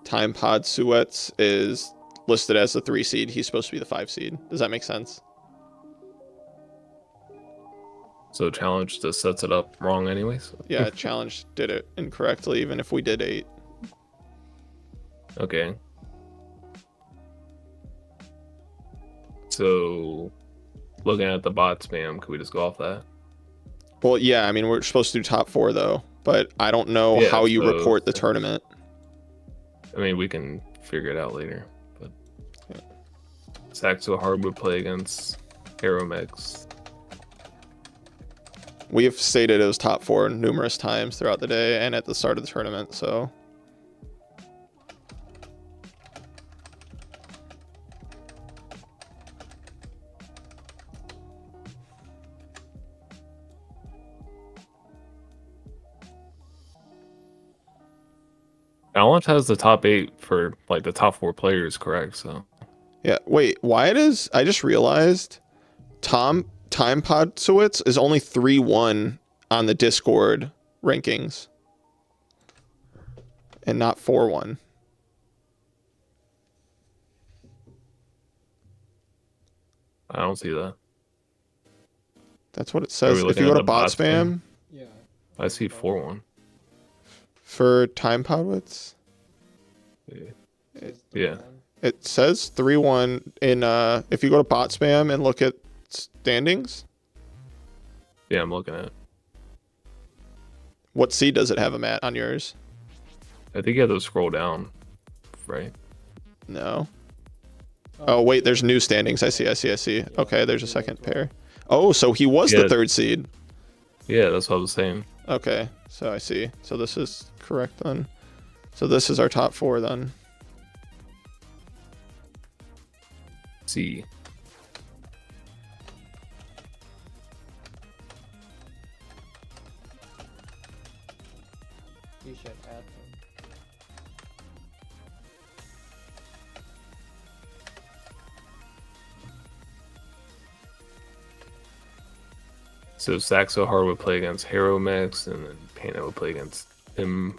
Time Pod Suets is listed as the 3 seed. He's supposed to be the 5 seed. Does that make sense? So Challenge just sets it up wrong anyways? Yeah, Challenge did it incorrectly, even if we did 8. Okay. So, looking at the bot spam, could we just go off that? Well, yeah, I mean, we're supposed to do top 4, though. But I don't know how you report the tournament. I mean, we can figure it out later. But Saxo Hard would play against Haromex. We have stated it was top 4 numerous times throughout the day and at the start of the tournament, so... Challenge has the top 8 for like the top 4 players, correct? So yeah, wait, why it is? I just realized Time Podsowitz is only 3-1 on the Discord rankings, and not 4-1. I don't see that. That's what it says. If you go to bot spam, Yeah. I see 4-1 for Time Podwitz. Yeah. It says 3-1 in if you go to bot spam and look at standings. Yeah, I'm looking at it. What seed does it have him at on yours? I think you have to scroll down, right? No. Oh wait, there's new standings. I see. Okay, there's a second pair. Oh, so he was the 3rd seed. Yeah, that's what I was saying. Okay, so I see. So this is correct then. So this is our top 4 then. C. You should add them. So Saxo Hard would play against Haromex, and then Pana would play against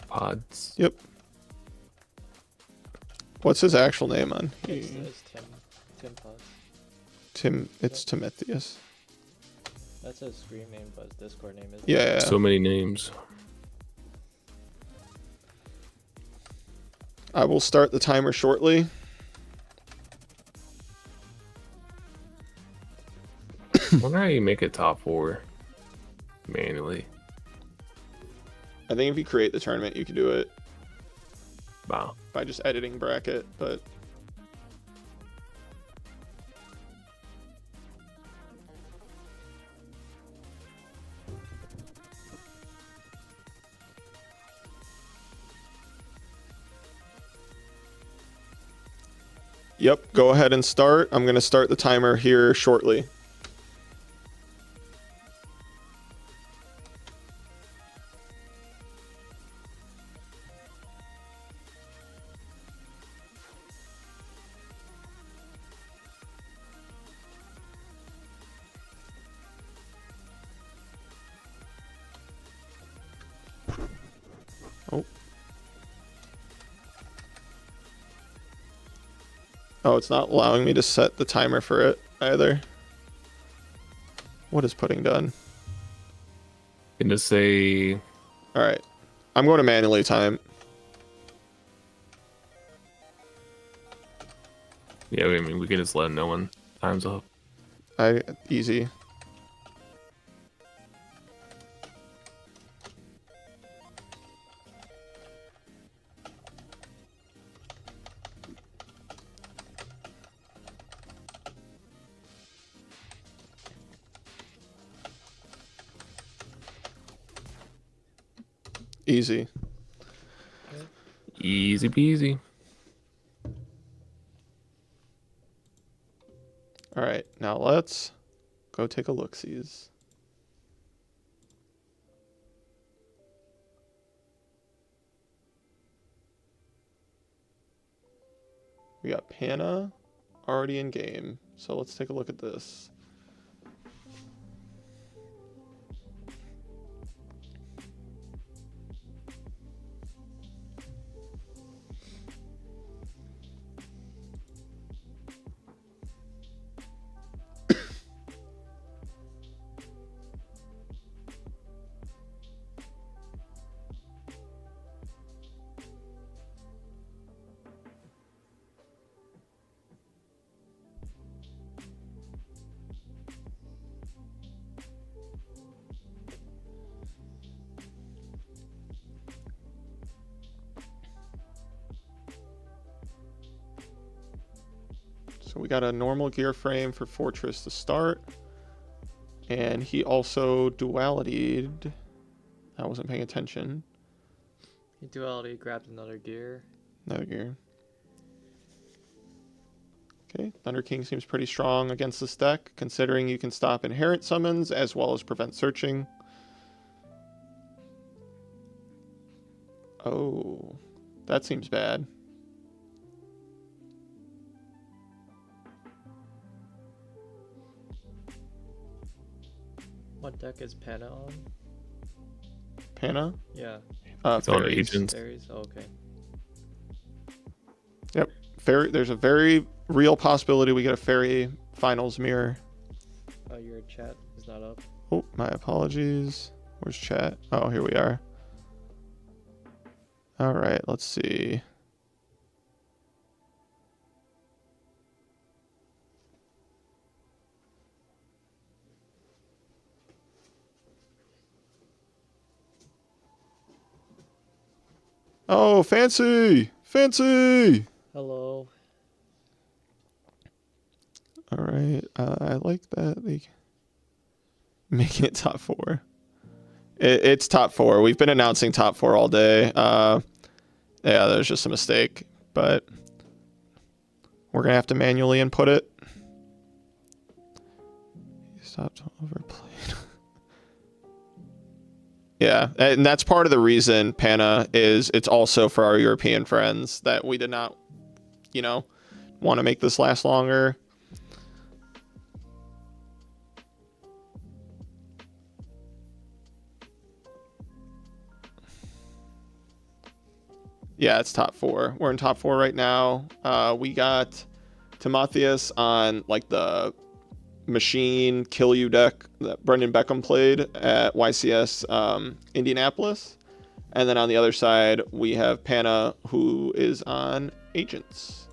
Pods. Yep. What's his actual name on? It's Tim Plus. Tim. It's Timotheus. That's his screen name, but his Discord name is. Yeah. So many names. I will start the timer shortly. I wonder how you make it top 4 manually. I think if you create the tournament, you can do it Wow. by just editing bracket, but yep, go ahead and start. I'm going to start the timer here shortly. Oh. Oh, it's not allowing me to set the timer for it either. What is pudding done? Can just say All right. I'm going to manually time. yeah. I mean, we can just let him know when time's up. Easy. Easy. Easy peasy. All right, now let's go take a look-sees. We got Panna already in game, so let's take a look at this. So we got a normal gear frame for Fortress to start. And he also duality'd. I wasn't paying attention. He duality grabbed another gear. Another gear. Okay, Thunder King seems pretty strong against this deck, considering you can stop inherent summons as well as prevent searching. Oh, that seems bad. What deck is Panna on? Panna? Yeah. It's on Fairies. agents. Fairies? Oh, okay. Yep. Fairy. There's a very real possibility we get a Fairy Finals mirror. Oh, your chat is not up. Oh, my apologies. Where's chat? Oh, here we are. All right, let's see. Oh, fancy! Fancy! Hello. All right, I like that. Making it top 4. It's top 4. We've been announcing top 4 all day. Yeah, there's just a mistake, but we're gonna have to manually input it. Stopped overplayed. Yeah, and that's part of the reason Panna is. It's also for our European friends that we did not, want to make this last longer. Yeah, it's top 4. We're in top 4 right now. We got Timotheus on like the machine kill you deck that Brendan Beckham played at YCS Indianapolis. And then on the other side, we have Panna, who is on Agents.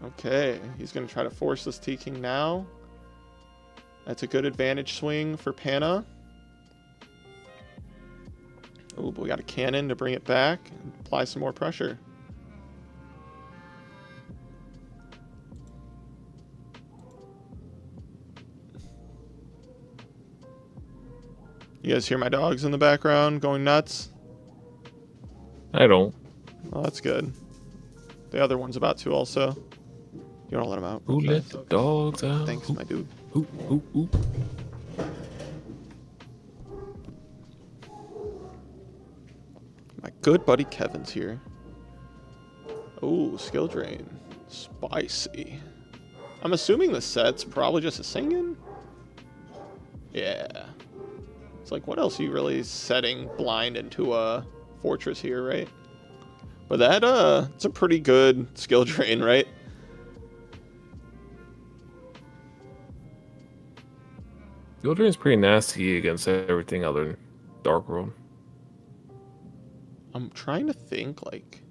Okay, he's going to try to force this T-King now. That's a good advantage swing for Panna. Oh, but we got a cannon to bring it back and apply some more pressure. You guys hear my dogs in the background going nuts? I don't. Oh, that's good. The other one's about to also. You don't let them out. Who let the dogs out? Thanks, my dude. Ooh, ooh, ooh. My good buddy Kevin's here. Oh, skill drain. Spicy. I'm assuming the set's probably just a singing. Yeah. It's like, what else are you really setting blind into a fortress here, right? But that, it's a pretty good skill drain, right? Skill is pretty nasty against everything other than Dark World. I'm trying to think, like,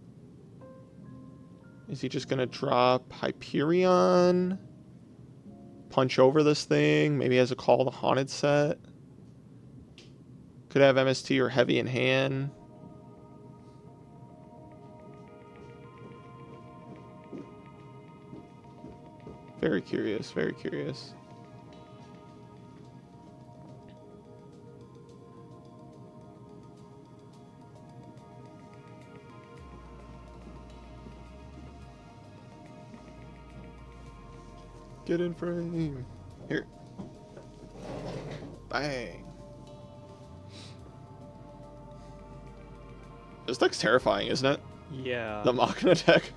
is he just gonna drop Hyperion? Punch over this thing? Maybe has a Call the Haunted set? Could have MST or Heavy in hand. Very curious, very curious. Get in frame. Here. Bang. This deck's terrifying, isn't it? Yeah. The Machina deck.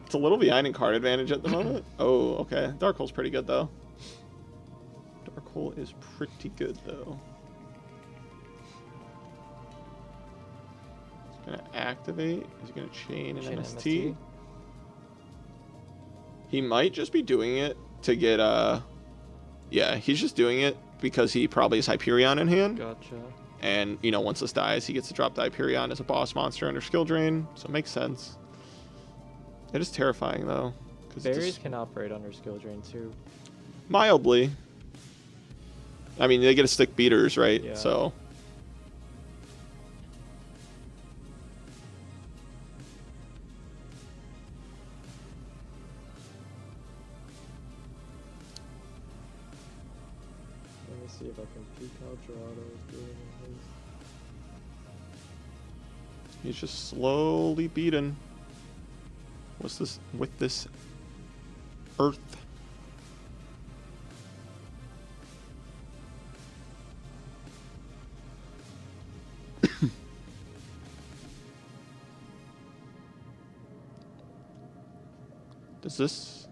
It's a little behind in card advantage at the moment. Oh, okay. Dark Hole's pretty good, though. Dark Hole is pretty good, though. He's going to activate. He's going to chain an MST. He might just be doing it to get, yeah, he's just doing it because he probably has Hyperion in hand. Gotcha. And, you know, once this dies, he gets to drop the Hyperion as a boss monster under skill drain. So it makes sense. It is terrifying, though. Berries can operate under skill drain, too. Mildly. I mean, they get to stick beaters, right? Yeah. So. Let me see if I can peek how Gerardo is doing in his. He's just slowly beating. What's this with this earth? Does this...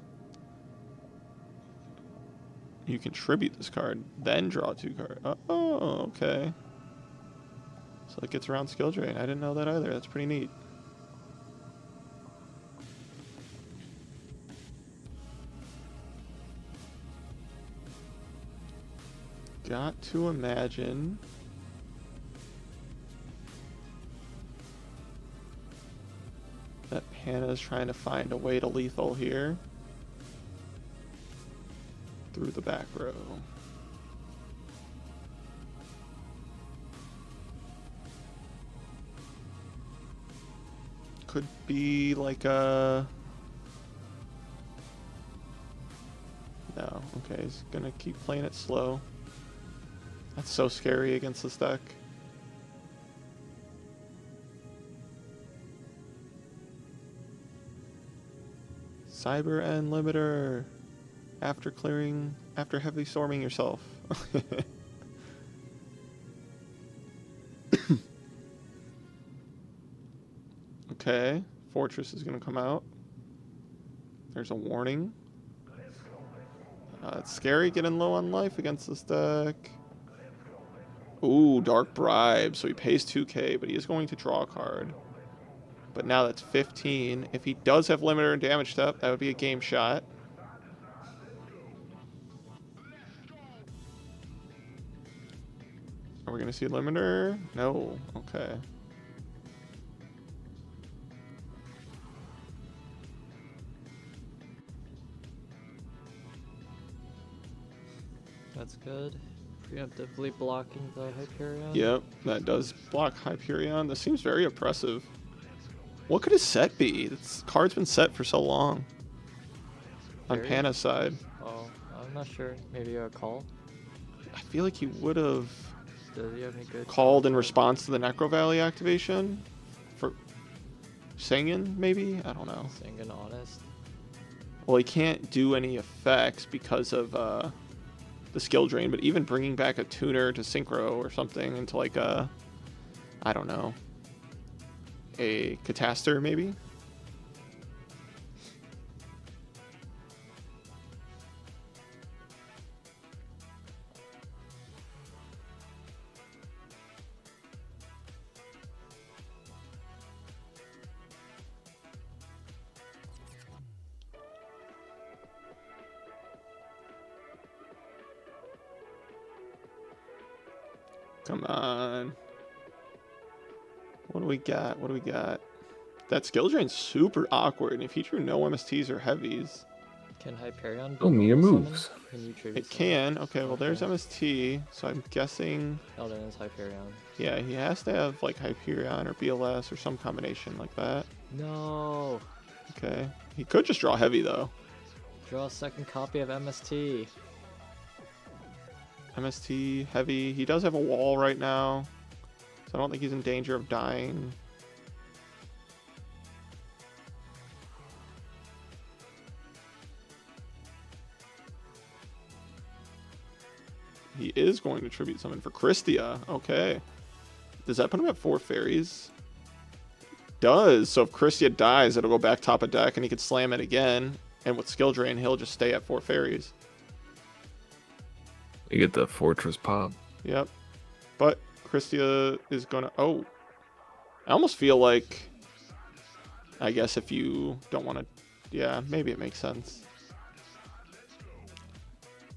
You contribute this card, then draw 2 cards. Oh, okay. So it gets around skill drain. I didn't know that either. That's pretty neat. Got to imagine that Hannah's trying to find a way to lethal here through the back row. Could be like a... No, okay, he's gonna keep playing it slow. That's so scary against this deck. Cyber End Limiter. After heavy storming yourself. Okay, Fortress is gonna come out. There's a warning. It's scary getting low on life against this deck. Ooh, Dark Bribe. So he pays 2k, but he is going to draw a card. But now that's 15. If he does have limiter and damage step, that would be a game shot. Are we going to see limiter? No. Okay. That's good. Preemptively blocking the Hyperion. Yep, that does block Hyperion. This seems very oppressive. What could his set be? This card's been set for so long. On Very- Pana's side. Oh, I'm not sure. Maybe a call? I feel like he would have Does he have any good called in response to the Necro Valley activation. For Singin, maybe? I don't know. Singing honest? Well, he can't do any effects because of the skill drain, but even bringing back a tuner to synchro or something into like a, I don't know, a Cataster maybe? Come on. What do we got? What do we got? That skill drain's super awkward. And if he drew no MSTs or heavies, Can Hyperion Oh, Mia tribute summon? moves. Can you tribute it summon? can. Okay, well there's Okay. MST, so I'm guessing. Elden is Hyperion. Yeah, he has to have like Hyperion or BLS or some combination like that. No. Okay, he could just draw heavy though. Draw a second copy of MST. MST heavy. He does have a wall right now, so I don't think he's in danger of dying. He is going to tribute summon for Christia. Okay. Does that put him at 4 fairies? Does. So if Christia dies, it'll go back top of deck and he could slam it again. And with skill drain, he'll just stay at 4 fairies. You get the fortress pop. Yep. But Christia is going to... Oh. I almost feel like... I guess if you don't want to... Yeah, maybe it makes sense.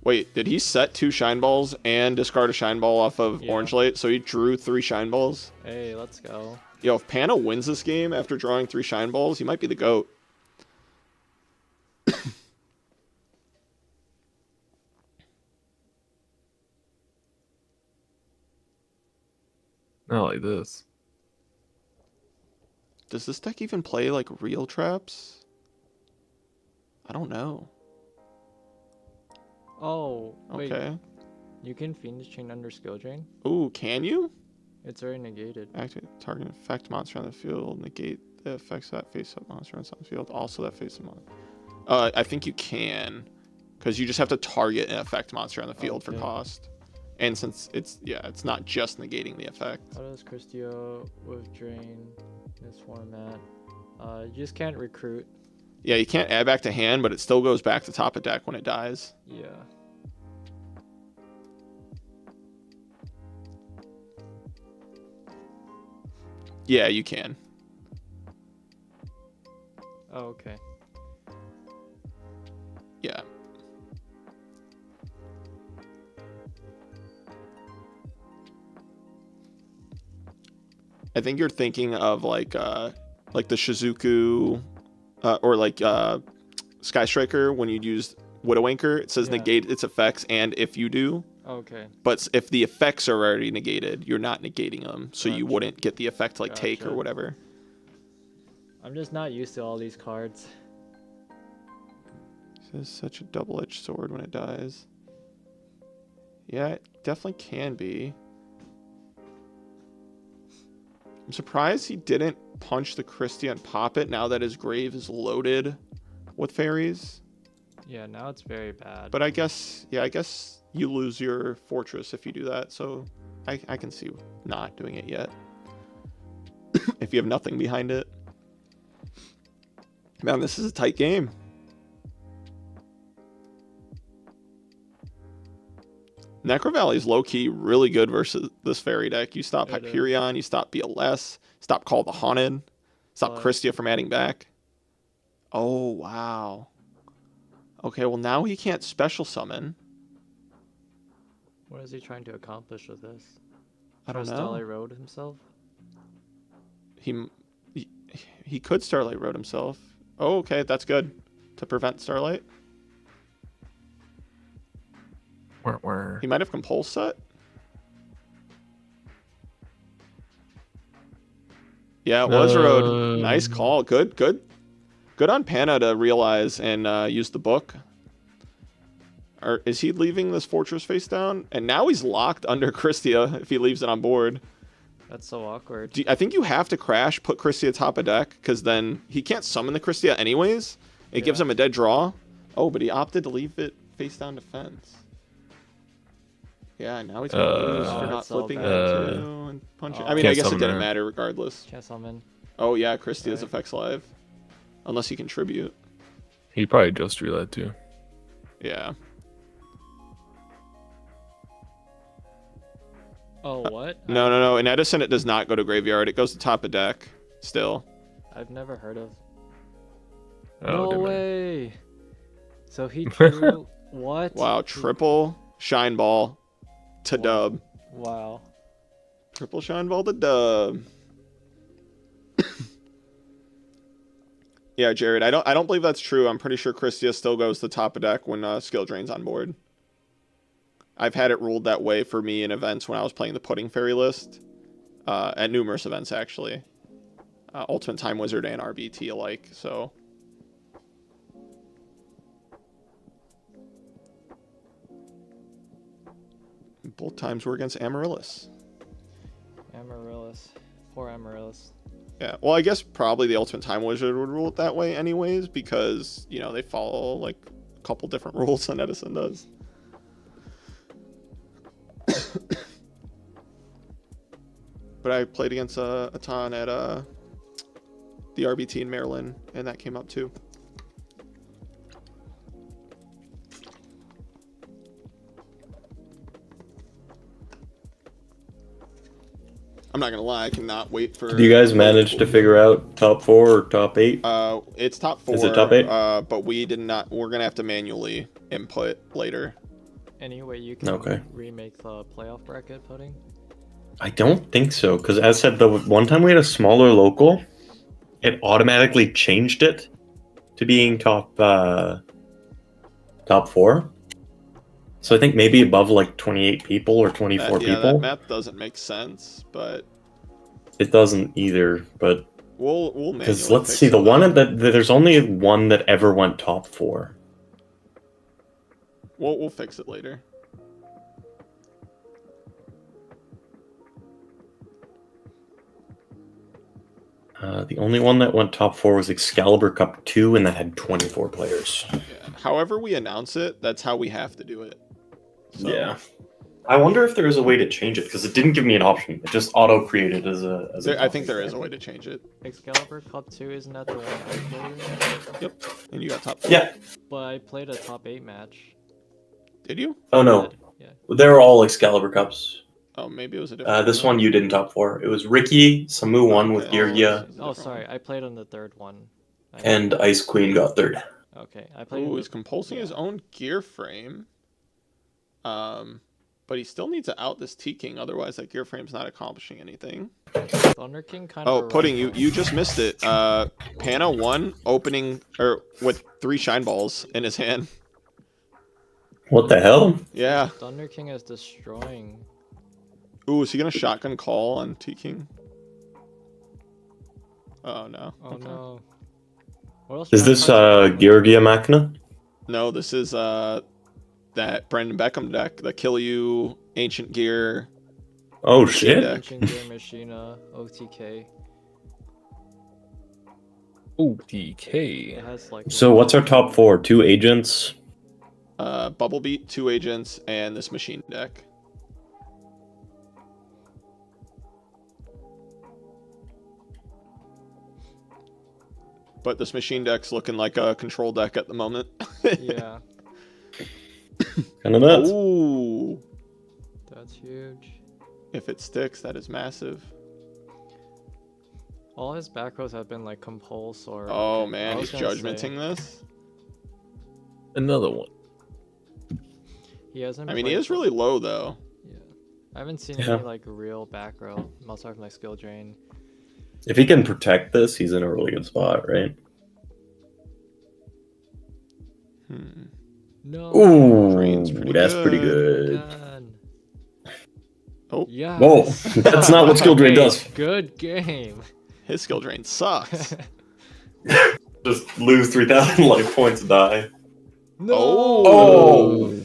Wait, did he set 2 shine balls and discard a shine ball off of Yeah. Orange Light? So he drew 3 shine balls? Hey, let's go. Yo, if Pana wins this game after drawing 3 shine balls, he might be the GOAT. Not like this. Does this deck even play like real traps? I don't know. Oh, wait. Okay. You can Fiendish Chain under skill drain? Ooh, can you? It's already negated. Activate target effect monster on the field. Negate the effects of that face-up monster on the field. Also that face-up monster. I think you can. Because you just have to target an effect monster on the field for Okay. cost. And since it's not just negating the effect. How does Christio with drain this format? You just can't recruit. Yeah, you can't add back to hand, but it still goes back to top of deck when it dies. Yeah. Yeah, you can. Oh, okay. Yeah. I think you're thinking of like the Shizuku or like Sky Striker when you use Widow Anchor. It says Yeah. negate its effects and if you do. Okay. But if the effects are already negated, you're not negating them, so you Gotcha. wouldn't get the effect to like take or Gotcha. whatever. I'm just not used to all these cards. This is such a double-edged sword when it dies. Yeah, it definitely can be. I'm surprised he didn't punch the Christie and pop it now that his grave is loaded with fairies. Yeah, now it's very bad. But I guess you lose your fortress if you do that, so I can see not doing it yet. If you have nothing behind it. Man, this is a tight game. Necro Valley is low-key really good versus this fairy deck. You stop It is. Hyperion, you stop BLS, stop Call the Haunted, stop But- Christia from adding back. Oh, wow. Okay, well now he can't special summon. What is he trying to accomplish with this? I don't know. Starlight Road himself? He could Starlight Road himself. Oh, okay, that's good. To prevent Starlight. Where? He might have Compulse set. Yeah, it was Road. Nice call. Good on Pana to realize and use the book. Or is he leaving this fortress face down? And now he's locked under Christia if he leaves it on board. That's so awkward. I think you have to crash, put Christia top of deck, because then he can't summon the Christia anyways. It gives Yeah. him a dead draw. Oh, but he opted to leave it face down defense. Yeah, now he's gonna lose for Oh, not that's so flipping bad. that too and punching. Oh. I mean, I Can't guess it summon didn't that. matter regardless. Can't summon. Oh yeah, Christia's Right. effects live, unless he contribute. He probably just drew that too. Yeah. Oh, what? No. In Edison, it does not go to graveyard. It goes to top of deck. Still. I've never heard of. Oh, No didn't I? way. So he drew what? Wow, triple shine ball to Wow. dub. Wow. Triple Shine Ball the dub. Yeah, Jared, I don't believe that's true. I'm pretty sure Christia still goes to top of deck when skill drain's on board. I've had it ruled that way for me in events when I was playing the Pudding Fairy list. At numerous events, actually. Ultimate Time Wizard and RBT alike, so... Both times were against Amaryllis. Amaryllis. Poor Amaryllis. Yeah, well, I guess probably the Ultimate Time Wizard would rule it that way anyways, because, you know, they follow, like, a couple different rules than Edison does. But I played against a ton at the RBT in Maryland, and that came up too. I'm not gonna lie, I cannot wait for... Do you guys manage to figure out top 4 or top 8? It's top 4. Is it top 8? But we did not... We're gonna have to manually input later. Anyway, you can remake the playoff bracket pudding? I don't think so, because as said, the one time we had a smaller local, it automatically changed it to being top 4. So I think maybe above like 28 people or 24 people. That math doesn't make sense, but it doesn't either. But we'll manually because let's see, the one that there's only one that ever went top 4. We'll fix it later. The only one that went top 4 was Excalibur Cup 2, and that had 24 players. Yeah. However we announce it, that's how we have to do it. So. Yeah. I wonder if there is a way to change it, because it didn't give me an option. It just auto-created as a I think there is a way to change it. Excalibur Cup 2, isn't that the one I played? Yep. And you got top 4. Yeah. But I played a top 8 match. Did you? Oh, no. Yeah. They're all Excalibur Cups. Oh, maybe it was a different this one you didn't top 4. It was Ricky, Samu won with Yugioh, Oh, sorry. I played on the third one. and Ice Queen got 3rd. Okay. I played. Ooh, he's composing his own gear frame. But he still needs to out this T-King, otherwise that gear frame's not accomplishing anything. Thunder King kind of... Oh, Pudding, you just missed it. Pana won opening, or with 3 Shine Balls in his hand. What the hell? Yeah. Thunder King is destroying. Ooh, is he gonna shotgun call on T-King? Oh, no. Oh, no. What else Is this Georgia Machina? No, this is that Brandon Beckham deck, the Kill You, Ancient Gear. Oh, shit. deck. Ancient Gear Machina, OTK. OTK. It has like... So what's our top 4? 2 agents? Bubble Beat, 2 agents, and this machine deck. But this machine deck's looking like a control deck at the moment. Yeah. Kind of nuts. Ooh. That's huge. If it sticks, that is massive. All his back rows have been like compulse or... Oh man, I he's was gonna judgmenting this. Another one. He hasn't... I mean, he played is really low though. Yeah. I haven't seen Yeah. any like real back row. Outside from like skill drain. If he can protect this, he's in a really good spot, right? No. Ooh, Drain's pretty that's good. pretty good. Again. Oh, Yeah. Whoa, that's not what skill drain does. Good game. his skill drain sucks. Just lose 3,000 life points and die. No. Oh.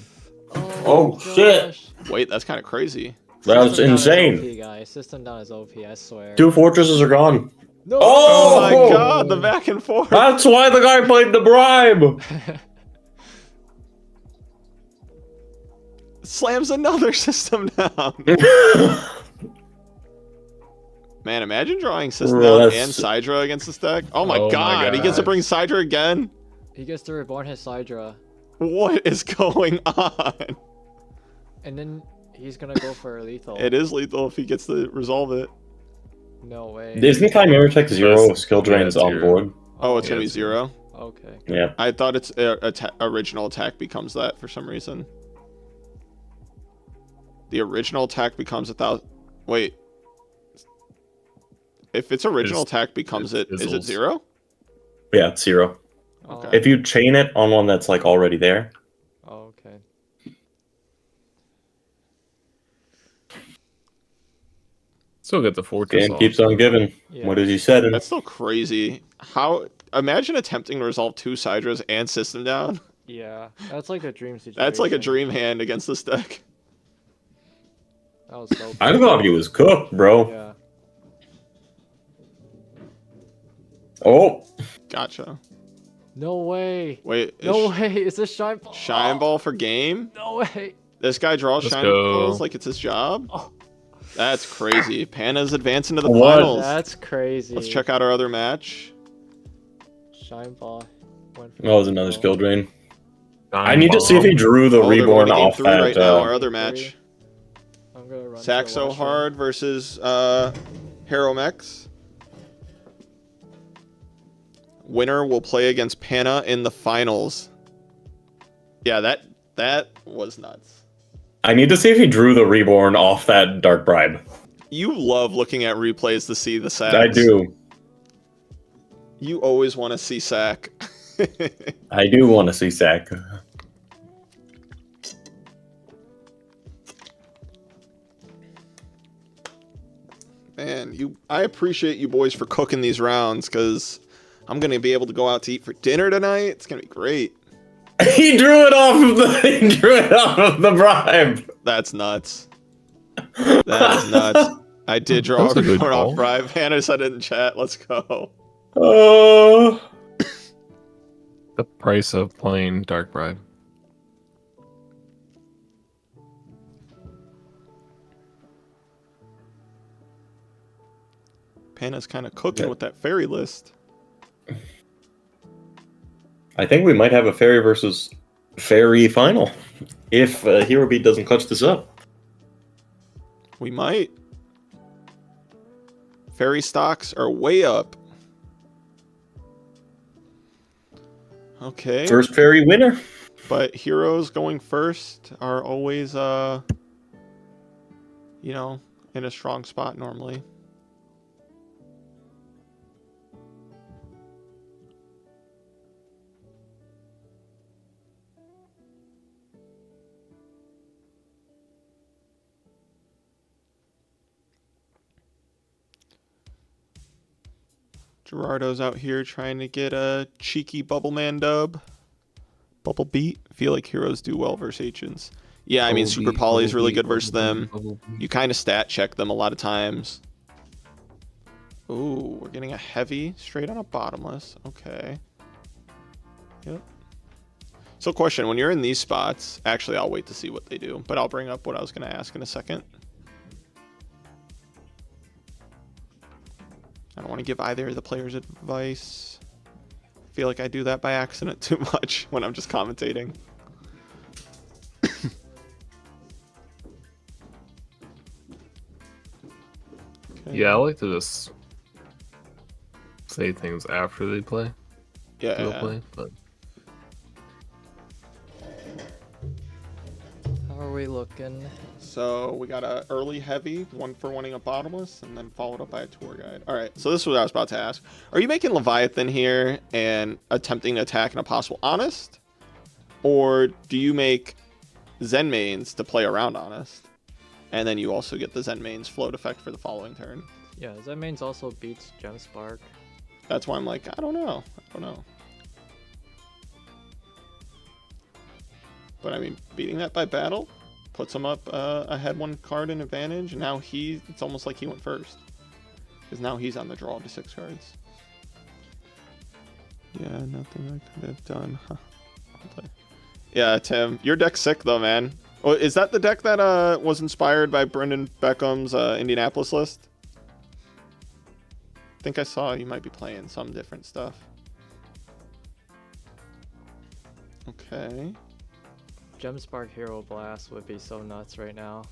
Oh, my shit. gosh. Wait, that's kind of crazy. That's System down is insane. OP, guys. System down is OP, I swear. 2 fortresses are gone. No. Oh my Oh! god, the back and forth. That's why the guy played the bribe. Slams another system down. Man, imagine drawing system Bro, down that's- and Sidra against this deck. Oh my, Oh my god, he gets to gosh. bring Sidra again? He gets to reborn his Sidra. What is going on? And then he's gonna go for lethal. It is lethal if he gets to resolve it. No way. Isn't Chimera Tech 0 skill drains Yeah, on 0. board? Oh, it's Yeah, gonna be it's- 0? Okay. Yeah. I thought its original attack becomes that for some reason. The original attack becomes 1,000. Wait, If its original attack becomes it is it fizzles. 0? Yeah, it's 0. Okay. If you chain it on one that's like already there, Oh, okay. Still get the fortress game off. keeps on giving. Yeah. What is he setting? That's still crazy. How? Imagine attempting to resolve 2 Sidras and system down. Yeah, that's like a dream situation. That's like a dream hand against this deck. That was so. I thought he was cooked, bro. Yeah. Oh, Gotcha. No way. Wait. No way. Is this shine ball? Shine ball for game? No way. This guy draws Let's shine go. balls like it's his job? Oh. That's crazy. Pana's advancing to the What? finals. That's crazy. Let's check out our other match. Shine ball. Went for that was another skill drain. I Time need to see if he bomb. drew the Oh, they're going reborn to game off 3 that. right now. Our Game other 3. match. I'm gonna run. to the Saxo washroom. Hard versus Hero Mex. Winner will play against Pana in the finals. Yeah, that was nuts. I need to see if he drew the reborn off that Dark Bribe. You love looking at replays to see the sacks. I do. You always want to see sack. I do want to see Sack. Man, I appreciate you boys for cooking these rounds because I'm gonna be able to go out to eat for dinner tonight. It's gonna be great. He drew it off of the bribe. That's nuts. That is nuts. I did draw That was a good everyone off call. bribe. Hannah said it in chat. Let's go. Oh. The price of playing Dark Bribe. Pana's kind of cooking with that fairy list. I think we might have a fairy versus fairy final if Hero Beat doesn't clutch this up. We might. Fairy stocks are way up. Okay. First fairy winner. But heroes going first are always, in a strong spot normally. Gerardo's out here trying to get a cheeky Bubble Man dub. Bubble Beat. I feel like heroes do well versus H's. Yeah, I mean, Super Poly is really good versus them. You kind of stat check them a lot of times. Ooh, we're getting a heavy straight on a bottomless. Okay. Yep. So question, when you're in these spots, actually I'll wait to see what they do, but I'll bring up what I was going to ask in a second. I don't want to give either of the players advice. I feel like I do that by accident too much when I'm just commentating. Okay. Yeah, I like to just say things after they play. Yeah. They'll play, but How are we looking? So we got a early heavy, one for wanting a bottomless, and then followed up by a tour guide. All right, so this is what I was about to ask. Are you making Leviathan here and attempting to attack in a possible honest? Or do you make Zen mains to play around honest? And then you also get the Zen mains float effect for the following turn. Yeah, that means also beats Gem Spark. That's why I'm like, I don't know. But I mean, beating that by battle puts him up ahead 1 card in advantage, and now it's almost like he went first. Because now he's on the draw to 6 cards. Yeah, nothing I could have done. Huh. Yeah, Tim, your deck's sick though, man. Oh, is that the deck that was inspired by Brendan Beckham's Indianapolis list? I think I saw you might be playing some different stuff. Okay. Gem Spark Hero Blast would be so nuts right now.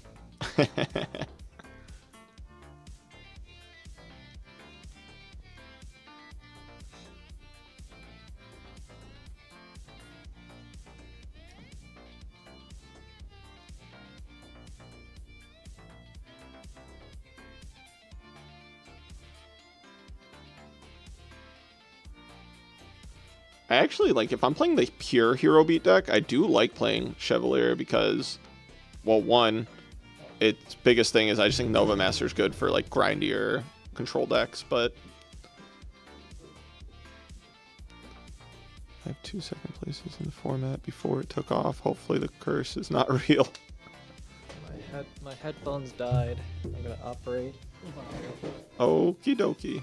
I actually like, if I'm playing the pure hero beat deck, I do like playing Chevalier because, well, one, its biggest thing is I just think Nova Master's good for like grindier control decks, but I have 2 second places in the format before it took off. Hopefully the curse is not real. My headphones died. I'm gonna operate. Okie dokie.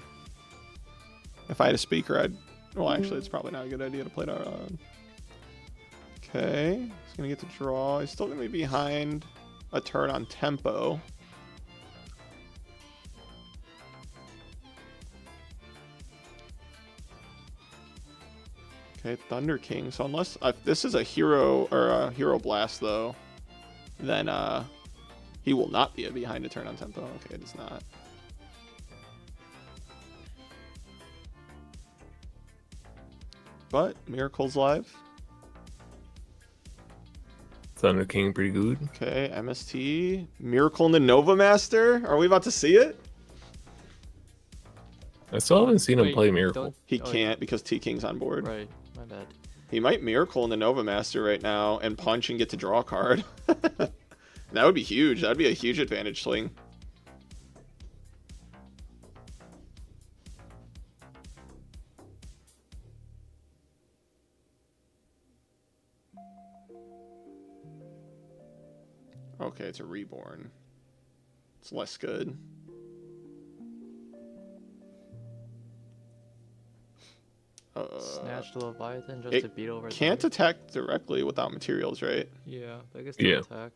If I had a speaker, I'd... Well, actually, it's probably not a good idea to play it on. Okay. He's going to get to draw. He's still going to be behind a turn on tempo. Okay, Thunder King. So unless... if this is a hero or a hero blast, though, then he will not be behind a turn on tempo. Okay, it is not. But Miracle's live. Thunder King pretty good. Okay, MST. Miracle in the Nova Master? Are we about to see it? I still haven't seen him Wait, play Miracle. don't- He oh, can't because T-King's on board. Right, my bad. He might Miracle in the Nova Master right now and punch and get to draw a card. That would be huge. That would be a huge advantage swing. Okay, it's a reborn. It's less good. Snatch the Leviathan just it to beat over. Can't them. attack directly without materials, right? Yeah, I guess Yeah. attack.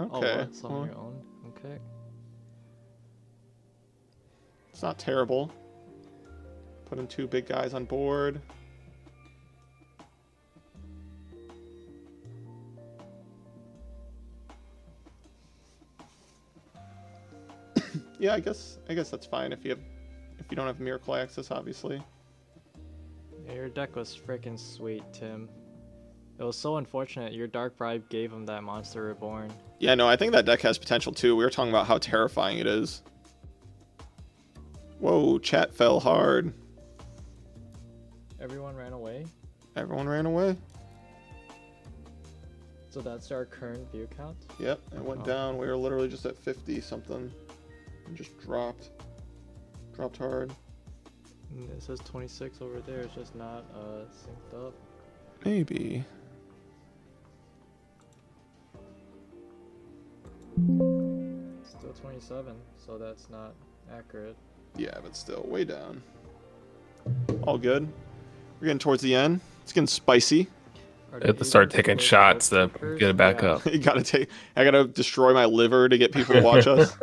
Okay. Oh, what? It's on well, your own. Okay. it's not terrible. Putting 2 big guys on board. Yeah, I guess that's fine if you don't have miracle access, obviously. Yeah, your deck was freaking sweet, Tim. It was so unfortunate your Dark Bribe gave him that Monster Reborn. Yeah, no, I think that deck has potential too. We were talking about how terrifying it is. Whoa, chat fell hard. Everyone ran away. Everyone ran away. So that's our current view count. Yep, it went Oh. down. We were literally just at 50 something. And just dropped hard. And it says 26 over there. It's just not synced up. Maybe. Still 27, so that's not accurate. Yeah, but still way down. All good. We're getting towards the end. It's getting spicy. Are I have the to start agents taking those shots to goalkeepers? get it back Yeah. up. I gotta destroy my liver to get people to watch us.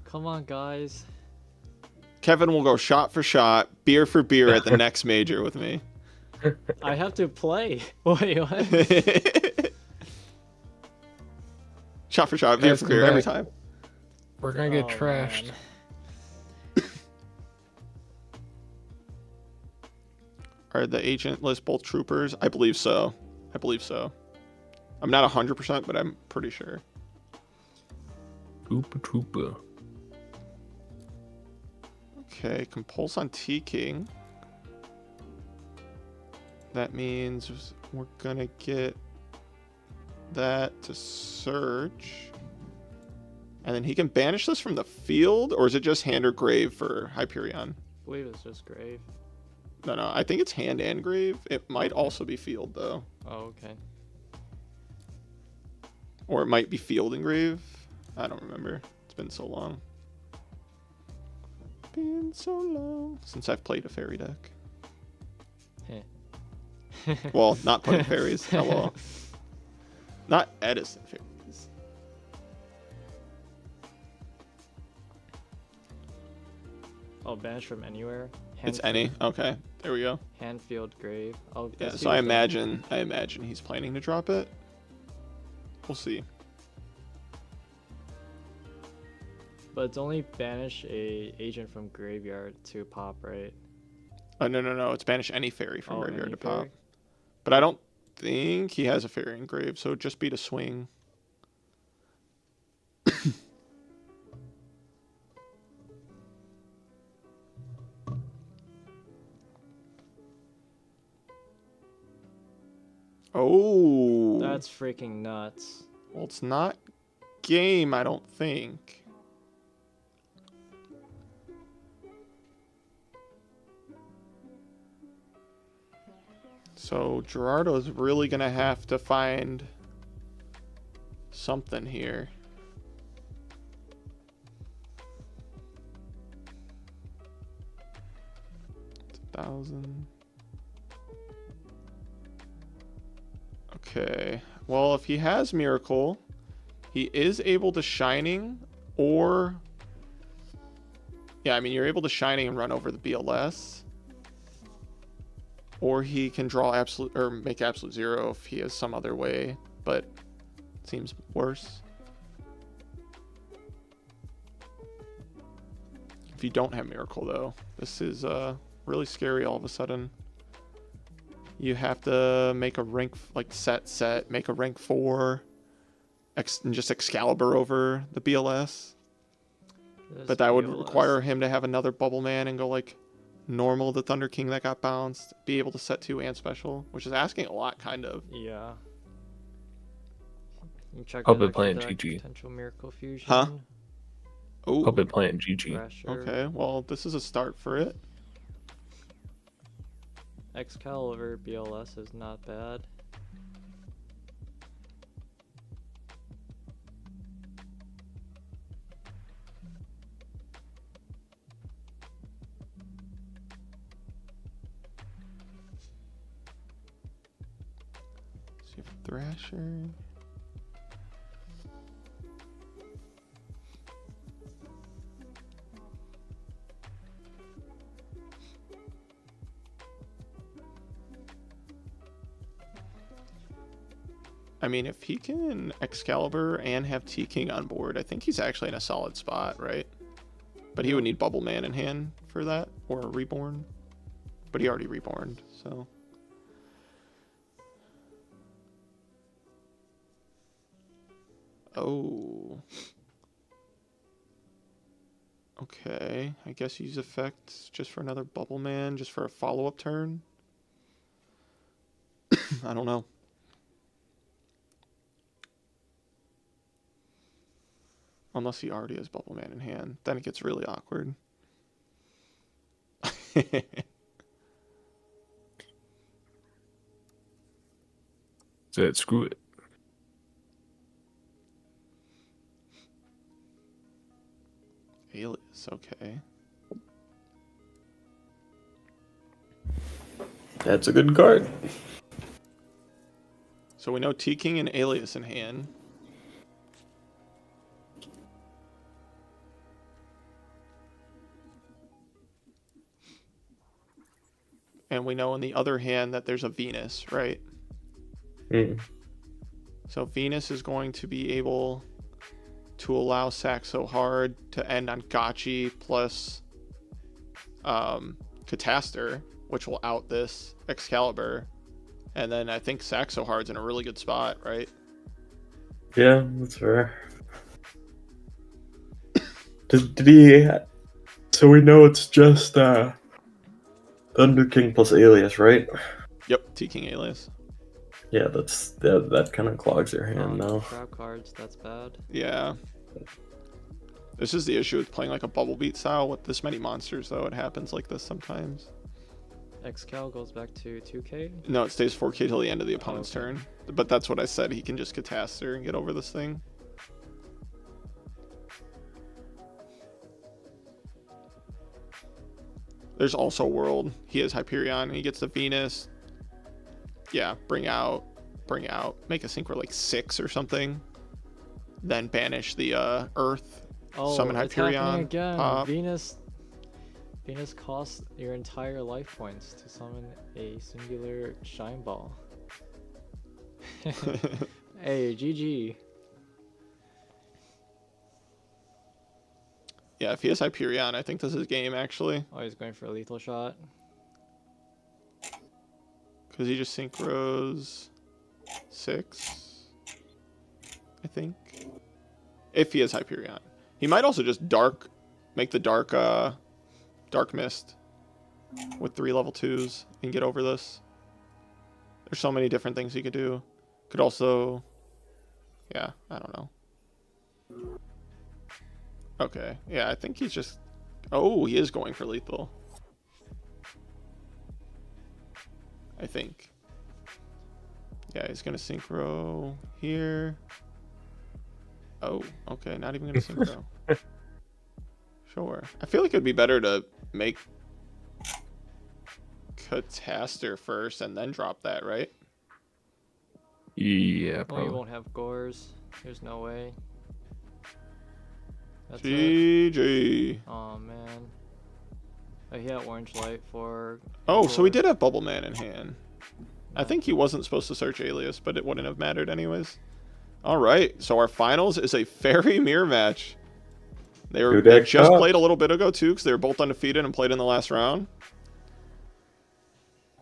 Come on, guys. Kevin will go shot for shot, beer for beer at the next major with me. I have to play. Wait, what? Shot for shot, beer Guys, for come beer every back. time. We're gonna get Oh, trashed. man. Are the agent list both troopers? I believe so. I'm not 100%, but I'm pretty sure. Trooper. Okay, compulse on T-King. That means we're gonna get that to search. And then he can banish this from the field, or is it just hand or grave for Hyperion? I believe it's just grave. No, I think it's hand and grave. It might also be field, though. Oh, okay. Or it might be field and grave. I don't remember. It's been so long. Been so long since I've played a fairy deck. Well, not putting fairies. Hello. Not Edison fairies. Oh, banish from anywhere. It's any. Okay, there we go. Handfield grave. Oh, Yeah, let's see so I what the- imagine he's planning to drop it. We'll see. But it's only banish a agent from graveyard to pop, right? No. It's banish any fairy from Oh, graveyard any to pop. fairy? But I don't think he has a fairy in grave, so just be to swing. Oh. That's freaking nuts. Well, it's not game, I don't think. So Gerardo's really gonna have to find something here. It's 1,000. Okay. Well, if he has Miracle, he is able to Shining, or... Yeah, I mean, you're able to Shining and run over the BLS. Or he can draw Absolute, or make Absolute Zero if he has some other way, but it seems worse. If you don't have Miracle, though, this is really scary all of a sudden. You have to make a rank, like set, make a rank 4, and just Excalibur over the BLS. But that would require him to have another Bubble Man and go like normal the Thunder King that got bounced, be able to set 2 and special, which is asking a lot, kind of. Yeah. You check I'll be playing GG. Potential Miracle Fusion. Huh? Oh. I'll be playing GG. Pressure. Okay, well, this is a start for it. Excalibur BLS is not bad. So you have Thrasher. I mean, if he can Excalibur and have T-King on board, I think he's actually in a solid spot, right? But he would need Bubble Man in hand for that, or a Reborn. But he already Reborned, so... Oh. Okay, I guess use effects just for another Bubble Man, just for a follow-up turn. I don't know. Unless he already has Bubble Man in hand. Then it gets really awkward. Said screw it. Alias, okay. That's a good card. So we know T-King and Alias in hand. And we know in the other hand that there's a Venus, right? Mm. So Venus is going to be able to allow Saxo Hard to end on Gotchi plus Cataster, which will out this Excalibur. And then I think Saxo Hard's in a really good spot, right? Yeah, that's fair. Did he... So we know it's just Thunder King plus Alias, right? Yep, T-King Alias. Yeah, that kind of clogs your hand now. Trap cards, that's bad. Yeah. This is the issue with playing like a Bubble Beat style with this many monsters, though. It happens like this sometimes. Excal goes back to 2k? No, it stays 4k till the end of the opponent's turn. But that's what I said. He can just Cataster and get over this thing. There's also World. He has Hyperion and he gets the Venus. Yeah, bring out. Make a synchro like 6 or something. Then banish the Earth. Oh, Summon it's Hyperion. happening again. Pop. Venus costs your entire life points to summon a singular Shine Ball. Hey, GG. Yeah, if he has Hyperion, I think this is game, actually. Oh, he's going for a lethal shot. Because he just synchros 6, I think. If he has Hyperion. He might also just make the dark Mist with 3 level 2s and get over this. There's so many different things he could do. Could also, yeah, I don't know. Okay, yeah, I think he's just, oh, he is going for lethal. I think. Yeah, he's gonna synchro here. Oh, okay, not even gonna synchro. Sure. I feel like it'd be better to make Cataster first and then drop that, right? Yeah, Well, you probably. won't have gores. There's no way. That's it. GG. Oh man. Oh, he had orange light for. Oh, so he Igor. did have Bubble Man in hand. I think he wasn't supposed to search Alias, but it wouldn't have mattered anyways. All right, so our finals is a Fairy Mirror match. They just played a little bit ago too, because they were both undefeated and played in the last round.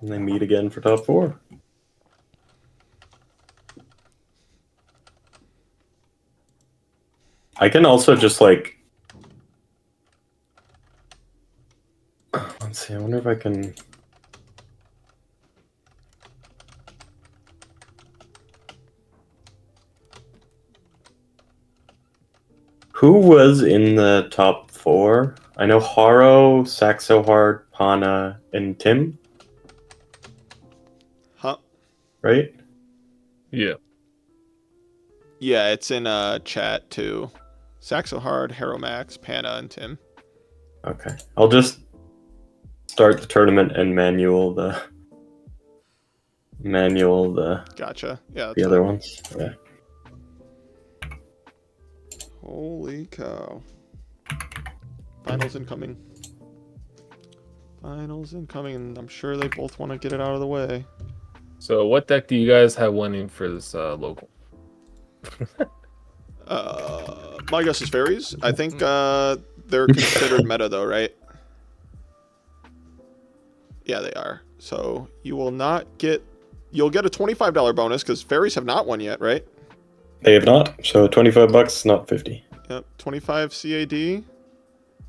And they meet again for top 4. I can also just like, let's see, I wonder if I can. Who was in the top 4? I know Haro, Saxo Hard, Pana, and Tim, Huh? right? Yeah. Yeah, it's in chat too. Saxo Hard, Max, Pana, and Tim. Okay. I'll just start the tournament and manual the Gotcha. Yeah. the other ones. Yeah. Holy cow. Finals incoming. Finals incoming, and I'm sure they both want to get it out of the way. So what deck do you guys have winning for this local? My guess is fairies. I think they're considered meta though, right? Yeah, they are. So you will not get. You'll get a $25 bonus because fairies have not won yet, right? They have not. So $25, not 50. Yep, 25 CAD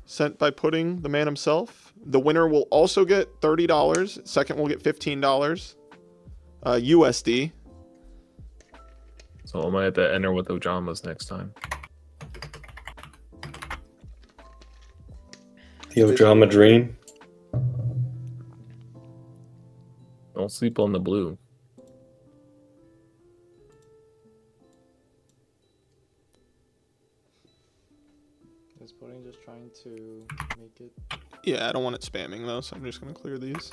sent by Pudding, the man himself. The winner will also get $30. Second will get $15 USD. So I might have to enter with Ojamas next time. The Ojama Dream. Don't sleep on the blue. Is Pudding just trying to make it? Yeah, I don't want it spamming though, so I'm just gonna clear these.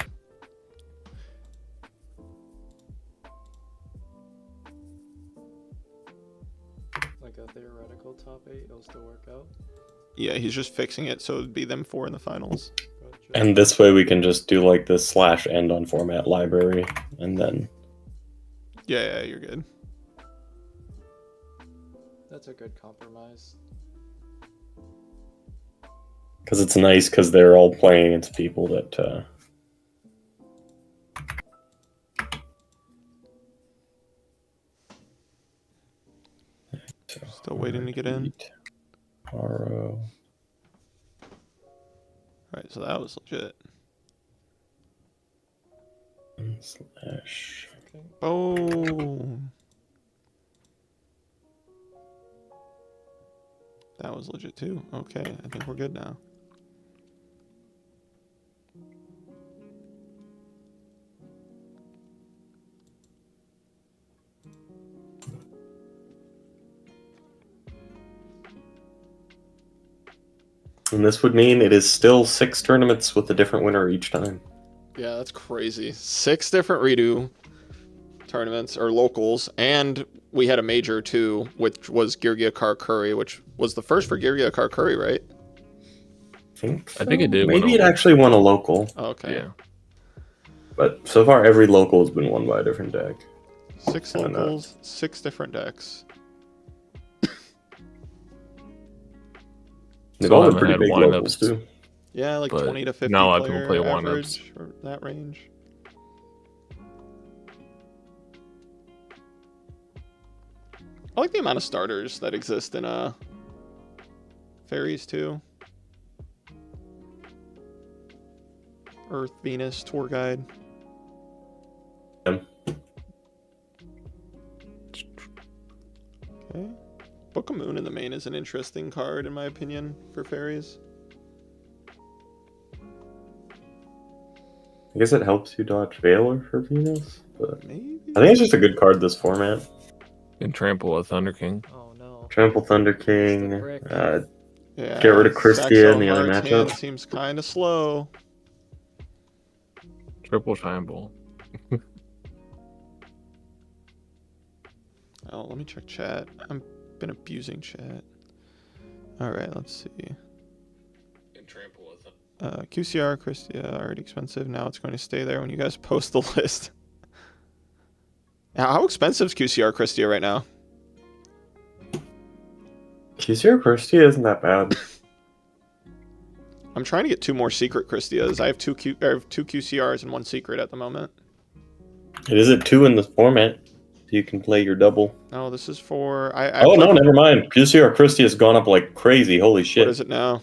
Like a theoretical top 8, it'll still work out. Yeah, he's just fixing it so it'd be them 4 in the finals. Gotcha. And this way we can just do like the /end on format library and then Yeah, you're good. That's a good compromise. because it's nice because they're all playing against people that Still waiting to get in. Haro. Alright, so that was legit. Slash. Okay. Oh. That was legit too. Okay, I think we're good now. And this would mean it is still 6 tournaments with a different winner each time. Yeah, that's crazy. 6 different REDU tournaments or locals, and we had a major too, which was Yugioh Curry, which was the first for Yugioh Curry, right? I think it did win Maybe a it actually won a local, Okay. Yeah. but so far every local has been won by a different deck. 6 Why not? locals, 6 different decks. They've Some all of been them pretty had big windups. locals too. Yeah, like But 20 to 50 not a lot of people player play windups. average, or that range. I like the amount of starters that exist in fairies too. Earth, Venus, tour guide. Book of Moon in the main is an interesting card, in my opinion, for fairies. I guess it helps you dodge Veiler for Venus, but Maybe. I think it's just a good card this format. And trample a Thunder King. Oh no. Trample Thunder It's King. the brick. Yeah, Get rid of Christia Saxo in the other Heart's hand matchup. seems kind of slow. Triple Shine Ball. Oh, let me check chat. I've been abusing chat. All right, let's see. And trample a Thunder. QCR, Christia, already expensive. Now it's going to stay there when you guys post the list. How expensive is QCR Christia right now? QCR Christia isn't that bad. I'm trying to get 2 more secret Christias. I have two QCRs and 1 secret at the moment. It is at 2 in this format. So you can play your double. Oh, this is for... Oh, no, never mind. QCR Christia has gone up like crazy. Holy shit. What is it now?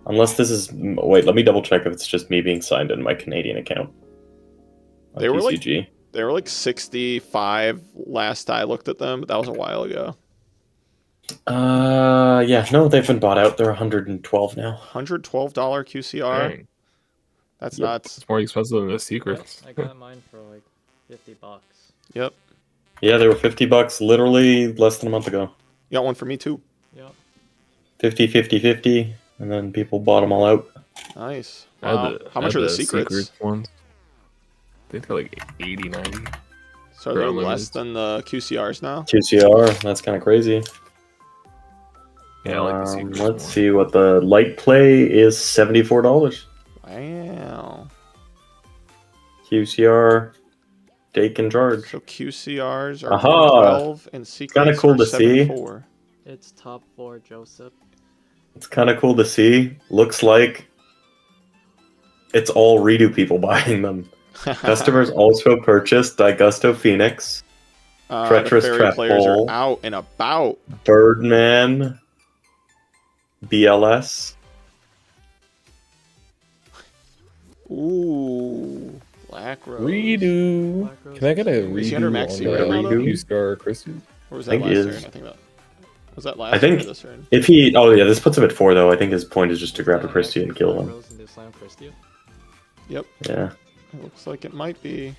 Unless this is... Wait, let me double check if it's just me being signed in my Canadian account. On They were TCG. They were like 65 last I looked at them, but that was a while ago. Yeah, no, they've been bought out. They're $112 now. $112 QCR? Dang. That's Yep. nuts. It's more expensive than the secrets. I got mine for like $50. Yep. Yeah, they were $50 literally less than a month ago. You got one for me too. Yep. 50, 50, 50, and then people bought them all out. Nice. I had Wow. How much are the secrets? ones? I think they're like 80, 90. So they're Unlimited. less than the QCRs now? QCR, that's kind of crazy. Yeah, I like the secrets Let's more. see what the light play is. $74. Wow. QCR, take and charge. So QCRs are Aha! 12 and secrets cool are to see. 74. It's top 4, Joseph. It's kind of cool to see. Looks like it's all redo people buying them. Customers also purchased Digusto Phoenix, The Treacherous fairy Trap players Hole. are out and about. Birdman, BLS. Ooh. Black Rose. Redo. Black Rose Can I get a is- redo Is he under on max the secret right now, though? QCR Christie? Or was I that think last he turn? is. I think that was that last I think- turn or this turn? If he, oh yeah, this puts him at 4 though. I think his point is just to grab a Is that Christie and kill Black him. Rose into Slam Christia? Yep. Yeah. It looks like it might be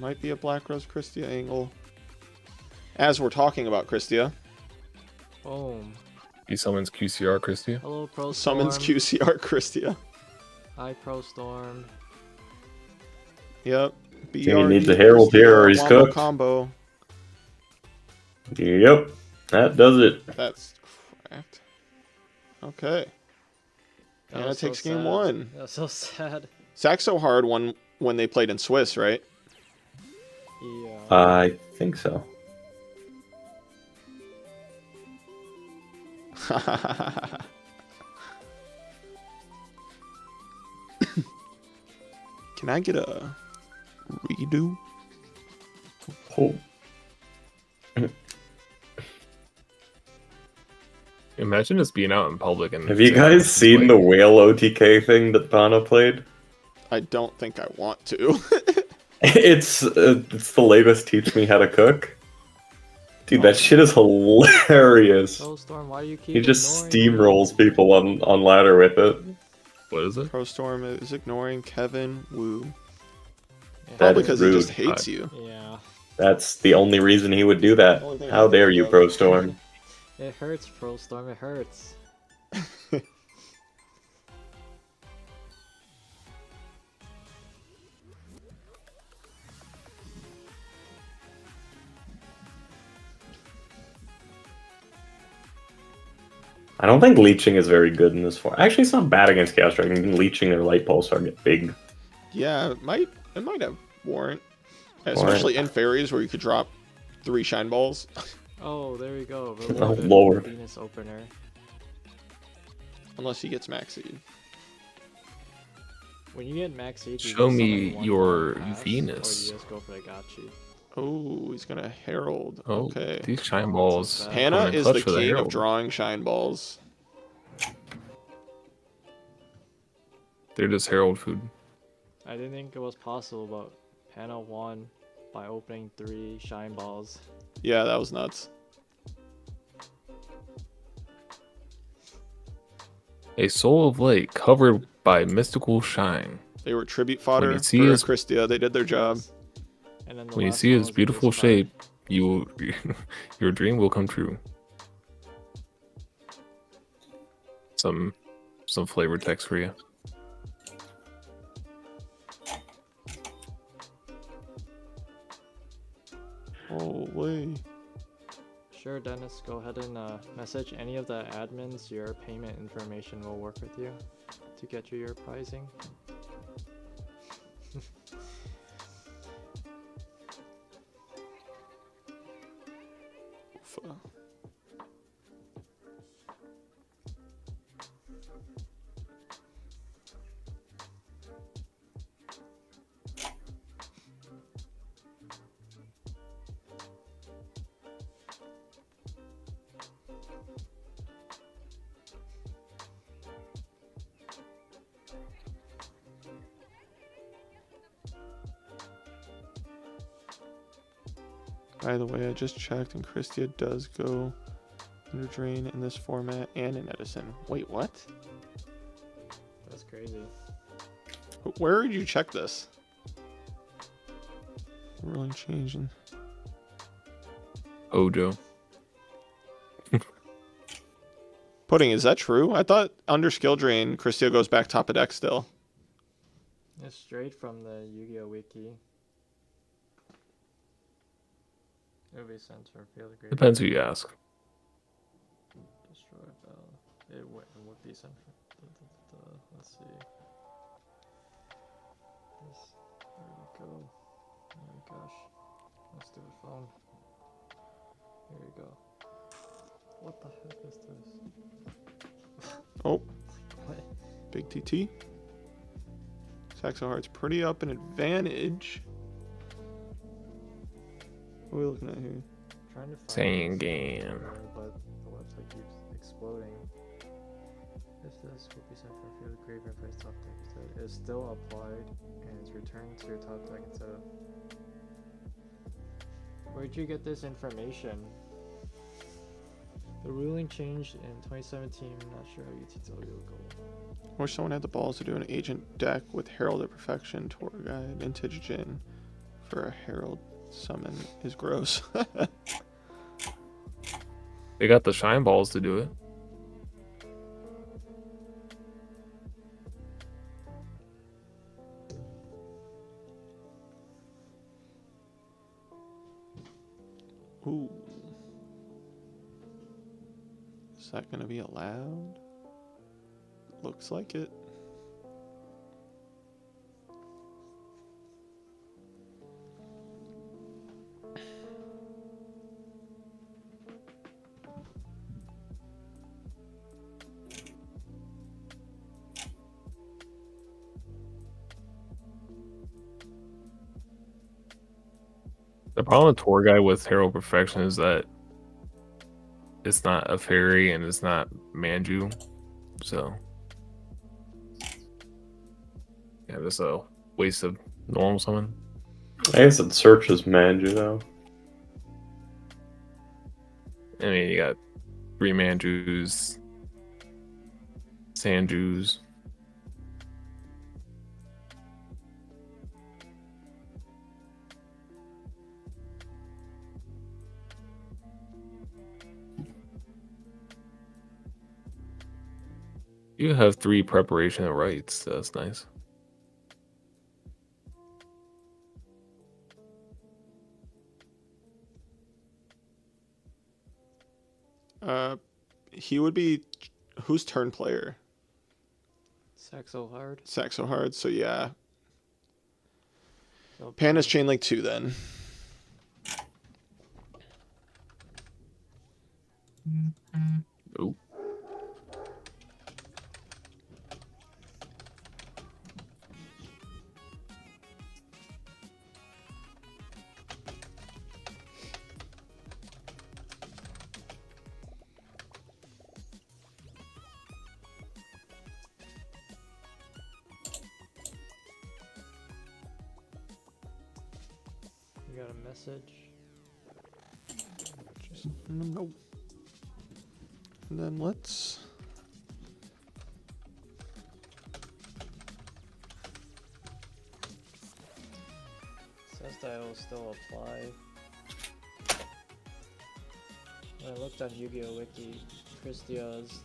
a Black Rose Christia angle. As we're talking about Christia, Boom. He summons QCR Christie. Hello, Pro summons Storm. QCR Christia. Hi, Pro Storm. Yep. he needs a Herald here or he's Wombo cooked. combo. Yep. That does it. That's cracked. Okay. That And it was so takes game sad. 1. That was so sad. Saxo Hard won when they played in Swiss, right? Yeah. I think so. Can I get a redo? Oh. Imagine just being out in public and Have you guys seen the whale OTK thing that Pana played? I don't think I want to. It's the latest teach me how to cook. Dude, that shit is hilarious. Pro Storm, why do you keep He just ignoring me? steamrolls people on ladder with it. What is it? Pro Storm is ignoring Kevin Wu. Yeah, That Probably is because he rude. just hates you. Yeah. That's the only reason he would do that. Only thing I How can dare think you, of. Pro Storm? It hurts, Pro Storm. It hurts. I don't think leeching is very good in this form. Actually, it's not bad against Chaos Dragon. Leeching their light pulse are get big. Yeah, it might have warrant. Especially in fairies where you could drop 3 shine balls. Oh, there we go. Oh, Reloaded Lord. Venus opener. Unless he gets max seed. When you get max seed, you Show just me summon one your more pass, Venus. Or you just go for the gotchi. Oh, he's gonna herald. Oh, Okay. these shine Oh, balls. so sad. Hannah coming in is clutch the for king of Herald. drawing shine balls. They're just Herald food. I didn't think it was possible, but Hannah won by opening 3 shine balls. Yeah, that was nuts. A soul of light covered by mystical shine. They were tribute When fodder you for see his Christia. They did their job. And then the when you last see one his was a beautiful boost fire. shape, you will, your dream will come true. Some flavor text for you. Holy. Sure, Dennis, go ahead and message any of the admins. Your payment information will work with you to get you your pricing. By the way, I just checked and Christia does go under drain in this format and in Edison. Wait, what? That's crazy. Where did you check this? Really changing. Ojo. Pudding, is that true? I thought under skill drain, Christia goes back top of deck still. It's straight from the Yu-Gi-Oh wiki. Movie center, field grade. Depends who you ask. Destroy bell. It would be center. Let's see. This, there we go. Oh my gosh. Let's do a phone. Here we go. What the heck is this? Oh, What? big TT. Saxo Heart's pretty up an advantage. What are we looking at here? Trying to find Saying this game. somewhere, but the website keeps exploding. If this will be sent from field graveyard place top deck instead, is still applied and is returned to your top deck instead of. Where'd you get this information? The ruling changed in 2017. I'm not sure how UTW will go. I wish someone had the balls to do an agent deck with Herald of Perfection, Tour Guide, Vintage Jin for a Herald summon is gross. They got the shine balls to do it. Ooh. Is that gonna be allowed? Looks like it. The problem with tour guide with Herald Perfection is that it's not a fairy and it's not Manju, so yeah, that's a waste of normal summon. I guess it searches Manju though. I mean, you got 3 Manjus, Sanjus. You have 3 preparation and rights, so that's nice. He would be who's turn player? Saxo hard. Saxo Hard, so yeah. So Panda's Chain Link 2 then. Ooh. You got a message. Just no. And then let's Says that it will still apply. When I looked on Yu-Gi-Oh! Wiki, Christia's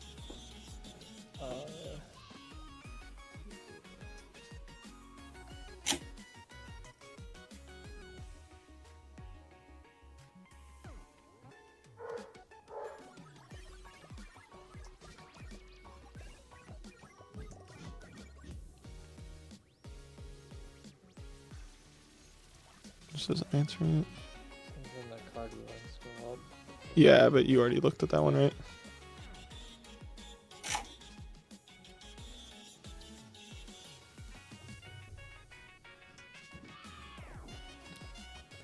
Just doesn't answer it. is in the card you want to scroll up. Yeah, but you already looked at that one, right?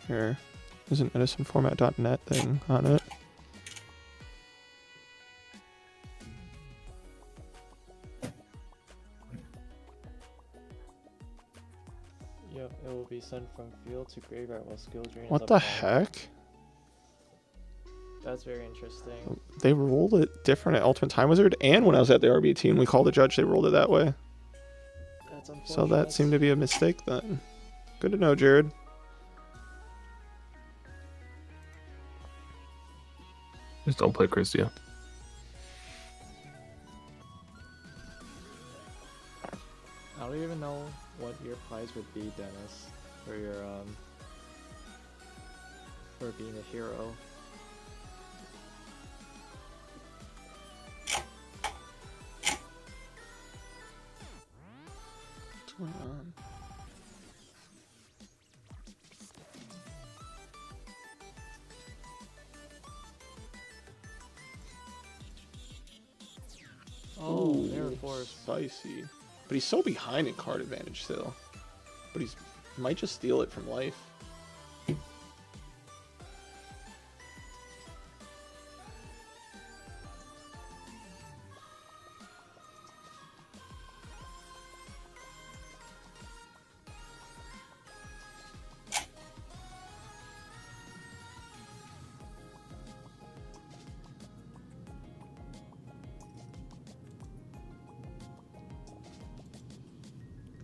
Here. There's an edisonformat.net thing on it. Yep, it will be sent from field to graveyard while skill drain is What the applied. heck? That's very interesting. They ruled it different at Ultimate Time Wizard, and when I was at the RBT and we called the judge, they ruled it that way. That's unfortunate. So that seemed to be a mistake then. Good to know, Jared. Just don't play Christia. I don't even know what your prize would be, Dennis, for your for being a hero. What's going on? Oh, Ooh, Mirror Force. spicy. But he's so behind in card advantage still. But he might just steal it from life.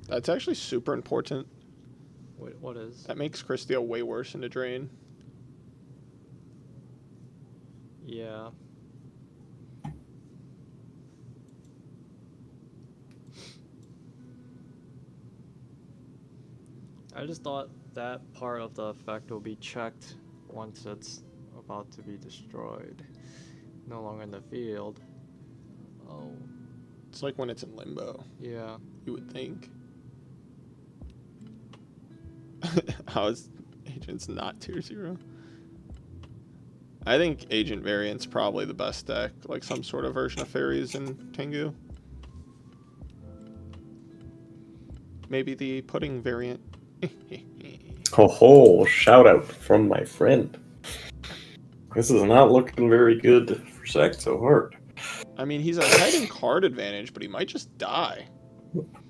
That's actually super important. Wait, what is? That makes Christia way worse into drain. Yeah. I just thought that part of the effect will be checked once it's about to be destroyed. No longer in the field. Oh, It's like when it's in limbo, yeah. you would think. How is Agent's not tier 0? I think Agent variant's probably the best deck, like some sort of version of Fairies and Tengu. Maybe the Pudding variant. Oh, shout out from my friend. This is not looking very good for Saxo Hard. I mean, he's ahead in card advantage, but he might just die.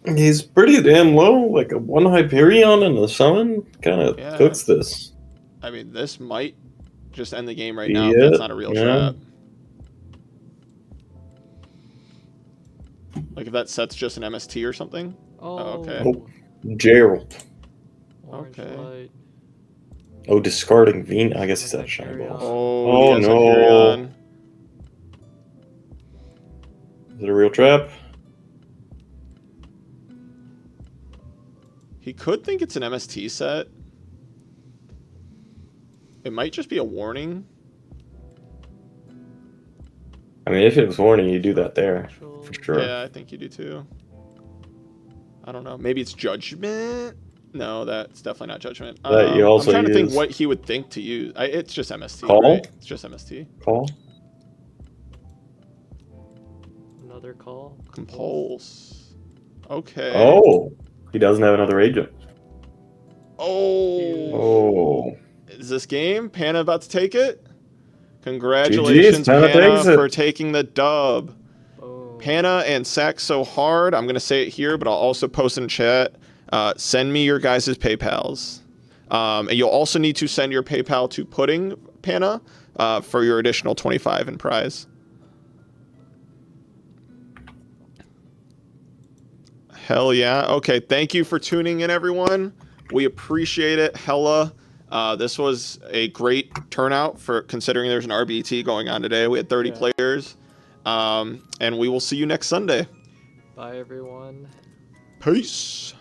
He's pretty damn low, like a 1 Hyperion and a summon kind of Yeah. cooks this. I mean, this might just end the game right now if Yeah, that's not a real yeah. trap. Like if that set's just an MST or something. Oh, okay. Oh, Gerald. Orange Okay. light. Oh, discarding Venus. I guess he's at Shine Hyperion. Balls. Oh, Oh, he has no. Hyperion. Is it a real trap? He could think it's an MST set. It might just be a warning. I mean, if it was warning, you do that there Actual- for sure. Yeah, I think you do too. I don't know. Maybe it's Judgment? No, that's definitely not Judgment. That you also I'm trying to think use. what he would think to use. It's just MST, Call? right? It's just MST. Call. Another call. Compulse. Okay. Oh, he doesn't have another agent. Oh. Oh, Is this game? Pana about to take it? Congratulations, Pana Pana, takes it. for taking the dub. Oh. Pana and Saxo Hard. I'm going to say it here, but I'll also post in chat. Send me your guys' PayPals. And you'll also need to send your PayPal to Pudding, Pana, for your additional 25 in prize. Hell yeah. Okay, thank you for tuning in, everyone. We appreciate it hella. This was a great turnout for considering there's an RBT going on today. We had 30 players. And we will see you next Sunday. Bye, everyone. Peace.